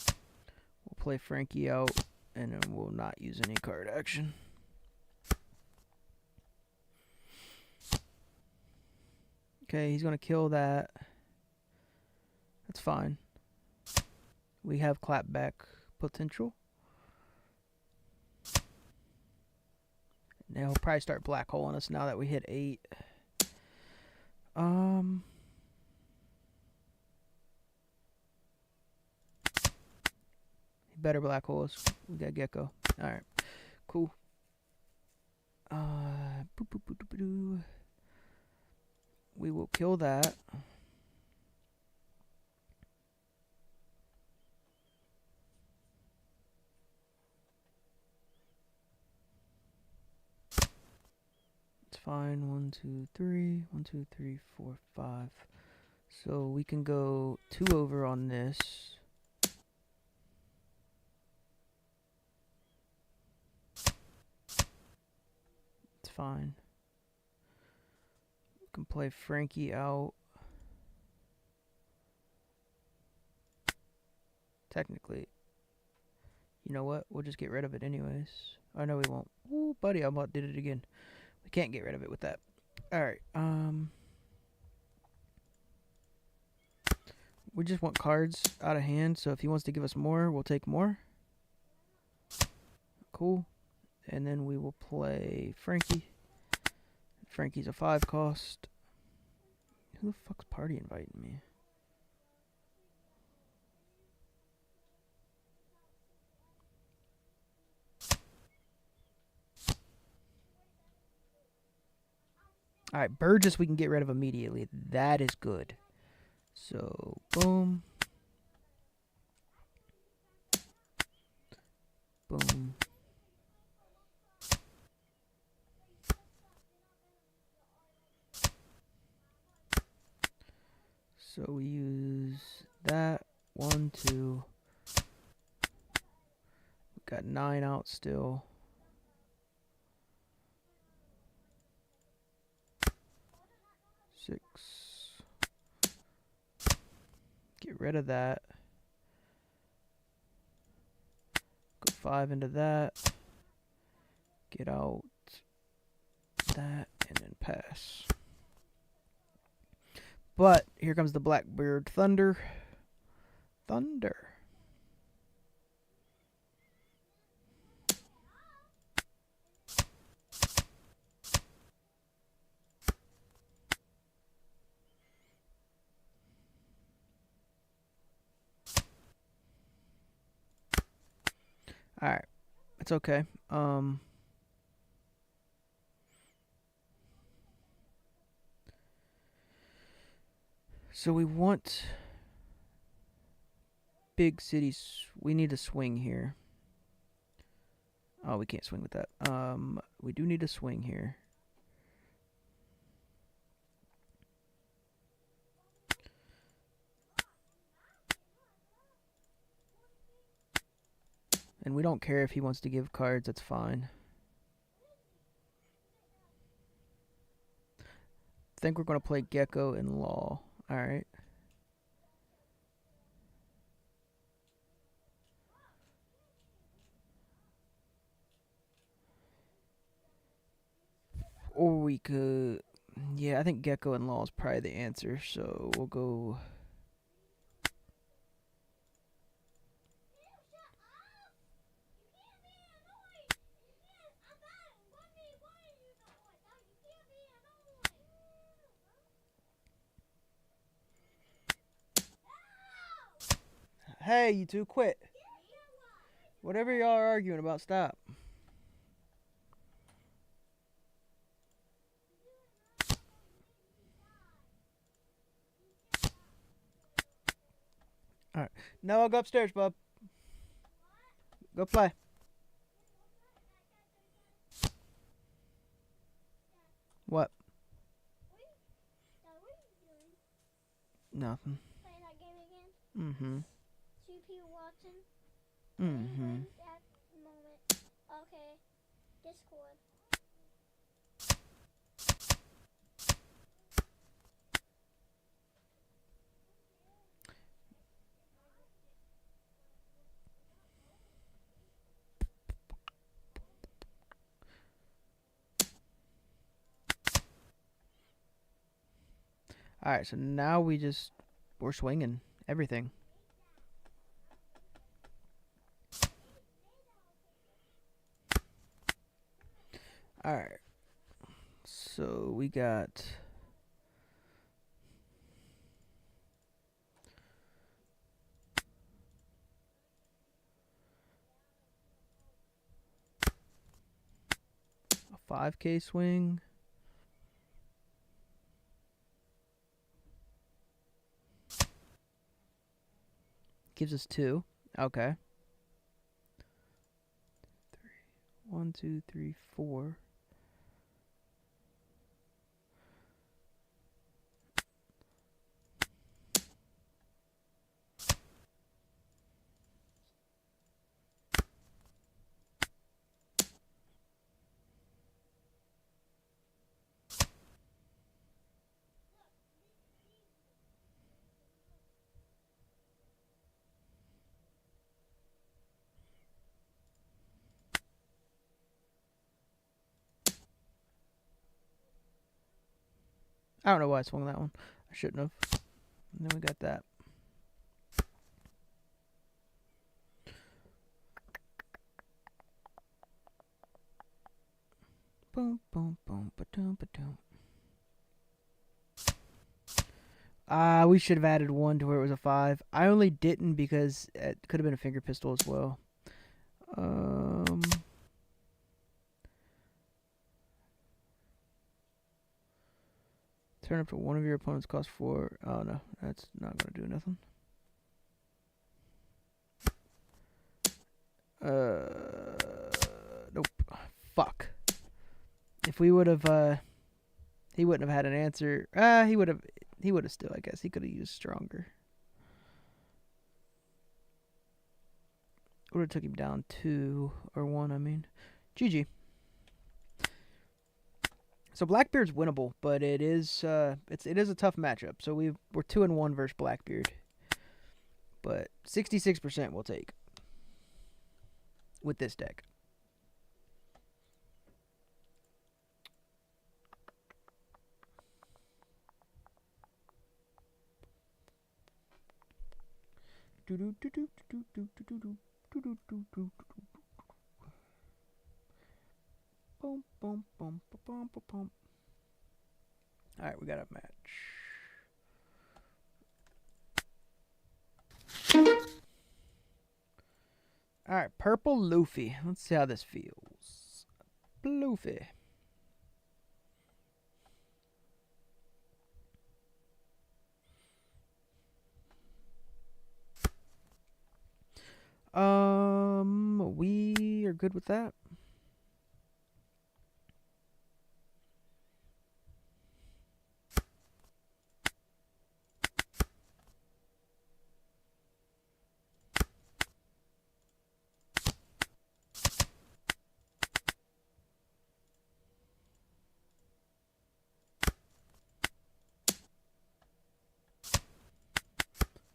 We'll play Frankie out, and then we'll not use any card action. Okay, he's going to kill that. That's fine. We have clapback potential. Now he'll probably start black holing us now that we hit 8. He better black hole us. We got Gecko. Alright. Cool. We will kill that. It's fine. 1, 2, 3. 1, 2, 3, 4, 5, So we can go 2 over on this. It's fine. We can play Frankie out. Technically. You know what? We'll just get rid of it anyways. Oh, no, we won't. Ooh, buddy, I about did it again. We can't get rid of it with that. Alright, we just want cards out of hand, so if he wants to give us more, we'll take more. Cool. And then we will play Frankie. Frankie's a 5 cost. Who the fuck's party inviting me? Alright, Burgess we can get rid of immediately. That is good. So, boom. Boom. So we use that. 1, 2. We got 9 out still. Six. Get rid of that. Go 5 into that. Get out that and then pass. But here comes the Blackbeard Thunder. Thunder. Alright. It's okay. So we want big cities. We need to swing here. Oh, we can't swing with that. We do need to swing here. And we don't care if he wants to give cards, that's fine. I think we're going to play Gecko and Law. Alright. Or we could... Yeah, I think Gecko and Law is probably the answer, so we'll go... Hey, you two, quit. Whatever y'all are arguing about, stop. Alright. Now I'll go upstairs, bub. Go play. What? Nothing. Playing that game again? Mm-hmm. 2 people watching? Mm-hmm. At the moment. Okay. Discord. Alright, so now we're swinging everything. Alright. So we got... a 5K swing. Gives us 2. Okay. 1, 2, 3, 4. I don't know why I swung that one. I shouldn't have. And then we got that. Boom, boom, boom, ba-dum, ba-dum. We should have added 1 to where it was a 5. I only didn't because it could have been a finger pistol as well. Turn up to one of your opponent's cost 4. Oh no, that's not gonna do nothing. Nope. Fuck. If we would have, he wouldn't have had an answer. He would have. He would have still. I guess he could have used stronger. Would have took him down 2 or 1. I mean, GG. So Blackbeard's winnable, but it is it is a tough matchup. So we're 2-1 versus Blackbeard, but 66% we'll take with this deck. Boom, boom, boom, boom, boom, boom. All right, we got a match. All right, Purple Luffy. Let's see how this feels. Luffy. We are good with that.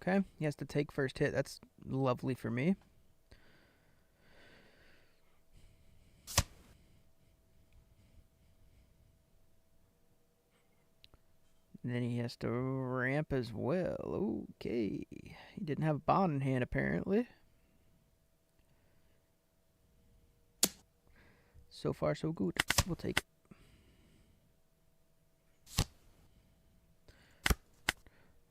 Okay, he has to take first hit. That's lovely for me. And then he has to ramp as well. Okay. He didn't have a bond in hand, apparently. So far, so good. We'll take it.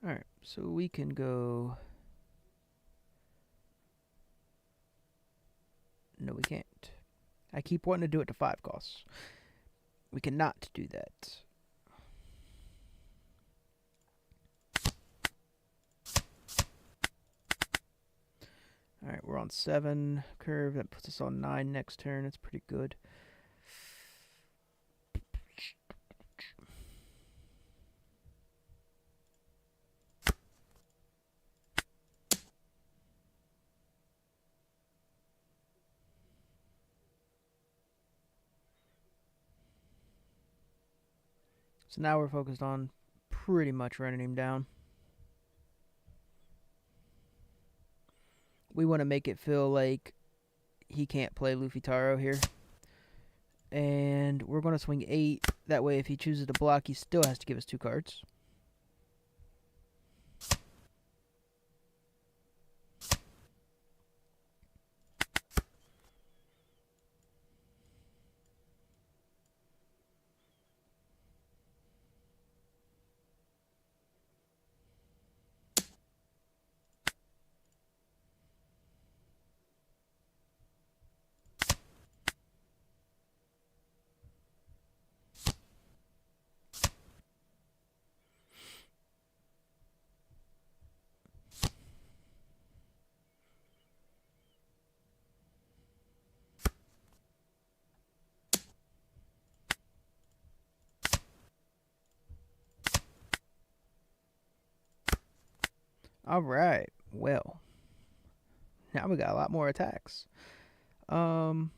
Alright, so we can go... No, we can't. I keep wanting to do it to 5 costs. We cannot do that. Alright, we're on 7 curve. That puts us on 9 next turn. That's pretty good. So now we're focused on pretty much running him down. We want to make it feel like he can't play Luffy Taro here. And we're going to swing 8. That way, if he chooses to block, he still has to give us 2 cards. Alright, well. Now we got a lot more attacks. Go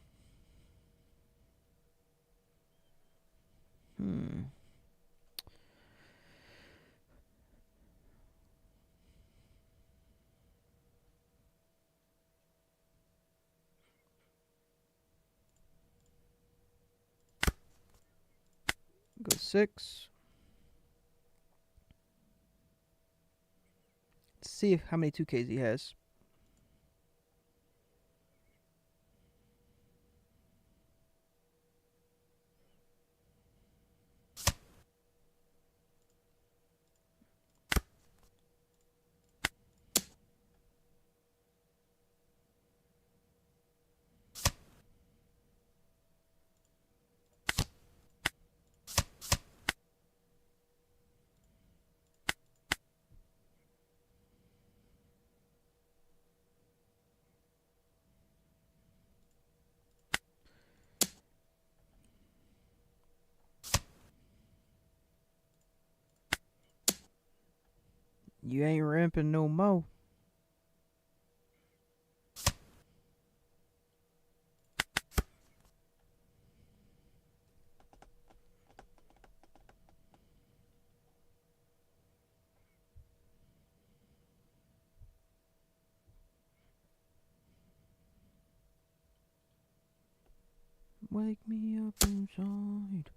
6. Let's see how many 2Ks he has. You ain't ramping no more. Wake me up inside.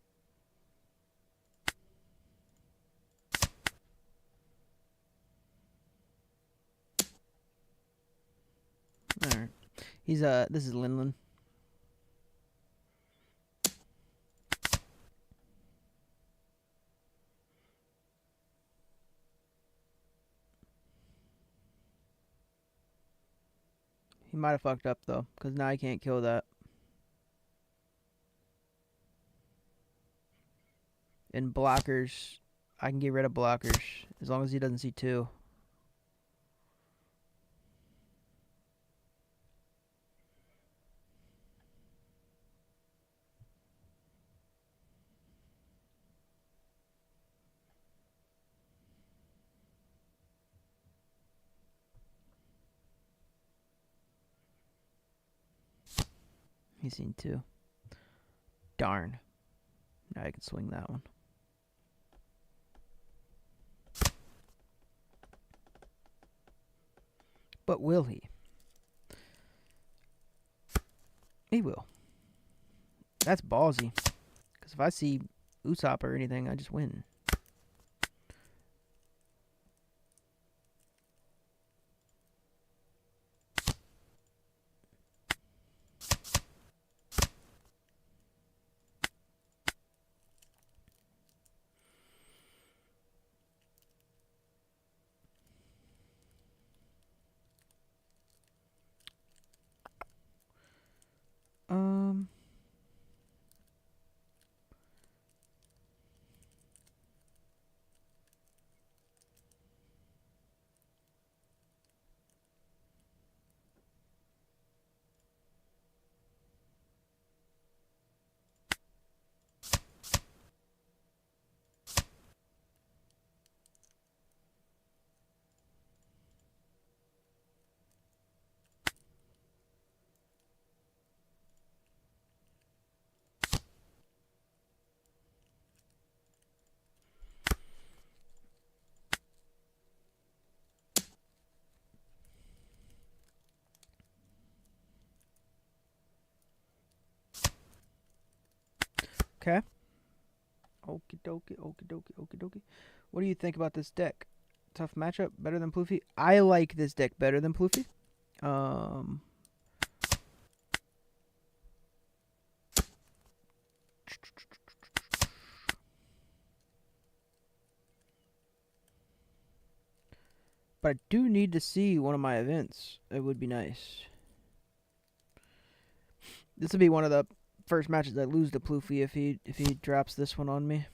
Alright. He's this is Linlin. He might have fucked up though, because now I can't kill that. And blockers, I can get rid of blockers as long as he doesn't see 2. He's seen 2. Darn. Now I can swing that one. But will he? He will. That's ballsy. Because if I see Usopp or anything, I just win. Okay. Okie dokie, okie dokie, okie dokie. What do you think about this deck? Tough matchup, better than Pluffy? I like this deck better than Pluffy. But I do need to see one of my events. It would be nice. This will be one of the first matches I lose to Pluffy if he drops this one on me.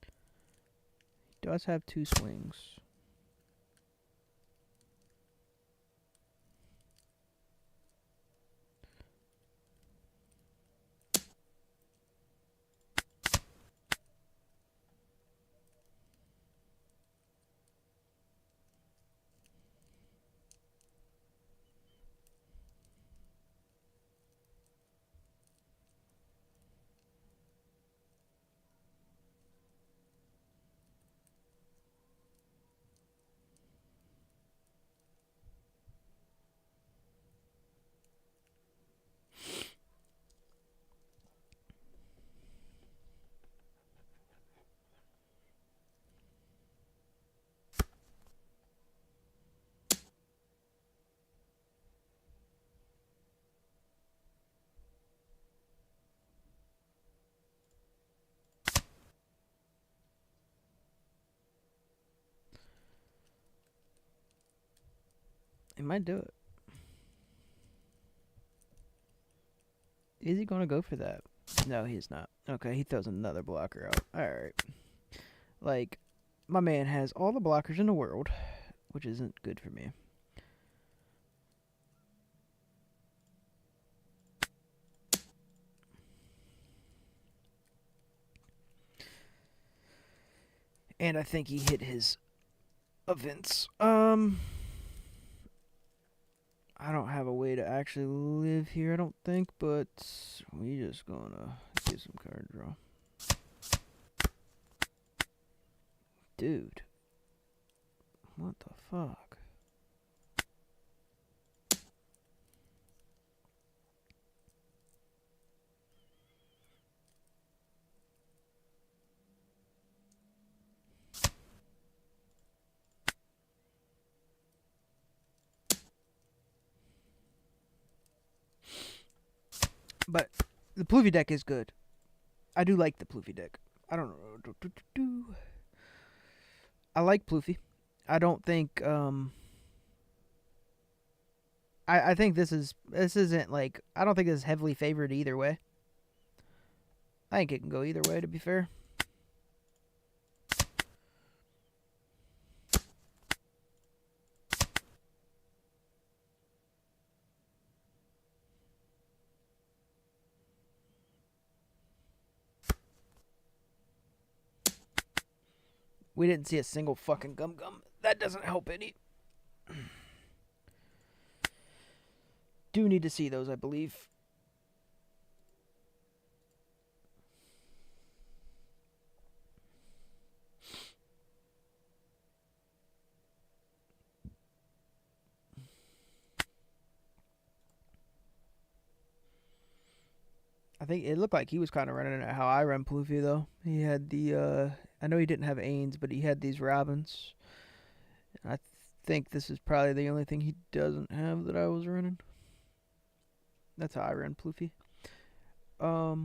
He does have 2 swings. He might do it. Is he going to go for that? No, he's not. Okay, he throws another blocker out. Alright. Like, my man has all the blockers in the world, which isn't good for me. And I think he hit his events. I don't have a way to actually live here, I don't think, but we just gonna get some card draw. Dude. What the fuck? But the Pluffy deck is good. I do like the Pluffy deck. I don't know. I like Pluffy. I don't think I think this isn't like, I don't think this is heavily favored either way. I think it can go either way, to be fair. We didn't see a single fucking gum. That doesn't help any. Do need to see those, I believe. I think it looked like he was kind of running it how I run Pluffy, though. He had the, I know he didn't have Ains, but he had these Robins. I think this is probably the only thing he doesn't have that I was running. That's how I ran Pluffy. But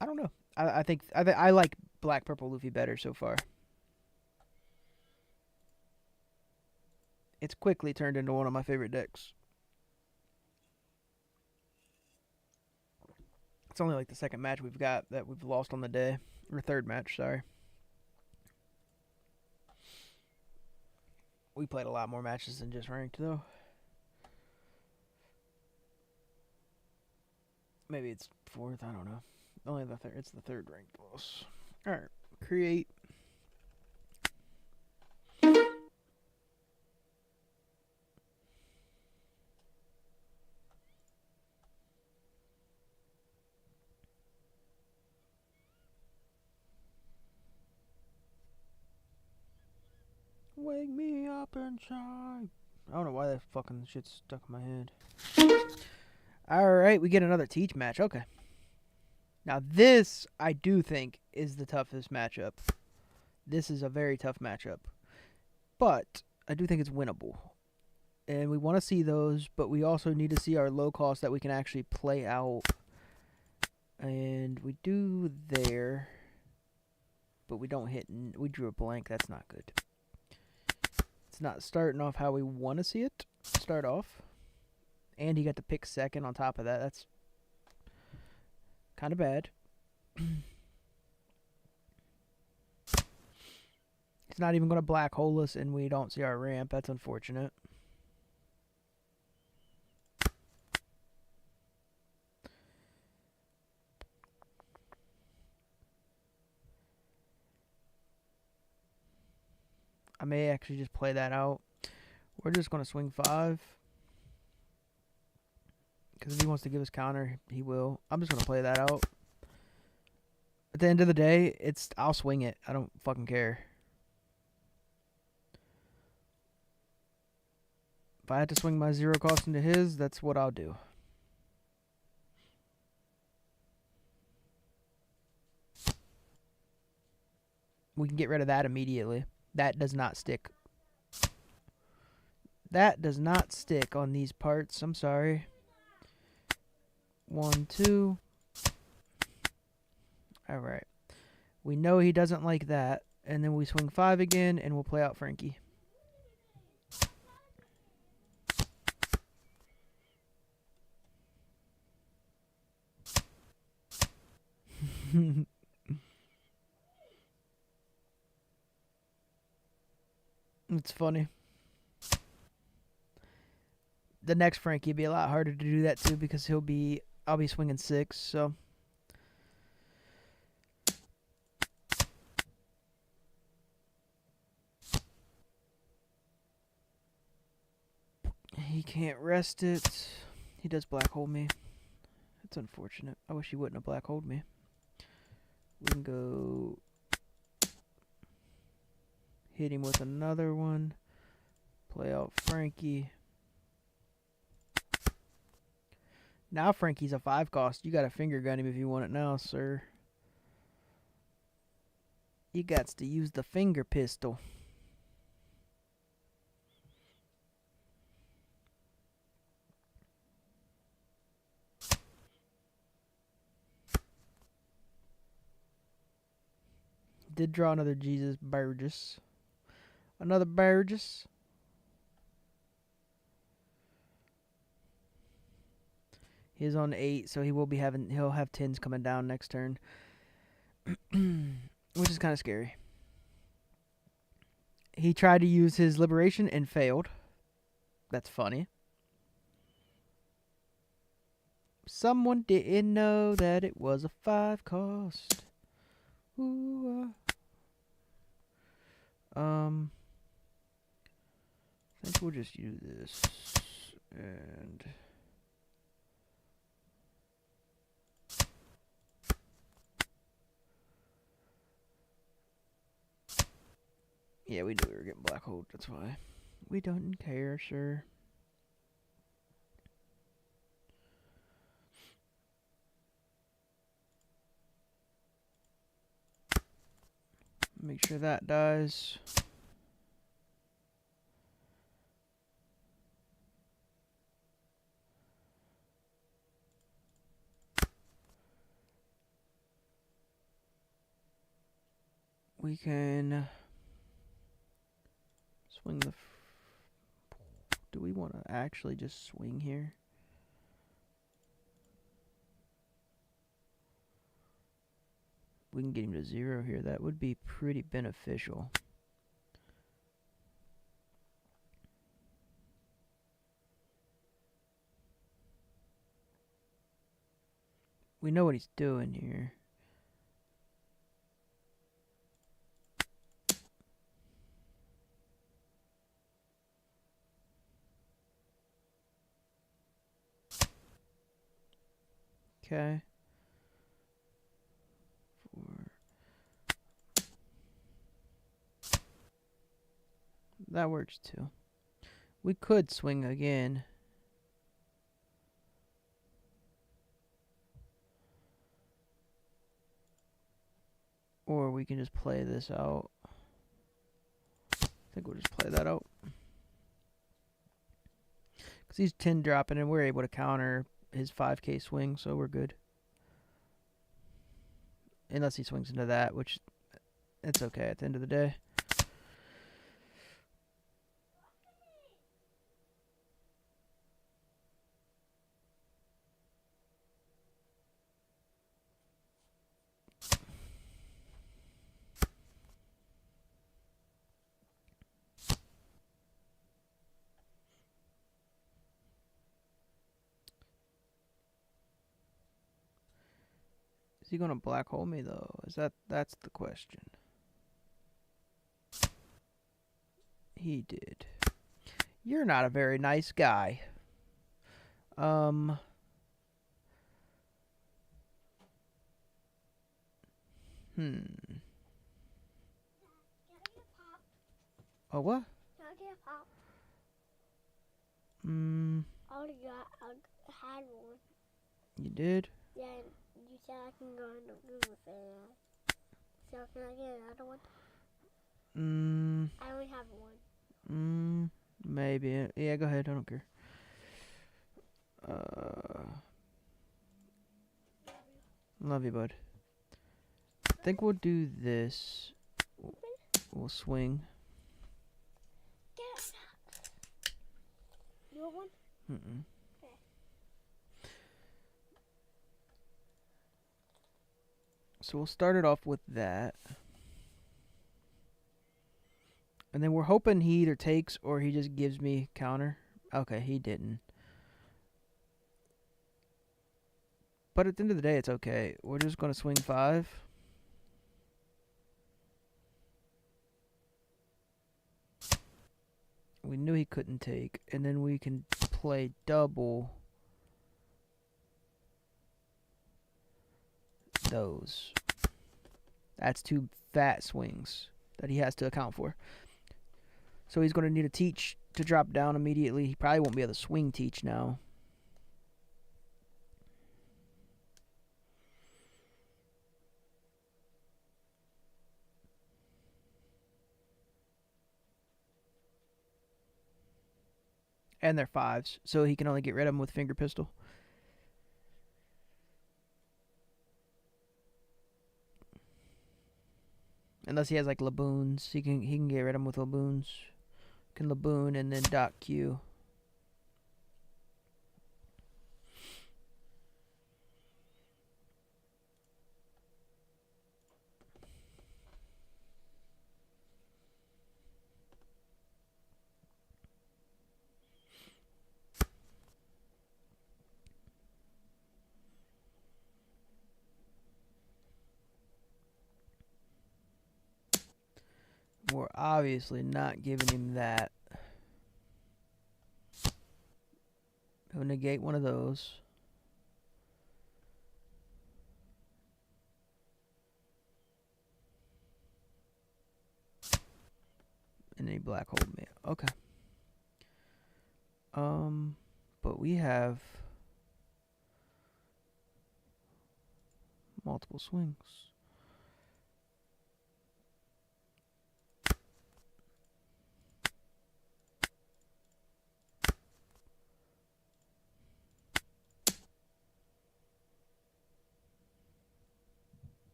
I don't know. I think I like Black Purple Luffy better so far. It's quickly turned into one of my favorite decks. It's only like the second match we've got that we've lost on the day. Or third match, sorry. We played a lot more matches than just ranked, though. Maybe it's fourth, I don't know. Only the third. It's the third ranked loss. Alright, create. Wake me up and shine. I don't know why that fucking shit's stuck in my head. Alright, we get another teach match. Okay. Now this, I do think, is the toughest matchup. This is a very tough matchup. But I do think it's winnable. And we want to see those, but we also need to see our low cost that we can actually play out. And we do there. But we don't hit. We drew a blank. That's not good. It's not starting off how we want to see it start off. And he got to pick second on top of that. That's kind of bad. He's not even going to black hole us, and we don't see our ramp. That's unfortunate. I may actually just play that out. We're just going to swing 5. Because if he wants to give us counter, he will. I'm just going to play that out. At the end of the day, I'll swing it. I don't fucking care. If I had to swing my 0 cost into his, that's what I'll do. We can get rid of that immediately. That does not stick. That does not stick on these parts. I'm sorry. 1, 2. Alright. We know he doesn't like that. And then we swing 5 again, and we'll play out Frankie. It's funny. The next Frankie will be a lot harder to do that too because I'll be swinging 6, so he can't rest it. He does black hole me. That's unfortunate. I wish he wouldn't have black holed me. We can go hit him with another one. Play out Frankie. Now Frankie's a 5 cost. You got to finger gun him if you want it now, sir. You got to use the finger pistol. Did draw another Jesus Burgess. Another Burgess. He's on 8, so he'll have 10s coming down next turn. Which is kind of scary. He tried to use his liberation and failed. That's funny. Someone didn't know that it was a 5 cost. Ooh, I think we'll just use this. And yeah, we knew we were getting black hole. That's why. We don't care, sir. Make sure that dies. We can swing the... Do we want to actually just swing here? We can get him to 0 here. That would be pretty beneficial. We know what he's doing here. Okay. 4. That works too. We could swing again. Or we can just play this out. I think we'll just play that out. Because he's 10 dropping and we're able to counter his 5k swing, so we're good. Unless he swings into that, which it's okay at the end of the day. Is he gonna black hole me though? That's the question. He did. You're not a very nice guy. Hmm. Oh, what? Can I get a pop? I already had one. You did? Yeah, you said I can go in the room with it. So can I get another one? I only have one. Maybe. Yeah, go ahead. I don't care. Love you, bud. I think we'll do this. We'll swing. Get you want one? Mm-mm. Okay. So we'll start it off with that. And then we're hoping he either takes or he just gives me counter. Okay, he didn't. But at the end of the day, it's okay. We're just going to swing 5. We knew he couldn't take. And then we can play double those. That's 2 fat swings that he has to account for. So he's going to need a teach to drop down immediately. He probably won't be able to swing teach now. And they're 5s, so he can only get rid of them with finger pistol. Unless he has like laboons, he can get rid of them with laboons. Can laboon and then dot Q. We're obviously not giving him that. He'll negate one of those. And then he black hole me. Okay. But we have multiple swings.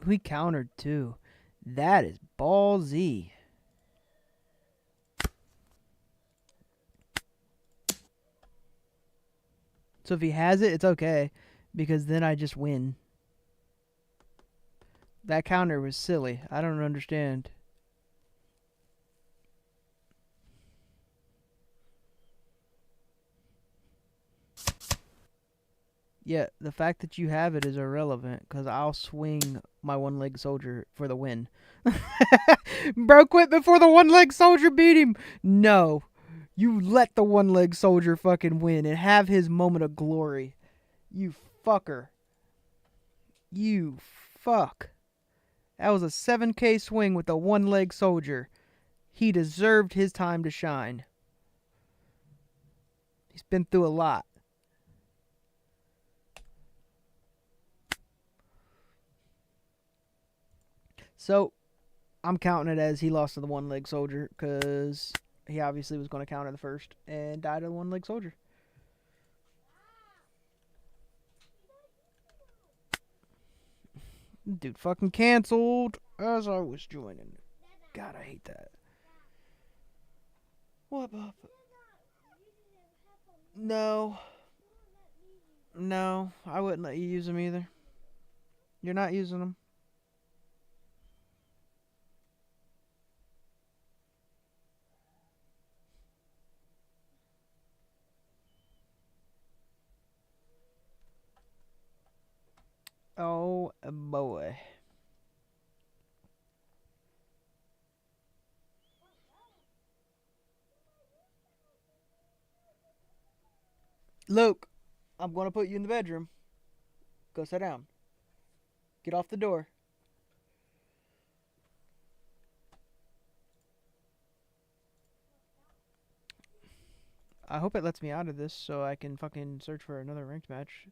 We countered too. That is ballsy. So if he has it, it's okay. Because then I just win. That counter was silly. I don't understand. Yeah, the fact that you have it is irrelevant because I'll swing my one-leg soldier for the win. Bro quit before the one-leg soldier beat him. No. You let the one-leg soldier fucking win and have his moment of glory. You fucker. You fuck. That was a 7K swing with a one-leg soldier. He deserved his time to shine. He's been through a lot. So, I'm counting it as he lost to the one-leg soldier because he obviously was going to counter the first and died to the one-leg soldier. Dude fucking canceled as I was joining. God, I hate that. What, Bob? No. No, I wouldn't let you use them either. You're not using them. Oh, boy. Luke, I'm going to put you in the bedroom. Go sit down. Get off the door. I hope it lets me out of this so I can fucking search for another ranked match.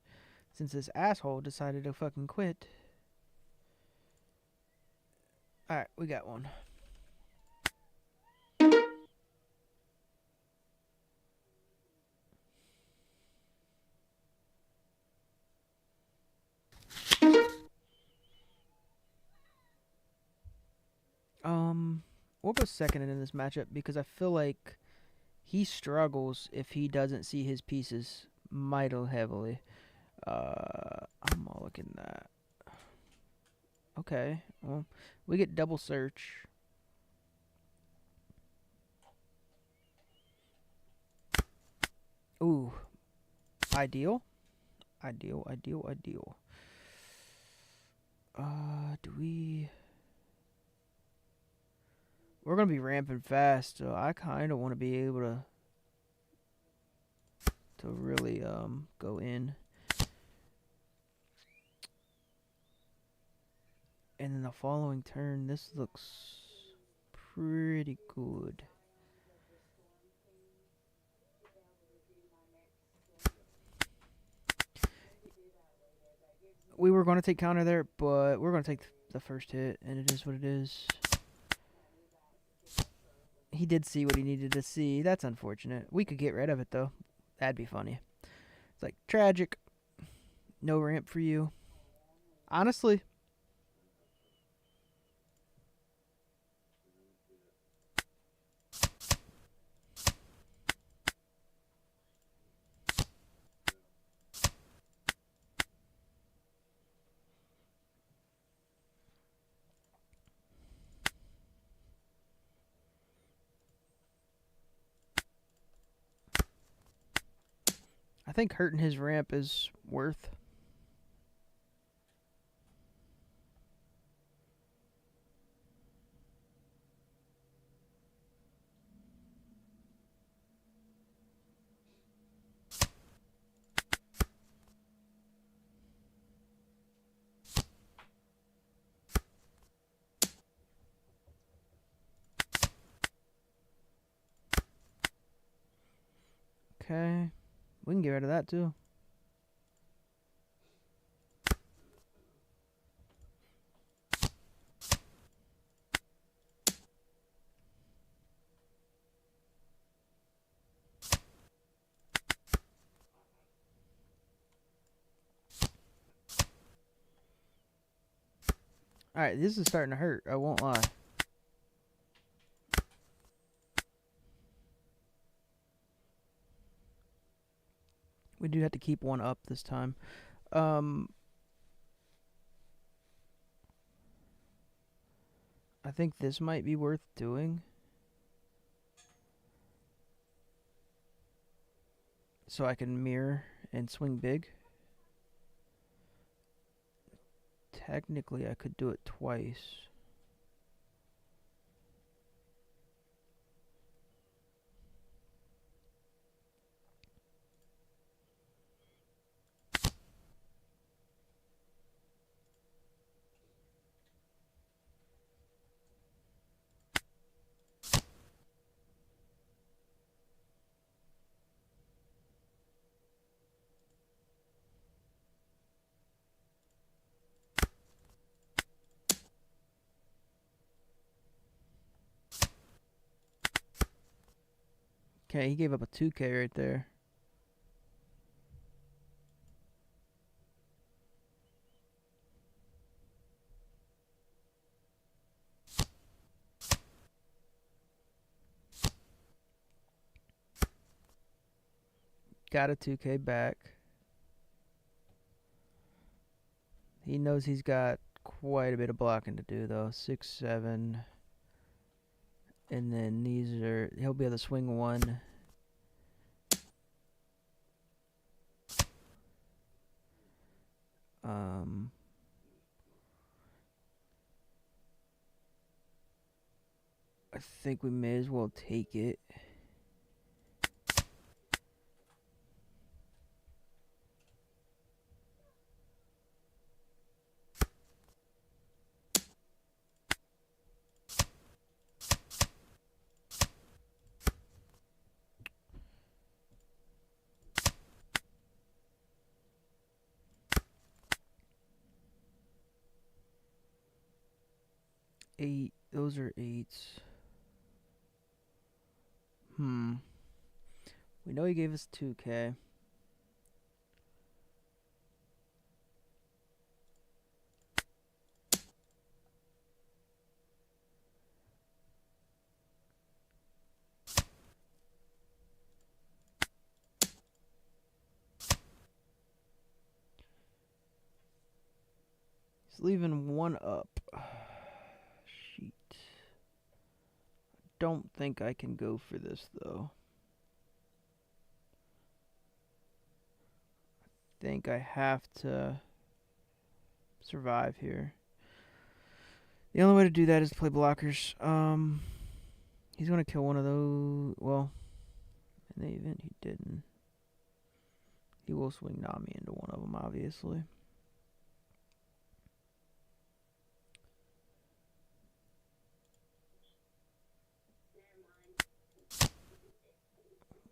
Since this asshole decided to fucking quit. Alright, we got one. We'll go second in this matchup because I feel like he struggles if he doesn't see his pieces mightily heavily. I'm all looking at. Okay, well, we get double search. Ooh, ideal. Ideal. Do we? We're gonna be ramping fast, so I kind of want to be able to really go in. And then the following turn, this looks pretty good. We were going to take counter there, but we're going to take the first hit, and it is what it is. He did see what he needed to see. That's unfortunate. We could get rid of it, though. That'd be funny. It's like, tragic. No ramp for you. Honestly. I think hurting his ramp is worth. Okay. We can get rid of that, too. Alright, this is starting to hurt. I won't lie. We do have to keep one up this time. I think this might be worth doing. So I can mirror and swing big. Technically, I could do it twice. Okay, he gave up a 2K right there. Got a 2K back. He knows he's got quite a bit of blocking to do, though. 6, 7. And then these are... He'll be able to swing one. I think we may as well take it. 8. Those are 8s. We know he gave us 2K. He's leaving 1 up. Sheet. Don't think I can go for this, though. Think I have to survive here. The only way to do that is to play blockers. He's gonna kill one of those. Well, in the event he didn't, he will swing Nami into one of them, obviously.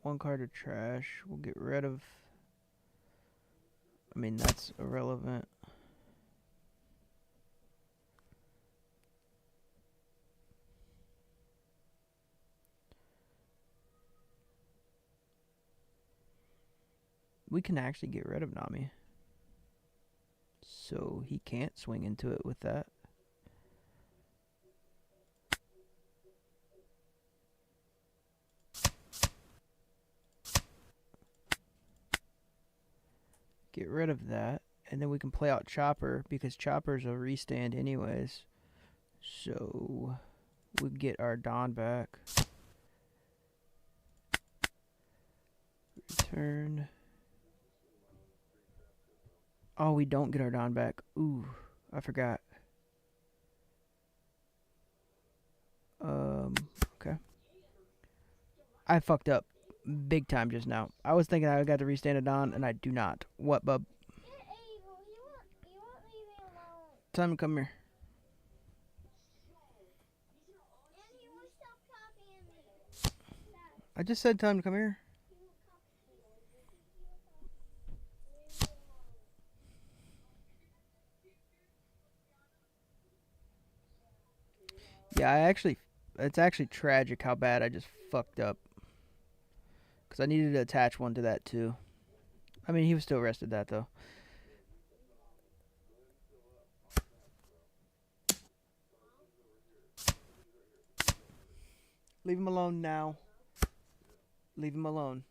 One card of trash. We'll get rid of. I mean, that's irrelevant. We can actually get rid of Nami. So he can't swing into it with that. Get rid of that. And then we can play out Chopper because Chopper's a restand anyways. So we get our Dawn back. Return. Oh, we don't get our Dawn back. Ooh, I forgot. Okay. I fucked up big time just now. I was thinking I got to restand a Dawn, and I do not. What, bub? Time to come here. I just said time to come here. Yeah, it's actually tragic how bad I just fucked up. Because I needed to attach one to that too. I mean, he was still rested that though. Leave him alone now. Leave him alone.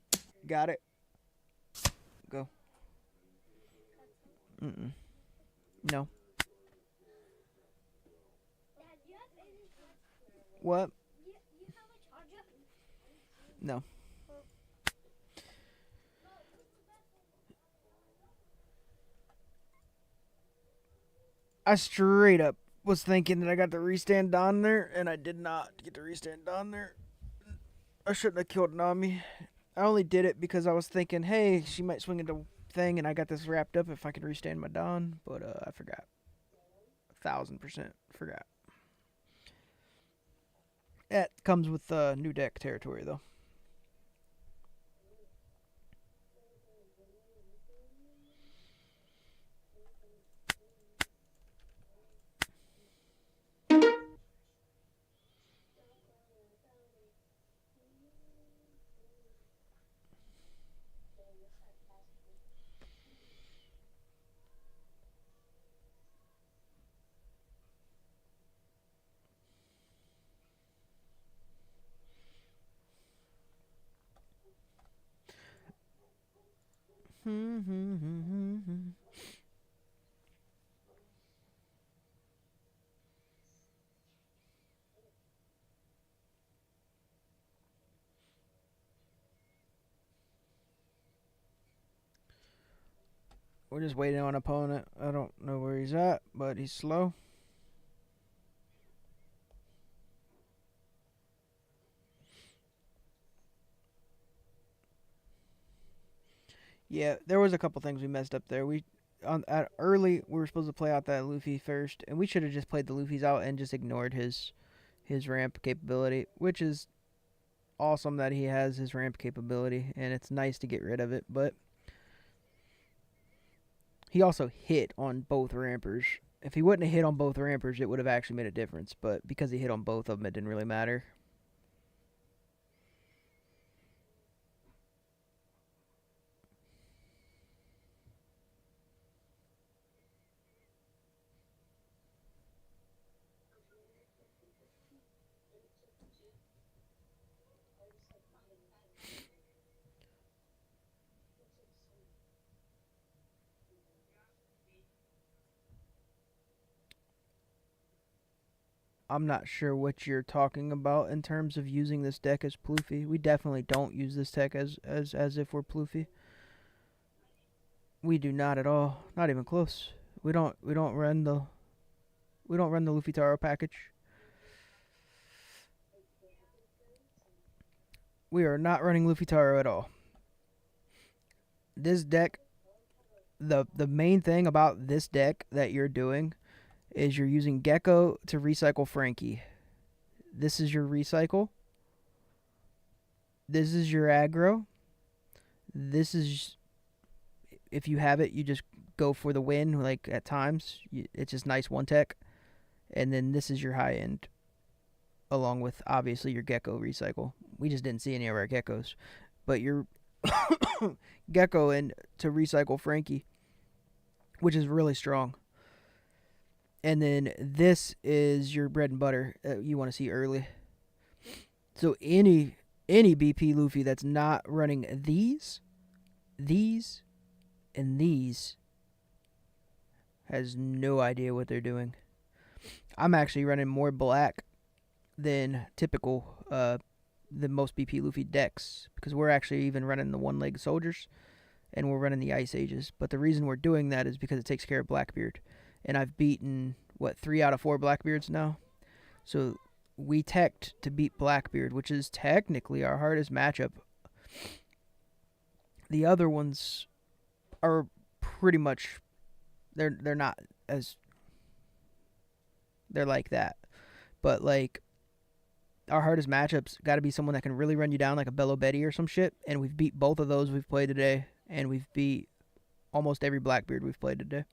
Got it? Go. Mm-mm. No. What? No. I straight up was thinking that I got the restand on there, and I did not get the restand on there. I shouldn't have killed Nami. I only did it because I was thinking, hey, she might swing into thing, and I got this wrapped up if I could restand my Dawn, but I forgot. 1,000% forgot. That comes with new deck territory, though. We're just waiting on an opponent. I don't know where he's at, but he's slow. Yeah, there was a couple things we messed up there. Early we were supposed to play out that Luffy first, and we should have just played the Luffy's out and just ignored his ramp capability, which is awesome that he has his ramp capability, and it's nice to get rid of it, but he also hit on both rampers, If he wouldn't have hit on both rampers, it would have actually made a difference. But because he hit on both of them, it didn't really matter. I'm not sure what you're talking about in terms of using this deck as Ploofy. We definitely don't use this deck as if we're Ploofy. We do not at all. Not even close. We don't run the Luffy Taro package. We are not running Luffy Taro at all. This deck, the main thing about this deck that you're doing is you're using Gecko to recycle Frankie. This is your recycle. This is your aggro. This is, if you have it, you just go for the win. Like at times, it's just nice one tech. And then this is your high end, along with obviously your Gecko recycle. We just didn't see any of our Geckos, but your Gecko in to recycle Frankie, which is really strong. And then this is your bread and butter you want to see early. So any BP Luffy that's not running these, and these has no idea what they're doing. I'm actually running more black than typical, than most BP Luffy decks, because we're actually even running the one-legged soldiers, and we're running the Ice Ages. But the reason we're doing that is because it takes care of Blackbeard. And I've beaten, 3 out of 4 Blackbeards now? So we teched to beat Blackbeard, which is technically our hardest matchup. The other ones are pretty much, they're not as, they're like that. But like, our hardest matchups got to be someone that can really run you down like a Bello Betty or some shit. And we've beat both of those we've played today. And we've beat almost every Blackbeard we've played today.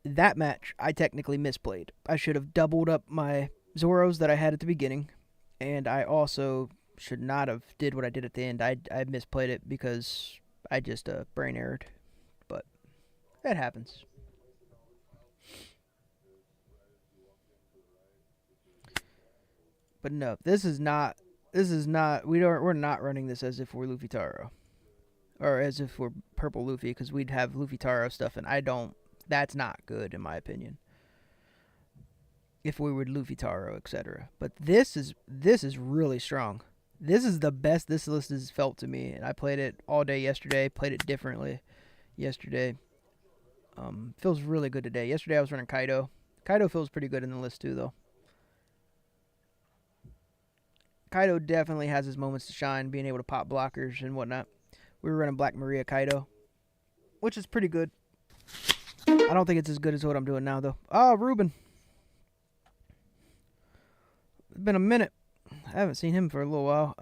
That match, I technically misplayed. I should have doubled up my Zoros that I had at the beginning. And I also should not have did what I did at the end. I misplayed it because I just brain errored. But that happens. But no, this is not. We're not running this as if we're Luffy Taro, or as if we're Purple Luffy, because we'd have Luffy Taro stuff, and I don't. That's not good in my opinion. If we were Luffy Taro, etc. But this is really strong. This is the best this list has felt to me, and I played it all day yesterday. Played it differently yesterday. Feels really good today. Yesterday I was running Kaido. Kaido feels pretty good in the list too, though. Kaido definitely has his moments to shine, being able to pop blockers and whatnot. We were running Black Maria Kaido, which is pretty good. I don't think it's as good as what I'm doing now, though. Oh, Ruben. It's been a minute. I haven't seen him for a little while.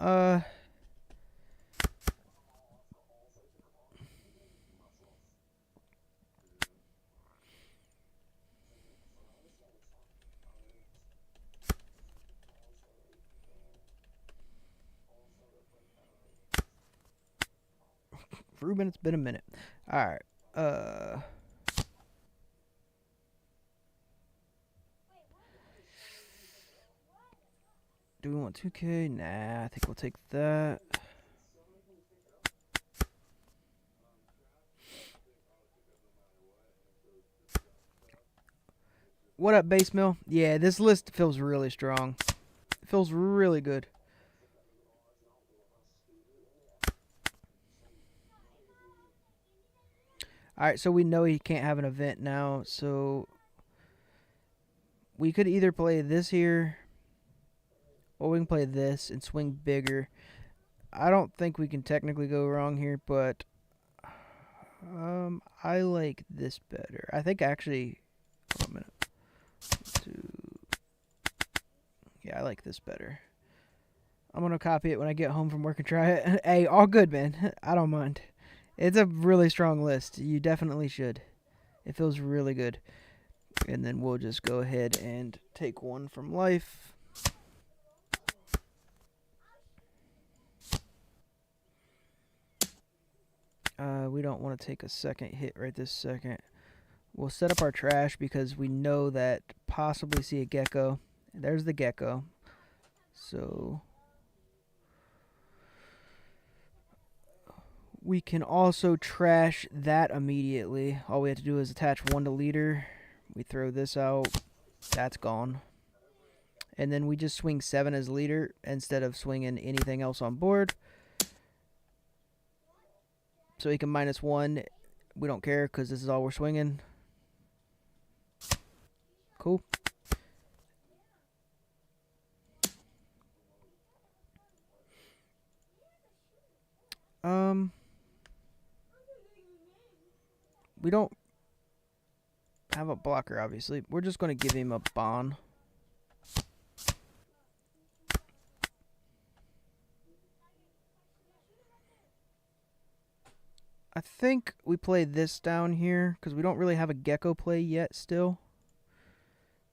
Ruben, it's been a minute. Alright. Do we want 2K? Nah, I think we'll take that. What up, Base Mill? Yeah, this list feels really strong. It feels really good. Alright, so we know he can't have an event now, so we could either play this here, or we can play this and swing bigger. I don't think we can technically go wrong here, but I like this better. I think actually, hold on a minute. Yeah, I like this better. I'm gonna copy it when I get home from work and try it. Hey, all good, man. I don't mind. It's a really strong list. You definitely should. It feels really good. And then we'll just go ahead and take one from life. We don't want to take a second hit right this second. We'll set up our trash because we know that possibly see a gecko. There's the gecko. So we can also trash that immediately. All we have to do is attach one to leader. We throw this out. That's gone. And then we just swing 7 as leader instead of swinging anything else on board. So he can -1. We don't care because this is all we're swinging. Cool. We don't have a blocker, obviously. We're just going to give him a bond. I think we play this down here because we don't really have a gecko play yet still.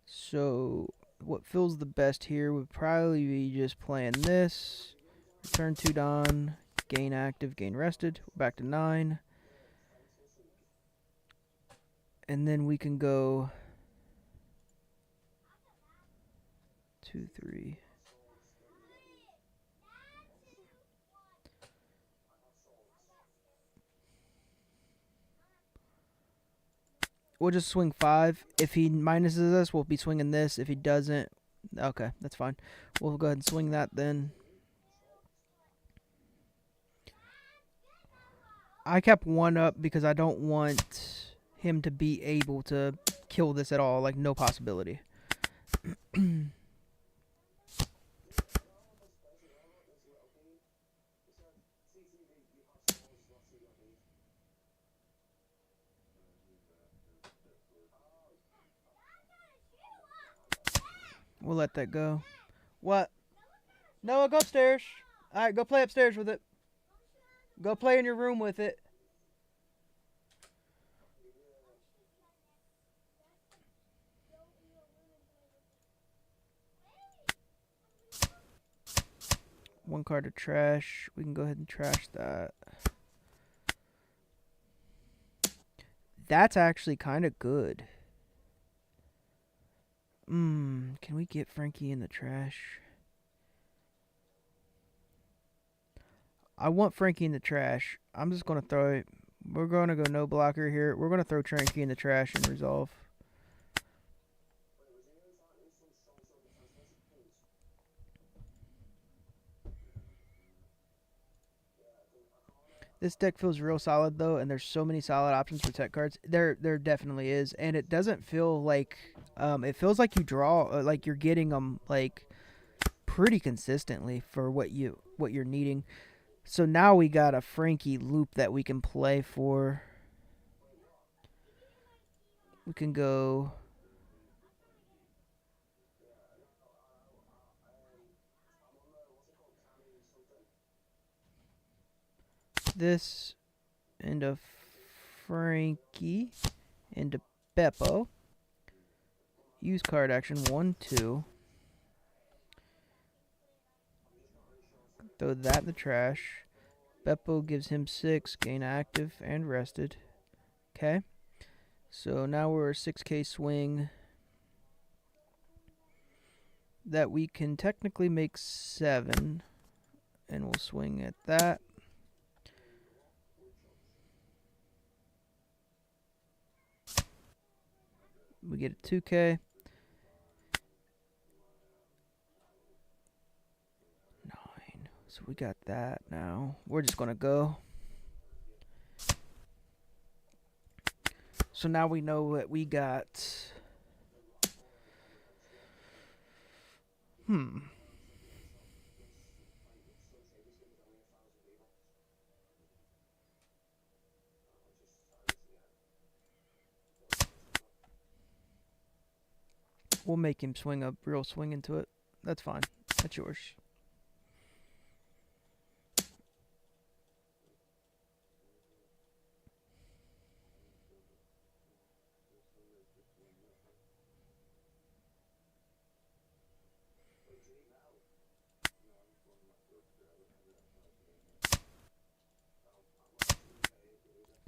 So what feels the best here would probably be just playing this. Return 2 Don, gain active, gain rested. We're back to 9. And then we can go 2, 3. We'll just swing 5. If he minuses us, we'll be swinging this. If he doesn't, okay, that's fine. We'll go ahead and swing that then. I kept 1 up because I don't want him to be able to kill this at all. Like, no possibility. We'll let that go. What? Noah, go upstairs. Alright, go play upstairs with it. Go play in your room with it. One card to trash. We can go ahead and trash that. That's actually kind of good. Can we get Frankie in the trash? I want Frankie in the trash. I'm just going to throw it. We're going to go no blocker here. We're going to throw Frankie in the trash and resolve. This deck feels real solid though, and there's so many solid options for tech cards. There definitely is, and it doesn't feel like it feels like you draw like you're getting them like pretty consistently for what you're needing. So now we got a Frankie loop that we can play for. We can go this into Frankie into Beppo. Use card action 1, 2. Throw that in the trash. Beppo gives him 6, gain active and rested. Okay. So now we're a 6k swing that we can technically make 7. And we'll swing at that. We get a 2k. 9. So we got that now. We're just going to go. So now we know what we got. We'll make him swing a real swing into it. That's fine. That's yours.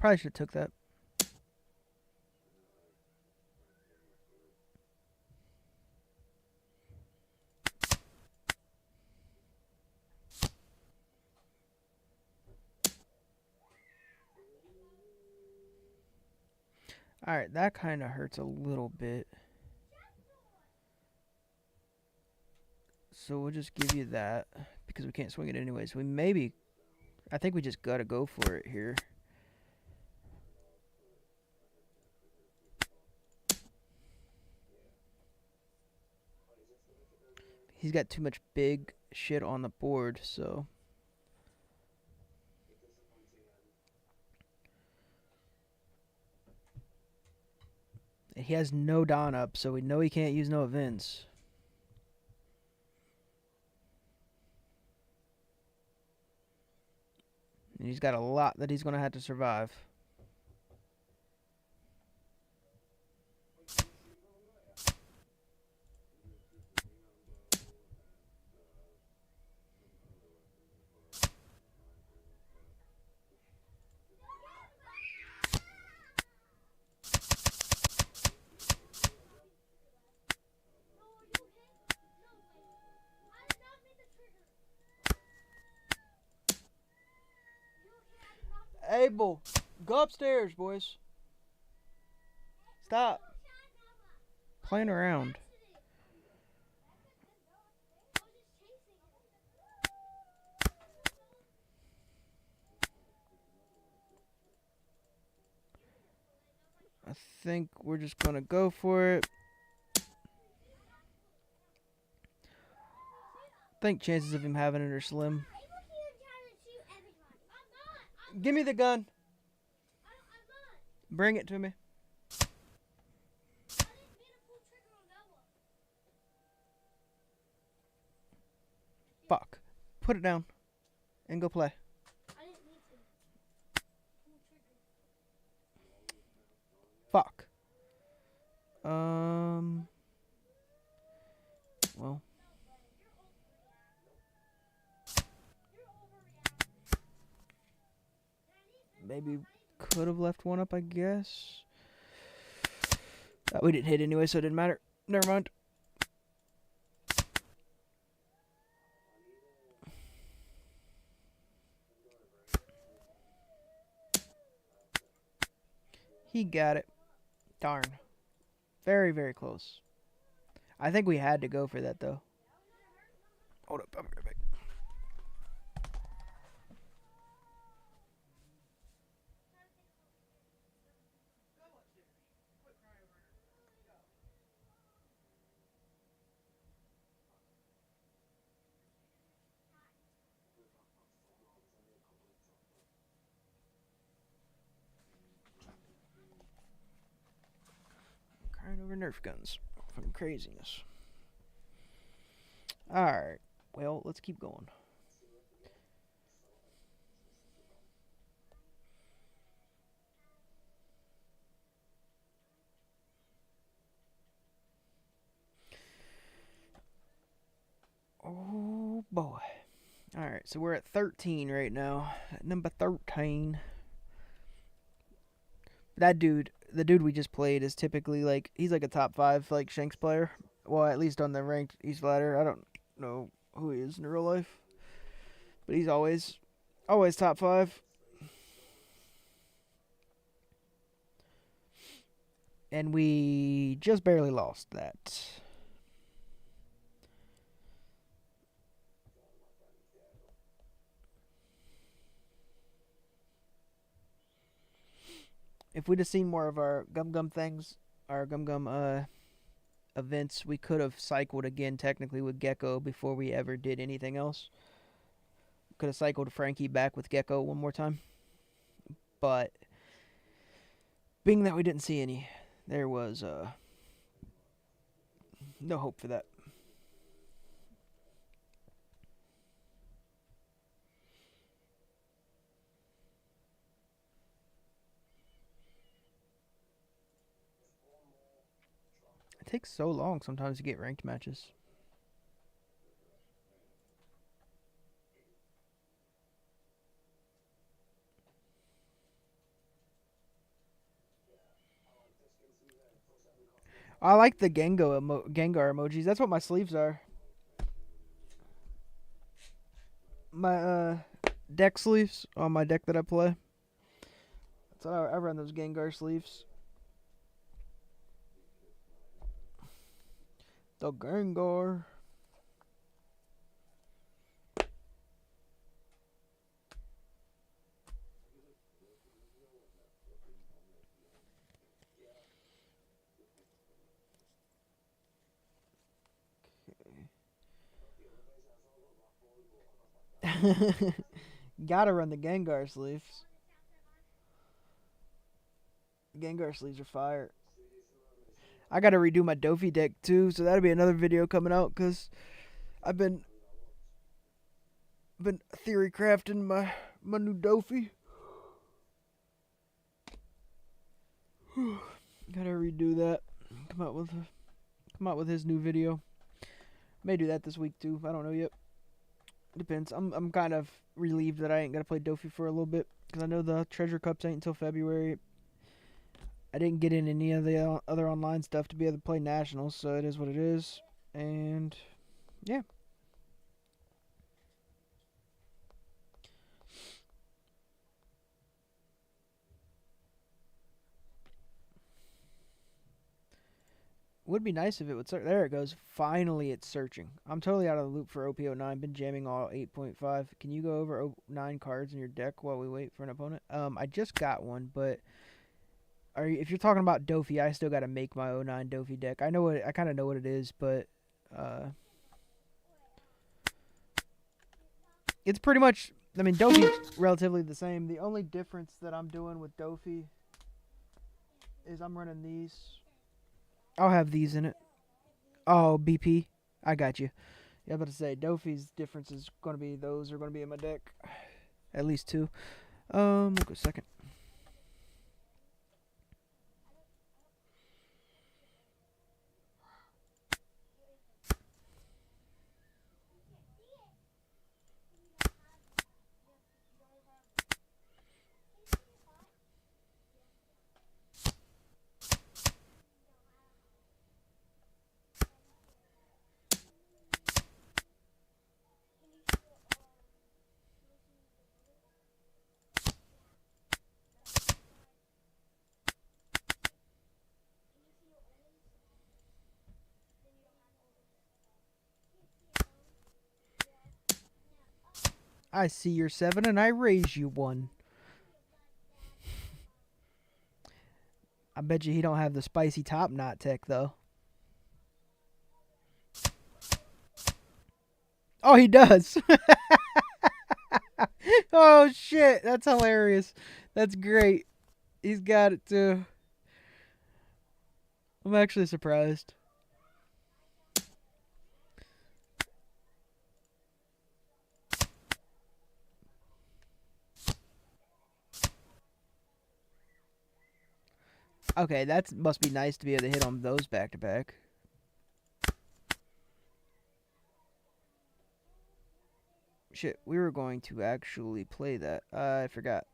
Probably should have took that. Alright, that kind of hurts a little bit. So we'll just give you that because we can't swing it anyways. We maybe, I think we just gotta go for it here. He's got too much big shit on the board, so. He has no Don up, so we know he can't use no events. And he's got a lot that he's going to have to survive. Abel, go upstairs, boys. Stop playing around. I think we're just going to go for it. I think chances of him having it are slim. Give me the gun. Bring it to me. Fuck. Put it down and go play. Fuck. Well. Maybe could have left one up, I guess. We didn't hit anyway, so it didn't matter. Never mind. He got it. Darn. Very, very close. I think we had to go for that, though. Hold up. I'll be right back. Crying over Nerf guns. Fucking craziness. Alright. Well, let's keep going. Oh, boy. Alright, so we're at 13 right now. At number 13. That dude, the dude we just played, is typically like, he's like a top 5 like Shanks player. Well, at least on the ranked East ladder. I don't know who he is in real life. But he's always top 5. And we just barely lost that. If we'd have seen more of our Gum things, our Gum events, we could have cycled again technically with Gecko before we ever did anything else. Could have cycled Frankie back with Gecko one more time. But being that we didn't see any, there was no hope for that. It takes so long sometimes to get ranked matches. I like the Gengar emojis. That's what my sleeves are. My deck sleeves on my deck that I play. That's what I run those Gengar sleeves. The Gengar. Gotta run the Gengar sleeves. Gengar sleeves are fire. I gotta redo my Dofi deck too, so that'll be another video coming out because I've been theory crafting my new Dofi. Gotta redo that. Come out with his new video. May do that this week too. I don't know yet. Depends. I'm kind of relieved that I ain't gonna play Dofi for a little bit because I know the Treasure Cups ain't until February. I didn't get in any of the other online stuff to be able to play nationals, so it is what it is. And yeah. Would be nice if it would search. There it goes. Finally, it's searching. I'm totally out of the loop for OP09. Been jamming all 8.5. Can you go over 9 cards in your deck while we wait for an opponent? I just got one, but if you're talking about Dofi, I still got to make my '09 Dofi deck. I kind of know what it is, but uh, it's pretty much. I mean, Dofi's relatively the same. The only difference that I'm doing with Dofi is I'm running these. I'll have these in it. Oh, BP. I got you. Yeah, I was about to say Dofi's difference is going to be those are going to be in my deck. At least 2. We'll go second. I see you're 7 and I raise you 1. I bet you he don't have the spicy top knot tech though. Oh, he does. Oh shit, that's hilarious. That's great. He's got it too. I'm actually surprised. Okay, that must be nice to be able to hit on those back to back. Shit, we were going to actually play that. I forgot.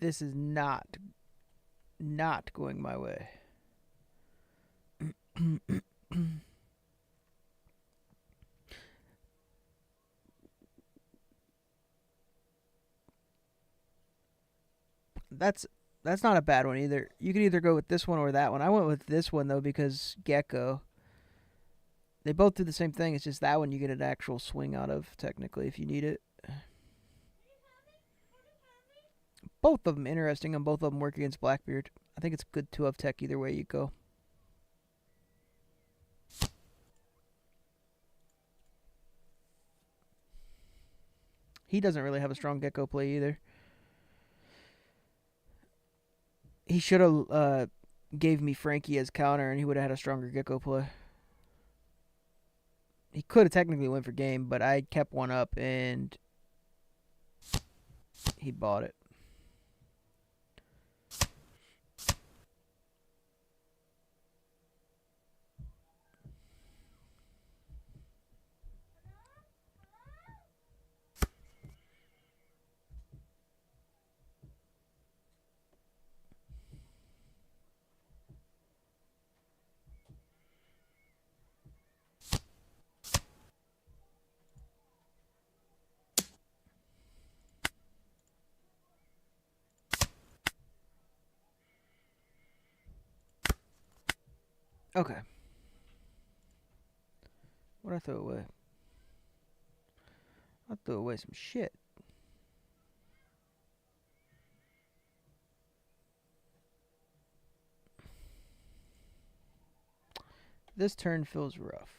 This is not going my way. that's that's not a bad one either. You could either go with this one or that one. I went with this one though because gecko. They both do the same thing. It's just that one you get an actual swing out of technically if you need it. Both of them interesting, and both of them work against Blackbeard. I think it's good to have tech either way you go. He doesn't really have a strong gecko play either. He should have gave me Frankie as counter, and he would have had a stronger gecko play. He could have technically went for game, but I kept one up, and he bought it. Okay. What'd I throw away? I threw away some shit. This turn feels rough.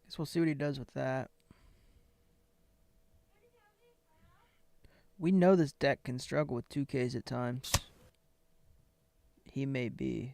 Guess we'll see what he does with that. We know this deck can struggle with 2Ks at times. He may be.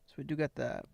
So we do got that.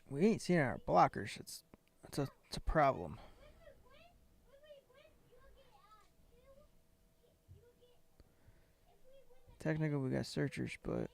We ain't seen our blockers. It's a problem. Technically, we got searchers, but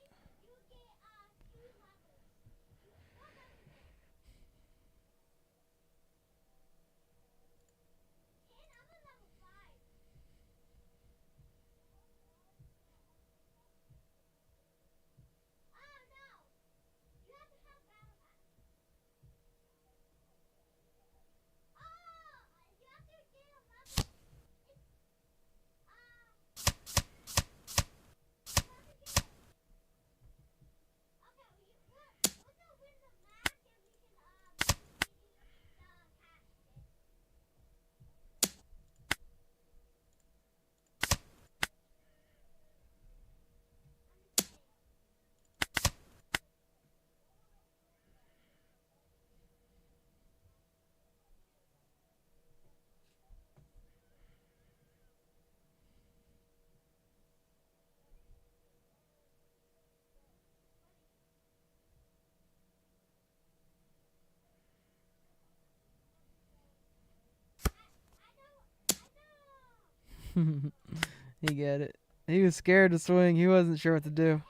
He got it. He was scared to swing. He wasn't sure what to do.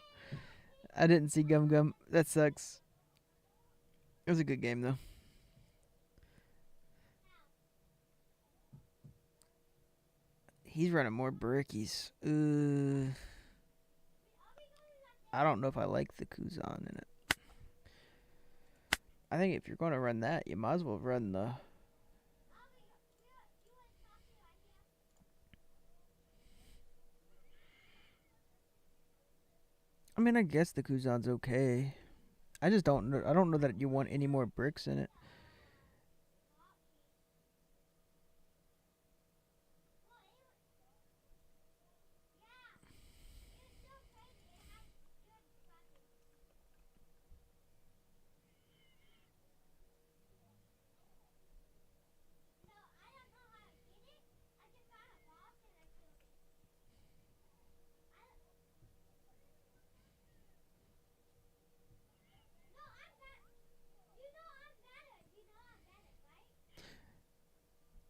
I didn't see Gum Gum. That sucks. It was a good game though. He's running more brickies. I don't know if I like the Kuzan in it. I think if you're going to run that, you might as well run the... I mean, I guess the Kuzan's okay. I just don't know. I don't know that you want any more bricks in it.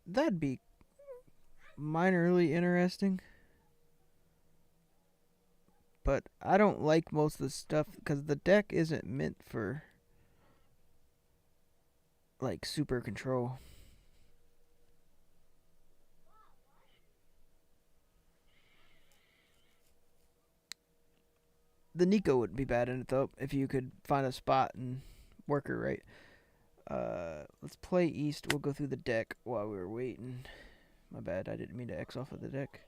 That'd be minorly interesting. But I don't like most of the stuff because the deck isn't meant for like super control. The Nico wouldn't be bad in it though if you could find a spot and work her right. Let's play East. We'll go through the deck while we were waiting. My bad, I didn't mean to X off of the deck.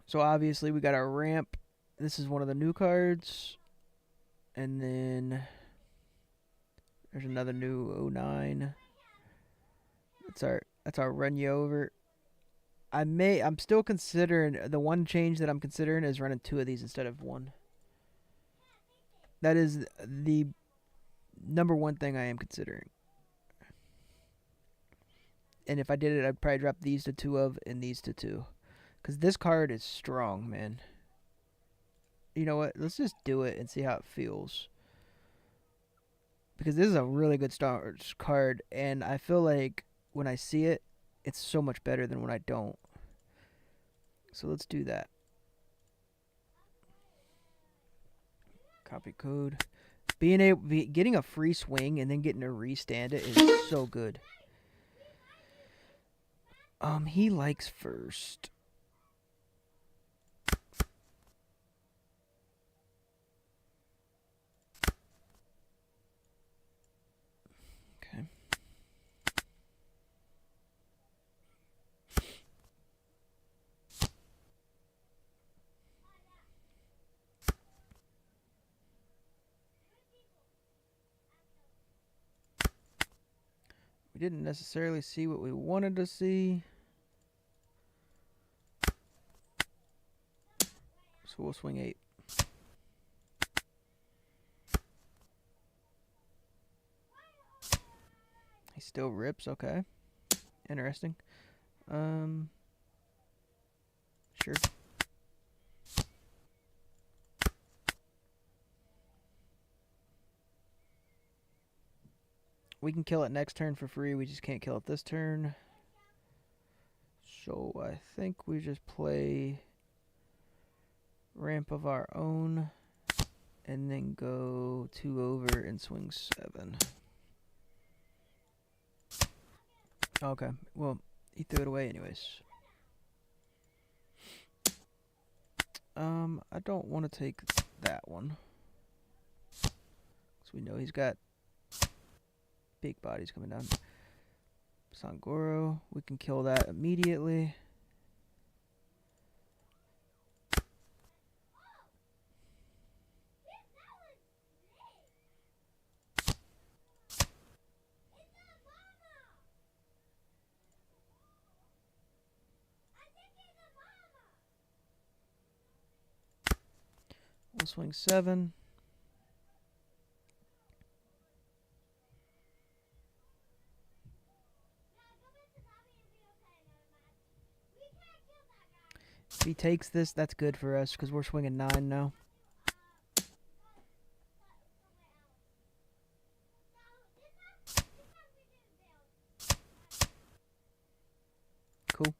So obviously we got our ramp. This is one of the new cards. And then there's another new 09. That's our run you over. I'm still considering the one change that I'm considering is running 2 of these instead of 1. That is the number one thing I am considering. And if I did it, I'd probably drop these to 2 of and these to 2. Because this card is strong, man. You know what? Let's just do it and see how it feels. Because this is a really good card. And I feel like when I see it, it's so much better than when I don't. So let's do that. Copy code. Getting a free swing and then getting to restand it is so good. He likes first. Okay. We didn't necessarily see what we wanted to see. So we'll swing 8. He still rips, okay. Interesting. Sure. We can kill it next turn for free. We just can't kill it this turn. So I think we just play ramp of our own and then go 2 over and swing 7. Okay, well, he threw it away anyways. I don't want to take that one. So we know he's got big bodies coming down. Sangoro, we can kill that immediately. We'll swing 7. If he takes this, that's good for us because we're swinging 9 now. Cool.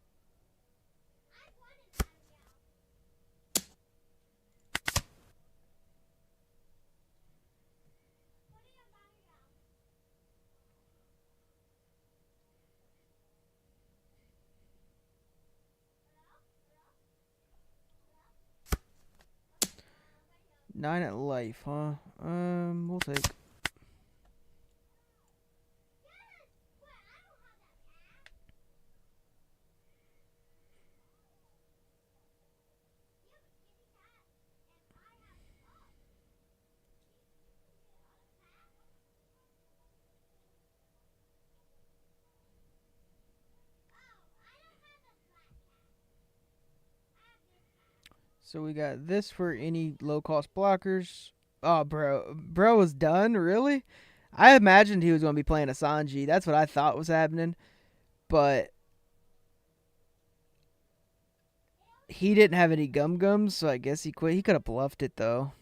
9 at life, huh? We'll take. So we got this for any low cost blockers. Oh, bro was done. Really? I imagined he was going to be playing a Sanji. That's what I thought was happening, but he didn't have any gums, so I guess he quit. He could have bluffed it though.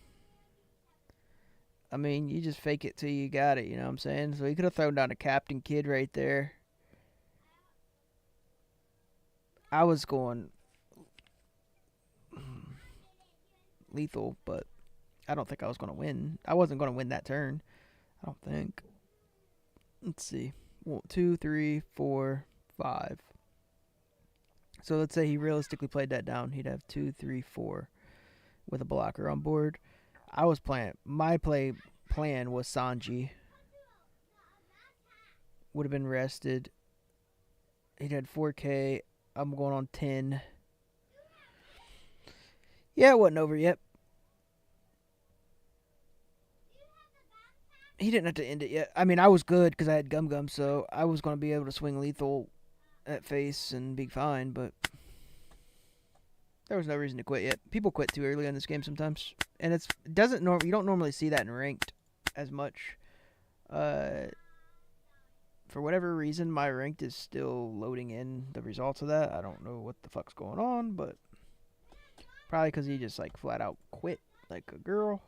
I mean, you just fake it till you got it. You know what I'm saying? So he could have thrown down a Captain Kid right there. I was going lethal, but I don't think I was going to win. I wasn't going to win that turn. I don't think. Let's see. 1, 2, 3, 4, 5. So let's say he realistically played that down. He'd have 2, 3, 4 with a blocker on board. I was playing. My plan was Sanji. Would have been rested. He'd had 4K. I'm going on 10. Yeah, it wasn't over yet. He didn't have to end it yet. I mean, I was good because I had Gum, so I was going to be able to swing lethal at face and be fine, but there was no reason to quit yet. People quit too early in this game sometimes, and you don't normally see that in ranked as much. For whatever reason, my ranked is still loading in the results of that. I don't know what the fuck's going on, but probably because he just like flat out quit like a girl.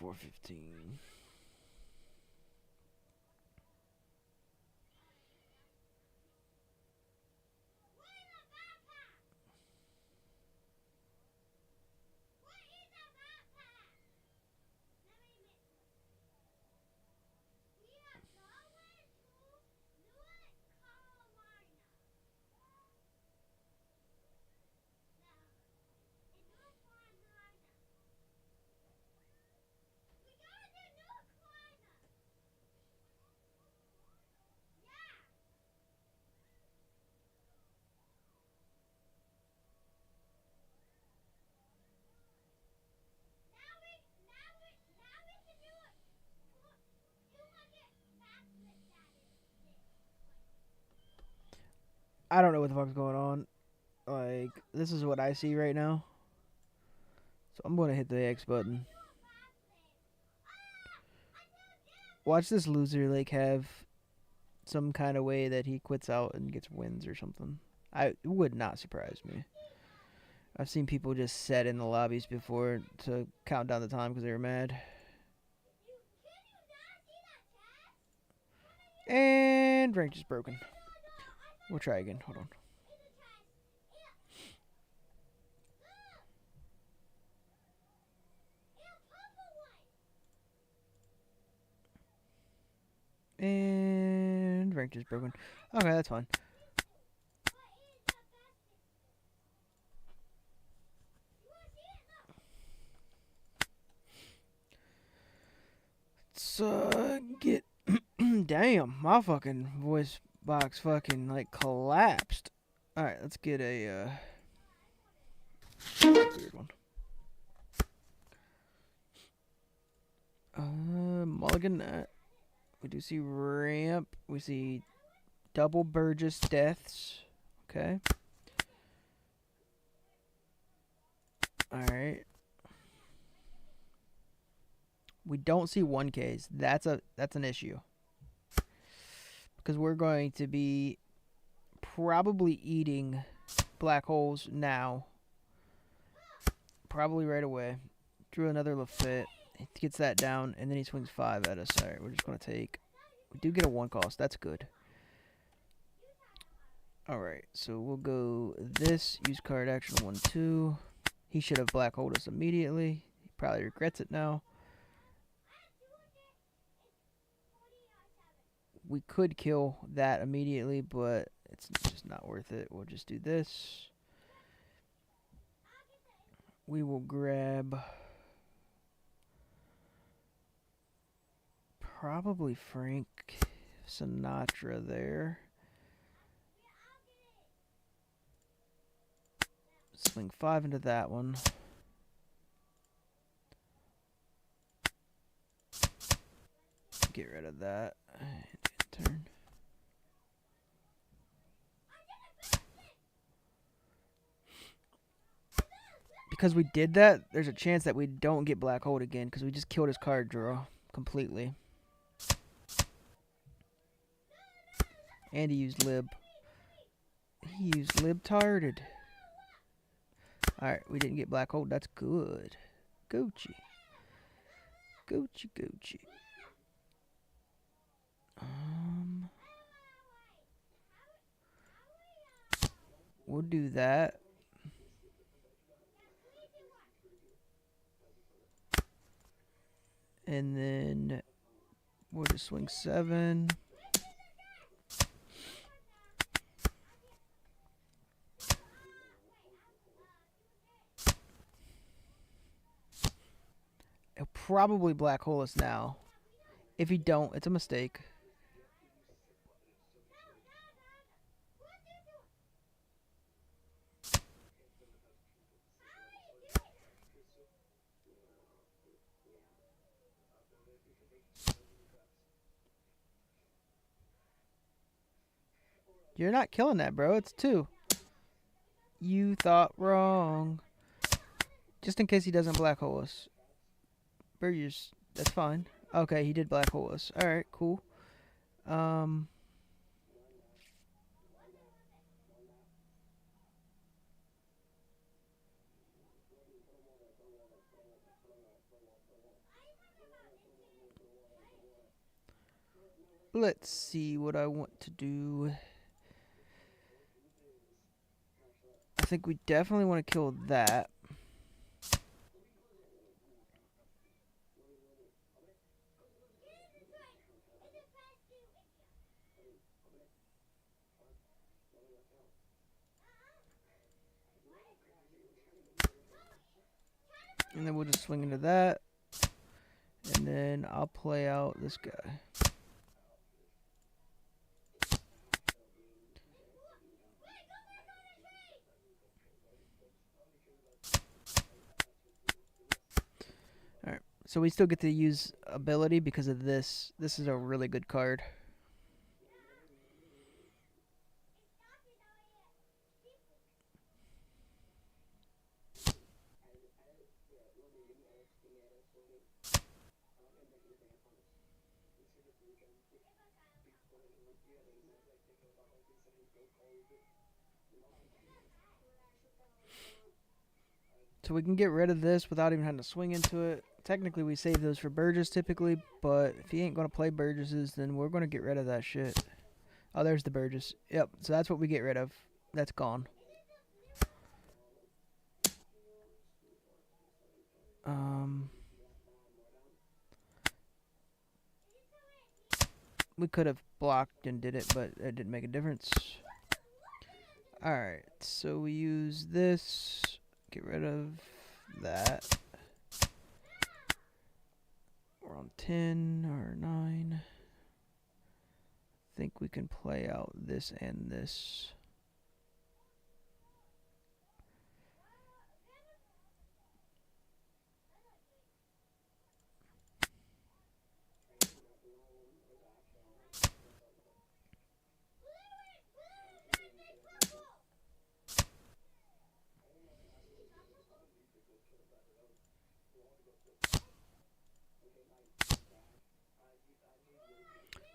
$4.15. I don't know what the fuck's going on. Like, this is what I see right now. So I'm going to hit the X button. Watch this loser, like, have some kind of way that he quits out and gets wins or something. It would not surprise me. I've seen people just set in the lobbies before to count down the time because they were mad. And rank is broken. We'll try again. Hold on. And rank is broken. Okay, that's fine. So get damn, my fucking voice box fucking like collapsed. All right, let's get a weird one. Mulligan that. We do see ramp. We see double Burgess deaths. Okay. Alright. We don't see 1Ks. That's an issue. Because we're going to be probably eating black holes now. Probably right away. Drew another Lafitte. He gets that down, and then he swings 5 at us. Alright, we're just going to take... We do get a 1 cost. That's good. Alright, so we'll go this. Use card action 1, 2. He should have black holed us immediately. He probably regrets it now. We could kill that immediately, but it's just not worth it. We'll just do this. We will grab probably Frank Sinatra there. Swing 5 into that one. Get rid of that. Turn. Because we did that, there's a chance that we don't get Black Hole again because we just killed his card draw completely. And he used Lib. He used Libtarded. Alright, we didn't get Black Hole. That's good. Gucci. Gucci, Gucci. We'll do that. And then we'll just swing 7. He'll probably Black Hole us now. If he don't, it's a mistake. You're not killing that, bro. It's 2. You thought wrong. Just in case he doesn't Black Hole us. Burgers, that's fine. Okay, he did Black Hole us. Alright, cool. Let's see what I want to do. I think we definitely want to kill that. And then we'll just swing into that. And then I'll play out this guy. Alright, so we still get to use ability because of this. This is a really good card. So we can get rid of this without even having to swing into it. Technically, we save those for Burgess typically, but if he ain't going to play Burgesses, then we're going to get rid of that shit. Oh, there's the Burgess. Yep, so that's what we get rid of. That's gone. We could have blocked and did it, but it didn't make a difference. Alright, so we use this. Get rid of that. We're on 10 or 9. I think we can play out this and this.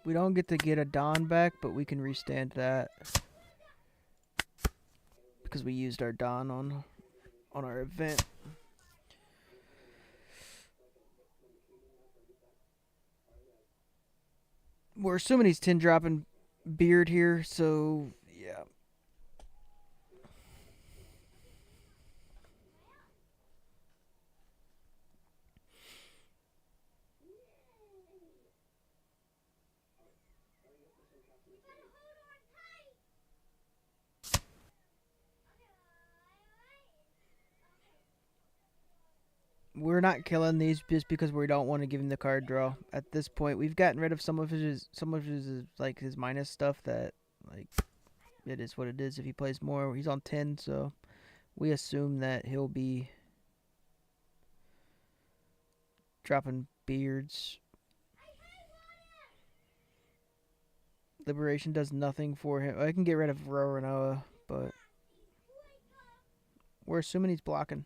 We don't get to get a Don back, but we can restand that. Because we used our Don on our event. We're assuming he's 10 dropping Beard here, so yeah. we're not killing these just because we don't want to give him the card draw. At this point, we've gotten rid of some of his like his minus stuff that like it is what it is. If he plays more, he's on 10, so we assume that he'll be dropping beards. Liberation does nothing for him. I can get rid of Roronoa, but we're assuming he's blocking.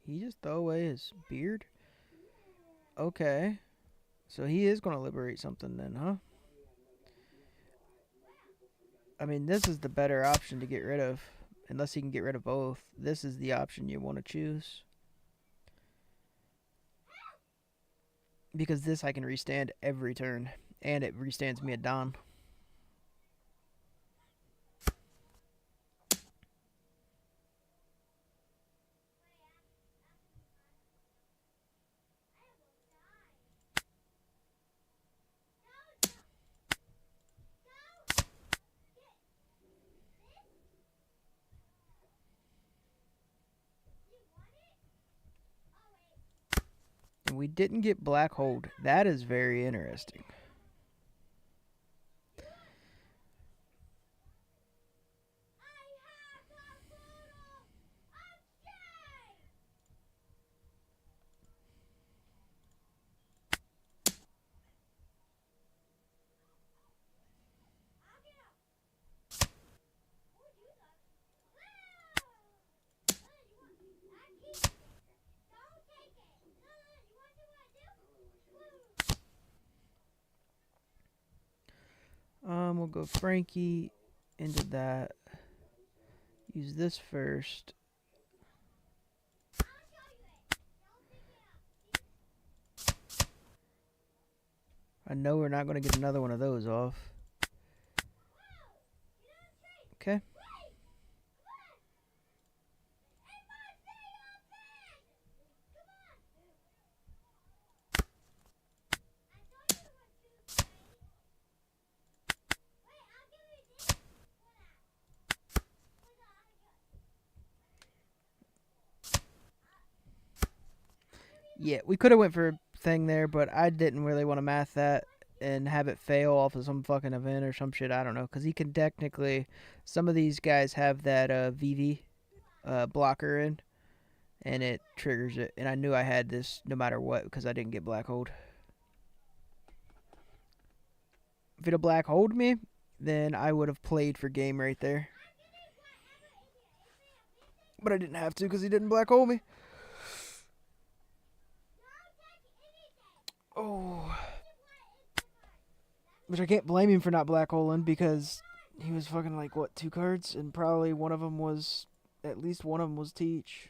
He just throw away his beard? Okay. So he is going to liberate something then, huh? I mean, this is the better option to get rid of. Unless he can get rid of both. This is the option you want to choose. Because this I can restand every turn. And it restands me a Don. And we didn't get Black Hold. That is very interesting. We'll go Frankie into that. Use this first. I know we're not going to get another one of those off. Okay. Yeah, we could have went for a thing there, but I didn't really want to math that and have it fail off of some fucking event or some shit. I don't know, because he can technically. Some of these guys have that VV blocker in, and it triggers it. And I knew I had this no matter what because I didn't get Black Hold. If it'd Black Hold me, then I would have played for game right there. But I didn't have to because he didn't Black Hold me. Oh. Which I can't blame him for not Black Holing because he was fucking like, what, 2 cards? And probably one of them was, at least one of them was Teach.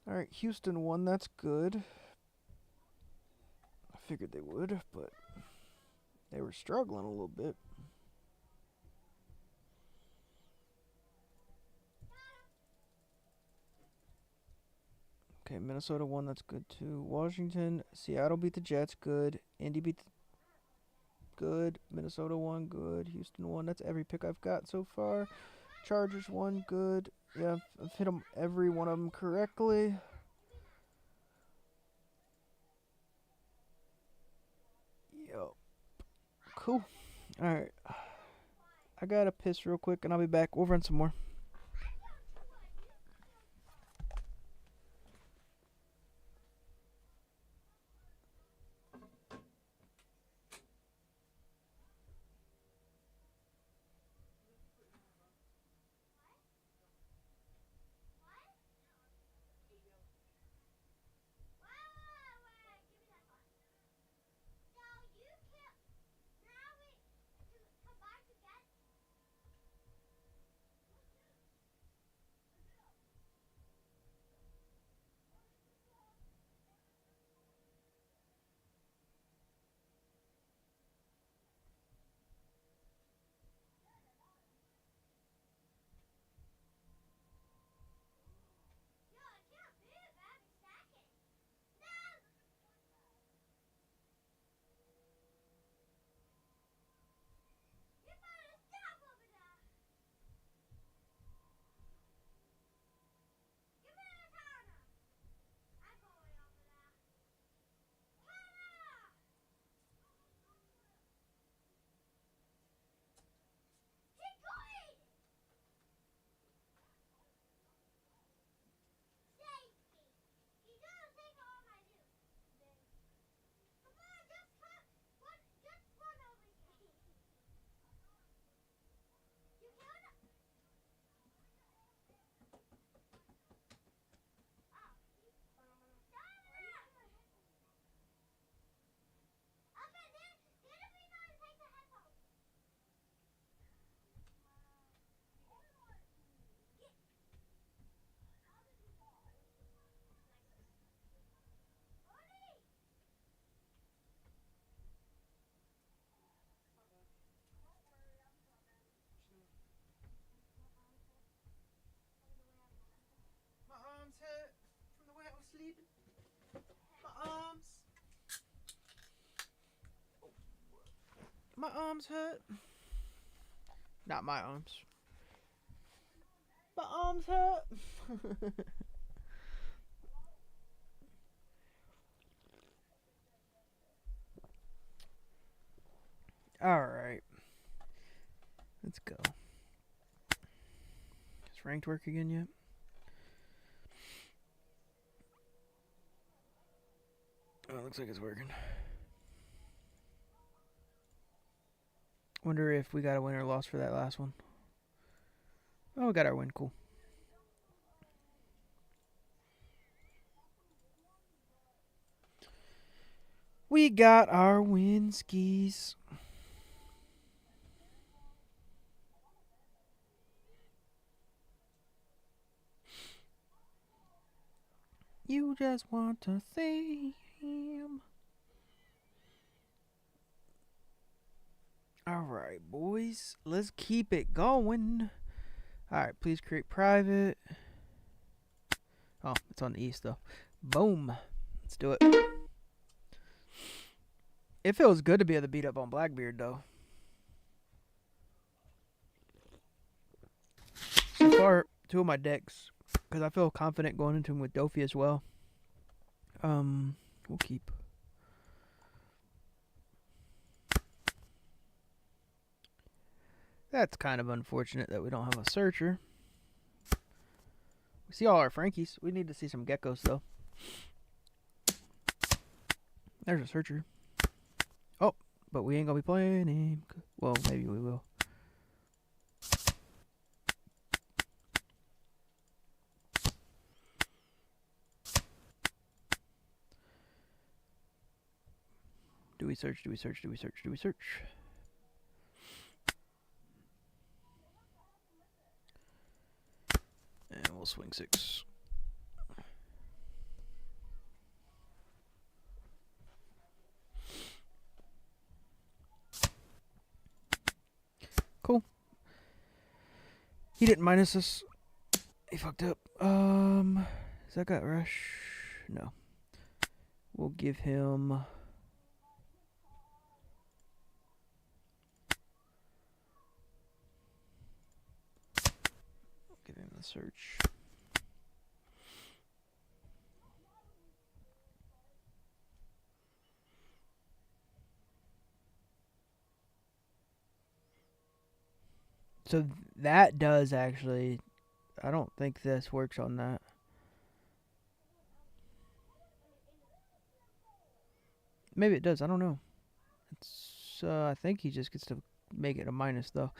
Alright, Houston won, that's good. I figured they would, but they were struggling a little bit. Okay, Minnesota won, that's good too. Washington, Seattle beat the Jets, good. Indy beat the good. Minnesota won, good. Houston won, that's every pick I've got so far. Chargers won, good. Yeah, I've hit them, every one of them correctly. Yo. Cool. Alright. I gotta piss real quick and I'll be back. We'll run some more. My arms hurt. Not my arms. My arms hurt. Alright. Let's go. Is ranked work again yet? Oh, it looks like it's working. Wonder if we got a win or loss for that last one. Oh, we got our win. Cool. We got our win, skis. You just want to see him. Alright, boys. Let's keep it going. Alright, please create private. Oh, it's on the east, though. Boom. Let's do it. It feels good to be able to beat up on Blackbeard, though. So far, 2 of my decks, because I feel confident going into him with Dofi as well. We'll keep. That's kind of unfortunate that we don't have a searcher. We see all our Frankies. We need to see some geckos, though. There's a searcher. Oh, but we ain't gonna be playing him. Well, maybe we will. Do we search? Do we search? Do we search? Do we search? And we'll swing 6. Cool. He didn't minus us. He fucked up. Has that got rush? No. We'll give him. Give him the search. So that does actually. I don't think this works on that. Maybe it does. I don't know. It's. I think he just gets to make it a minus though.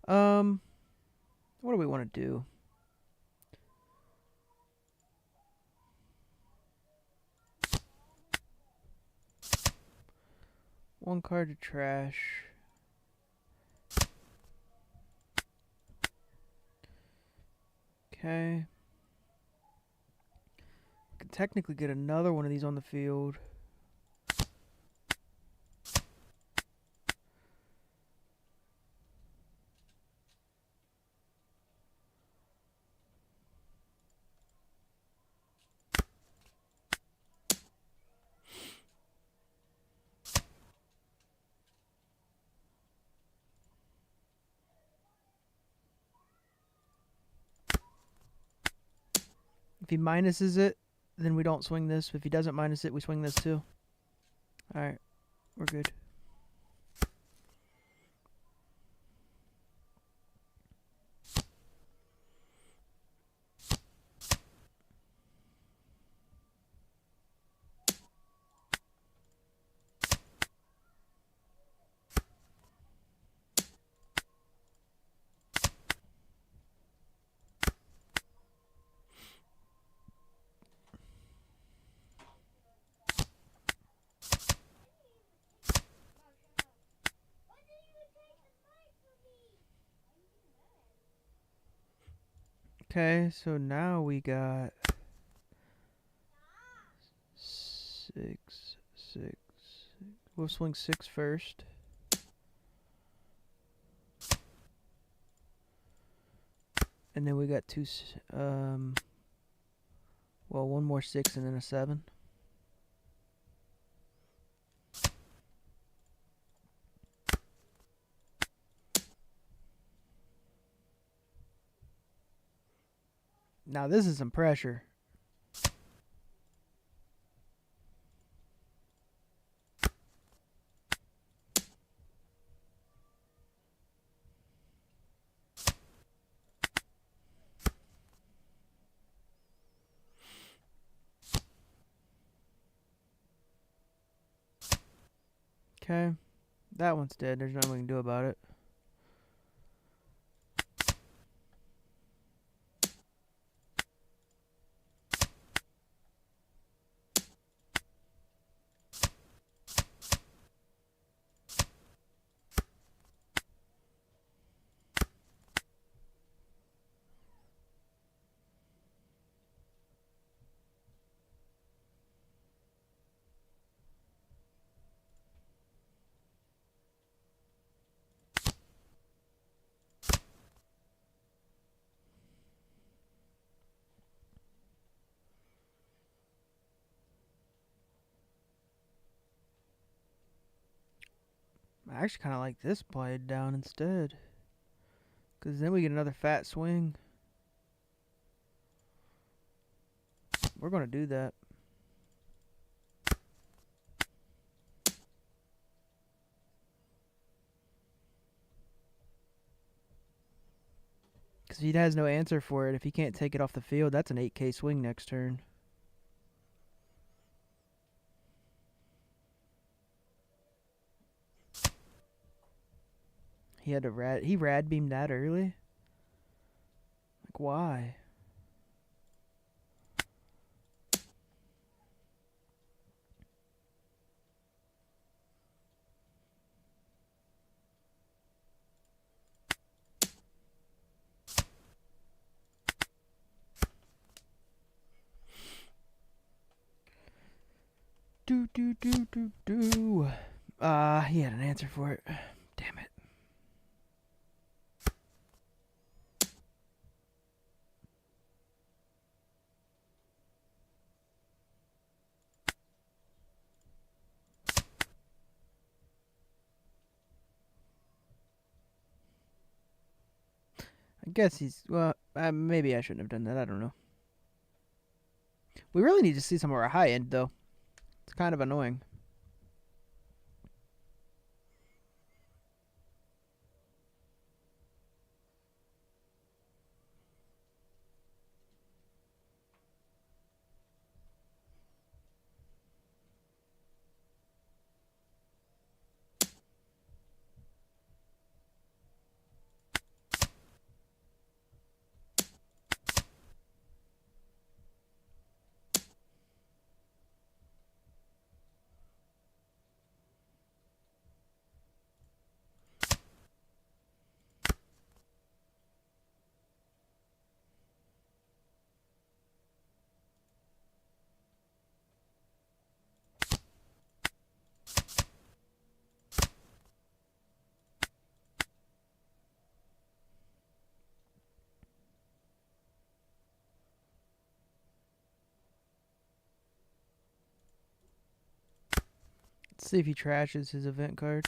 What do we want to do? One card to trash. Okay. Could technically get another one of these on the field. If he minuses it, then we don't swing this. If he doesn't minus it, we swing this too. Alright, we're good. Okay, so now we got 6, 6. We'll swing 6 first. And then we got 2, well, one more 6 and then a 7. Now this is some pressure. Okay. That one's dead. There's nothing we can do about it. I actually kind of like this played down instead. Because then we get another fat swing. We're going to do that. Because he has no answer for it. If he can't take it off the field, that's an 8K swing next turn. He had to rad beamed that early? Like, why? Do. He had an answer for it. Damn it. I guess he's, well, maybe I shouldn't have done that. I don't know. We really need to see some of our high end, though. It's kind of annoying. Let's see if he trashes his event card.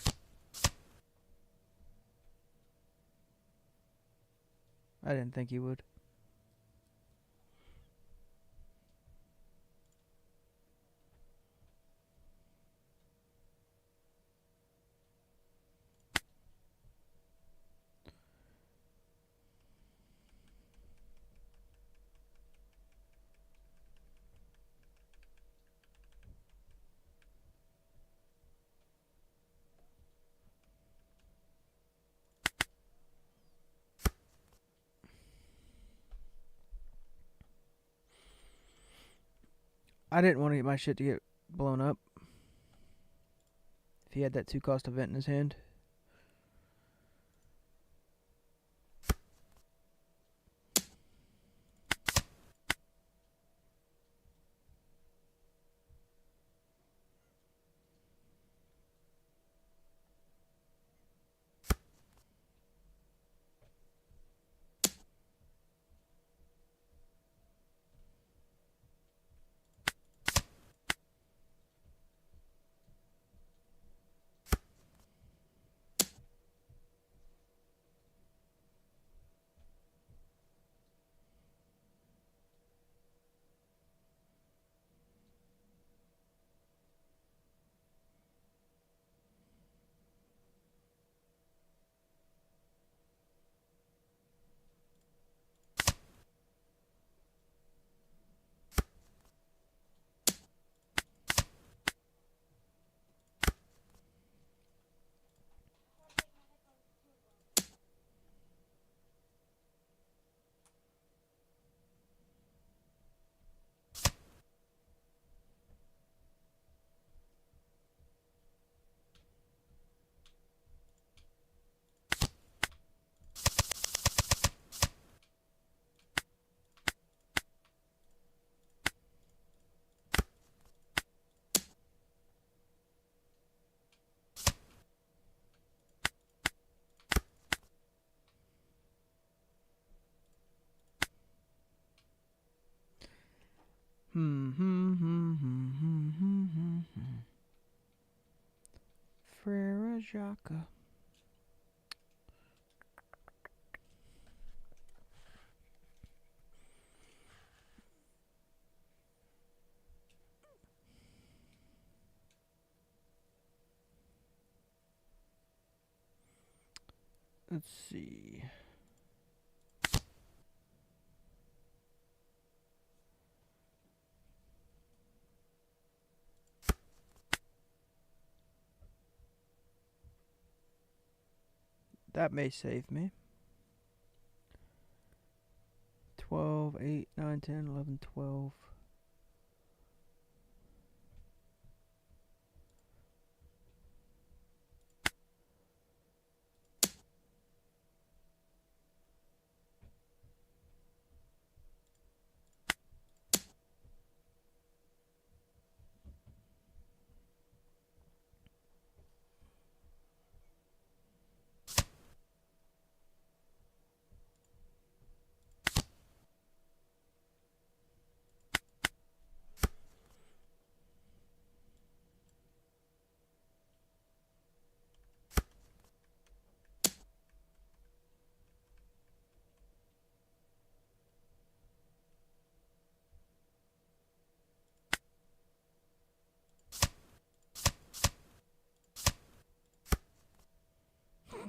I didn't think he would. I didn't want to get my shit to get blown up. If he had that 2-cost event in his hand. Frere Jacques. Let's see. That may save me. 12, 8, 9, 10, 11, 12.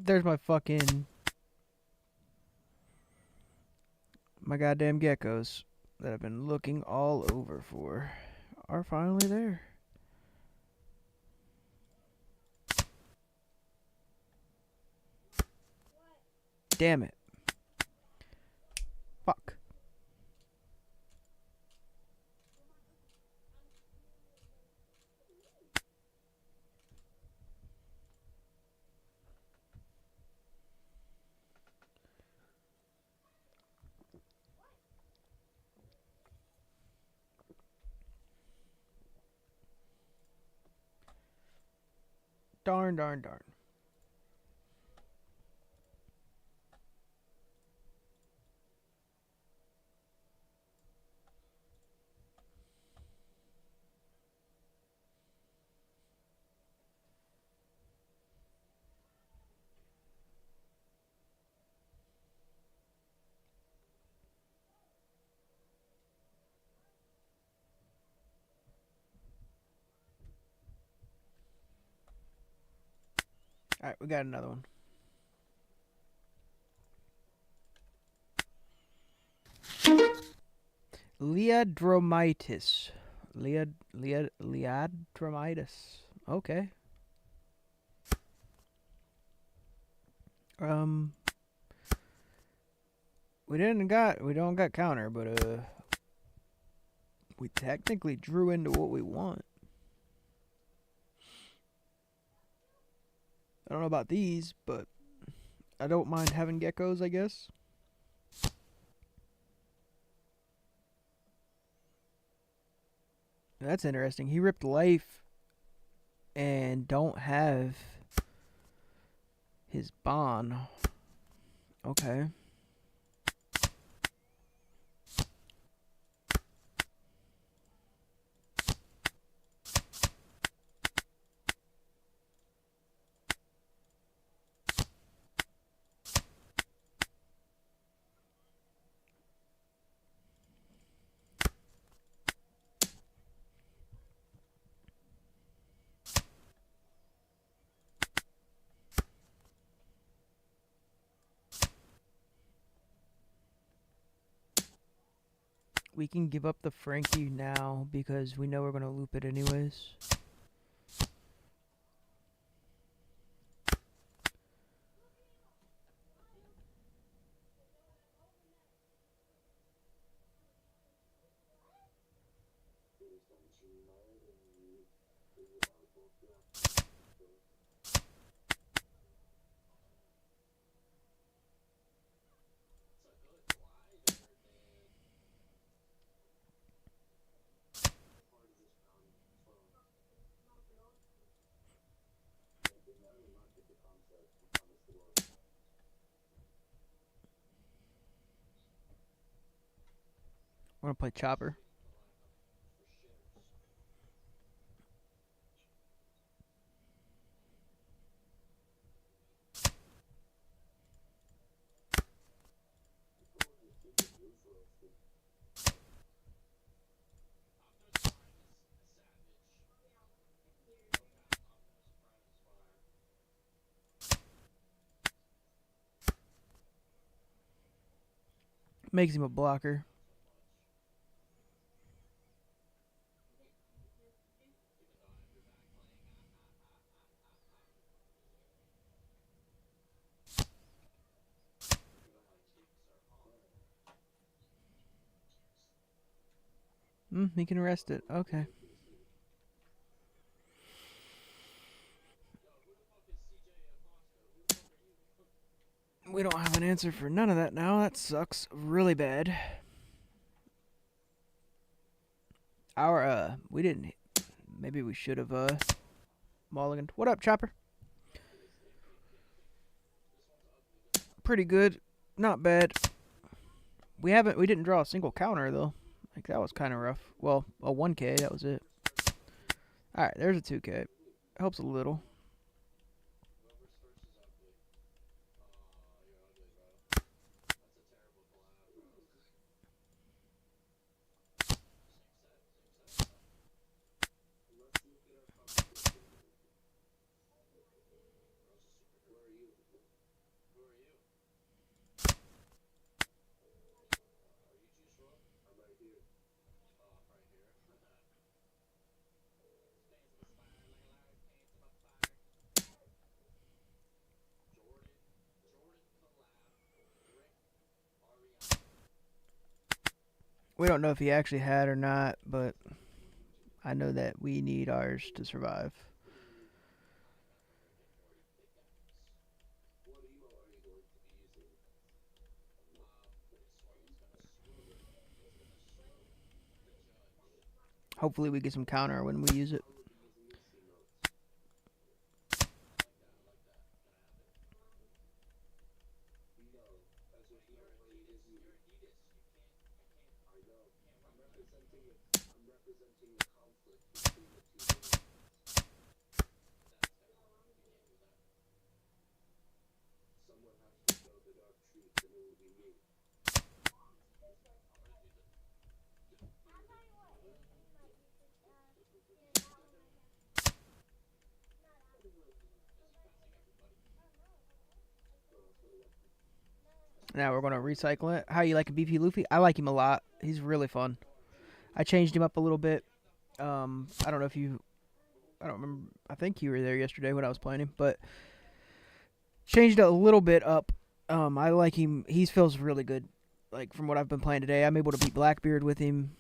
There's my goddamn geckos that I've been looking all over for are finally there. Damn it. Fuck. Darn. Alright, we got another one. Leadromitis. Leadromitis. Okay. We don't got counter, but we technically drew into what we want. I don't know about these, but I don't mind having geckos, I guess. That's interesting. He ripped life and don't have his bond. Okay. We can give up the Frankie now because we know we're going to loop it anyways. We're going to play Chopper. Makes him a blocker. He can arrest it. Okay. We don't have an answer for none of that now. That sucks really bad. We didn't. Maybe we should have, mulliganed. What up, Chopper? Pretty good. Not bad. We didn't draw a single counter, though. Like, that was kind of rough. Well, a 1K, that was it. Alright, there's a 2K. Helps a little. We don't know if he actually had or not, but I know that we need ours to survive. Hopefully we get some counter when we use it. Now we're going to recycle it. How you like a BP Luffy? I like him a lot. He's really fun. I changed him up a little bit. I don't know if you... I don't remember. I think you were there yesterday when I was playing him, but changed it a little bit up. I like him. He feels really good. Like, from what I've been playing today, I'm able to beat Blackbeard with him.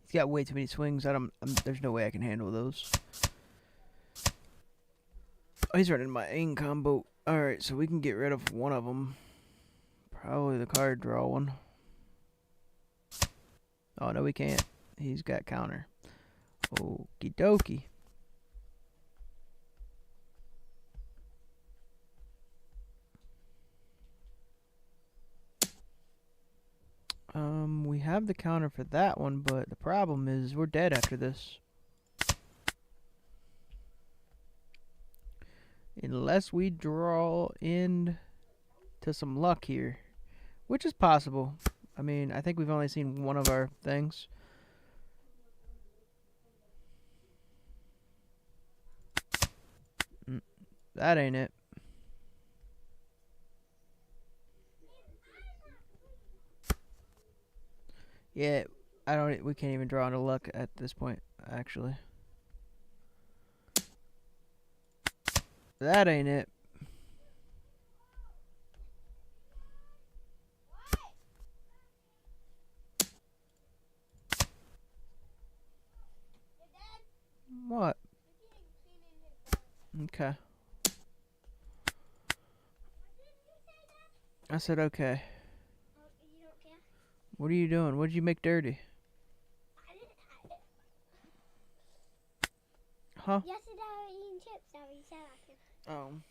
He's got way too many swings. There's no way I can handle those. Oh, he's running my aim combo. Alright, so we can get rid of one of them. Probably the card draw one. Oh, no, we can't. He's got counter. Okie dokie. We have the counter for that one, but the problem is we're dead after this. Unless we draw into some luck here, which is possible. I mean, I think we've only seen one of our things. That ain't it. Yeah, we can't even draw into luck at this point, actually. That ain't it. What? Okay. I said okay. You don't care? What are you doing? What did you make dirty? I didn't. Huh? Yesterday I was eating chips. I was Oh.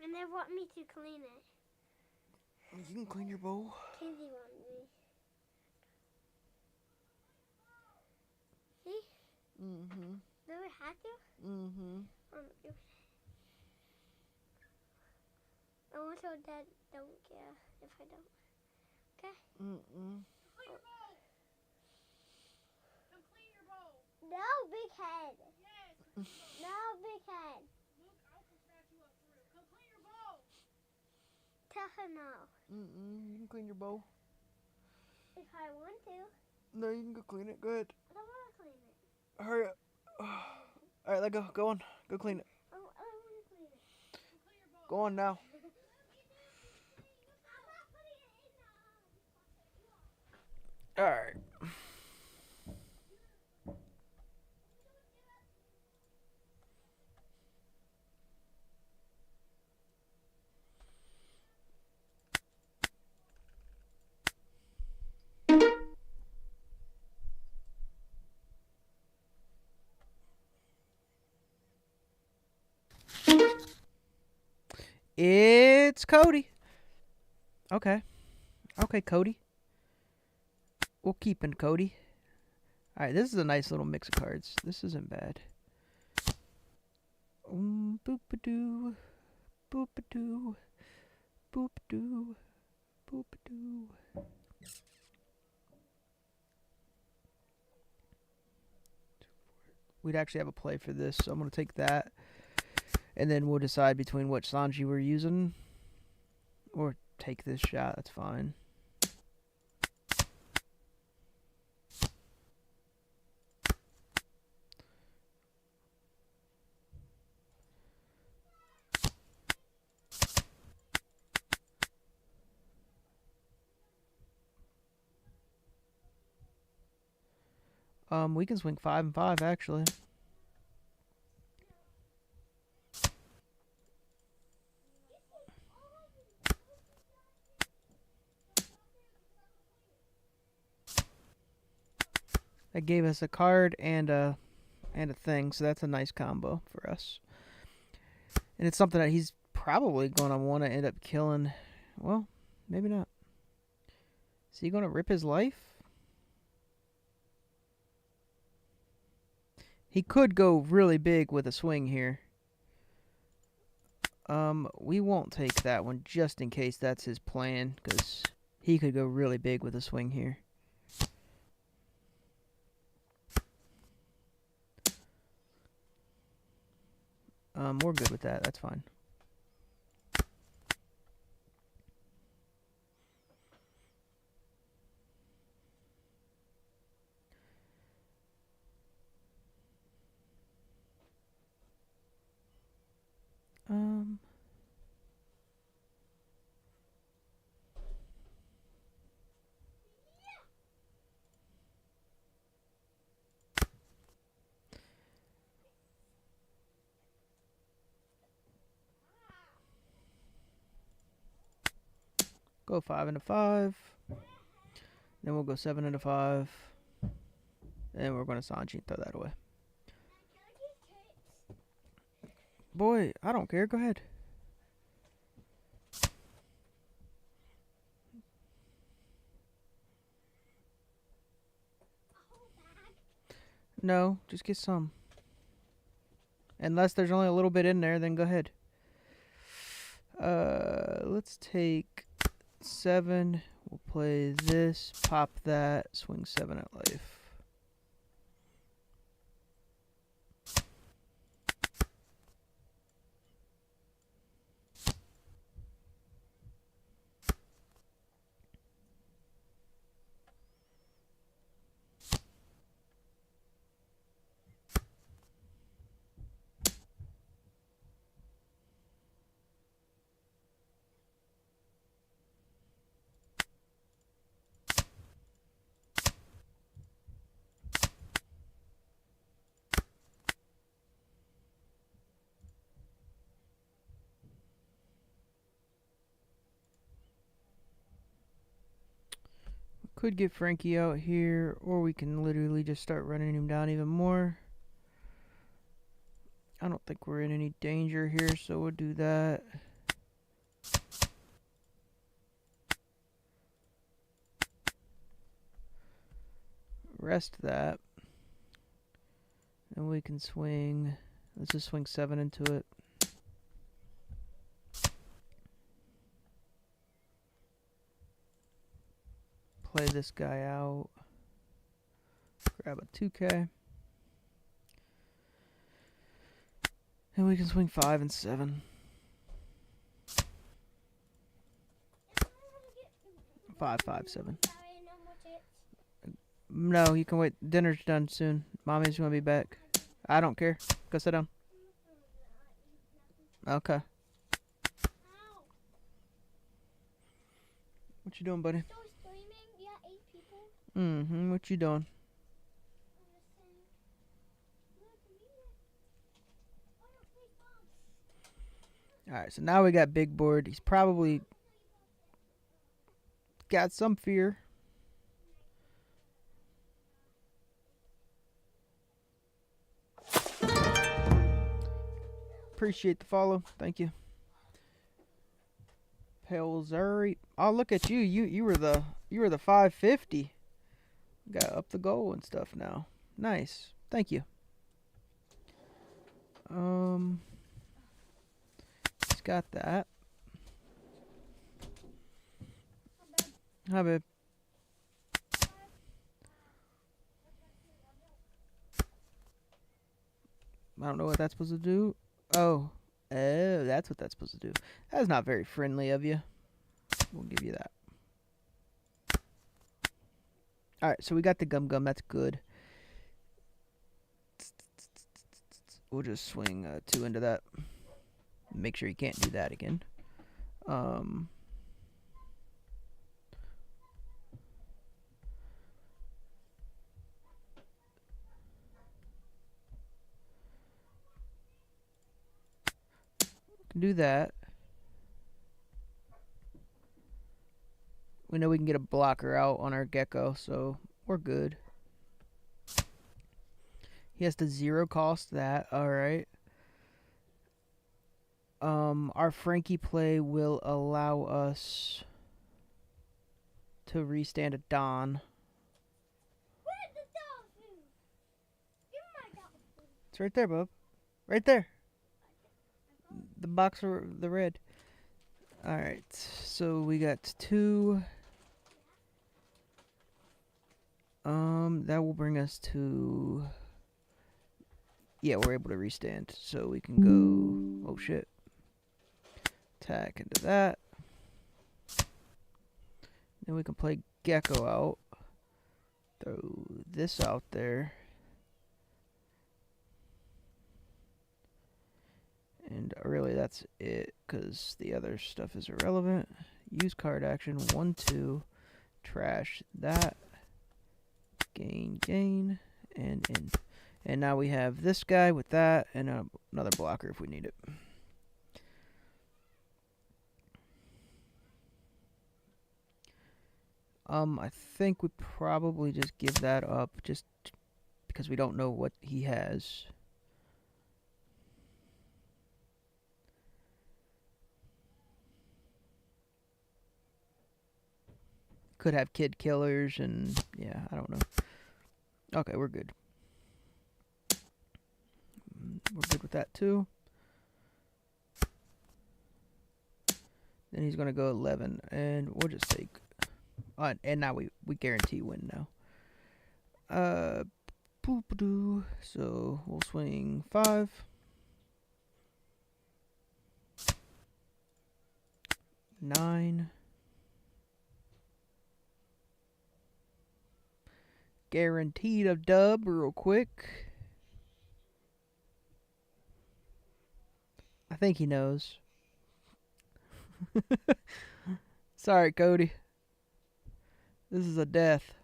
and they want me to clean it. You can clean your bowl. Kinsey wanted me. See? Mm-hmm. Do we have to? Mm-hmm. I also Dad don't care if I don't. Okay? Mm-mm. Come clean your bowl. No, big head. Yes. No, big head. Look, I'll snatch you up for real. Come clean your bowl. Tell her no. Mm-mm. You can clean your bowl. If I want to. No, you can go clean it. Go ahead. I don't want to clean it. Hurry up. Alright, let go. Go on. Go clean it. I don't want to clean it. Clean your bowl. Go on now. Alright. It's Cody. Okay. Okay, Cody. We'll keep in Cody. Alright, this is a nice little mix of cards. This isn't bad. Boop-a-doo. Boop-a-doo. Boop-a-doo. Boop-a-doo. We'd actually have a play for this, so I'm going to take that. And then we'll decide between what Sanji we're using. Or take this shot, that's fine. We can swing 5 and 5 actually. That gave us a card and a thing, so that's a nice combo for us. And it's something that he's probably gonna want to end up killing. Well, maybe not. Is he gonna rip his life? He could go really big with a swing here. We won't take that one just in case that's his plan, because he could go really big with a swing here. We're good with that. That's fine. Go 5 into 5. Then we'll go 7 into 5. And we're going to Sanji and throw that away. Boy, I don't care. Go ahead. No, just get some. Unless there's only a little bit in there, then go ahead. Let's take 7. We'll play this, pop that, swing 7 at life. Could get Frankie out here, or we can literally just start running him down even more. I don't think we're in any danger here, so we'll do that. Rest that. And we can swing. Let's just swing 7 into it. Play this guy out. Grab a 2K. And we can swing 5 and 7. 5, 5, 7. No, you can wait. Dinner's done soon. Mommy's gonna be back. I don't care. Go sit down. Okay. What you doing, buddy? Mm-hmm. What you doing? Alright, so now we got big board. He's probably got some fear. Appreciate the follow. Thank you. Pelzuri. Oh, look at you. You were the 550. Got up the goal and stuff now. Nice. Thank you. He's got that. Hi, babe. I don't know what that's supposed to do. Oh, that's what that's supposed to do. That's not very friendly of you. We'll give you that. Alright, so we got the gum gum. That's good. We'll just swing 2 into that. Make sure you can't do that again. Can do that. We know we can get a blocker out on our gecko, so we're good. He has to 0 cost that. Alright. Our Frankie play will allow us to restand a Don. Where's the dog food? Give me my dog food. It's right there, bub. Right there. The box or the red. Alright, so we got 2. That will bring us to... Yeah, we're able to restand. So we can go... Oh, shit. Attack into that. Then we can play Gecko out. Throw this out there. And really that's it, because the other stuff is irrelevant. Use card action. 1, 2. Trash that. Gain, gain, and in. And now we have this guy with that, and another blocker if we need it. I think we probably just give that up, just because we don't know what he has. Could have kid killers, and yeah, I don't know. Okay, we're good. We're good with that too. Then he's gonna go 11, and we'll just take. And now we guarantee win now. So we'll swing 5. 9. Guaranteed a dub real quick. I think he knows. Sorry, Cody. This is a death.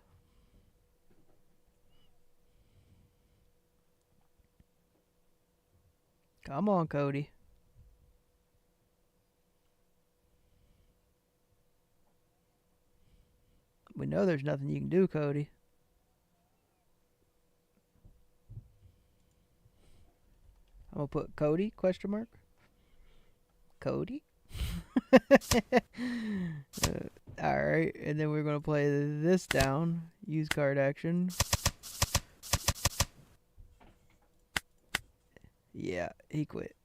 Come on, Cody. We know there's nothing you can do, Cody. I'm gonna put Cody question mark. Cody. All right, and then we're gonna play this down. Use card action. Yeah, he quit.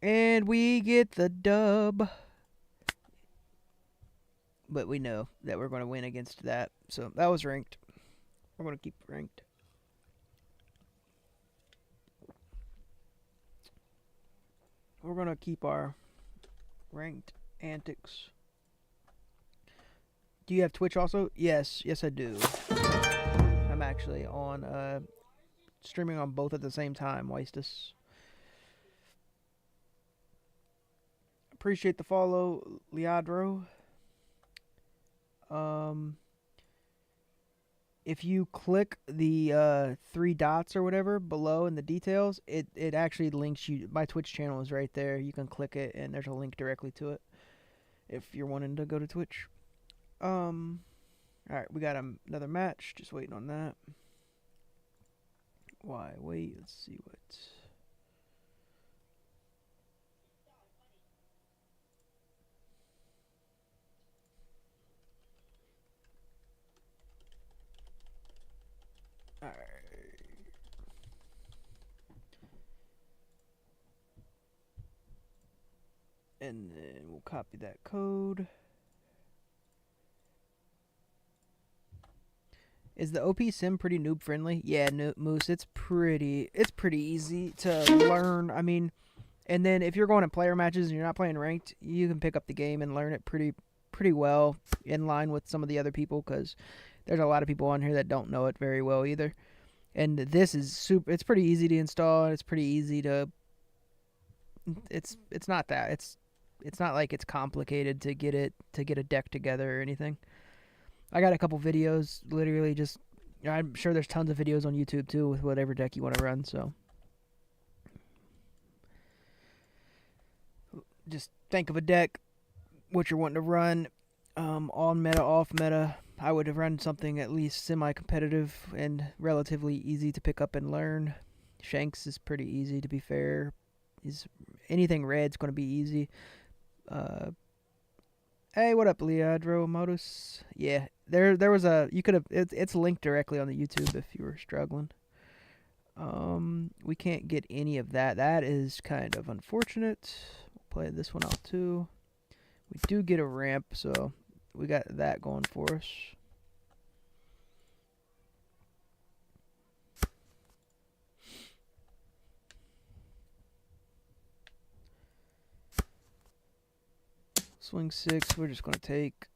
And we get the dub. But we know that we're going to win against that. So that was ranked. We're going to keep ranked. We're going to keep our ranked antics. Do you have Twitch also? Yes. Yes, I do. I'm actually on streaming on both at the same time, Weistus. Appreciate the follow, Leandro. If you click the 3 dots or whatever below in the details, it actually links you. My Twitch channel is right there. You can click it, and there's a link directly to it if you're wanting to go to Twitch. All right, we got another match. Just waiting on that. Why? Wait, let's see what. All right. And then we'll copy that code. Is the OP sim pretty noob friendly? Yeah, Moose, it's pretty easy to learn. I mean, and then if you're going to player matches and you're not playing ranked, you can pick up the game and learn it pretty well in line with some of the other people, because there's a lot of people on here that don't know it very well either. And this is it's pretty easy to install. It's pretty easy to. It's not that. It's not like it's complicated to get a deck together or anything. I got a couple videos, literally just. I'm sure there's tons of videos on YouTube too with whatever deck you want to run. So just think of a deck, what you're wanting to run, on meta, off meta. I would have run something at least semi-competitive and relatively easy to pick up and learn. Shanks is pretty easy, to be fair. Anything red's going to be easy. Hey, what up, Leandro Modus? Yeah, there was a you could have it's linked directly on the YouTube if you were struggling. We can't get any of that. That is kind of unfortunate. We'll play this one out too. We do get a ramp, so we got that going for us. Swing 6, we're just going to take.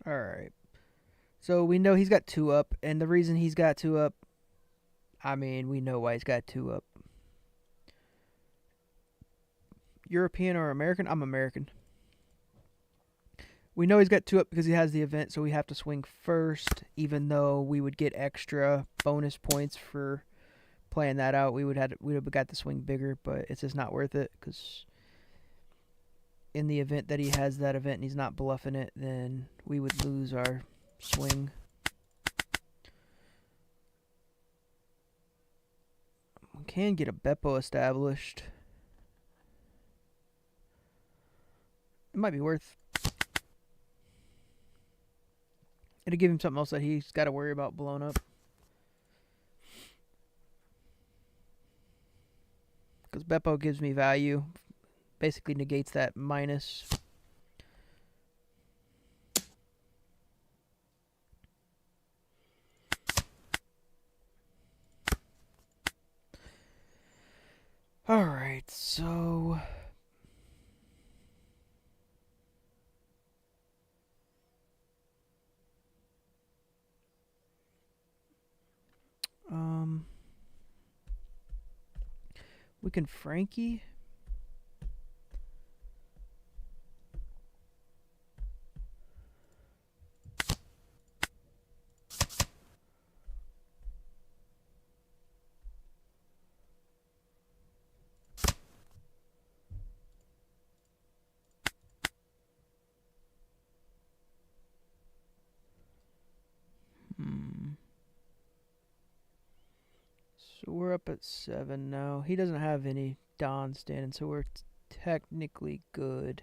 Alright. So we know he's got 2 up, and the reason he's got 2 up, I mean, we know why he's got 2 up. European or American? I'm American. We know he's got 2 up because he has the event, so we have to swing first, even though we would get extra bonus points for playing that out. We would have got the swing bigger, but it's just not worth it, because in the event that he has that event and he's not bluffing it, then we would lose our swing. We can get a Beppo established. It might be worth. It'll give him something else that he's got to worry about blowing up. Because Beppo gives me value. Basically negates that minus. Alright, so. We can Frankie. So we're up at 7 now. He doesn't have any Don standing, so we're technically good.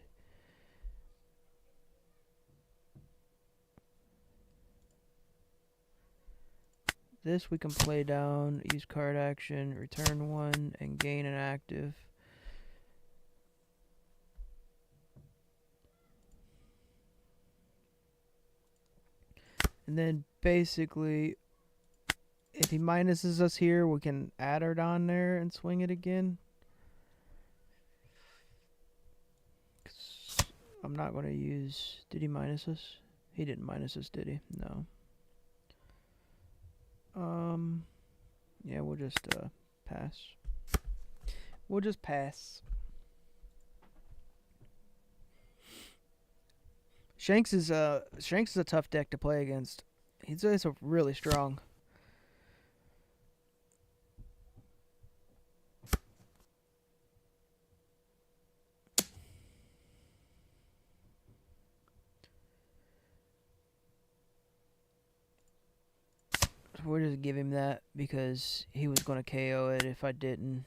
This we can play down, use card action, return 1, and gain an active. And then basically, if he minuses us here, we can add our Don there and swing it again. I'm not going to use... Did he minus us? He didn't minus us, did he? No. Yeah, we'll just pass. We'll just pass. Shanks is a tough deck to play against. He's also really strong. We'll just give him that because he was going to KO it if I didn't.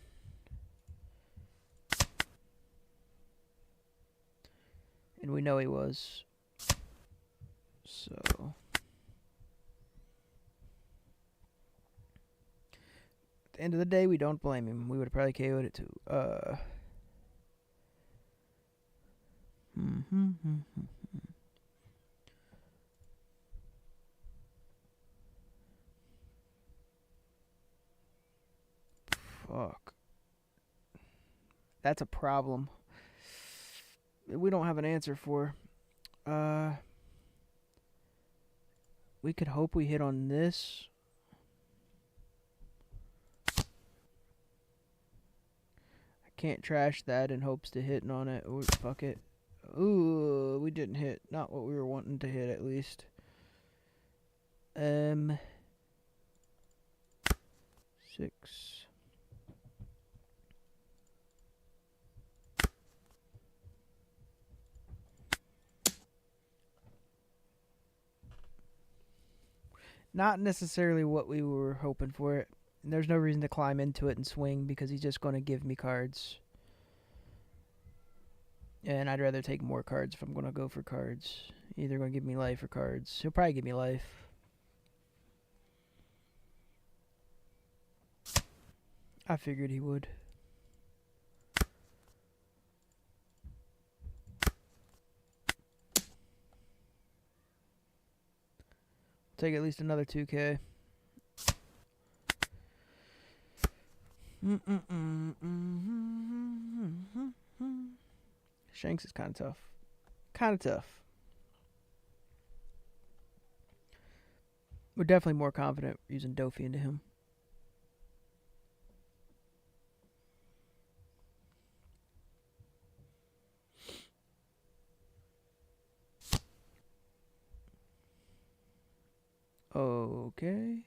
And we know he was. So... At the end of the day, we don't blame him. We would have probably KO'd it too. Fuck. That's a problem. We don't have an answer for. We could hope we hit on this. I can't trash that in hopes to hit on it. Ooh, fuck it. Ooh, we didn't hit. Not what we were wanting to hit, at least. 6. Not necessarily what we were hoping for it. And there's no reason to climb into it and swing because he's just going to give me cards. And I'd rather take more cards if I'm going to go for cards. Either going to give me life or cards. He'll probably give me life. I figured he would. Take at least another 2K. Shanks is kind of tough. Kind of tough. We're definitely more confident using Dofi into him. Okay.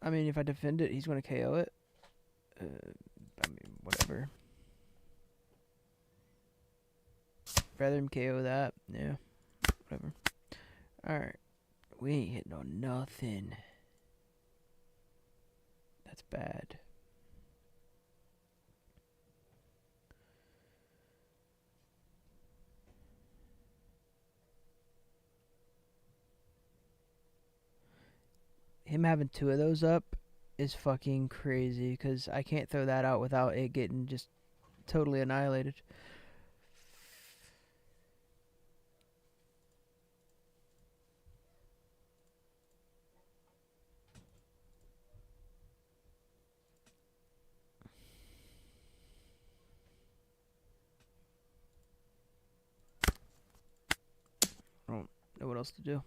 I mean, if I defend it, he's going to KO it. I mean, whatever. Rather him KO that. Yeah, whatever. Alright. We ain't hitting on nothing. That's bad. Him having 2 of those up is fucking crazy because I can't throw that out without it getting just totally annihilated. I don't know what else to do.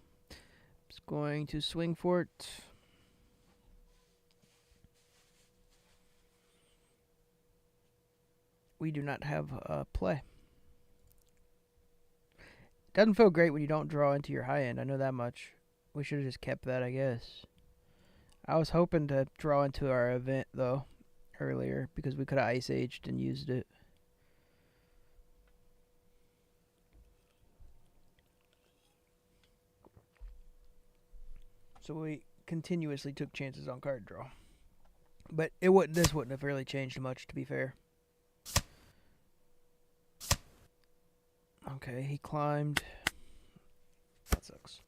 Just going to swing for it. We do not have a play. Doesn't feel great when you don't draw into your high end. I know that much. We should have just kept that, I guess. I was hoping to draw into our event, though, earlier, because we could have Ice Aged and used it. So we continuously took chances on card draw. But this wouldn't have really changed much, to be fair. Okay, he climbed. That sucks.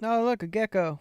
Oh, look, a gecko.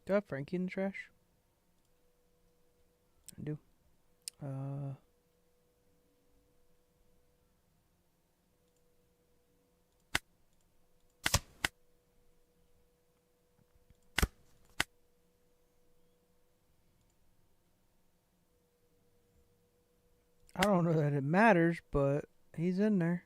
Do I have Frankie in the trash? I do. I don't know that it matters, but he's in there.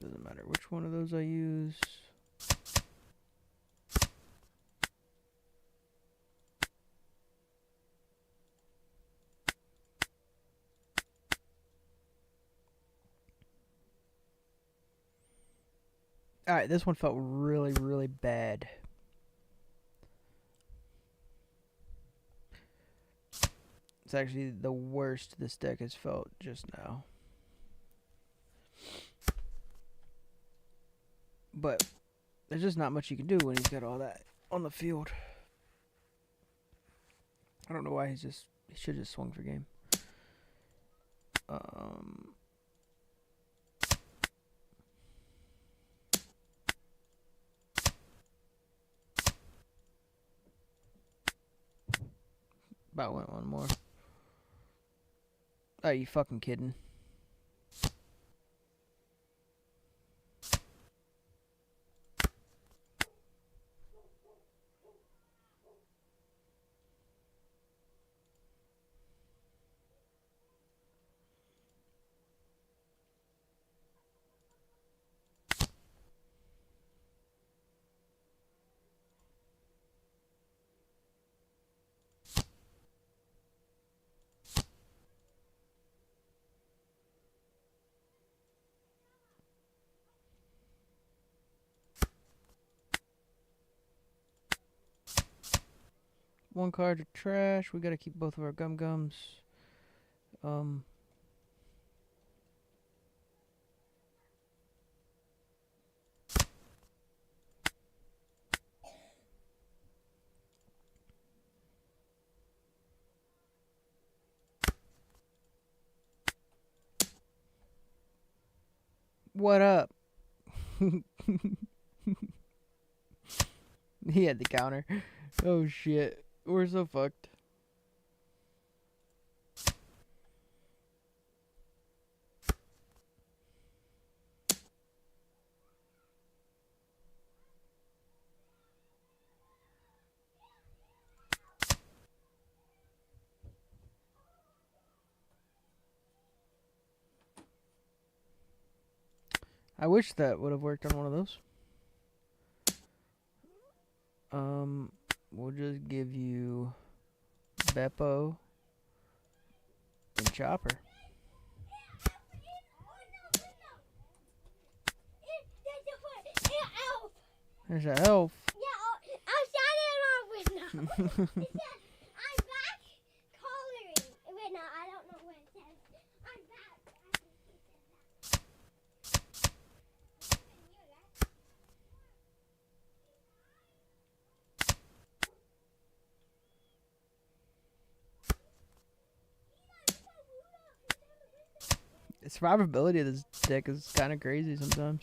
Doesn't matter which one of those I use. Alright, this one felt really, really bad. It's actually the worst this deck has felt just now. But there's just not much you can do when he's got all that on the field. I don't know why he should just swung for game. About went one more. Are you fucking kidding? One card to trash. We gotta keep both of our gums. What up? He had the counter. Oh shit. We're so fucked. I wish that would have worked on one of those. We'll just give you Beppo and Chopper. There's an elf. Yeah, I'm shining it off with no. It says, I'm back coloring. Wait, no, I don't know what it says. I'm back. I think it says The survivability of this deck is kind of crazy sometimes.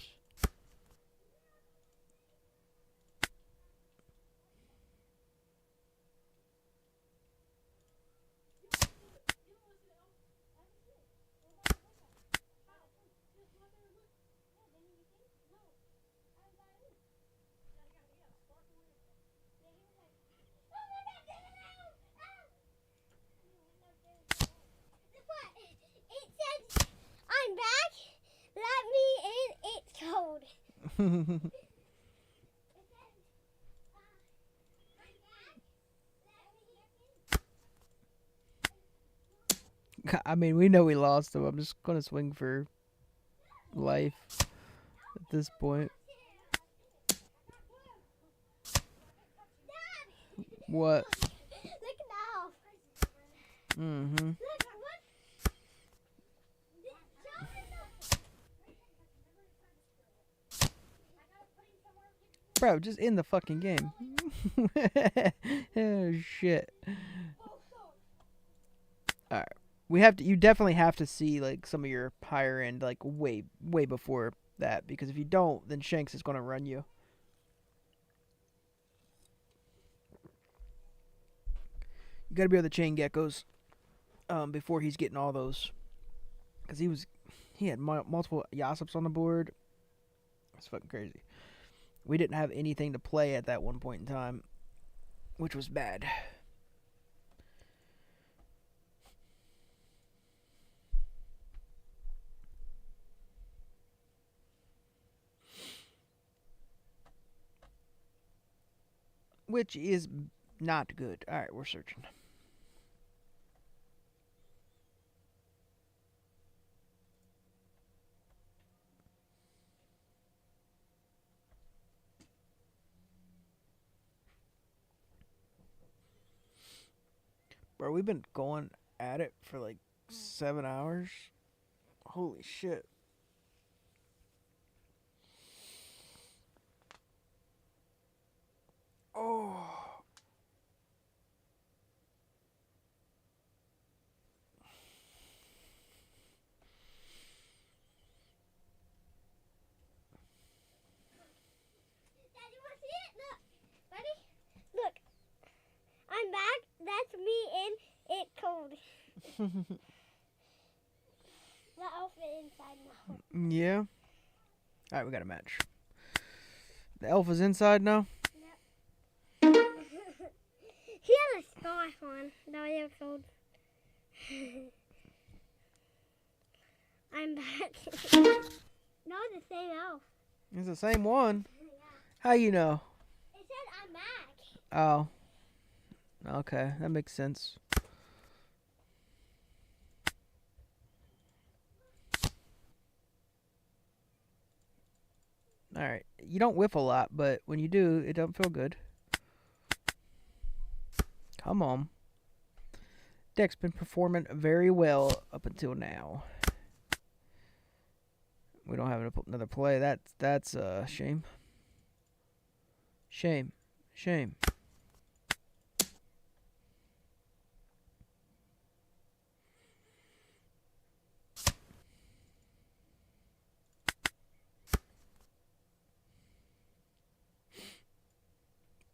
it says, I'm back. Let me in. It's cold. I mean, we know we lost him. I'm just gonna swing for life at this point. What? Look now. Mm-hmm. Bro, just in the fucking game. Oh shit. Alright. We have to you definitely have to see like some of your higher end like way before that, because if you don't, then Shanks is gonna run you. You gotta be able to chain geckos before he's getting all those. Because he had multiple Yassups on the board. It's fucking crazy. We didn't have anything to play at that one point in time, which was bad. Which is not good. Alright, we're searching. Bro, we've been going at it for like 7 hours. Holy shit. Oh. Daddy, want to see it? Look. Ready? Look. I'm back. That's me in. It's cold. The outfit inside now. Yeah. Alright, we got a match. The elf is inside now? Yep. He had a scarf on. Now he has cold. I'm back. No, the same elf. It's the same one. Yeah. How you know? It said I'm back. Oh. Okay, that makes sense. Alright. You don't whiff a lot, but when you do, it don't feel good. Come on. Deck's been performing very well up until now. We don't have another play. That's a shame. Shame. Shame.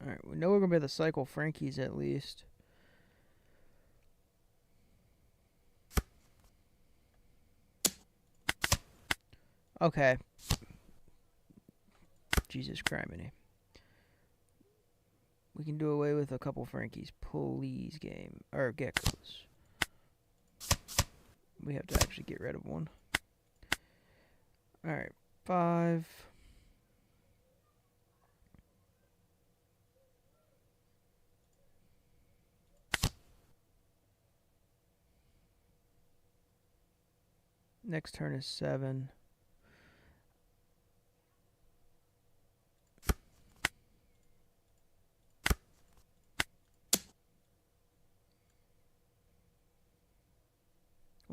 Alright, we know we're going to be able to cycle Frankie's at least. Okay. Jesus criminy. We can do away with a couple Frankies. Please, game. Or geckos. We have to actually get rid of one. Alright, 5. Next turn is 7.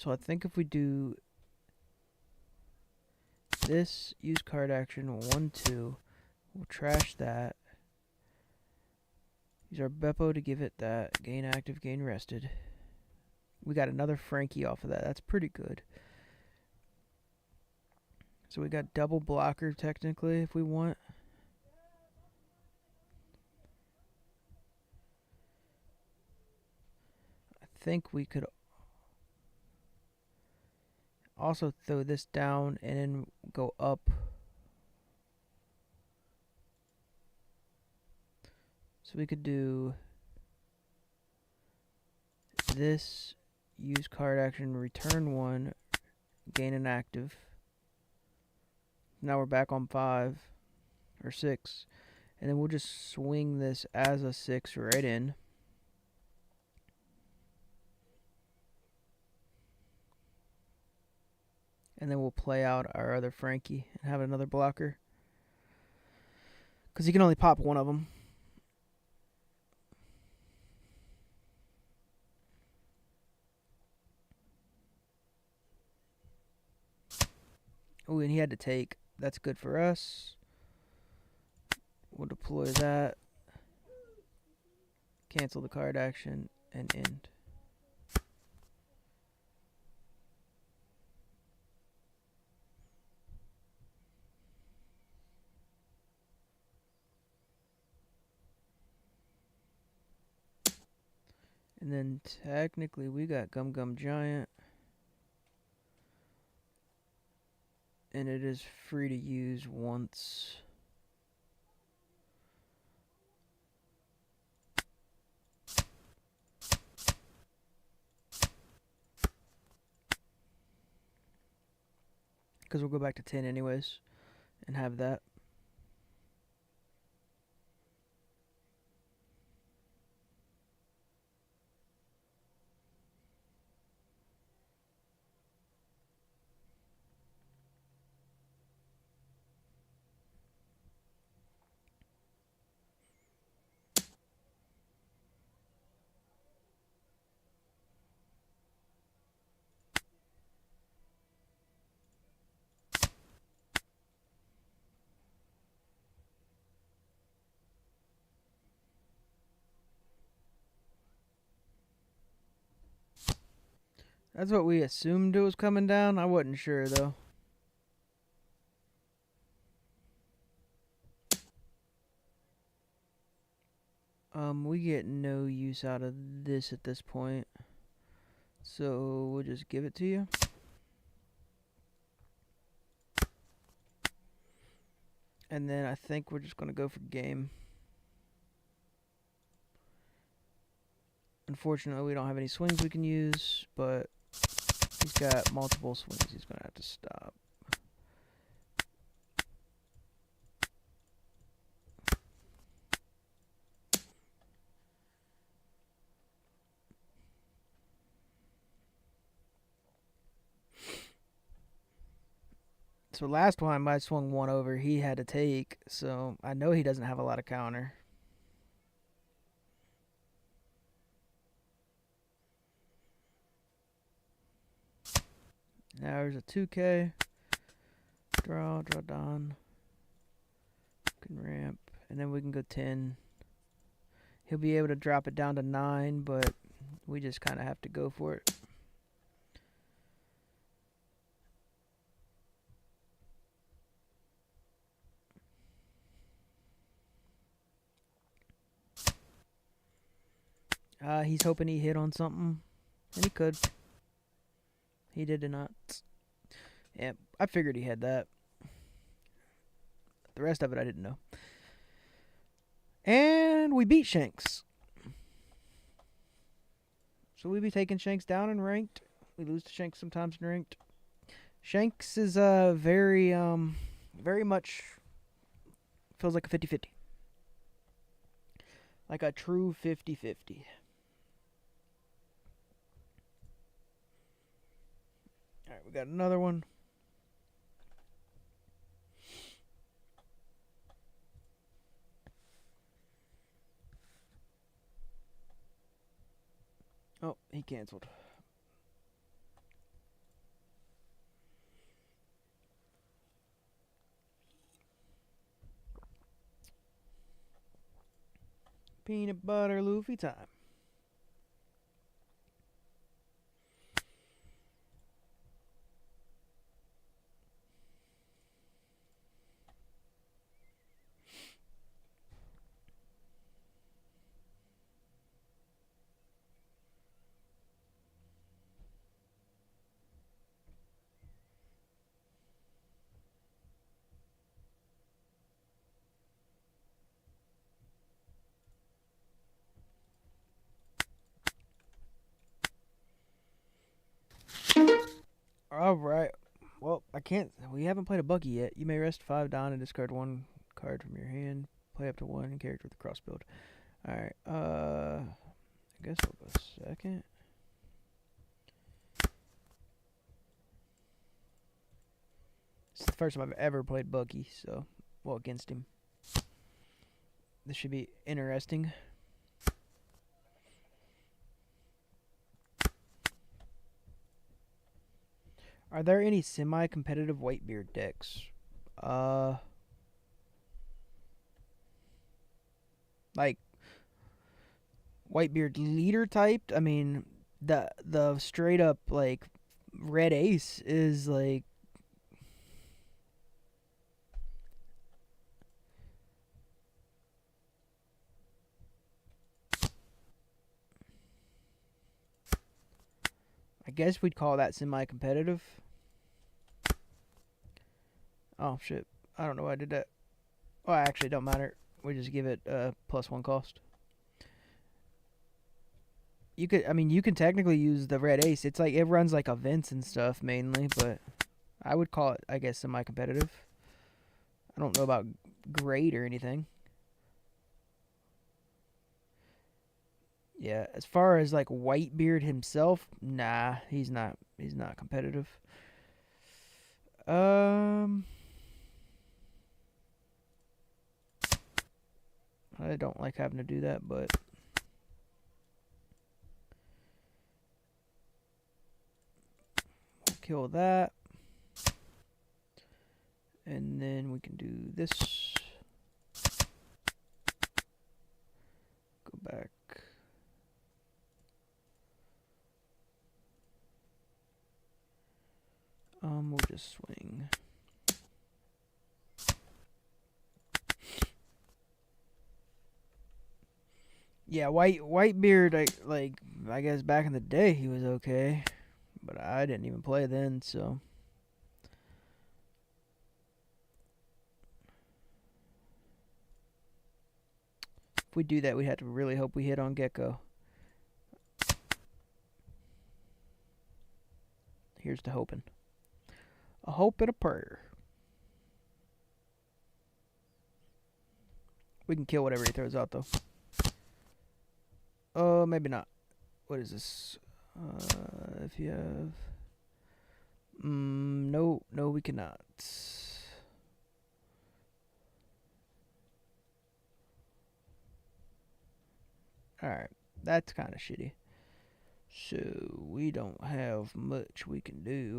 So I think if we do this, use card action 1, 2, we'll trash that. Use our Beppo to give it that. Gain active, gain rested. We got another Frankie off of that. That's pretty good. So we got double blocker technically if we want. I think we could also throw this down and then go up. So we could do this, use card action, return 1, gain an active. Now we're back on 5 or 6. And then we'll just swing this as a 6 right in. And then we'll play out our other Frankie and have another blocker. Because he can only pop one of them. Oh, and he had to take. That's good for us. We'll deploy that. Cancel the card action and end. And then technically we got Gum Gum Giant. And it is free to use once. Because we'll go back to 10 anyways and have that. That's what we assumed it was coming down. I wasn't sure though. We get no use out of this at this point. So we'll just give it to you. And then I think we're just going to go for game. Unfortunately, we don't have any swings we can use, but he's got multiple swings he's going to have to stop. So last time I swung one over, he had to take, so I know he doesn't have a lot of counter. Now there's a 2K. Draw down. Can ramp. And then we can go 10. He'll be able to drop it down to 9, but we just kind of have to go for it. He's hoping he hit on something. And he could. He did not. Yeah, I figured he had that. The rest of it I didn't know. And we beat Shanks. So we be taking Shanks down in ranked. We lose to Shanks sometimes in ranked. Shanks is very much feels like a 50-50. Like a true 50-50. Alright, we got another one. Oh, he canceled. Peanut butter Luffy time. Alright. Well, I can't. We haven't played a Buggy yet. You may rest 5 down and discard 1 card from your hand. Play up to 1 character with a cross build. Alright. I guess we'll go second. This is the first time I've ever played Buggy, so. Well, against him. This should be interesting. Are there any semi-competitive Whitebeard decks? Like Whitebeard leader typed? I mean, the straight up like red ace is like I guess we'd call that semi-competitive. Oh shit! I don't know why I did that. Oh, actually, it don't matter. We just give it +1 cost. You could, I mean, you can technically use the red ace. It's like it runs like events and stuff mainly, but I would call it, I guess, semi-competitive. I don't know about great or anything. Yeah, as far as like Whitebeard himself, nah, he's not competitive. I don't like having to do that, but we'll kill that. And then we can do this. Go back. We'll just swing. Yeah, Whitebeard, I guess back in the day he was okay, but I didn't even play then, so. If we do that, we have to really hope we hit on Gecko. Here's to hoping. A hope and a prayer. We can kill whatever he throws out, though. Oh, maybe not. What is this? If you have... no, we cannot. Alright, that's kind of shitty. So, we don't have much we can do.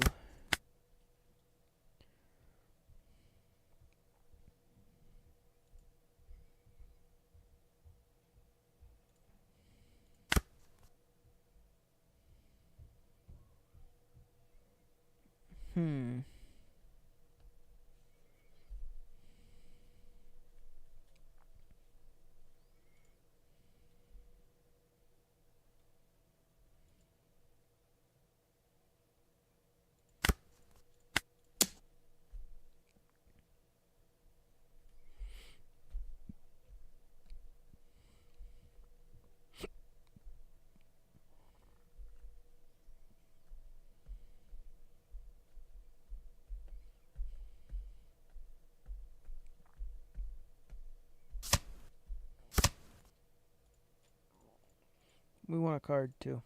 We want a card, too.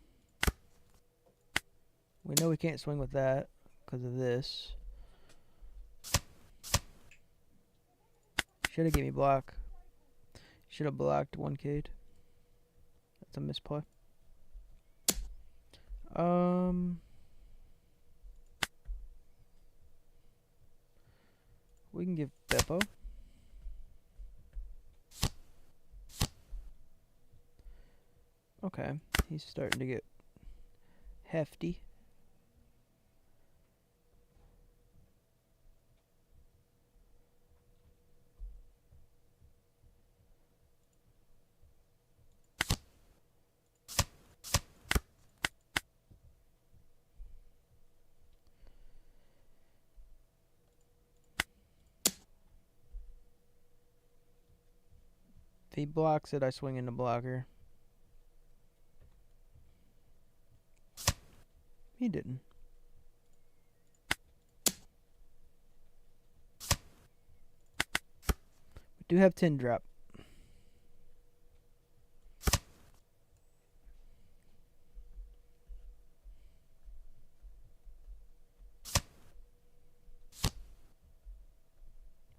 We know we can't swing with that because of this. Should have gave me block. Should have blocked 1K'd. That's a misplay. We can give Beppo. Okay, he's starting to get hefty. If he blocks it, I swing into blocker. He didn't. We do have 10 drop.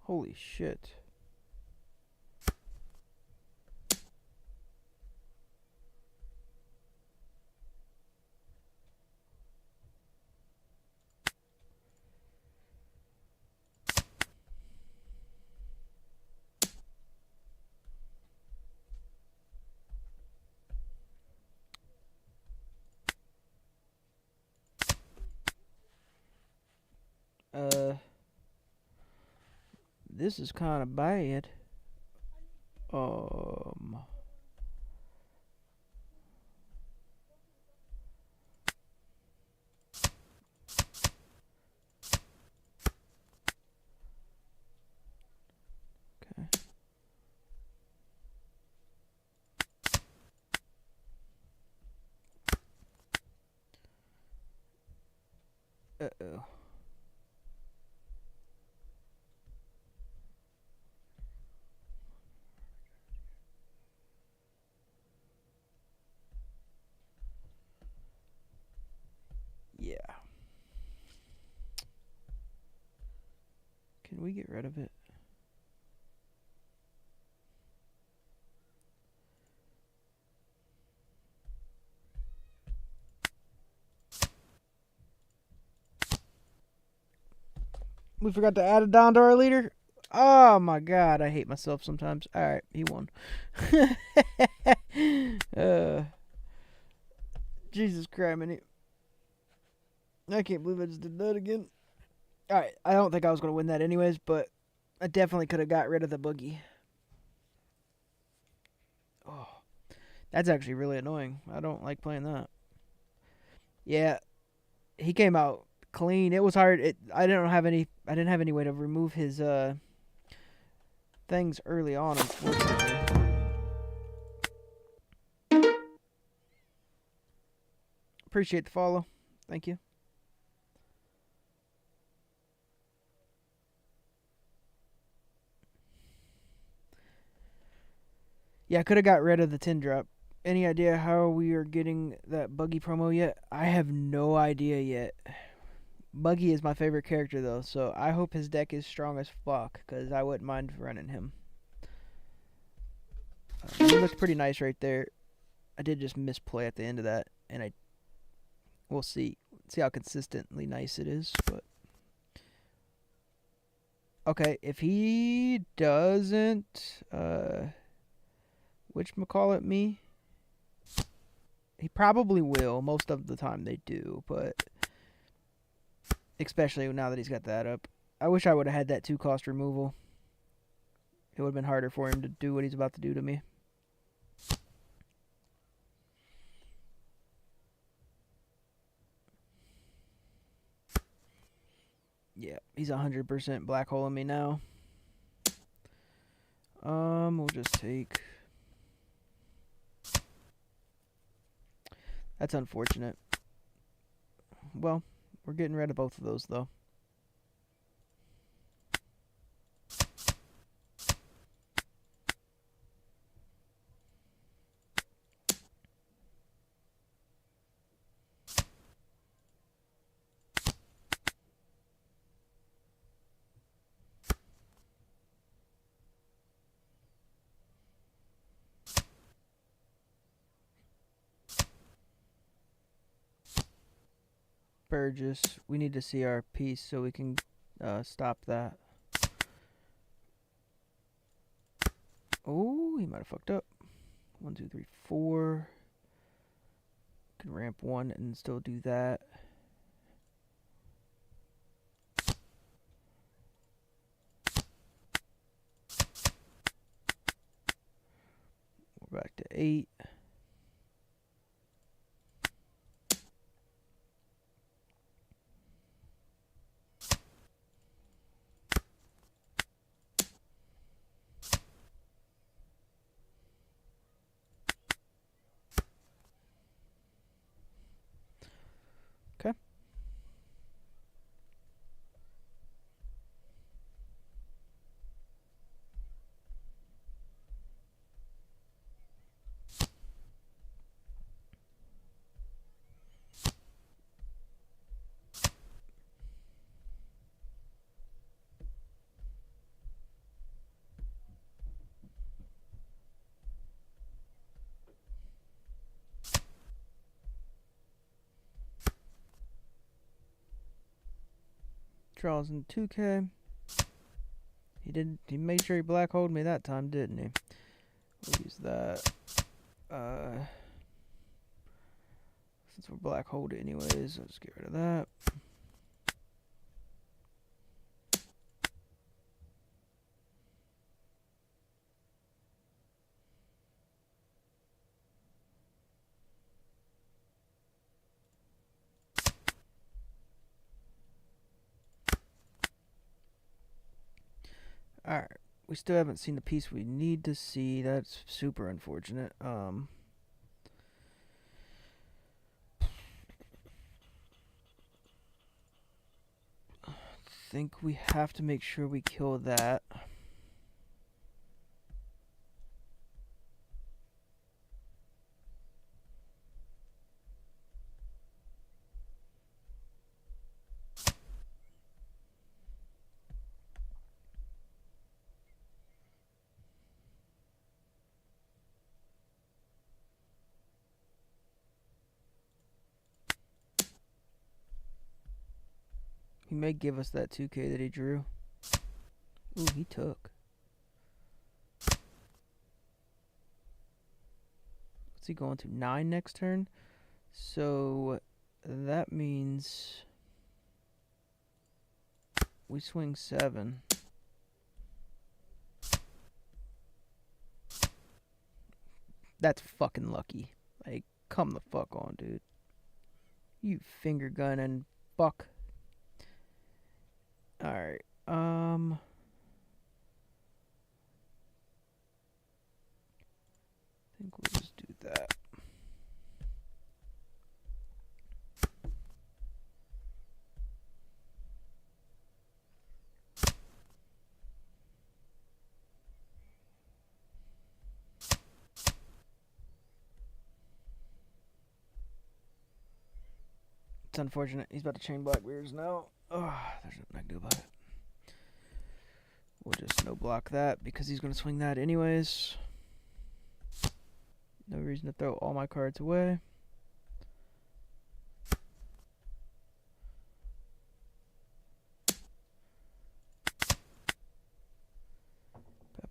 Holy shit. This is kind of bad. Um. Okay. Uh-oh. Yeah. Can we get rid of it? We forgot to add it down to our leader. Oh my god, I hate myself sometimes. Alright, he won. Jesus Christ, I can't believe I just did that again. Alright, I don't think I was going to win that anyways, but I definitely could have got rid of the boogie. Oh, that's actually really annoying. I don't like playing that. Yeah, he came out clean. It was hard. I didn't have any way to remove his things early on, unfortunately. Appreciate the follow. Thank you. Yeah, I could have got rid of the 10 drop. Any idea how we are getting that buggy promo yet? I have no idea yet. Buggy is my favorite character though, so I hope his deck is strong as fuck, because I wouldn't mind running him. He looks pretty nice right there. I did just misplay at the end of that, and we'll see how consistently nice it is. But okay, if he doesn't, whatchamacallit me, he probably will. Most of the time they do, but especially now that he's got that up. I wish I would have had that 2-cost removal. It would have been harder for him to do what he's about to do to me. Yeah, he's 100% black holing me now. We'll just take... That's unfortunate. Well, we're getting rid of both of those, though. Burgess, we need to see our piece so we can stop that. Oh, he might have fucked up. 1, 2, 3, 4. Can ramp 1 and still do that. We're back to 8. Okay. Draws in 2K. He made sure he black holed me that time, didn't he? We'll use that. Since we're black holed anyways, I'll just get rid of that. Alright. We still haven't seen the piece we need to see. That's super unfortunate. Think we have to make sure we kill that. He may give us that 2K that he drew. Ooh, he took. What's he going to? 9 next turn? So that means we swing 7. That's fucking lucky. Like, come the fuck on, dude. You finger gun and fuck. Alright, I think we'll just do that. It's unfortunate. He's about to chain Blackbeards now. Oh, there's nothing I can do about it. We'll just no block that because he's going to swing that anyways. No reason to throw all my cards away.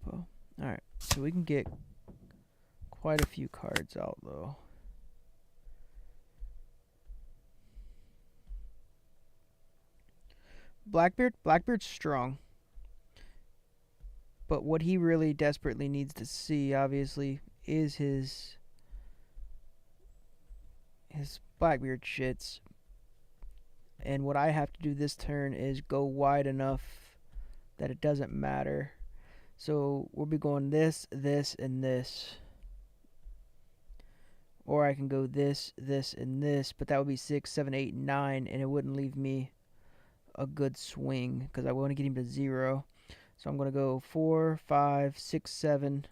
Beppo. Alright, so we can get quite a few cards out though. Blackbeard's strong. But what he really desperately needs to see, obviously, is his Blackbeard shits. And what I have to do this turn is go wide enough that it doesn't matter. So we'll be going this, this, and this. Or I can go this, this, and this. But that would be 6, 7, 8, 9. And it wouldn't leave me a good swing because I want to get him to 0. So I'm going to go 4, 5, 6, 7.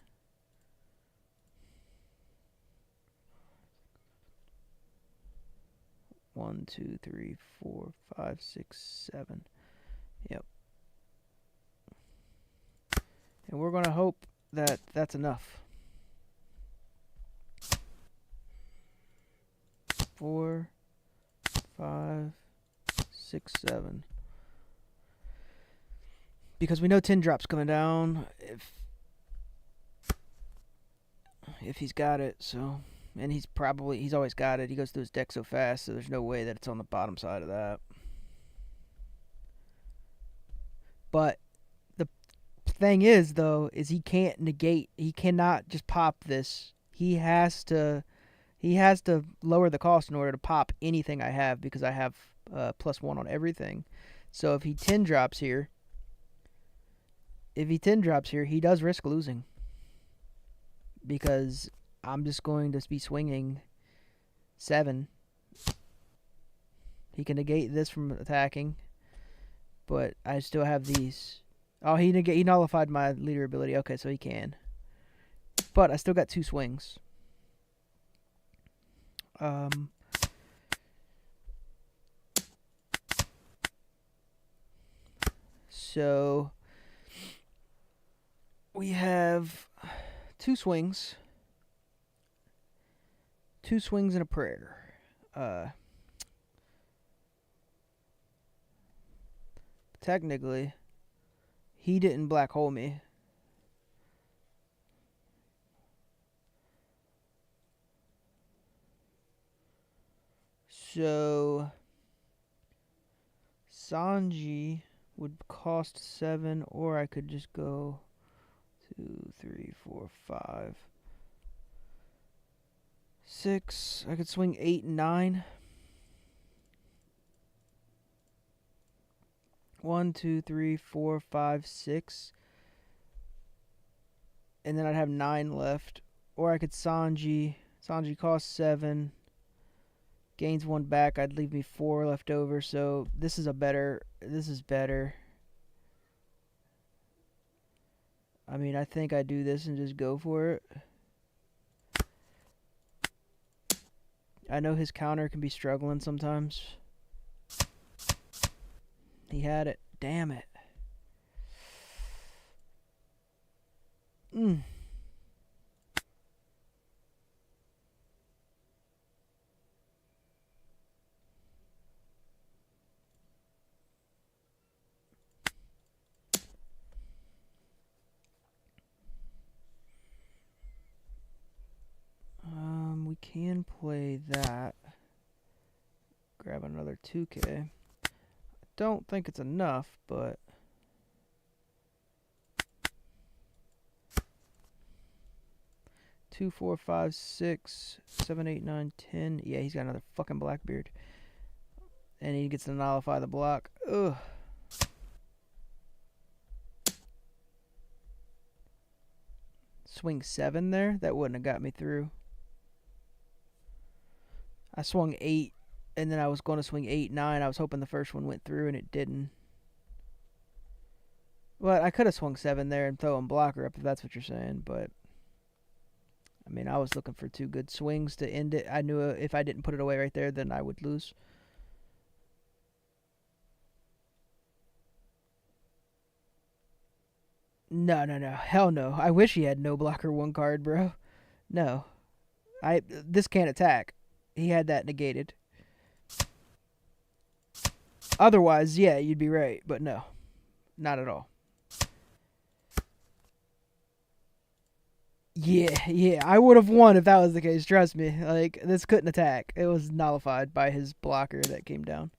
One, 2, 3, 4, 5, 6, 7. Yep. And we're going to hope that that's enough. 4, 5, 6, 7. Because we know 10 drops coming down if he's got it, so And he's always got it. He goes through his deck so fast, so there's no way that it's on the bottom side of that. But the thing is, though, is he can't negate. He cannot just pop this. He has to lower the cost in order to pop anything I have, because I have +1 on everything. So if he 10 drops here, he does risk losing, because I'm just going to be swinging 7. He can negate this from attacking, but I still have these. Oh, he nullified my leader ability. Okay, so he can. But I still got 2 swings. So we have 2 swings. 2 swings and a prayer. Technically, he didn't black hole me. So Sanji would cost 7, or I could just go 2, 3, 4, 5, 6. I could swing 8 and 9. 1, 2, 3, 4, 5, 6. And then I'd have 9 left. Or I could Sanji. Sanji costs 7. Gains 1 back. I'd leave me 4 left over. So this is better. I mean, I think I do this and just go for it. I know his counter can be struggling sometimes. He had it. Damn it. We can play that. Grab another 2K. Don't think it's enough, but 2, 4, 5, 6, 7, 8, 9, 10. Yeah, he's got another fucking Blackbeard. And he gets to nullify the block. Ugh. Swing 7 there? That wouldn't have got me through. I swung 8, and then I was going to swing 8, 9. I was hoping the first one went through, and it didn't. Well, I could have swung 7 there and throw him blocker up, if that's what you're saying, but I mean, I was looking for 2 good swings to end it. I knew if I didn't put it away right there, then I would lose. No. Hell no. I wish he had no blocker 1 card, bro. No. This can't attack. He had that negated. Otherwise, yeah, you'd be right, but no. Not at all. Yeah, I would have won if that was the case, trust me. Like, this couldn't attack. It was nullified by his blocker that came down.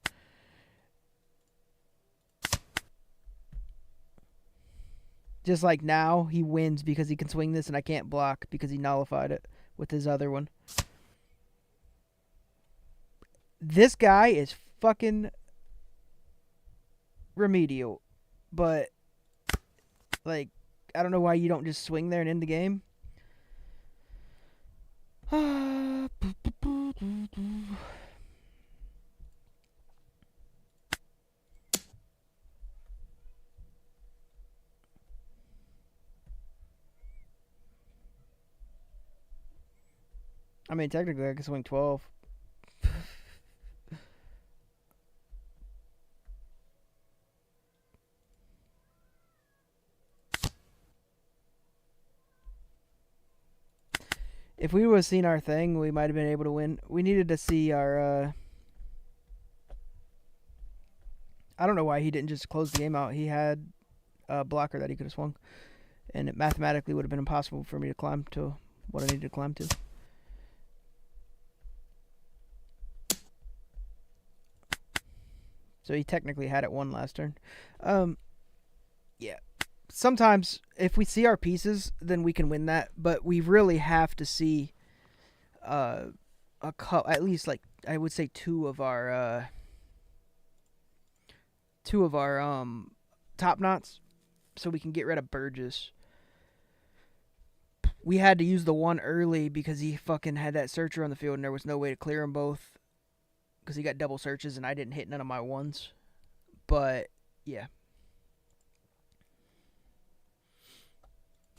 Just like now, he wins because he can swing this and I can't block because he nullified it with his other one. This guy is fucking remedial. But, like, I don't know why you don't just swing there and end the game. I mean, technically, I could swing 12. If we would have seen our thing, we might have been able to win. We needed to see our... I don't know why he didn't just close the game out. He had a blocker that he could have swung. And it mathematically would have been impossible for me to climb to what I needed to climb to. So he technically had it won last turn. Um, yeah. Sometimes if we see our pieces, then we can win that. But we really have to see at least like I would say two of our top knots, so we can get rid of Burgess. We had to use the one early because he fucking had that searcher on the field and there was no way to clear them both because he got double searches and I didn't hit none of my ones. But yeah.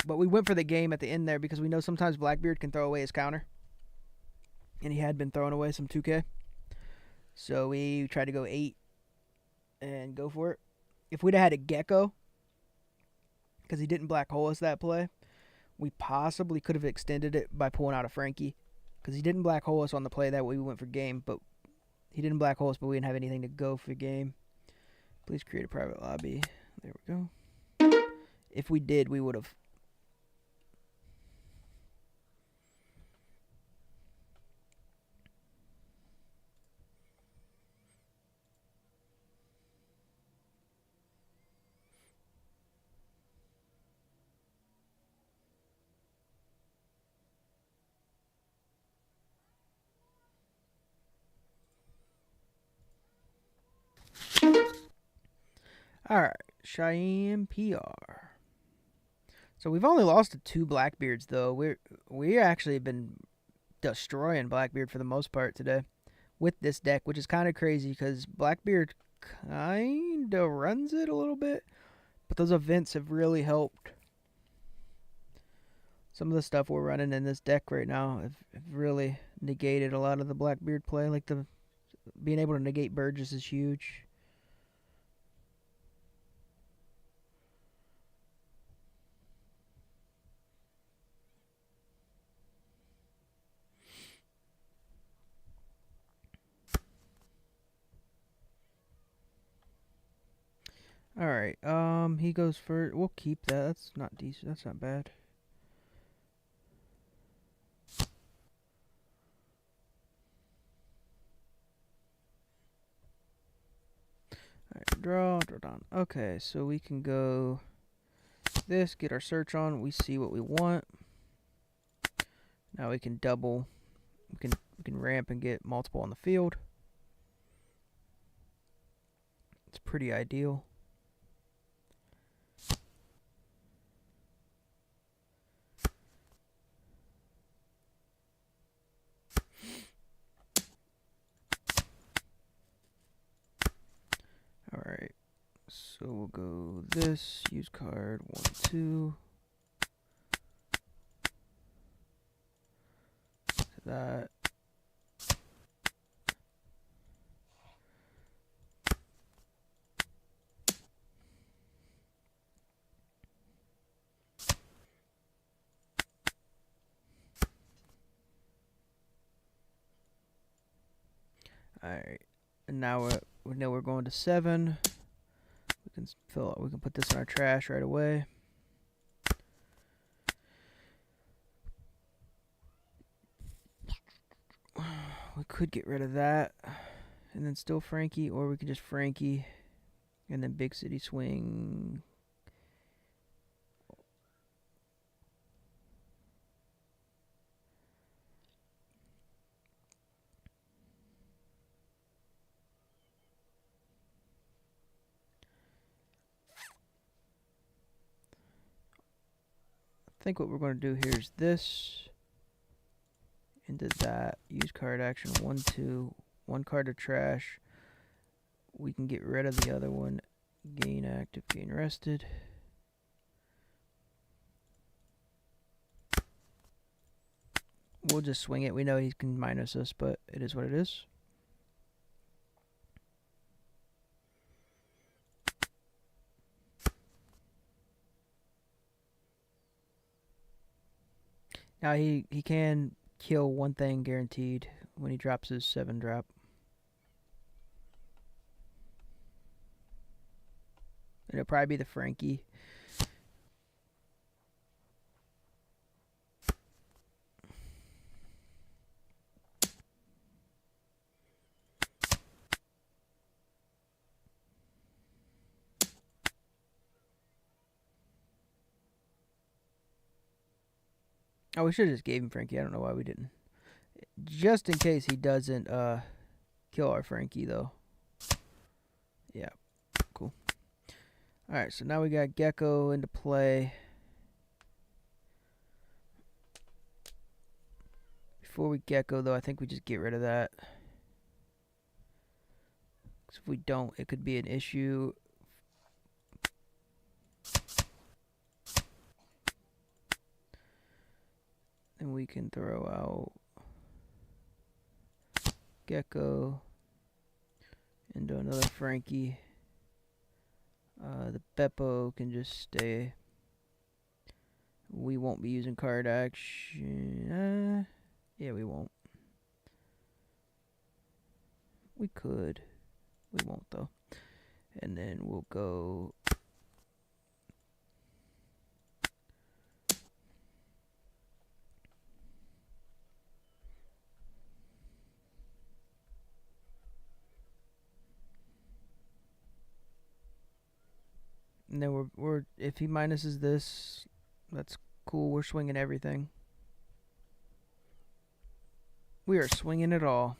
But we went for the game at the end there because we know sometimes Blackbeard can throw away his counter. And he had been throwing away some 2K. So we tried to go 8 and go for it. If we'd have had a Gecko, because he didn't black hole us that play, we possibly could have extended it by pulling out a Frankie. Because he didn't black hole us on the play that way we went for game, but he didn't black hole us, but we didn't have anything to go for game. Please create a private lobby. There we go. If we did, we would have. Alright, Cheyenne PR. So we've only lost to 2 Blackbeards though. We actually been destroying Blackbeard for the most part today with this deck, which is kind of crazy because Blackbeard kind of runs it a little bit, but those events have really helped. Some of the stuff we're running in this deck right now have really negated a lot of the Blackbeard play. Like the being able to negate Burgess is huge. All right. He goes for. We'll keep that. That's not decent. That's not bad. All right. Draw down. Okay, so we can go this. Get our search on. We see what we want. Now we can double. We can ramp and get multiple on the field. It's pretty ideal. Alright, so we'll go this, use card 1, 2. To that. Alright, and now we know we're going to 7. We can put this in our trash right away. We could get rid of that and then still Frankie, or we could just Frankie and then Big City Swing. I think what we're going to do here is this into that. Use card action 1, 2. 1 card to trash. We can get rid of the other one. Gain active, gain rested. We'll just swing it. We know he can minus us, but it is what it is. Now he can kill one thing guaranteed when he drops his 7 drop. It'll probably be the Frankie. Oh, we should have just gave him Frankie. I don't know why we didn't. Just in case he doesn't kill our Frankie, though. Yeah, cool. Alright, so now we got Gecko into play. Before we Gecko, though, I think we just get rid of that. Because if we don't, it could be an issue. And we can throw out Gecko into another Frankie. The Beppo can just stay. We won't be using card action. Yeah, we won't. We could. We won't, though. And then we'll go... And then we're if he minuses this, that's cool. We're swinging everything. We are swinging it all.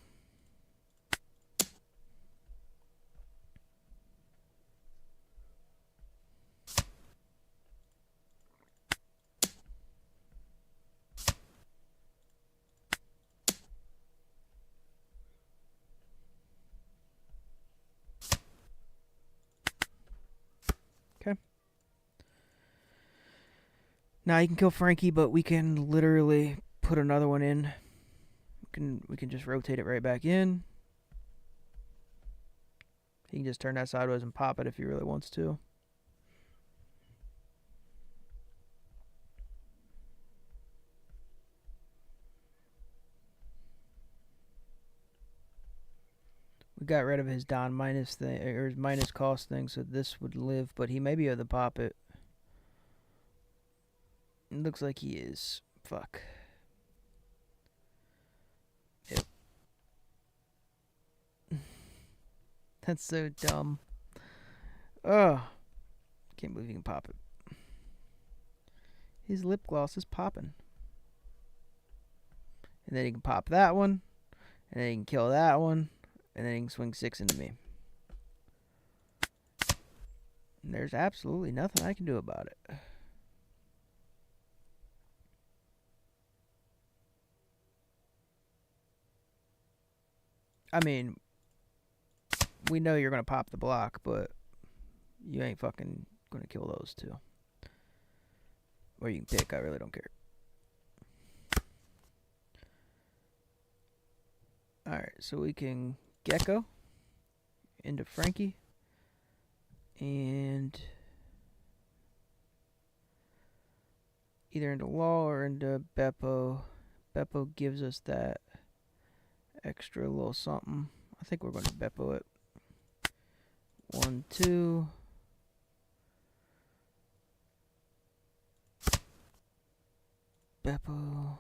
Okay. Now you can kill Frankie, but we can literally put another one in. We can just rotate it right back in. He can just turn that sideways and pop it if he really wants to. We got rid of his Don minus thing, or his minus cost thing, so this would live, but he may be able to pop it. It looks like he is. Fuck. Yep. That's so dumb. Ugh. Can't believe he can pop it. His lip gloss is popping. And then he can pop that one. And then he can kill that one. And then he can swing 6 into me. And there's absolutely nothing I can do about it. I mean, we know you're going to pop the block, but you ain't fucking going to kill those two. Or you can pick, I really don't care. Alright, so we can Gecko into Frankie. And either into Law or into Beppo. Beppo gives us that extra little something. I think we're going to Beppo it. 1, 2. Beppo.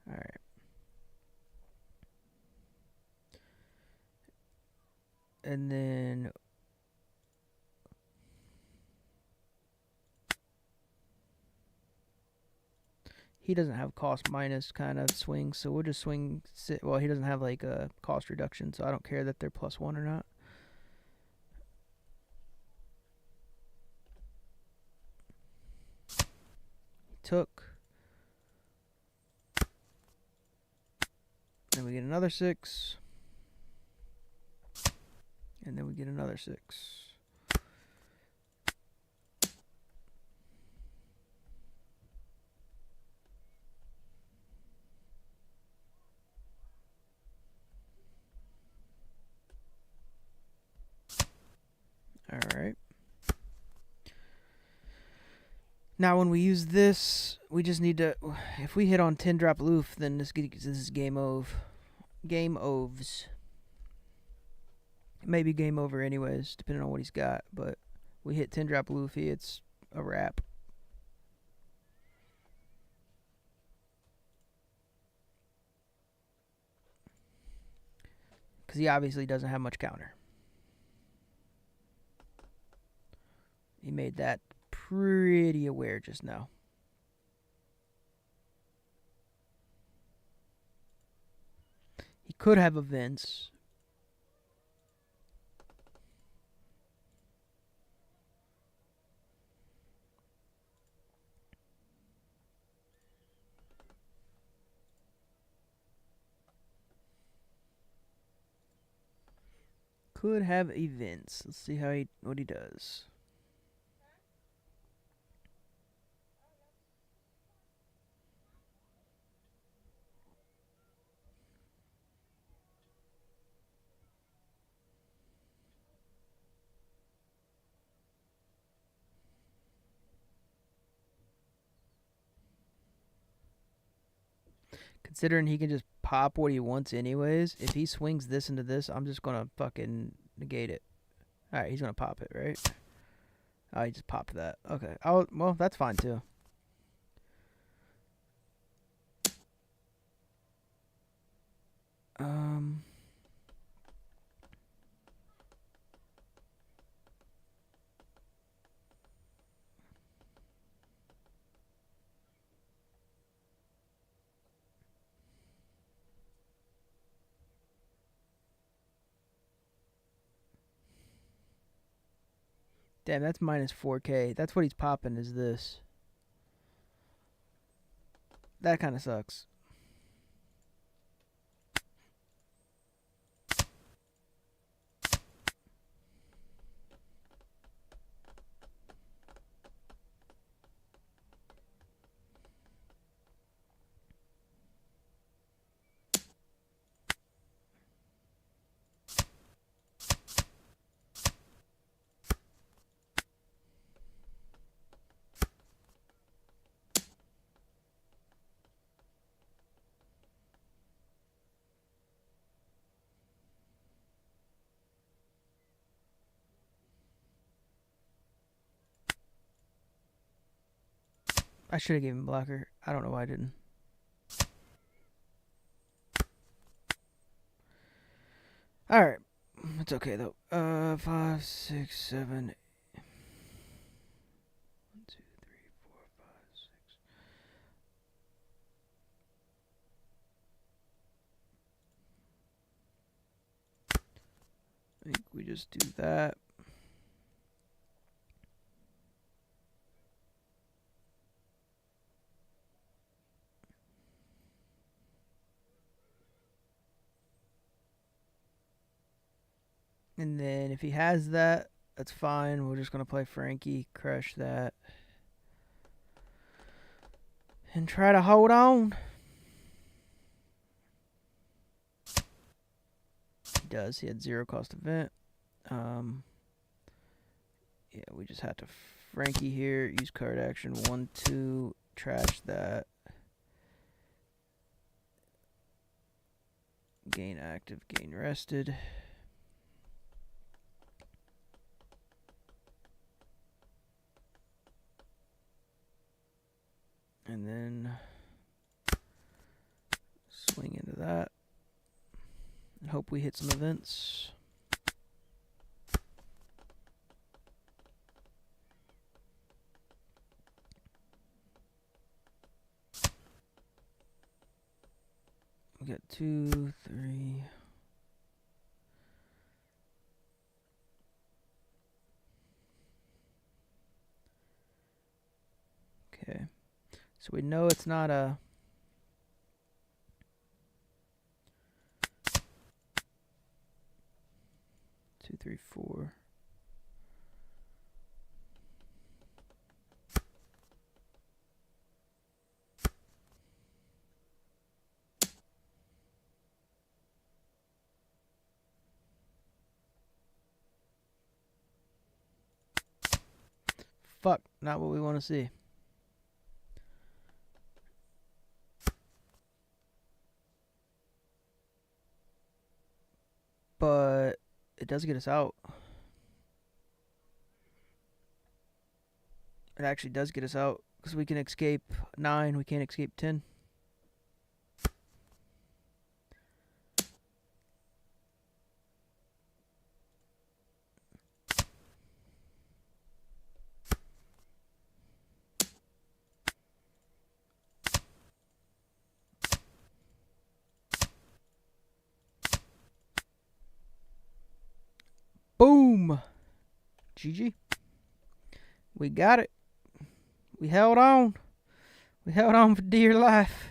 Alright. And then he doesn't have cost minus kind of swing, so we'll just swing. Well, he doesn't have like a cost reduction, so I don't care that they're +1 or not. He took. Then we get another 6. And then we get another 6. Alright. Now when we use this, we just need to... If we hit on 10 drop Loof, then this is game over. Game ovs. Maybe game over anyways, depending on what he's got. But we hit 10 drop Luffy, it's a wrap. Because he obviously doesn't have much counter. He made that pretty aware just now. He could have events. Could have events. Let's see what he does. Considering he can just pop what he wants anyways, if he swings this into this, I'm just gonna fucking negate it. Alright, he's gonna pop it, right? Oh, he just popped that. Okay. Oh, well, that's fine too. Um. Damn, that's minus 4K. That's what he's popping, is this. That kind of sucks. I should have given him blocker. I don't know why I didn't. Alright. It's okay, though. 5, 6, 7, 8. 1, 2, 3, 4, 5, 6. I think we just do that. And then if he has that, that's fine. We're just going to play Frankie, crush that. And try to hold on. He does. He had 0 cost event. Yeah, we just had to Frankie here. Use card action. 1, 2. Trash that. Gain active, gain rested. And then swing into that. And hope we hit some events. We got 2, 3. Okay. So we know it's not a 2, 3, 4. Fuck, not what we want to see. But it does get us out. It actually does get us out because we can escape 9. We can't escape 10. Boom. GG. We got it. We held on. We held on for dear life.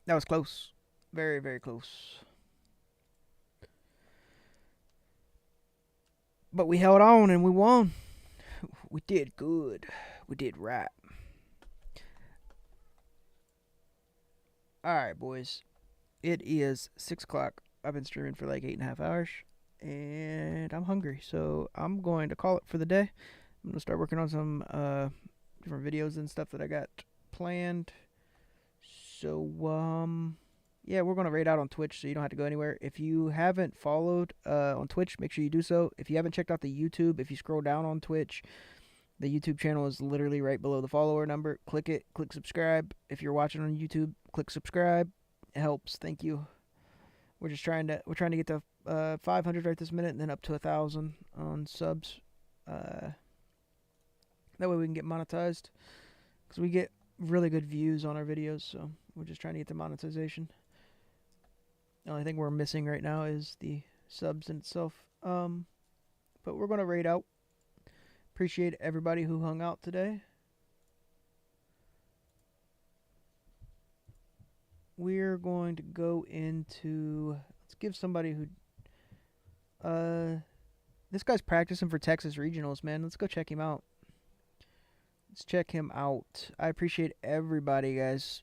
That was close. Very, very close. But we held on and we won. We did good. We did right. Alright, boys. It is 6 o'clock. I've been streaming for like 8.5 hours. And I'm hungry. So I'm going to call it for the day. I'm going to start working on some different videos and stuff that I got planned. So, yeah, we're going to raid out on Twitch, so you don't have to go anywhere. If you haven't followed on Twitch, make sure you do so. If you haven't checked out the YouTube, if you scroll down on Twitch, the YouTube channel is literally right below the follower number. Click it, click subscribe. If you're watching on YouTube, click subscribe. It helps. Thank you. We're trying to get to 500 right this minute, and then up to 1,000 on subs. That way we can get monetized, because we get really good views on our videos. So we're just trying to get the monetization. The only thing we're missing right now is the subs in itself. But we're gonna raid out. Appreciate everybody who hung out today. We're going to go into. Let's give somebody who. This guy's practicing for Texas Regionals, man. Let's go check him out. Let's check him out. I appreciate everybody, guys.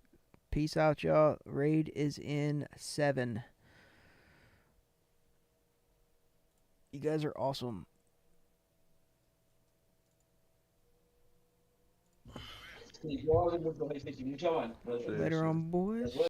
Peace out, y'all. Raid is in 7. You guys are awesome. Later on, boys.